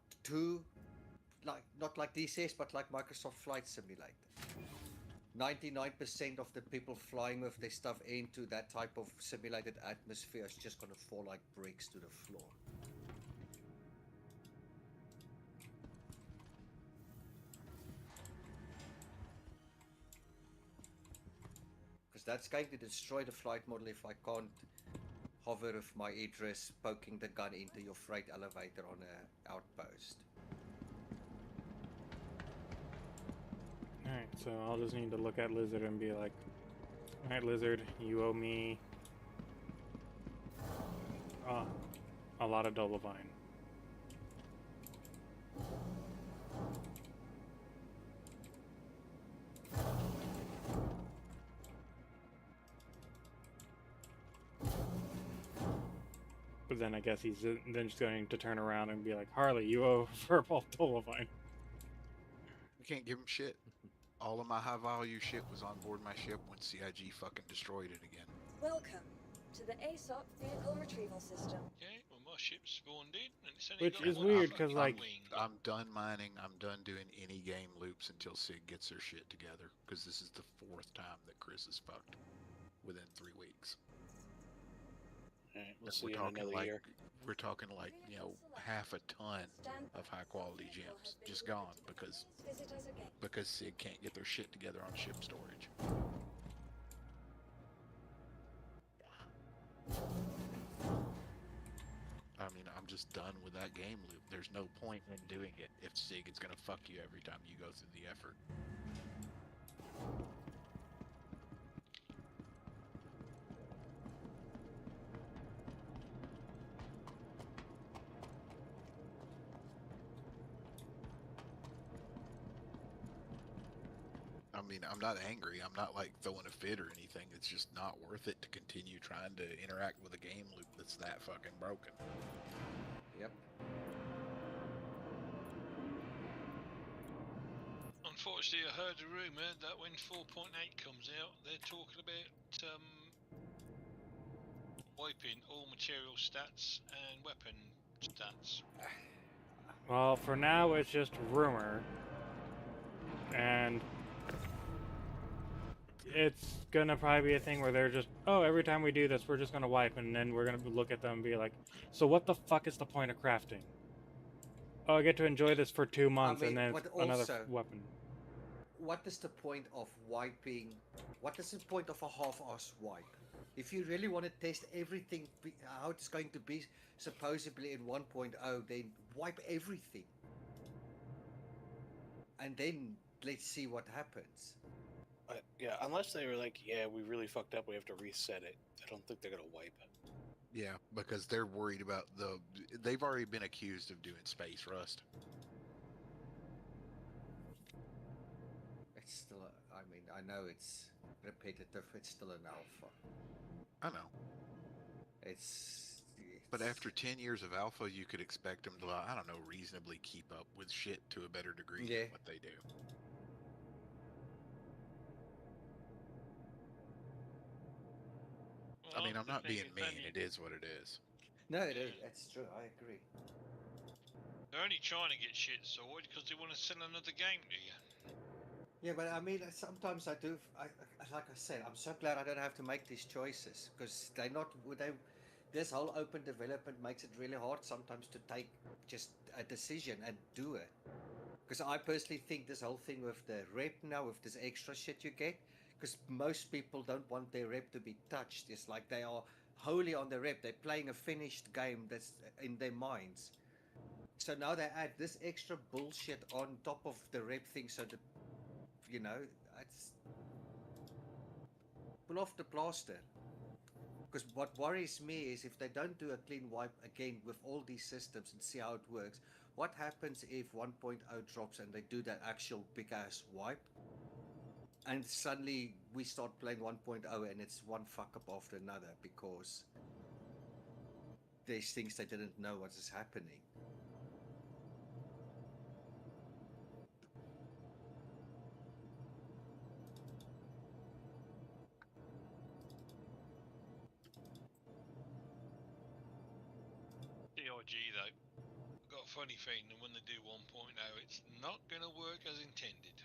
like DCS, but like Microsoft Flight Simulator. 99% of the people flying with their stuff into that type of simulated atmosphere is just going to fall like bricks to the floor. Because that's going to destroy the flight model if I can't hover with my Idris poking the gun into your freight elevator on an outpost. Alright, so I'll just need to look at Lizard and be like, alright, Lizard, you owe me a lot of Dolivine. But then I guess he's then just going to turn around and be like, Harley, you owe Purple Dolivine. You can't give him shit. All of my high value shit was on board my ship when CIG fucking destroyed it again. Welcome to the ASOP vehicle retrieval system. Okay, well my ship's spawned in and it's only Which got is one weird, fucking 'cause, like- wing. I'm done mining. I'm done doing any game loops until Sig gets their shit together. Because this is the 4th time that Chris has fucked within 3 weeks. Alright, we'll And see in another like year. we're talking like, you know, half a ton of high quality gems just gone because Visit us again. Sig can't get their shit together on ship storage. I mean, I'm just done with that game loop. There's no point in doing it if Sig is gonna fuck you every time you go through the effort. mean, I'm not angry. I'm not like throwing a fit or anything. It's just not worth it to continue trying to interact with a game loop that's that fucking broken. Yep. Unfortunately, I heard a rumour that when 4.8 comes out, they're talking about wiping all material stats and weapon stats. Well, for now, it's just rumor. And it's gonna probably be a thing where they're just, oh, every time we do this, we're just gonna wipe, and then we're gonna look at them and be like, so what the fuck is the point of crafting? Oh, I get to enjoy this for 2 months, I mean, and then it's but another also- weapon. What is the point of wiping? What is the point of a half-ass wipe? If you really want to test everything, how it's going to be supposedly in 1.0, then wipe everything. And then let's see what happens. Yeah, unless they were like, yeah, we really fucked up, we have to reset it. I don't think they're gonna wipe. Yeah, because they're worried about they've already been accused of doing space rust. It's still, I mean, I know it's repetitive, it's still an alpha. I know. But after 10 years of alpha, you could expect them to, I don't know, reasonably keep up with shit to a better degree than what they do. I mean, I'm not being mean. It is what it is. No, it is. It's true. I agree. They're only trying to get shit sorted because they want to sell another game to you. Yeah, but I mean, sometimes I do. Like I said, I'm so glad I don't have to make these choices because they're not. This whole open development makes it really hard sometimes to take just a decision and do it. Because I personally think this whole thing with the rep now, with this extra shit you get, because most people don't want their rep to be touched. It's like they are wholly on the rep. They're playing a finished game that's in their minds. So now they add this extra bullshit on top of the rep thing, so that, you know, it's pull off the plaster. Because what worries me is if they don't do a clean wipe again with all these systems and see how it works, what happens if 1.0 drops and they do that actual big ass wipe? And suddenly we start playing 1.0 and it's one fuck up after another because there's things they didn't know what is happening. CRG though, I've got a funny feeling that when they do 1.0, it's not going to work as intended.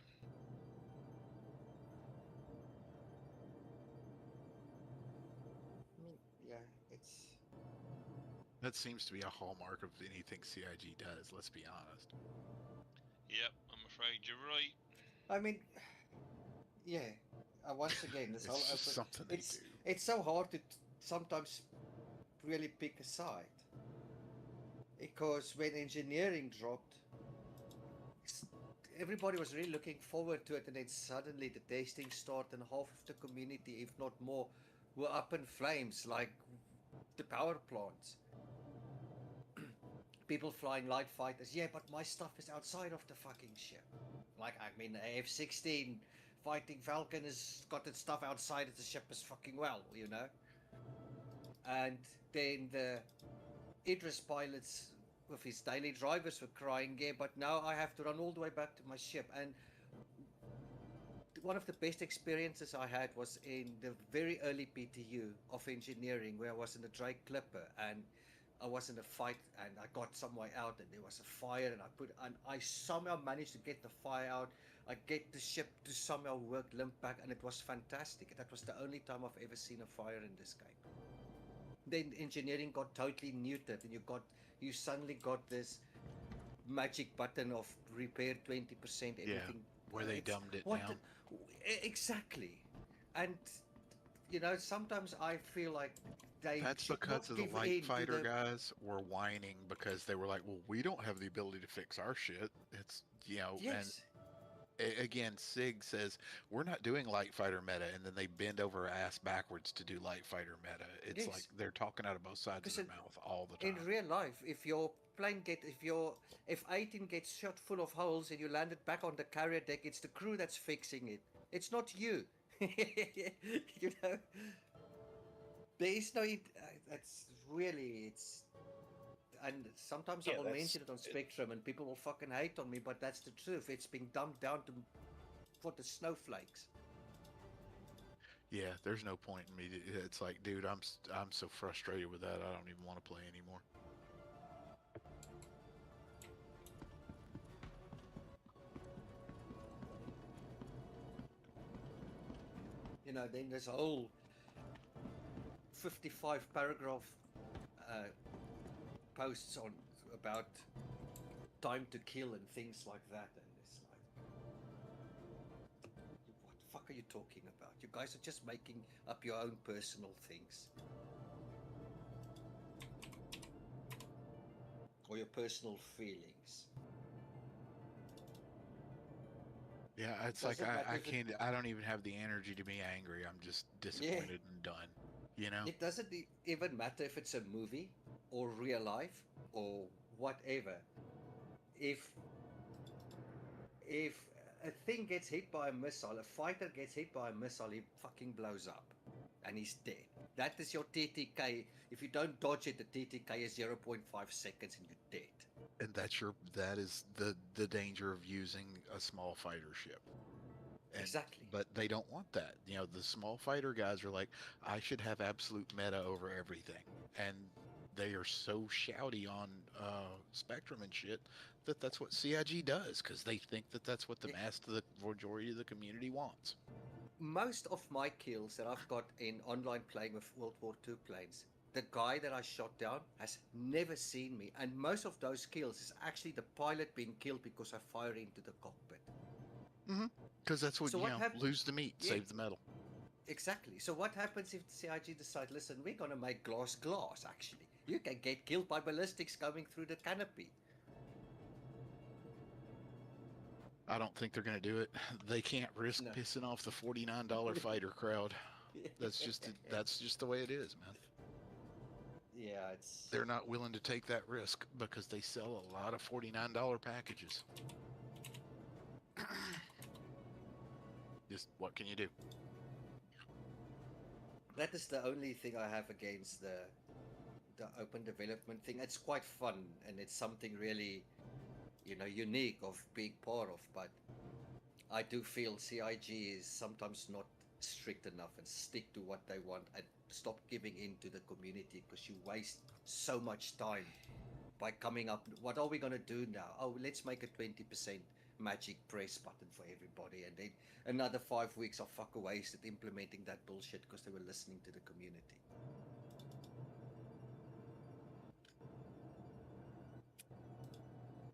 I mean, yeah, it's... That seems to be a hallmark of anything CIG does, let's be honest. Yep, I'm afraid you're right. I mean, yeah. Once again, this It's whole just open, something they do. It's so hard to sometimes really pick a side. Because when engineering dropped, everybody was really looking forward to it, and then suddenly the testing started, and half of the community, if not more, were up in flames, like the power plants. People flying light fighters, yeah, but my stuff is outside of the fucking ship. Like, I mean, F-16 fighting Falcon has got its stuff outside of the ship as fucking well, you know? And then the Idris pilots with his daily drivers were crying, yeah, but now I have to run all the way back to my ship. And one of the best experiences I had was in the very early PTU of engineering, where I was in the Drake Clipper and I was in a fight and I got some way out and there was a fire and I somehow managed to get the fire out. I get the ship to somehow work limp back, and it was fantastic. That was the only time I've ever seen a fire in this game. Then engineering got totally neutered, and you suddenly got this magic button of repair 20% everything. Yeah, where they dumbed it down. Exactly. And you know, sometimes I feel like that's because of the light fighter guys were whining because they were like, well, we don't have the ability to fix our shit. It's, you know, yes. And again, SIG says we're not doing light fighter meta, and then they bend over ass backwards to do light fighter meta. It's like they're talking out of both sides of their mouth all the time. In real life, if your plane if 18 gets shot full of holes and you land it back on the carrier deck, it's the crew that's fixing it. It's not you. You know, there is no. It's really it's. And sometimes Yeah, I will that's- mention it on Spectrum, and people will fucking hate on me, but that's the truth. It's being dumbed down to for the snowflakes. Yeah, there's no point in me. It's like, dude, I'm so frustrated with that. I don't even want to play anymore. You know, then there's a whole 55 paragraph posts on about time to kill and things like that, and it's like, what the fuck are you talking about? You guys are just making up your own personal things. Or your personal feelings. Yeah, it's Doesn't like matter I if it- can't. I don't even have the energy to be angry. I'm just disappointed and done. You know. It doesn't even matter if it's a movie or real life or whatever. If a thing gets hit by a missile, a fighter gets hit by a missile, he fucking blows up and he's dead. That is your TTK. If you don't dodge it, the TTK is 0.5 seconds and you're dead. And that is the danger of using a small fighter ship. And, Exactly. But they don't want that. You know, the small fighter guys are like, I should have absolute meta over everything. And they are so shouty on Spectrum and shit that's what CIG does, because they think that's what the majority of the community wants. Most of my kills that I've got in online playing with World War II planes, the guy that I shot down has never seen me. And most of those kills is actually the pilot being killed because I fire into the cockpit. Mm-hmm. Because that's what, So you what know, hap- lose the meat, Yeah. save the metal. Exactly. So what happens if CIG decide, listen, we're going to make glass, actually. You can get killed by ballistics coming through the canopy. I don't think they're going to do it. They can't risk No. pissing off the $49 fighter crowd. That's just the way it is, man. Yeah, it's... They're not willing to take that risk because they sell a lot of $49 packages. Just what can you do? That is the only thing I have against the open development thing. It's quite fun and it's something really, you know, unique of being part of, but I do feel CIG is sometimes not strict enough and stick to what they want and stop giving in to the community, because you waste so much time by coming up, what are we going to do now? Oh, let's make a 20% magic press button for everybody, and then another 5 weeks of fuck wasted implementing that bullshit because they were listening to the community.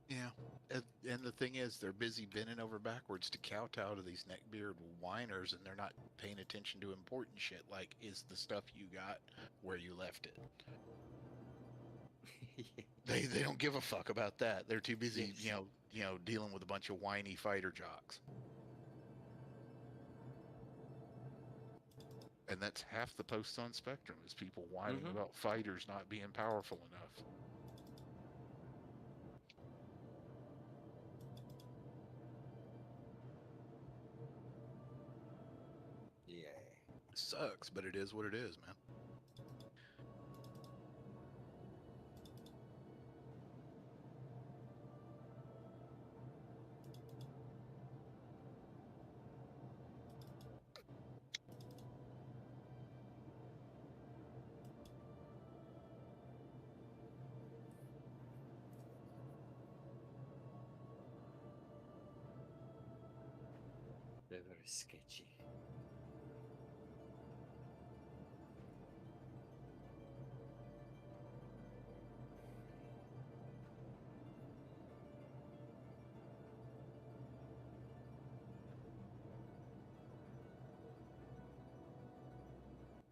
Yeah. And the thing is, they're busy bending over backwards to kowtow to these neckbeard whiners, and they're not paying attention to important shit like, is the stuff you got where you left it? They don't give a fuck about that. They're too busy, Yes. you know, dealing with a bunch of whiny fighter jocks. And that's half the posts on Spectrum, is people whining Mhm. about fighters not being powerful enough. Yeah. Sucks, but it is what it is, man. They're very sketchy.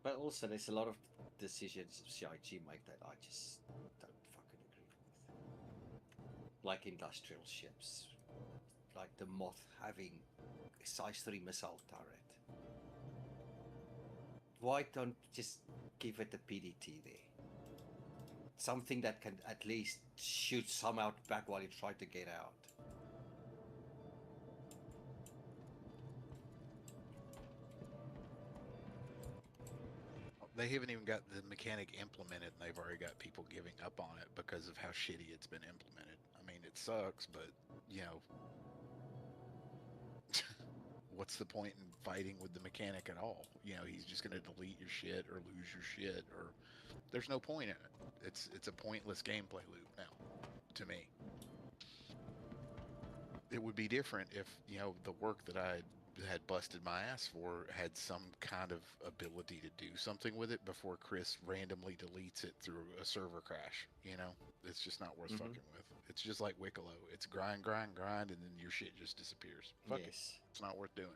But also, there's a lot of decisions CIG make that I just don't fucking agree with. Like industrial ships, like the Moth having a size 3 missile turret. Why don't just give it a PDT there? Something that can at least shoot some out back while you try to get out. They haven't even got the mechanic implemented, and they've already got people giving up on it because of how shitty it's been implemented. I mean, it sucks, but you know, what's the point in fighting with the mechanic at all? You know, he's just gonna delete your shit or lose your shit, or there's no point in it. It's a pointless gameplay loop now, to me. It would be different if, you know, the work that I had busted my ass for had some kind of ability to do something with it before Chris randomly deletes it through a server crash. You know, it's just not worth fucking with. It's just like Wicklow. It's grind, grind, grind, and then your shit just disappears. Fuck it. It's not worth doing.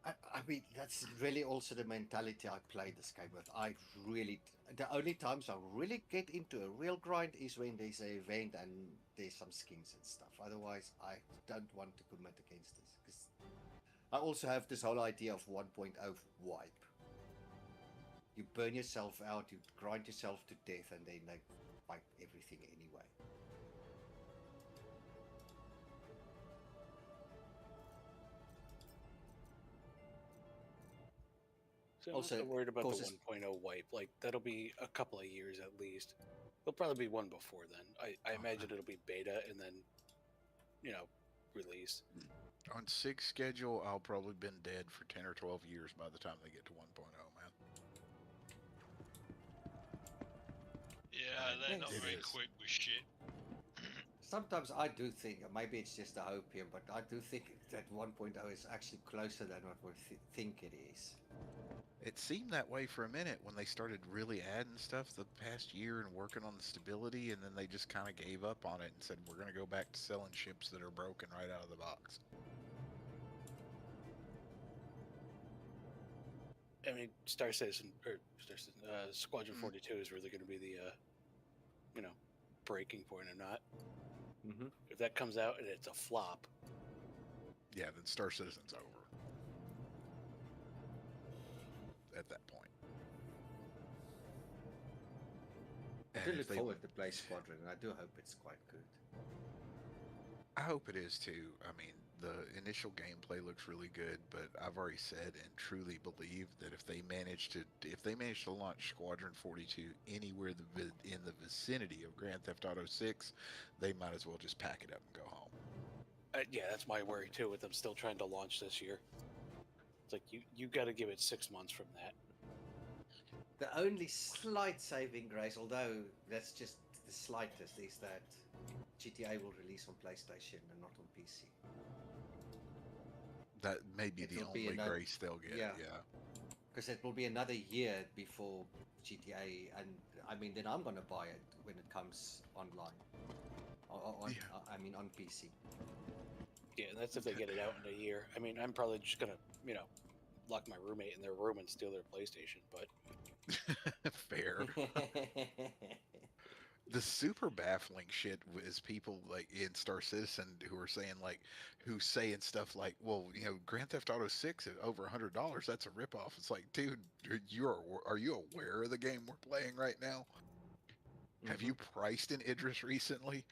I mean, that's really also the mentality I play this game with. The only times I really get into a real grind is when there's an event and there's some skins and stuff. Otherwise, I don't want to commit against this. Because I also have this whole idea of 1.0 wipe. You burn yourself out, you grind yourself to death, and then they wipe everything anyway. So I'm also, not worried about the 1.0 wipe. Like, that'll be a couple of years at least. There'll probably be one before then. I imagine it'll be beta and then, you know, release. On 6 schedule, I'll probably been dead for 10 or 12 years by the time they get to 1.0, man. Yeah, they're not very quick with shit. Sometimes I do think, maybe it's just a hopium, but I do think that 1.0 is actually closer than what we think it is. It seemed that way for a minute when they started really adding stuff the past year and working on the stability, and then they just kind of gave up on it and said, we're going to go back to selling ships that are broken right out of the box. I mean, Squadron 42 is really going to be the, you know, breaking point or not. Mm-hmm. If that comes out and it's a flop. Yeah, then Star Citizen's over. At that point. I do look forward to play Squadron, and I do hope it's quite good. I hope it is too. I mean, the initial gameplay looks really good, but I've already said and truly believe that if they manage to launch Squadron 42 anywhere in the vicinity of Grand Theft Auto 6, they might as well just pack it up and go home. Yeah, that's my worry too, with them still trying to launch this year. It's like you got to give it 6 months from that. The only slight saving grace, although that's just the slightest, is that GTA will release on PlayStation and not on PC. That may be the only grace they'll get. Yeah. Because it will be another year before GTA, and I mean, then I'm gonna buy it when it comes online. I mean, on PC. Yeah, and that's if they get it out in a year. I mean, I'm probably just gonna, you know, lock my roommate in their room and steal their PlayStation, but... Fair. The super baffling shit is people like in Star Citizen who are saying who's saying stuff like, well, you know, Grand Theft Auto 6 at over $100, that's a ripoff. It's like, dude, are you aware of the game we're playing right now? Mm-hmm. Have you priced in Idris recently?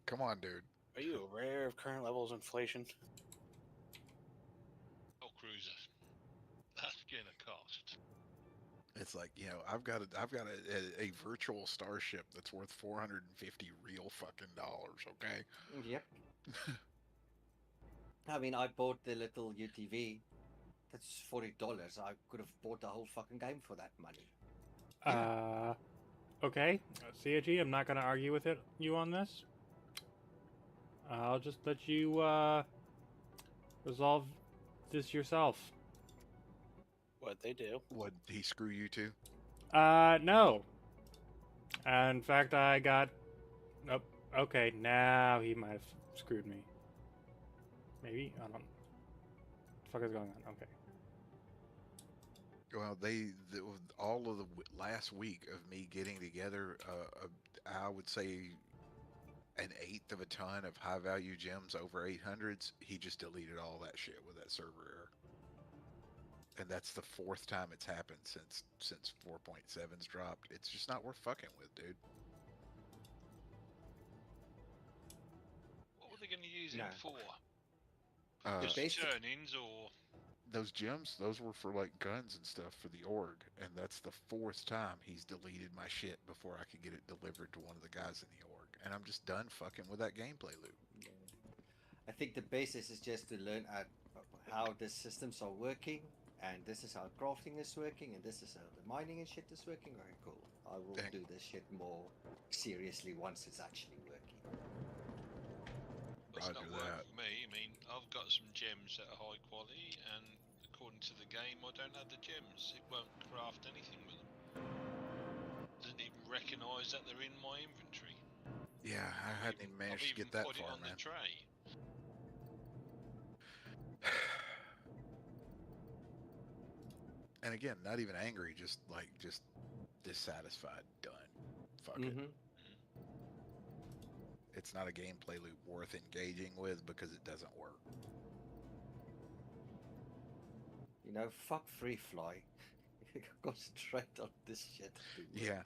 Come on, dude. Are you aware of current levels of inflation? Oh, Cruiser. That's gonna cost. It's like, you know, I've got a virtual starship that's worth 450 real fucking dollars, okay? Yep. I mean, I bought the little UTV. That's $40. I could have bought the whole fucking game for that money. Okay. CAG, I'm not going to argue with you on this. I'll just let you resolve this yourself. What they do? What, he screw you too? No. In fact, I got... Oh, okay, now he might have screwed me. Maybe? I don't... What the fuck is going on? Okay. Well, all of the last week of me getting together, I would say an eighth of a ton of high-value gems over 800s, he just deleted all that shit with that server error. And that's the 4th time it's happened since 4.7's dropped. It's just not worth fucking with, dude. What were they going to use him for? Just turnings or? those gems, those were for like guns and stuff for the org, and that's the 4th time he's deleted my shit before I could get it delivered to one of the guys in the org, and I'm just done fucking with that gameplay loop. I think the basis is just to learn how the systems are working, and this is how crafting is working, and this is how the mining and shit is working. Very cool. I will do this shit more seriously once it's actually working. It's not working for me. I mean, I've got some gems that are high quality, and according to the game, I don't have the gems. It won't craft anything with them. Doesn't even recognise that they're in my inventory. Yeah, I hadn't even managed to get that put it far, on man. the tray. And again, not even angry, just dissatisfied. Done. Fuck it. It's not a gameplay loop worth engaging with because it doesn't work. You know, fuck Free Fly. Concentrate on this shit. Yeah.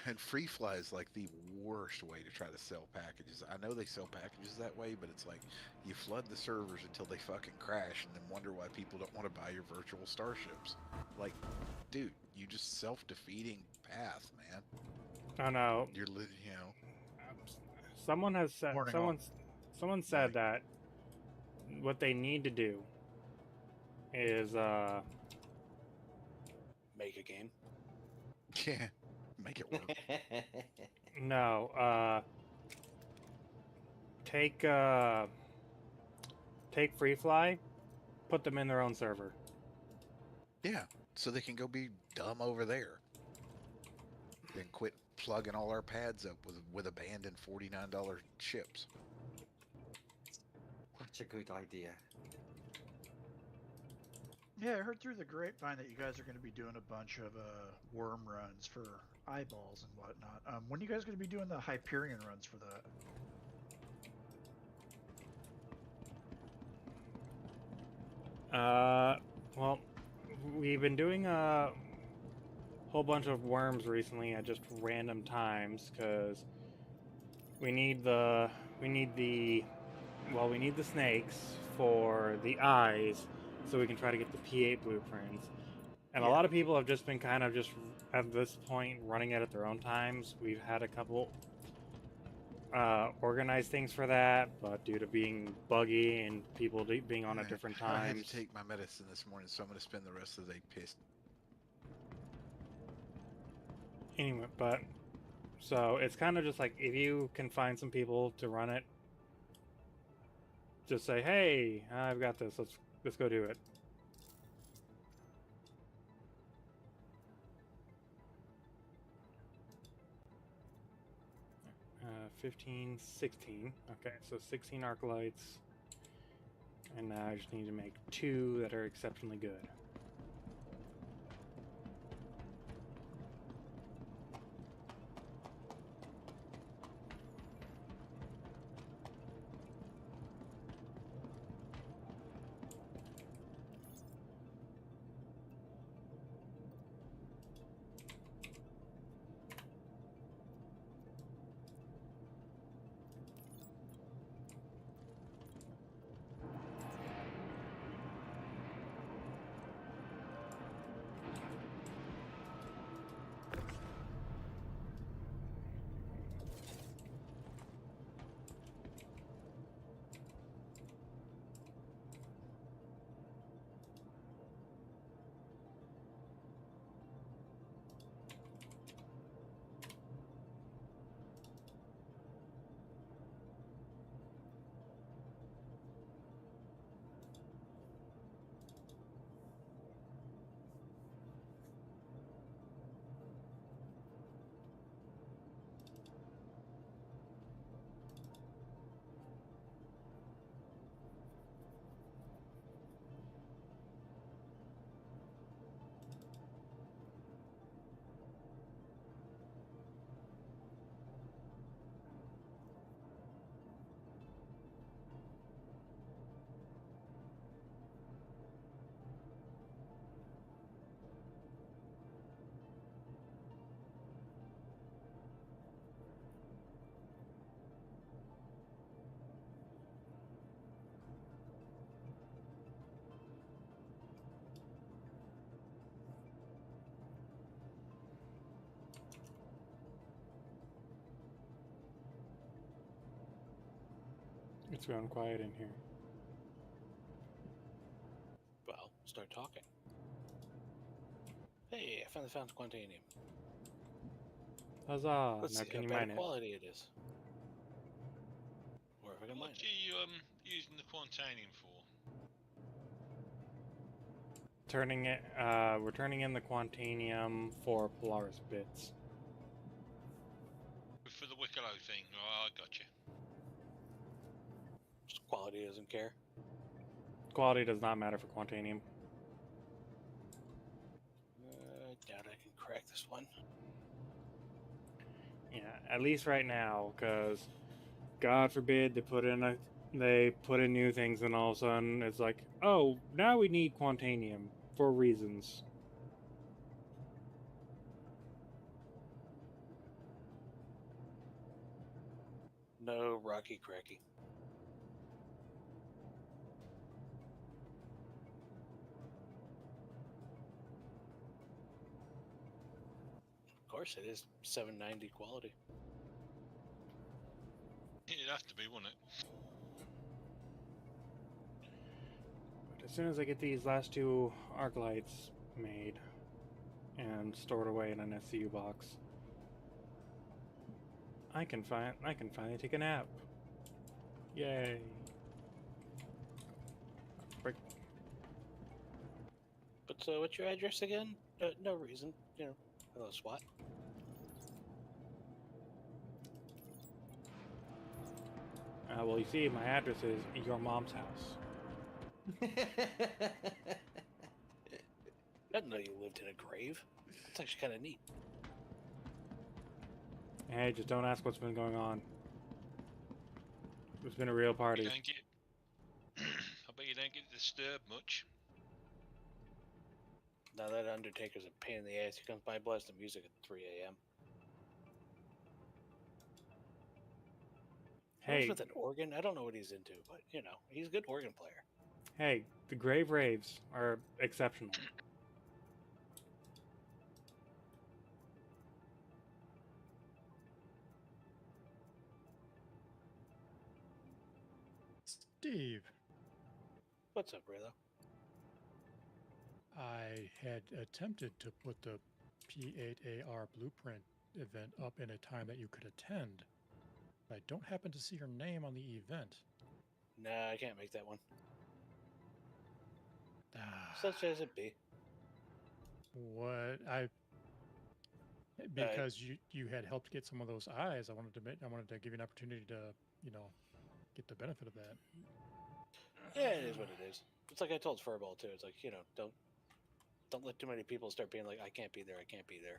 And Free Fly is like the worst way to try to sell packages. I know they sell packages that way, but it's like you flood the servers until they fucking crash and then wonder why people don't want to buy your virtual starships. Like, dude, you just self-defeating path, man. I know. You're you know. Someone has said. Morning, Someone said that what they need to do is Make a game. Yeah. Make it work. No, take Free Fly, put them in their own server. Yeah, so they can go be dumb over there. Then quit plugging all our pads up with abandoned $49 ships. Such a good idea. Yeah, I heard through the grapevine that you guys are going to be doing a bunch of worm runs for eyeballs and whatnot. When are you guys going to be doing the Hyperion runs for that? Well, we've been doing a whole bunch of worms recently at just random times because we need the snakes for the eyes so we can try to get the P8 blueprints. And a lot of people have just been kind of just at this point running it at their own times. We've had a couple organized things for that, but due to being buggy and people being on at different times. I had to take my medicine this morning, so I'm going to spend the rest of the day pissed. Anyway, but so it's kind of just like if you can find some people to run it, just say, "Hey, I've got this. Let's go do it." 15, 16. Okay, so 16 arc lights. And now I just need to make 2 that are exceptionally good. It's gone quiet in here. Well, start talking. Hey, I finally found Quantanium. Huzzah! Let's Now see can you how mine bad it? quality it is. Or if I can mine What it. are you using the Quantanium for? Turning it, we're turning in the Quantanium for Polaris bits. For the Wicklow thing. Oh, I got you. Just quality doesn't care. Quality does not matter for Quantanium. I doubt I can crack this one. Yeah, at least right now, because God forbid they put in new things, and all of a sudden it's like, oh, now we need Quantanium for reasons. No Rocky Cracky. Of course, it is 790 quality. It'd have to be, wouldn't it? But as soon as I get these last two arc lights made and stored away in an SCU box, I can finally take a nap. Yay! Break. But what's your address again? No reason. You know, hello SWAT. Well, you see, my address is your mom's house. I didn't know you lived in a grave. That's actually kind of neat. Hey, just don't ask what's been going on. It's been a real party. You don't get. I bet you don't get disturbed much. Now that Undertaker's a pain in the ass, he comes by blasting music at 3 a.m. Hey, with an organ, I don't know what he's into, but you know, he's a good organ player. hey, the grave raves are exceptional. Steve, What's up, Raylo? I had attempted to put the P8AR blueprint event up in a time that you could attend. I don't happen to see your name on the event. Nah, I can't make that one. Ah, Such as it be. what because you had helped get some of those eyes, I wanted to give you an opportunity to, you know, get the benefit of that. Yeah, it is what it is. It's like I told Furball too. It's like, you know, don't let too many people start being like, I can't be there, I can't be there.